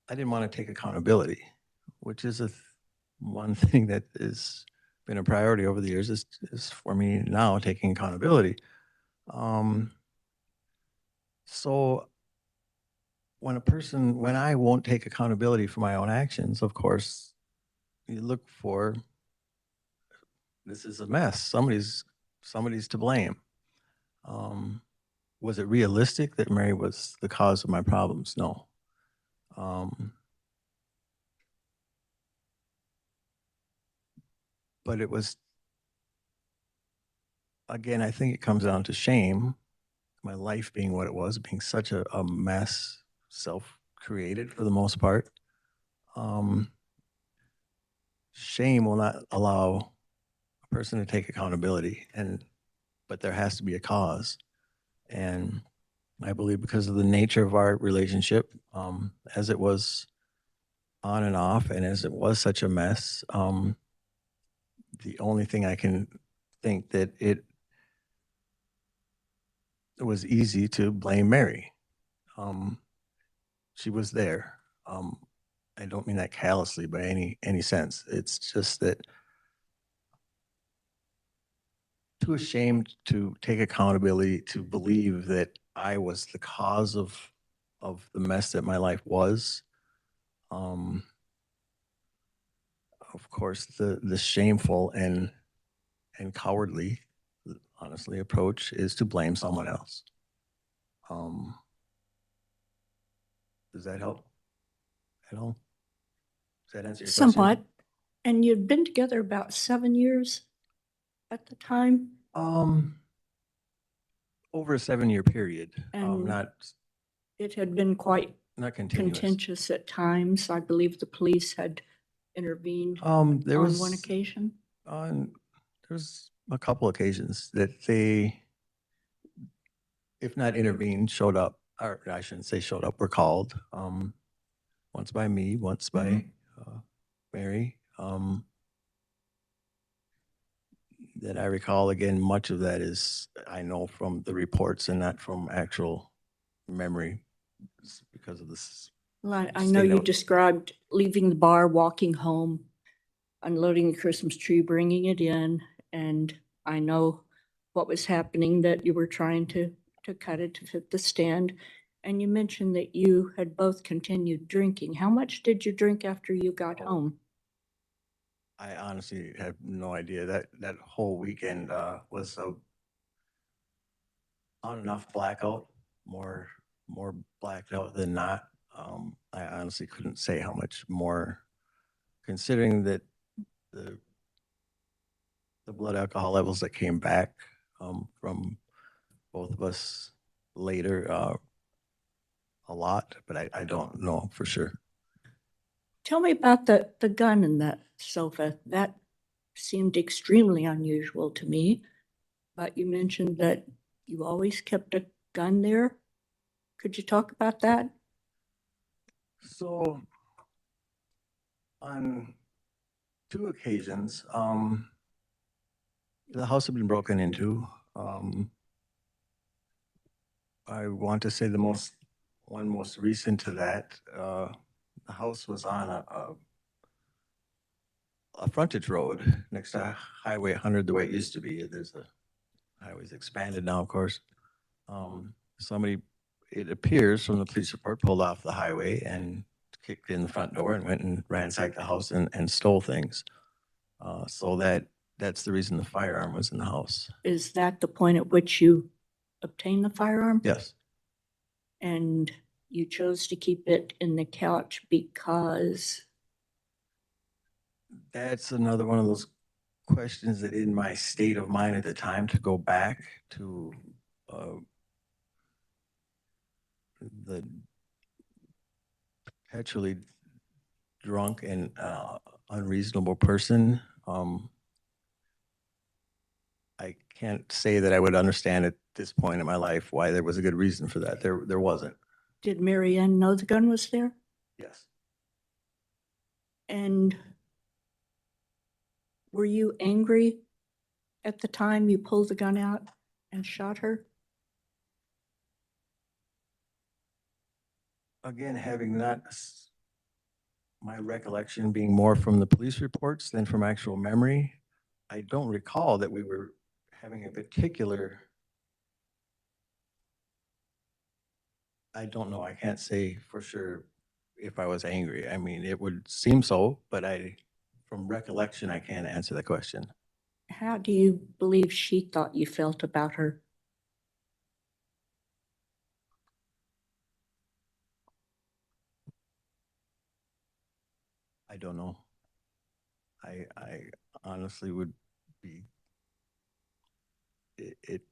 I didn't want to take accountability, which is one thing that has been a priority over the years is for me now taking accountability. So when I won't take accountability for my own actions, of course, you look for, this is a mess. Somebody's to blame. Was it realistic that Mary was the cause of my problems? No. But it was, again, I think it comes down to shame. My life being what it was, being such a mess, self-created for the most part. Shame will not allow a person to take accountability, but there has to be a cause. And I believe because of the nature of our relationship, as it was on and off, and as it was such a mess, the only thing I can think that it was easy to blame Mary. She was there. I don't mean that callously by any sense. It's just that too ashamed to take accountability, to believe that I was the cause of the mess that my life was. Of course, the shameful and cowardly, honestly, approach is to blame someone else. Does that help at all? Does that answer your question? Somewhat. And you'd been together about 7 years at the time? Over a 7-year period, And not it had been quite continuous. contentious at times. I believe the police had intervened There on was one occasion. There's a couple occasions that they, if not intervened, showed up, or I shouldn't say showed up, were called. Once by me, once by Mary. That I recall. Again, much of that is, I know from the reports and not from actual memory because of this. Well, I know you state of- described leaving the bar, walking home, unloading the Christmas tree, bringing it in, and I know what was happening, that you were trying to cut it to fit the stand. And you mentioned that you had both continued drinking. How much did you drink after you got home? I honestly have no idea. That whole weekend was a on and off blackout, more more blacked out than not. I honestly couldn't say how much more, considering that the blood alcohol levels that came back from both of us later, a lot, but I don't know for sure. Tell me about the gun in that sofa. That seemed extremely unusual to me. But you mentioned that you always kept a gun there. Could you talk about that? So on 2 occasions, the house had been broken into. I want to say the most recent to that, the house was on a frontage road next to Highway 100, the way it used to be. There's a highway's expanded now, of course. Somebody, it appears from the police report, pulled off the highway and kicked in the front door and went and ransacked the house and stole things. So that's the reason the firearm was in the house. Is that the point at which you obtained the firearm? Yes. And you chose to keep it in the couch because? That's another one of those questions that in my state of mind at the time, to go back to the perpetually drunk and unreasonable person, I can't say that I would understand at this point in my life why there was a good reason for that. There wasn't. Did Mary Ann know the gun was there? Yes. And were you angry at the time you pulled the gun out and shot her? Again, having not, my recollection being more from the police reports than from actual memory, I don't recall that we were having a particular, I don't know, I can't say for sure if I was angry. I mean, it would seem so, but from recollection, I can't answer the question. How do you believe she thought you felt about her? I don't know. I honestly would be, it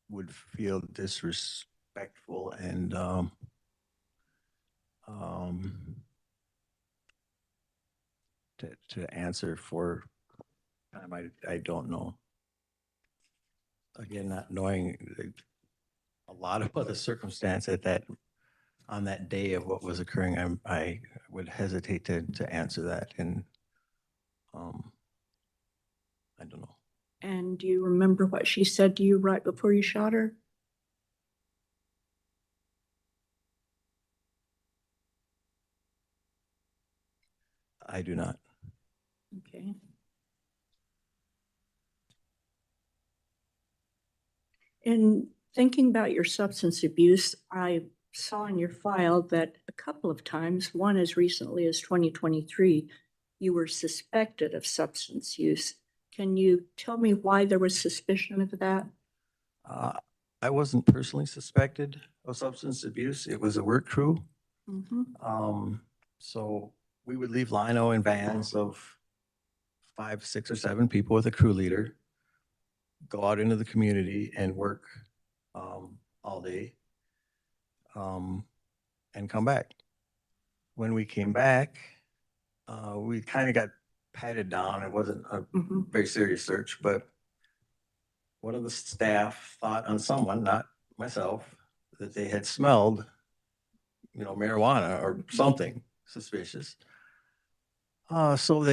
would feel disrespectful and to answer for time. I don't know. Again, not knowing a lot of other circumstance on that day of what was occurring, I would hesitate to answer that, and I don't know. And do you remember what she said to you right before you shot her? I do not. Okay. In thinking about your substance abuse, I saw in your file that a couple of times, one as recently as 2023, you were suspected of substance use. Can you tell me why there was suspicion of that? I wasn't personally suspected of substance abuse. It was a work crew. Mhm. So we would leave lino in vans of 5, 6, or 7 people with a crew leader, go out into the community and work all day, and come back. When we came back, we kind of got patted down. It wasn't a Mhm. very serious search, but one of the staff thought on someone, not myself, that they had smelled, marijuana or something suspicious. So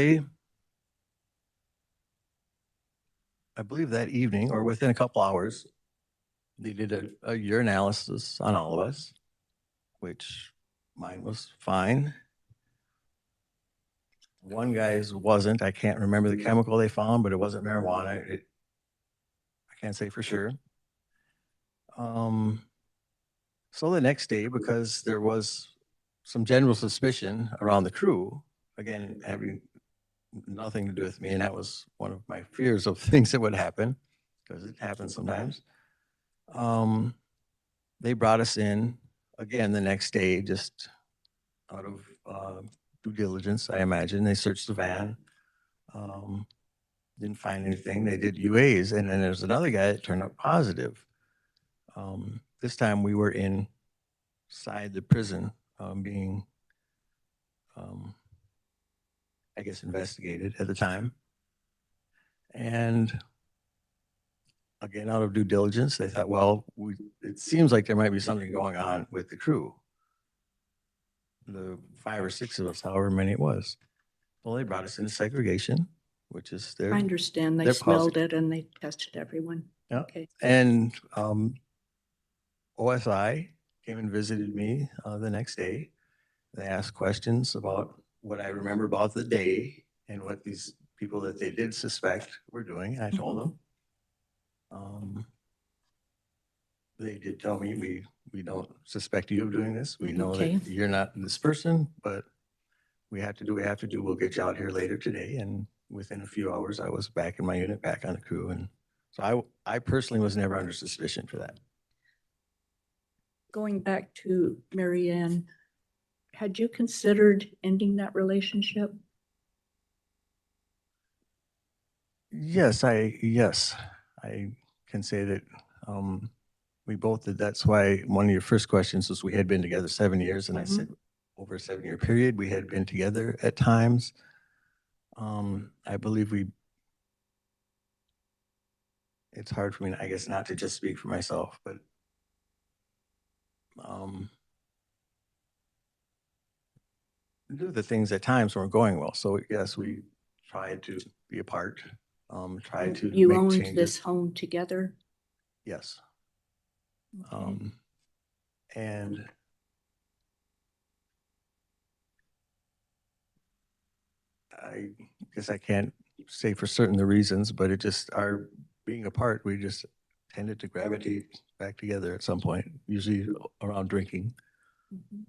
I believe that evening or within a couple hours, they did a urinalysis on all of us, which mine was fine. One guy's wasn't. I can't remember the chemical they found, but it wasn't marijuana. I can't say for sure. So the next day, because there was some general suspicion around the crew, again, having nothing to do with me, and that was one of my fears of things that would happen, because it happens sometimes. they brought us in again the next day, just out of due diligence, I imagine. They searched the van. Didn't find anything. They did UAs, and then there's another guy that turned up positive. This time we were inside the prison, being, I guess, investigated at the time. And again, out of due diligence, they thought, well, it seems like there might be something going on with the crew. The 5 or 6 of us, however many it was. Well, they brought us into segregation, which is I understand. They their smelled policy. it and they tested everyone. Yeah. Okay. And OSI came and visited me the next day. They asked questions about what I remember about the day and what these people that they did suspect were doing. And I told them. They did tell me, we don't suspect you of doing this. We know Okay. that you're not this person, but we have to do what we have to do. We'll get you out here later today. And within a few hours, I was back in my unit, back on the crew. And so I personally was never under suspicion for that. Going back to Mary Ann, had you considered ending that relationship? Yes, I can say that we both did. That's why one of your first questions was we had been together 7 years, and I said over a 7-year period we had been together at times. I believe it's hard for me, I guess, not to just speak for myself, but do the things at times weren't going well. So yes, we tried to be apart, tried to You make owned changes. this home together? Yes. Okay. And I guess I can't say for certain the reasons, but it just, our being apart, we just tended to gravitate back together at some point, usually around drinking. Mhm.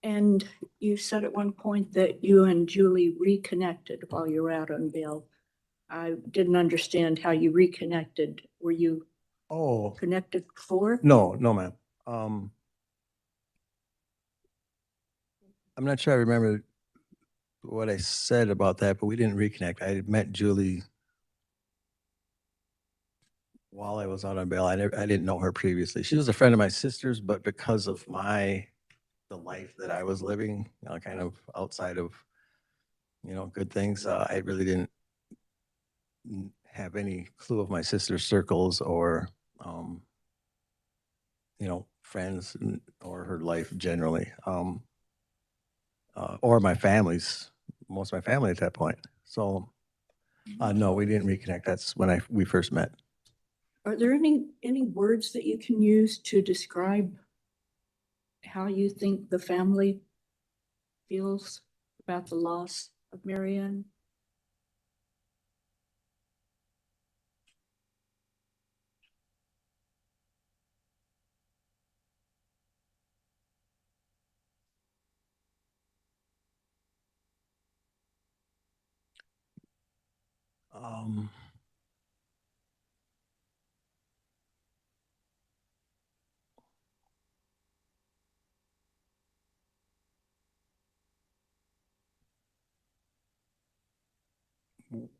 And you said at one point that you and Julie reconnected while you were out on bail. I didn't understand how you reconnected. Were you Oh, connected before? no, ma'am. I'm not sure I remember what I said about that, but we didn't reconnect. I met Julie while I was out on bail. I didn't know her previously. She was a friend of my sister's, but because of the life that I was living, kind of outside of, good things, I really didn't have any clue of my sister's circles or, friends or her life generally, or my family's, most of my family at that point. So, no, we didn't reconnect. That's when we first met. Are there any words that you can use to describe how you think the family feels about the loss of Mary Ann?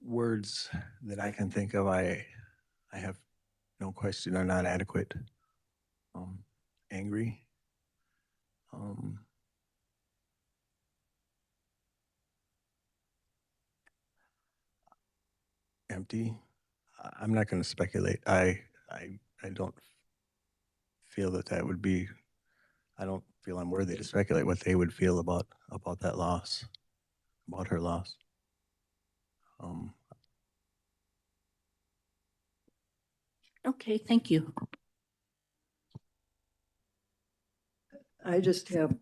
Words that I can think of, I have no question are not adequate. Angry. Empty. I'm not going to speculate. I don't feel that would be, I don't feel I'm worthy to speculate what they would feel about that loss, about her loss. Okay, thank you. I just have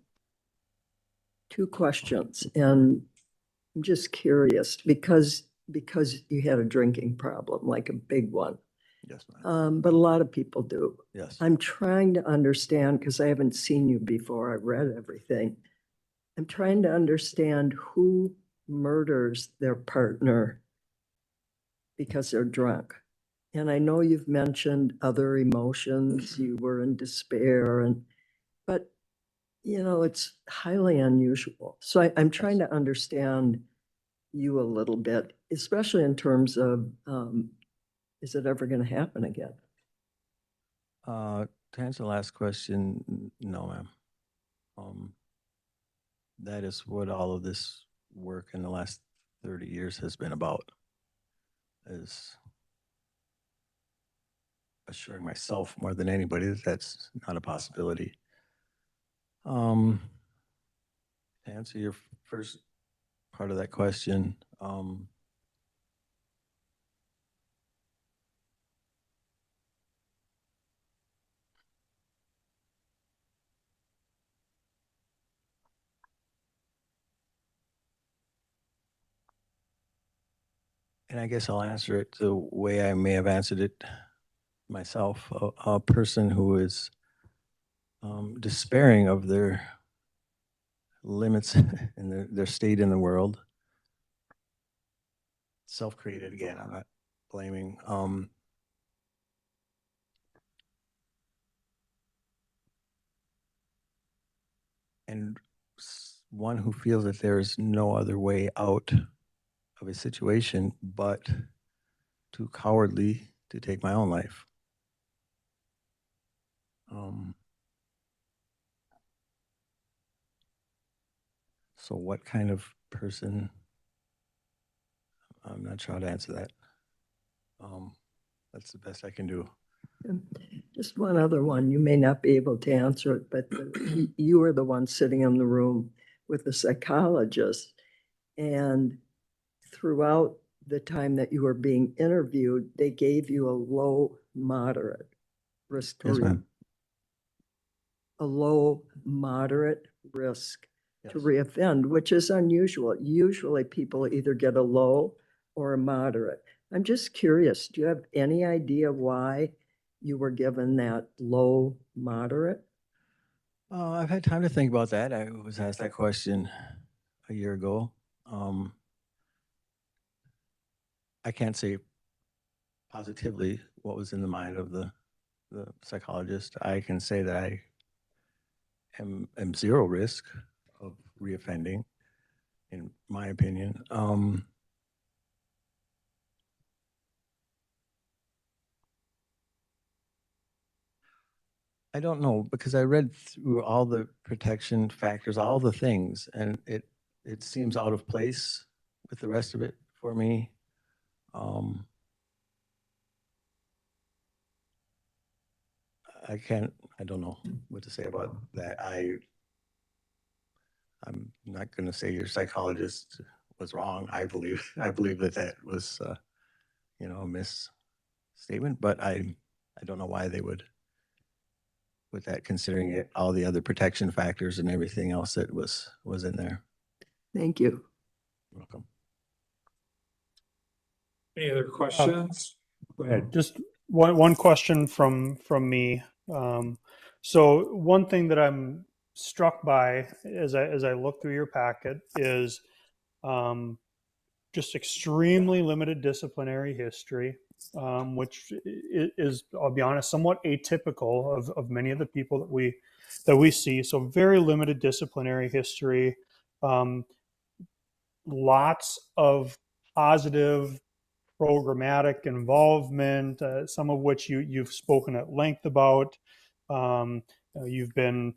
2 questions, and I'm just curious because you had a drinking problem, like a big one. Yes, ma'am. But a lot of people do. Yes. I'm trying to understand, because I haven't seen you before, I've read everything. I'm trying to understand who murders their partner because they're drunk. and I know you've mentioned other emotions, you were in despair but it's highly unusual. So I'm trying to understand you a little bit, especially in terms of, is it ever going to happen again? To answer the last question, no, ma'am. That is what all of this work in the last 30 years has been about, is assuring myself more than anybody that that's not a possibility. To answer your first part of that question, and I guess I'll answer it the way I may have answered it myself. A person who is despairing of their limits and their state in the world, self-created again, I'm not blaming. And one who feels that there is no other way out of a situation but too cowardly to take my own life. So what kind of person? I'm not sure how to answer that. That's the best I can do. Just one other one. You may not be able to answer it, but you were the one sitting in the room with the psychologist. And throughout the time that you were being interviewed, they gave you a low, moderate risk. Yes, ma'am. A low, moderate risk to Yes. reoffend, which is unusual. Usually people either get a low or a moderate. I'm just curious, do you have any idea why you were given that low, moderate? I've had time to think about that. I was asked that question a year ago. I can't say positively what was in the mind of the psychologist. I can say that I am zero risk of reoffending, in my opinion. I don't know, because I read through all the protection factors, all the things, and it seems out of place with the rest of it for me. I don't know what to say about that. I'm not going to say your psychologist was wrong. I believe that was, a misstatement, but I don't know why they would, with that, considering it, all the other protection factors and everything else that was in there. Thank you. You're welcome. Any other questions? Go ahead. Just one question from me. So one thing that I'm struck by as I look through your packet is just extremely limited disciplinary history, which is, I'll be honest, somewhat atypical of many of the people that we see. So very limited disciplinary history, lots of positive programmatic involvement, some of which you've spoken at length about. You've been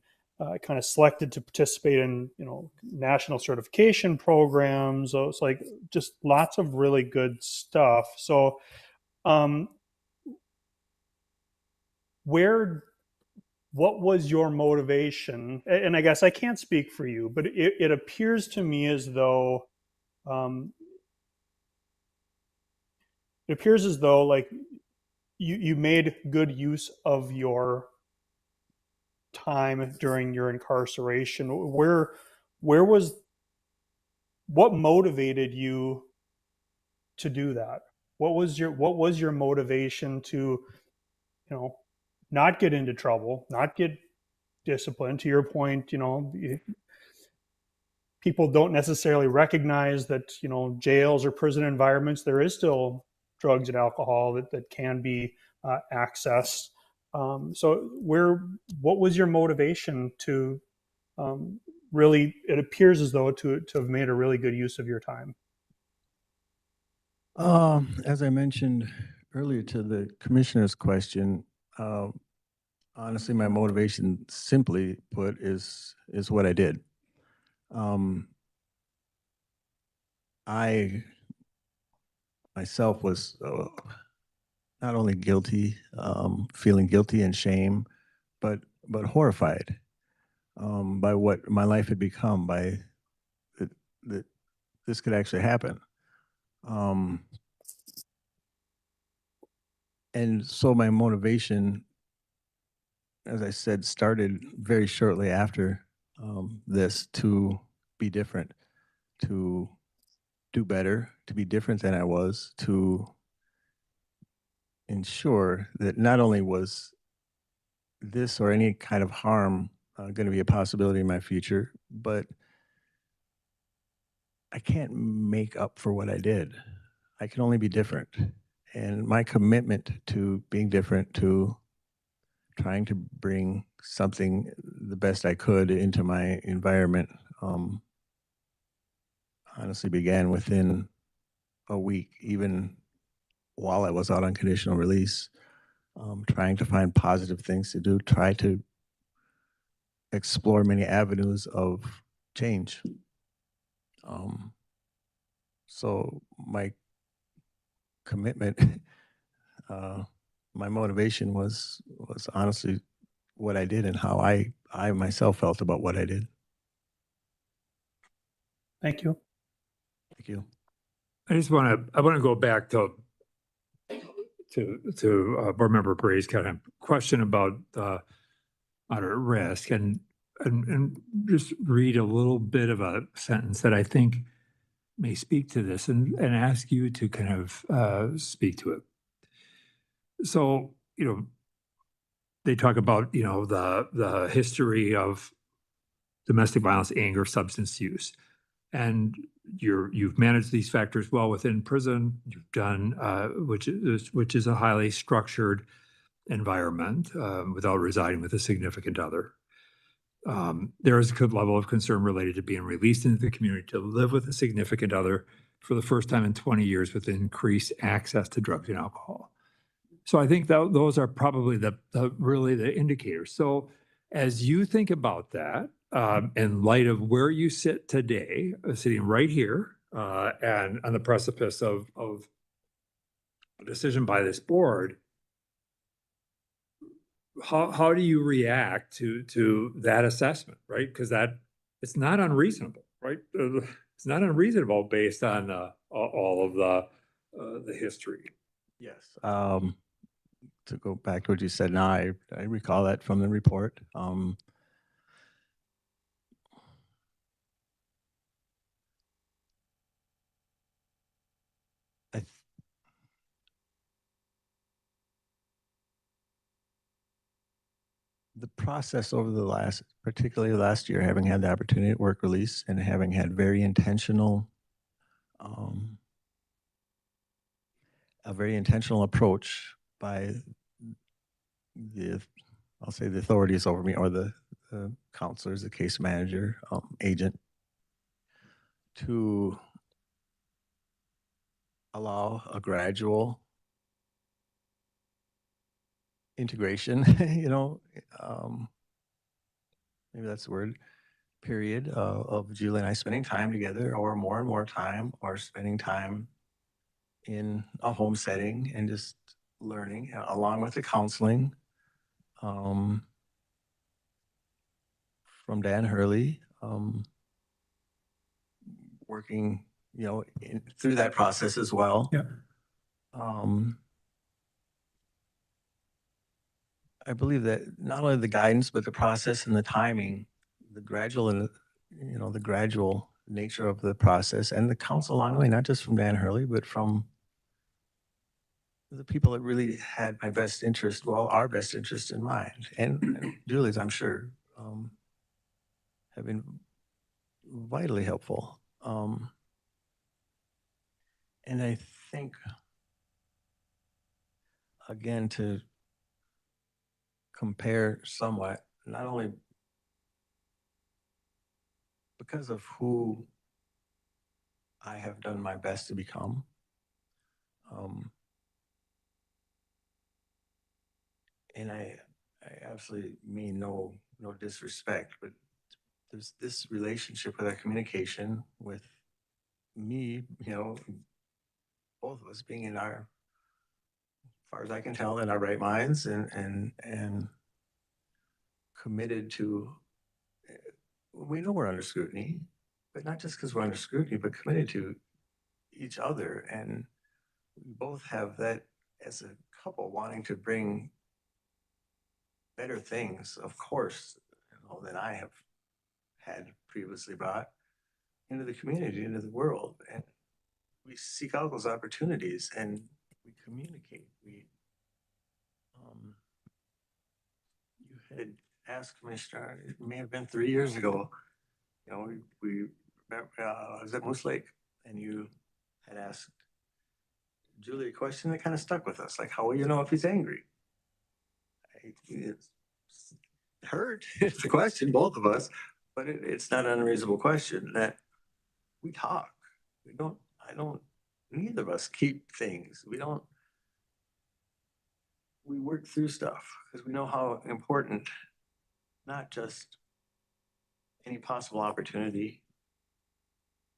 kind of selected to participate in, national certification programs. So it's like just lots of really good stuff. So, what was your motivation? And I guess I can't speak for you, but it appears to me as though, like you made good use of your time during your incarceration. What motivated you to do that? What was your motivation to, not get into trouble, not get disciplined? To your point, people don't necessarily recognize that, jails or prison environments, there is still drugs and alcohol that can be accessed. So what was your motivation to really, it appears as though to have made a really good use of your time? As I mentioned earlier to the commissioner's question, honestly, my motivation, simply put, is what I did. I myself was not only guilty, feeling guilty and shame, but horrified by what my life had become, by that this could actually happen. And so my motivation, as I said, started very shortly after this, to be different, to do better, to be different than I was, to ensure that not only was this or any kind of harm going to be a possibility in my future, but I can't make up for what I did. I can only be different. And my commitment to being different, to trying to bring something the best I could into my environment, honestly began within a week, even while I was out on conditional release, trying to find positive things to do, try to explore many avenues of change. So my commitment, my motivation was honestly what I did and how I myself felt about what I did. Thank you. Thank you. I want to go back to Board Member Bray's kind of question about moderate risk, and just read a little bit of a sentence that I think may speak to this, and ask you to kind of speak to it. So, they talk about, the history of domestic violence, anger, substance use, and you've managed these factors well within prison. You've done, which is a highly structured environment, without residing with a significant other. There is a good level of concern related to being released into the community to live with a significant other for the first time in 20 years with increased access to drugs and alcohol. So I think that those are probably really the indicators. So as you think about that, in light of where you sit today, sitting right here, and on the precipice of a decision by this board, how do you react to that assessment, right? Because it's not unreasonable, right? It's not unreasonable based on all of the history. Yes. To go back to what you said now, I recall that from the report. The process over particularly last year, having had the opportunity at work release and having had a very intentional approach by I'll say the authorities over me, or the counselors, the case manager, agent, to allow a gradual integration, maybe that's the word, period, of Julie and I spending time together, or more and more time, or spending time in a home setting and just learning, along with the counseling from Dan Hurley, working, through that process as well. Yeah. I believe that not only the guidance, but the process and the timing, the gradual nature of the process, and the counsel along the way, not just from Dan Hurley, but from the people that really had my best interest, our best interest in mind, and Julie's, I'm sure, have been vitally helpful. And I think again, to compare somewhat, not only because of who I have done my best to become, and I absolutely mean no disrespect, but there's this relationship with our communication with me, both of us being in our, as far as I can tell, in our right minds and committed to, we know we're under scrutiny, but not just because we're under scrutiny, but committed to each other. And we both have that as a couple wanting to bring better things, of course, than I have had previously brought into the community, into the world. And we seek out those opportunities and we communicate. You had asked Commissioner, it may have been 3 years ago, we I was at Moose Lake and you had asked Julie a question that kind of stuck with us, like, how will you know if he's angry? It's hurt. It's a question, both of us, but it's not an unreasonable question that we talk. Neither of us keep things. We work through stuff because we know how important, not just any possible opportunity.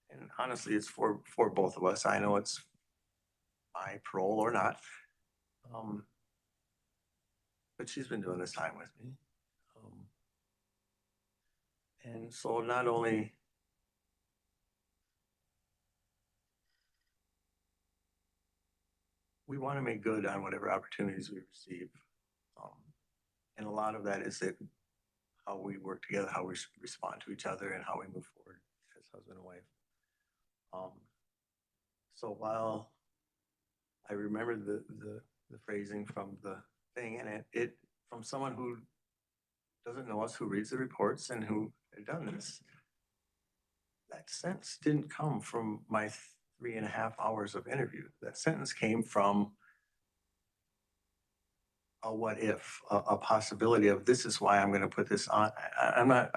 And honestly, it's for both of us. I know it's my parole or not. But she's been doing this time with me. And so not only we want to make good on whatever opportunities we receive. And a lot of that is that how we work together, how we respond to each other, and how we move forward as husband and wife. So while I remember the phrasing from the thing, and it from someone who doesn't know us, who reads the reports and who had done this, that sentence didn't come from my 3.5 hours of interview. That sentence came from a what if, a possibility of this is why I'm going to put this on. I'm not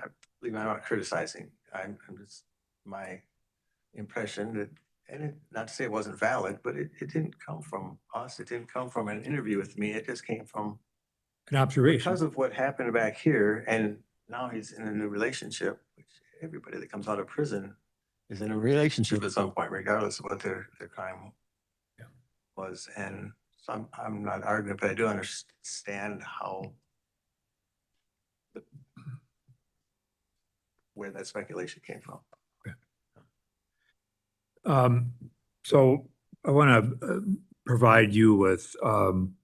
criticizing. I'm just my impression that, and not to say it wasn't valid, but it didn't come from us. It didn't come from an interview with me. It just came from An observation. because of what happened back here. And now he's in a new relationship, which everybody that comes out of prison is in a relationship at some point, regardless of what their crime was. And so I'm not arguing, but I do understand where that speculation came from. So I want to provide you with one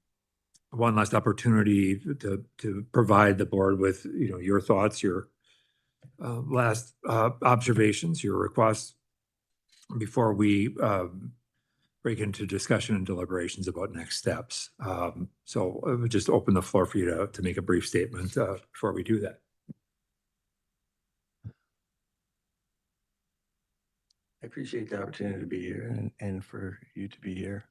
last opportunity to provide the board with your thoughts, your last observations, your requests before we break into discussion and deliberations about next steps. So I would just open the floor for you to make a brief statement before we do that. I appreciate the opportunity to be here and for you to be here.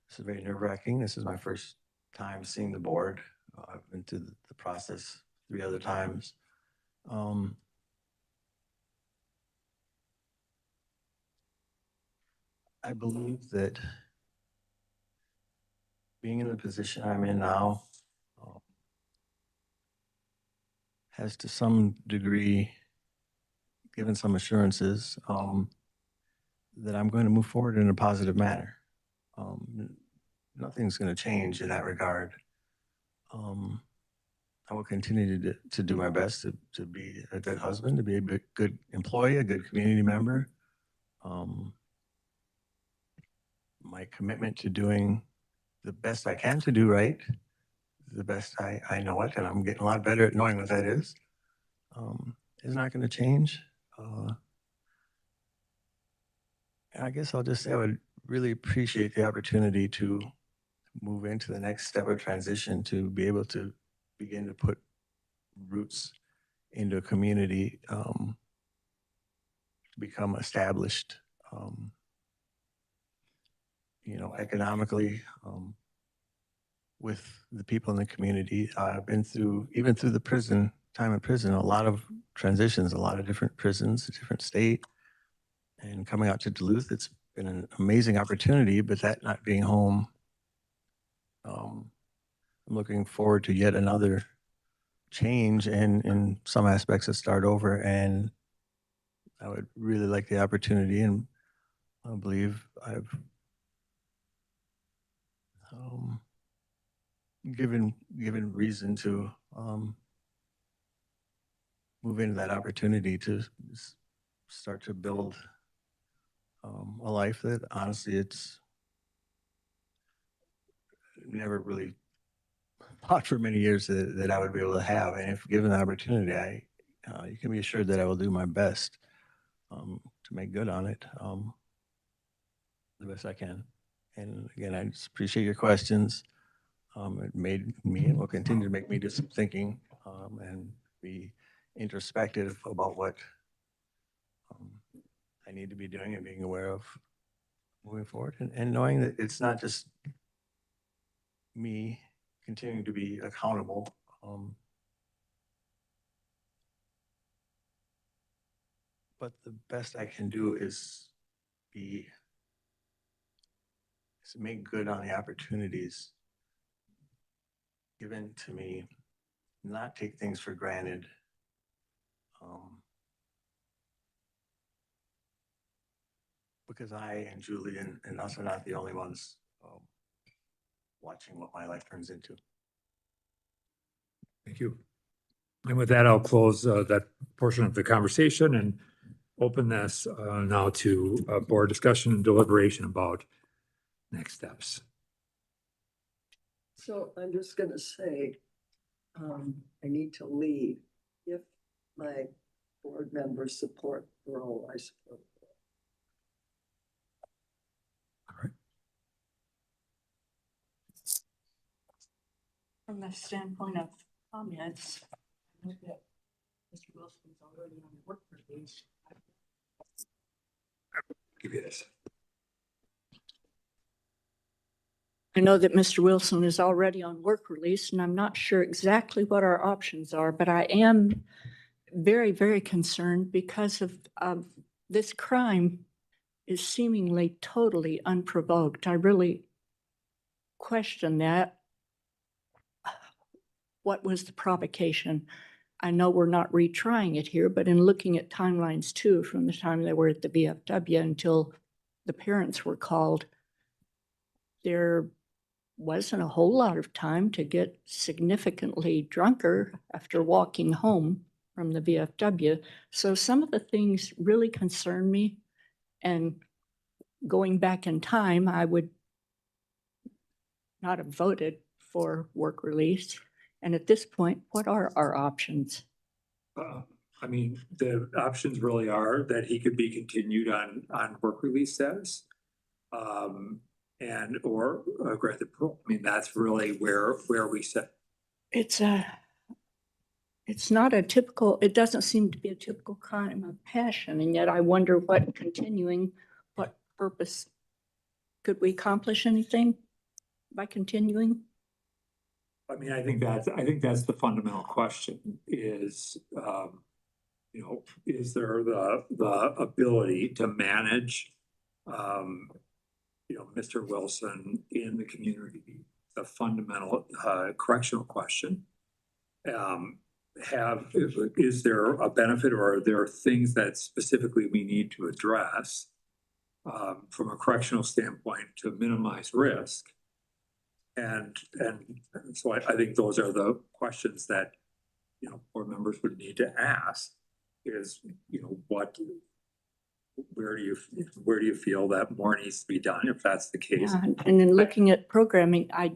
This is very nerve-wracking. This is my first time seeing the board. I've been through the process 3 other times. I believe that being in the position I'm in now has to some degree given some assurances that I'm going to move forward in a positive manner. Nothing's going to change in that regard. I will continue to do my best to be a good husband, to be a good employee, a good community member. My commitment to doing the best I can to do right, the best I know it, and I'm getting a lot better at knowing what that is not going to change. I guess I'll just say I would really appreciate the opportunity to move into the next step of transition, to be able to begin to put roots into a community, to become established, you know, economically, with the people in the community. I've been through, even through the time in prison, a lot of transitions, a lot of different prisons, a different state. And coming out to Duluth, it's been an amazing opportunity, but that not being home, I'm looking forward to yet another change and in some aspects to start over. And I would really like the opportunity, and I believe I've given reason to move into that opportunity to start to build a life that honestly it's never really thought for many years that I would be able to have. And if given the opportunity, you can be assured that I will do my best to make good on it the best I can. And again, I just appreciate your questions. It made me and will continue to make me do some thinking and be introspective about what I need to be doing and being aware of moving forward, and knowing that it's not just me continuing to be accountable. But the best I can do is make good on the opportunities given to me, not take things for granted. Because I and Julie and us are not the only ones watching what my life turns into. Thank you. And with that, I'll close that portion of the conversation and open this now to board discussion and deliberation about next steps. So I'm just gonna say, I need to leave. If my board members support parole, I support parole. From the standpoint of comments, I know that Mr. Wilson's already on work release. Give you this. I know that Mr. Wilson is already on work release, and I'm not sure exactly what our options are, but I am very, very concerned because of this crime is seemingly totally unprovoked. I really question that. What was the provocation? I know we're not retrying it here, but in looking at timelines too, from the time they were at the VFW until the parents were called, there wasn't a whole lot of time to get significantly drunker after walking home from the VFW. So some of the things really concern me, and going back in time, I would not have voted for work release. And at this point, what are our options? I mean, the options really are that he could be continued on work release status, and or granted parole. I mean, that's really where we sit. It's not a typical, it doesn't seem to be a typical crime of passion, and yet I wonder what purpose, could we accomplish anything by continuing? I mean, I think that's the fundamental question is, you know, is there the ability to manage, you know, Mr. Wilson in the community? A fundamental correctional question. Is there a benefit, or are there things that specifically we need to address from a correctional standpoint to minimize risk? And so I think those are the questions that, you know, board members would need to ask is, you know, where do you feel that more needs to be done if that's the case? Yeah, and then looking at programming, I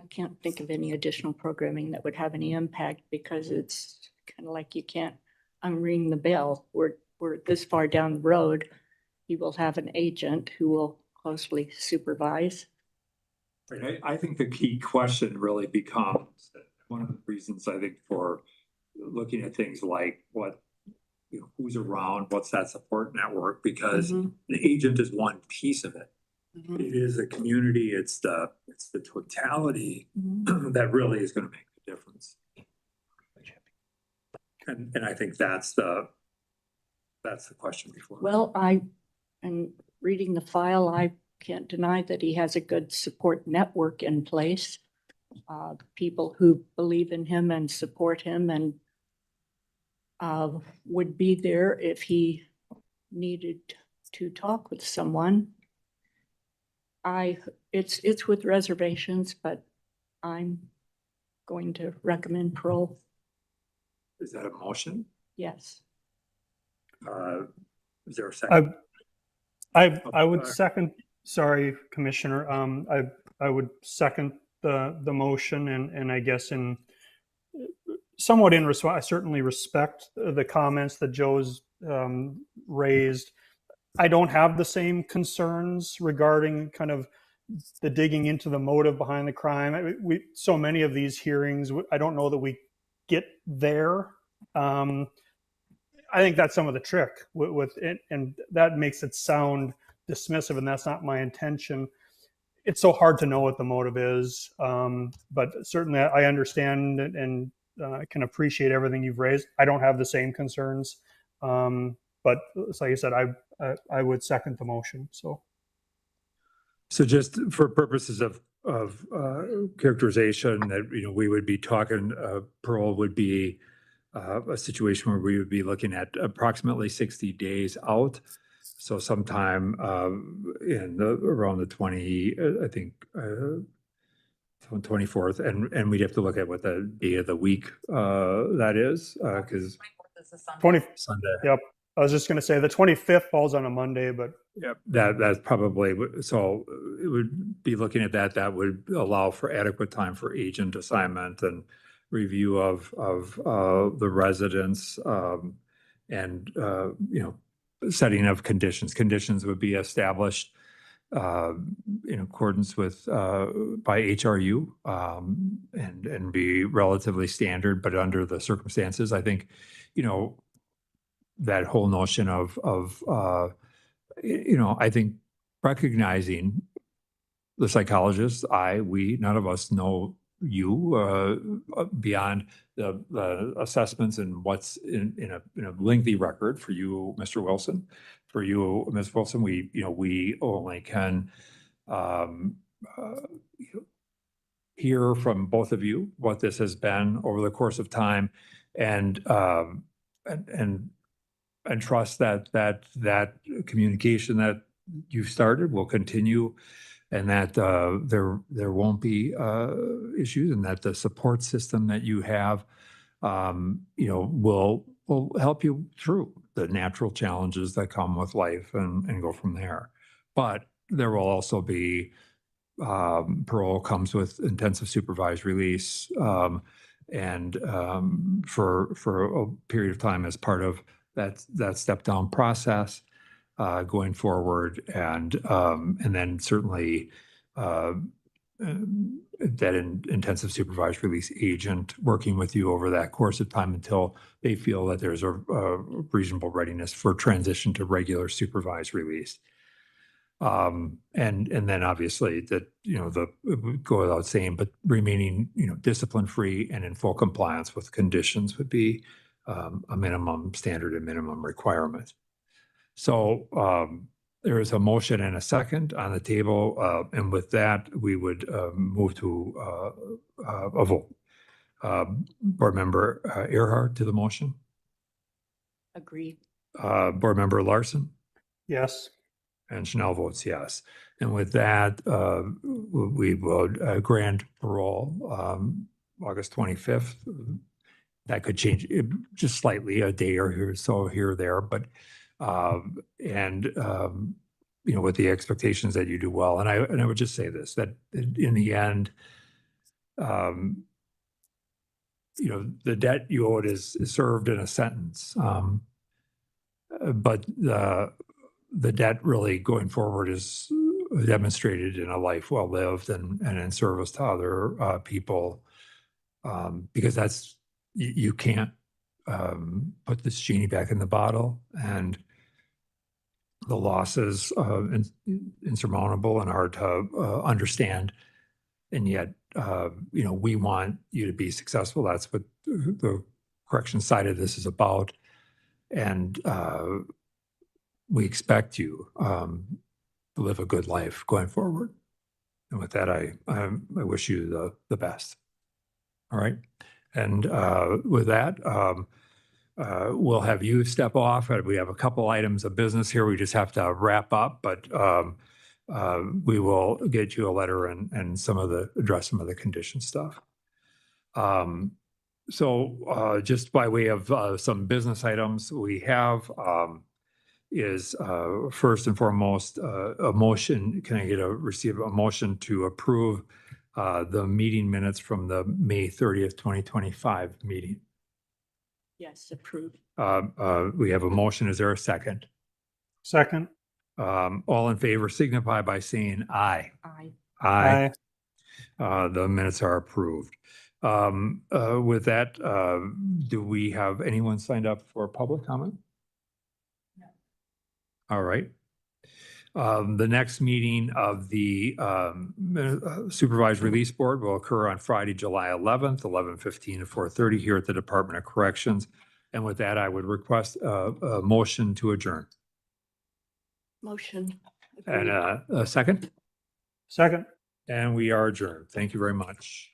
can't think of any additional programming that would have any impact, because it's kind of like you can't unring the bell. We're this far down the road. You will have an agent who will closely supervise. Right. I think the key question really becomes one of the reasons I think for looking at things like what, you know, who's around, what's that support network, because the agent is one piece of it. It is a community, it's the totality Mhm. that really is gonna make the difference. And I think that's the question before. Well, and reading the file, I can't deny that he has a good support network in place. People who believe in him and support him and would be there if he needed to talk with someone. It's with reservations, but I'm going to recommend parole. Is that a motion? Yes. Is there a second? I would second, sorry, Commissioner, I would second the motion and I guess somewhat in response, I certainly respect the comments that Joe's raised. I don't have the same concerns regarding kind of the digging into the motive behind the crime. So many of these hearings, I don't know that we get there. I think that's some of the trick with it, and that makes it sound dismissive, and that's not my intention. It's so hard to know what the motive is, but certainly I understand and can appreciate everything you've raised. I don't have the same concerns, but like I said, I would second the motion. So just for purposes of characterization, that we would be talking, parole would be a situation where we would be looking at approximately 60 days out. So sometime around the 24th, and we'd have to look at what the day of the week that is, because 24th is a Sunday. 20, Sunday. Yep. I was just going to say the 25th falls on a Monday, but Yep, that's probably, so it would be looking at that would allow for adequate time for agent assignment and review of the residents, and setting of conditions. Conditions would be established in accordance with by HRU, and be relatively standard, but under the circumstances, I think, that whole notion of I think recognizing the psychologists, we, none of us know you beyond the assessments and what's in a lengthy record for you, Mr. Wilson. For you, Ms. Wilson, we only can hear from both of you what this has been over the course of time, and trust that communication that you've started will continue, and that there won't be issues, and that the support system that you have will help you through the natural challenges that come with life, and go from there. But there will also be parole comes with intensive supervised release, and for a period of time as part of that step down process going forward, and then certainly that intensive supervised release agent working with you over that course of time until they feel that there's a reasonable readiness for transition to regular supervised release. And then obviously that, it would go without saying, but remaining, discipline free and in full compliance with conditions would be a minimum standard and minimum requirement. So there is a motion and a second on the table, and with that, we would move to a vote. Board Member Earhart to the motion. Agreed. Board Member Larson. yes. And Chanel votes yes. And with that, we would grant parole August 25th. That could change just slightly, a day or so here or there, but with the expectations that you do well. And I would just say this, that in the end, the debt you owed is served in a sentence, but the debt really going forward is demonstrated in a life well lived and in service to other people, because that's, you can't put this genie back in the bottle, and the loss is insurmountable and hard to understand. And yet, we want you to be successful. That's what the correction side of this is about. And we expect you to live a good life going forward. And with that, I wish you the best. All right. And with that, we'll have you step off. We have a couple items of business here. We just have to wrap up, but we will get you a letter and address some of the condition stuff. So just by way of some business items we have is first and foremost a motion. Can I receive a motion to approve the meeting minutes from the May 30th, 2025 meeting? Yes, approved. We have a motion. Is there a second? Second. All in favor signify by saying aye. Aye. Aye. The minutes are approved. With that, do we have anyone signed up for public comment? No. All right. The next meeting of the Supervised Release Board will occur on Friday, July 11th, 11:15 to 4:30 here at the Department of Corrections. And with that, I would request a motion to adjourn. Motion. And a second? Second. And we are adjourned. Thank you very much.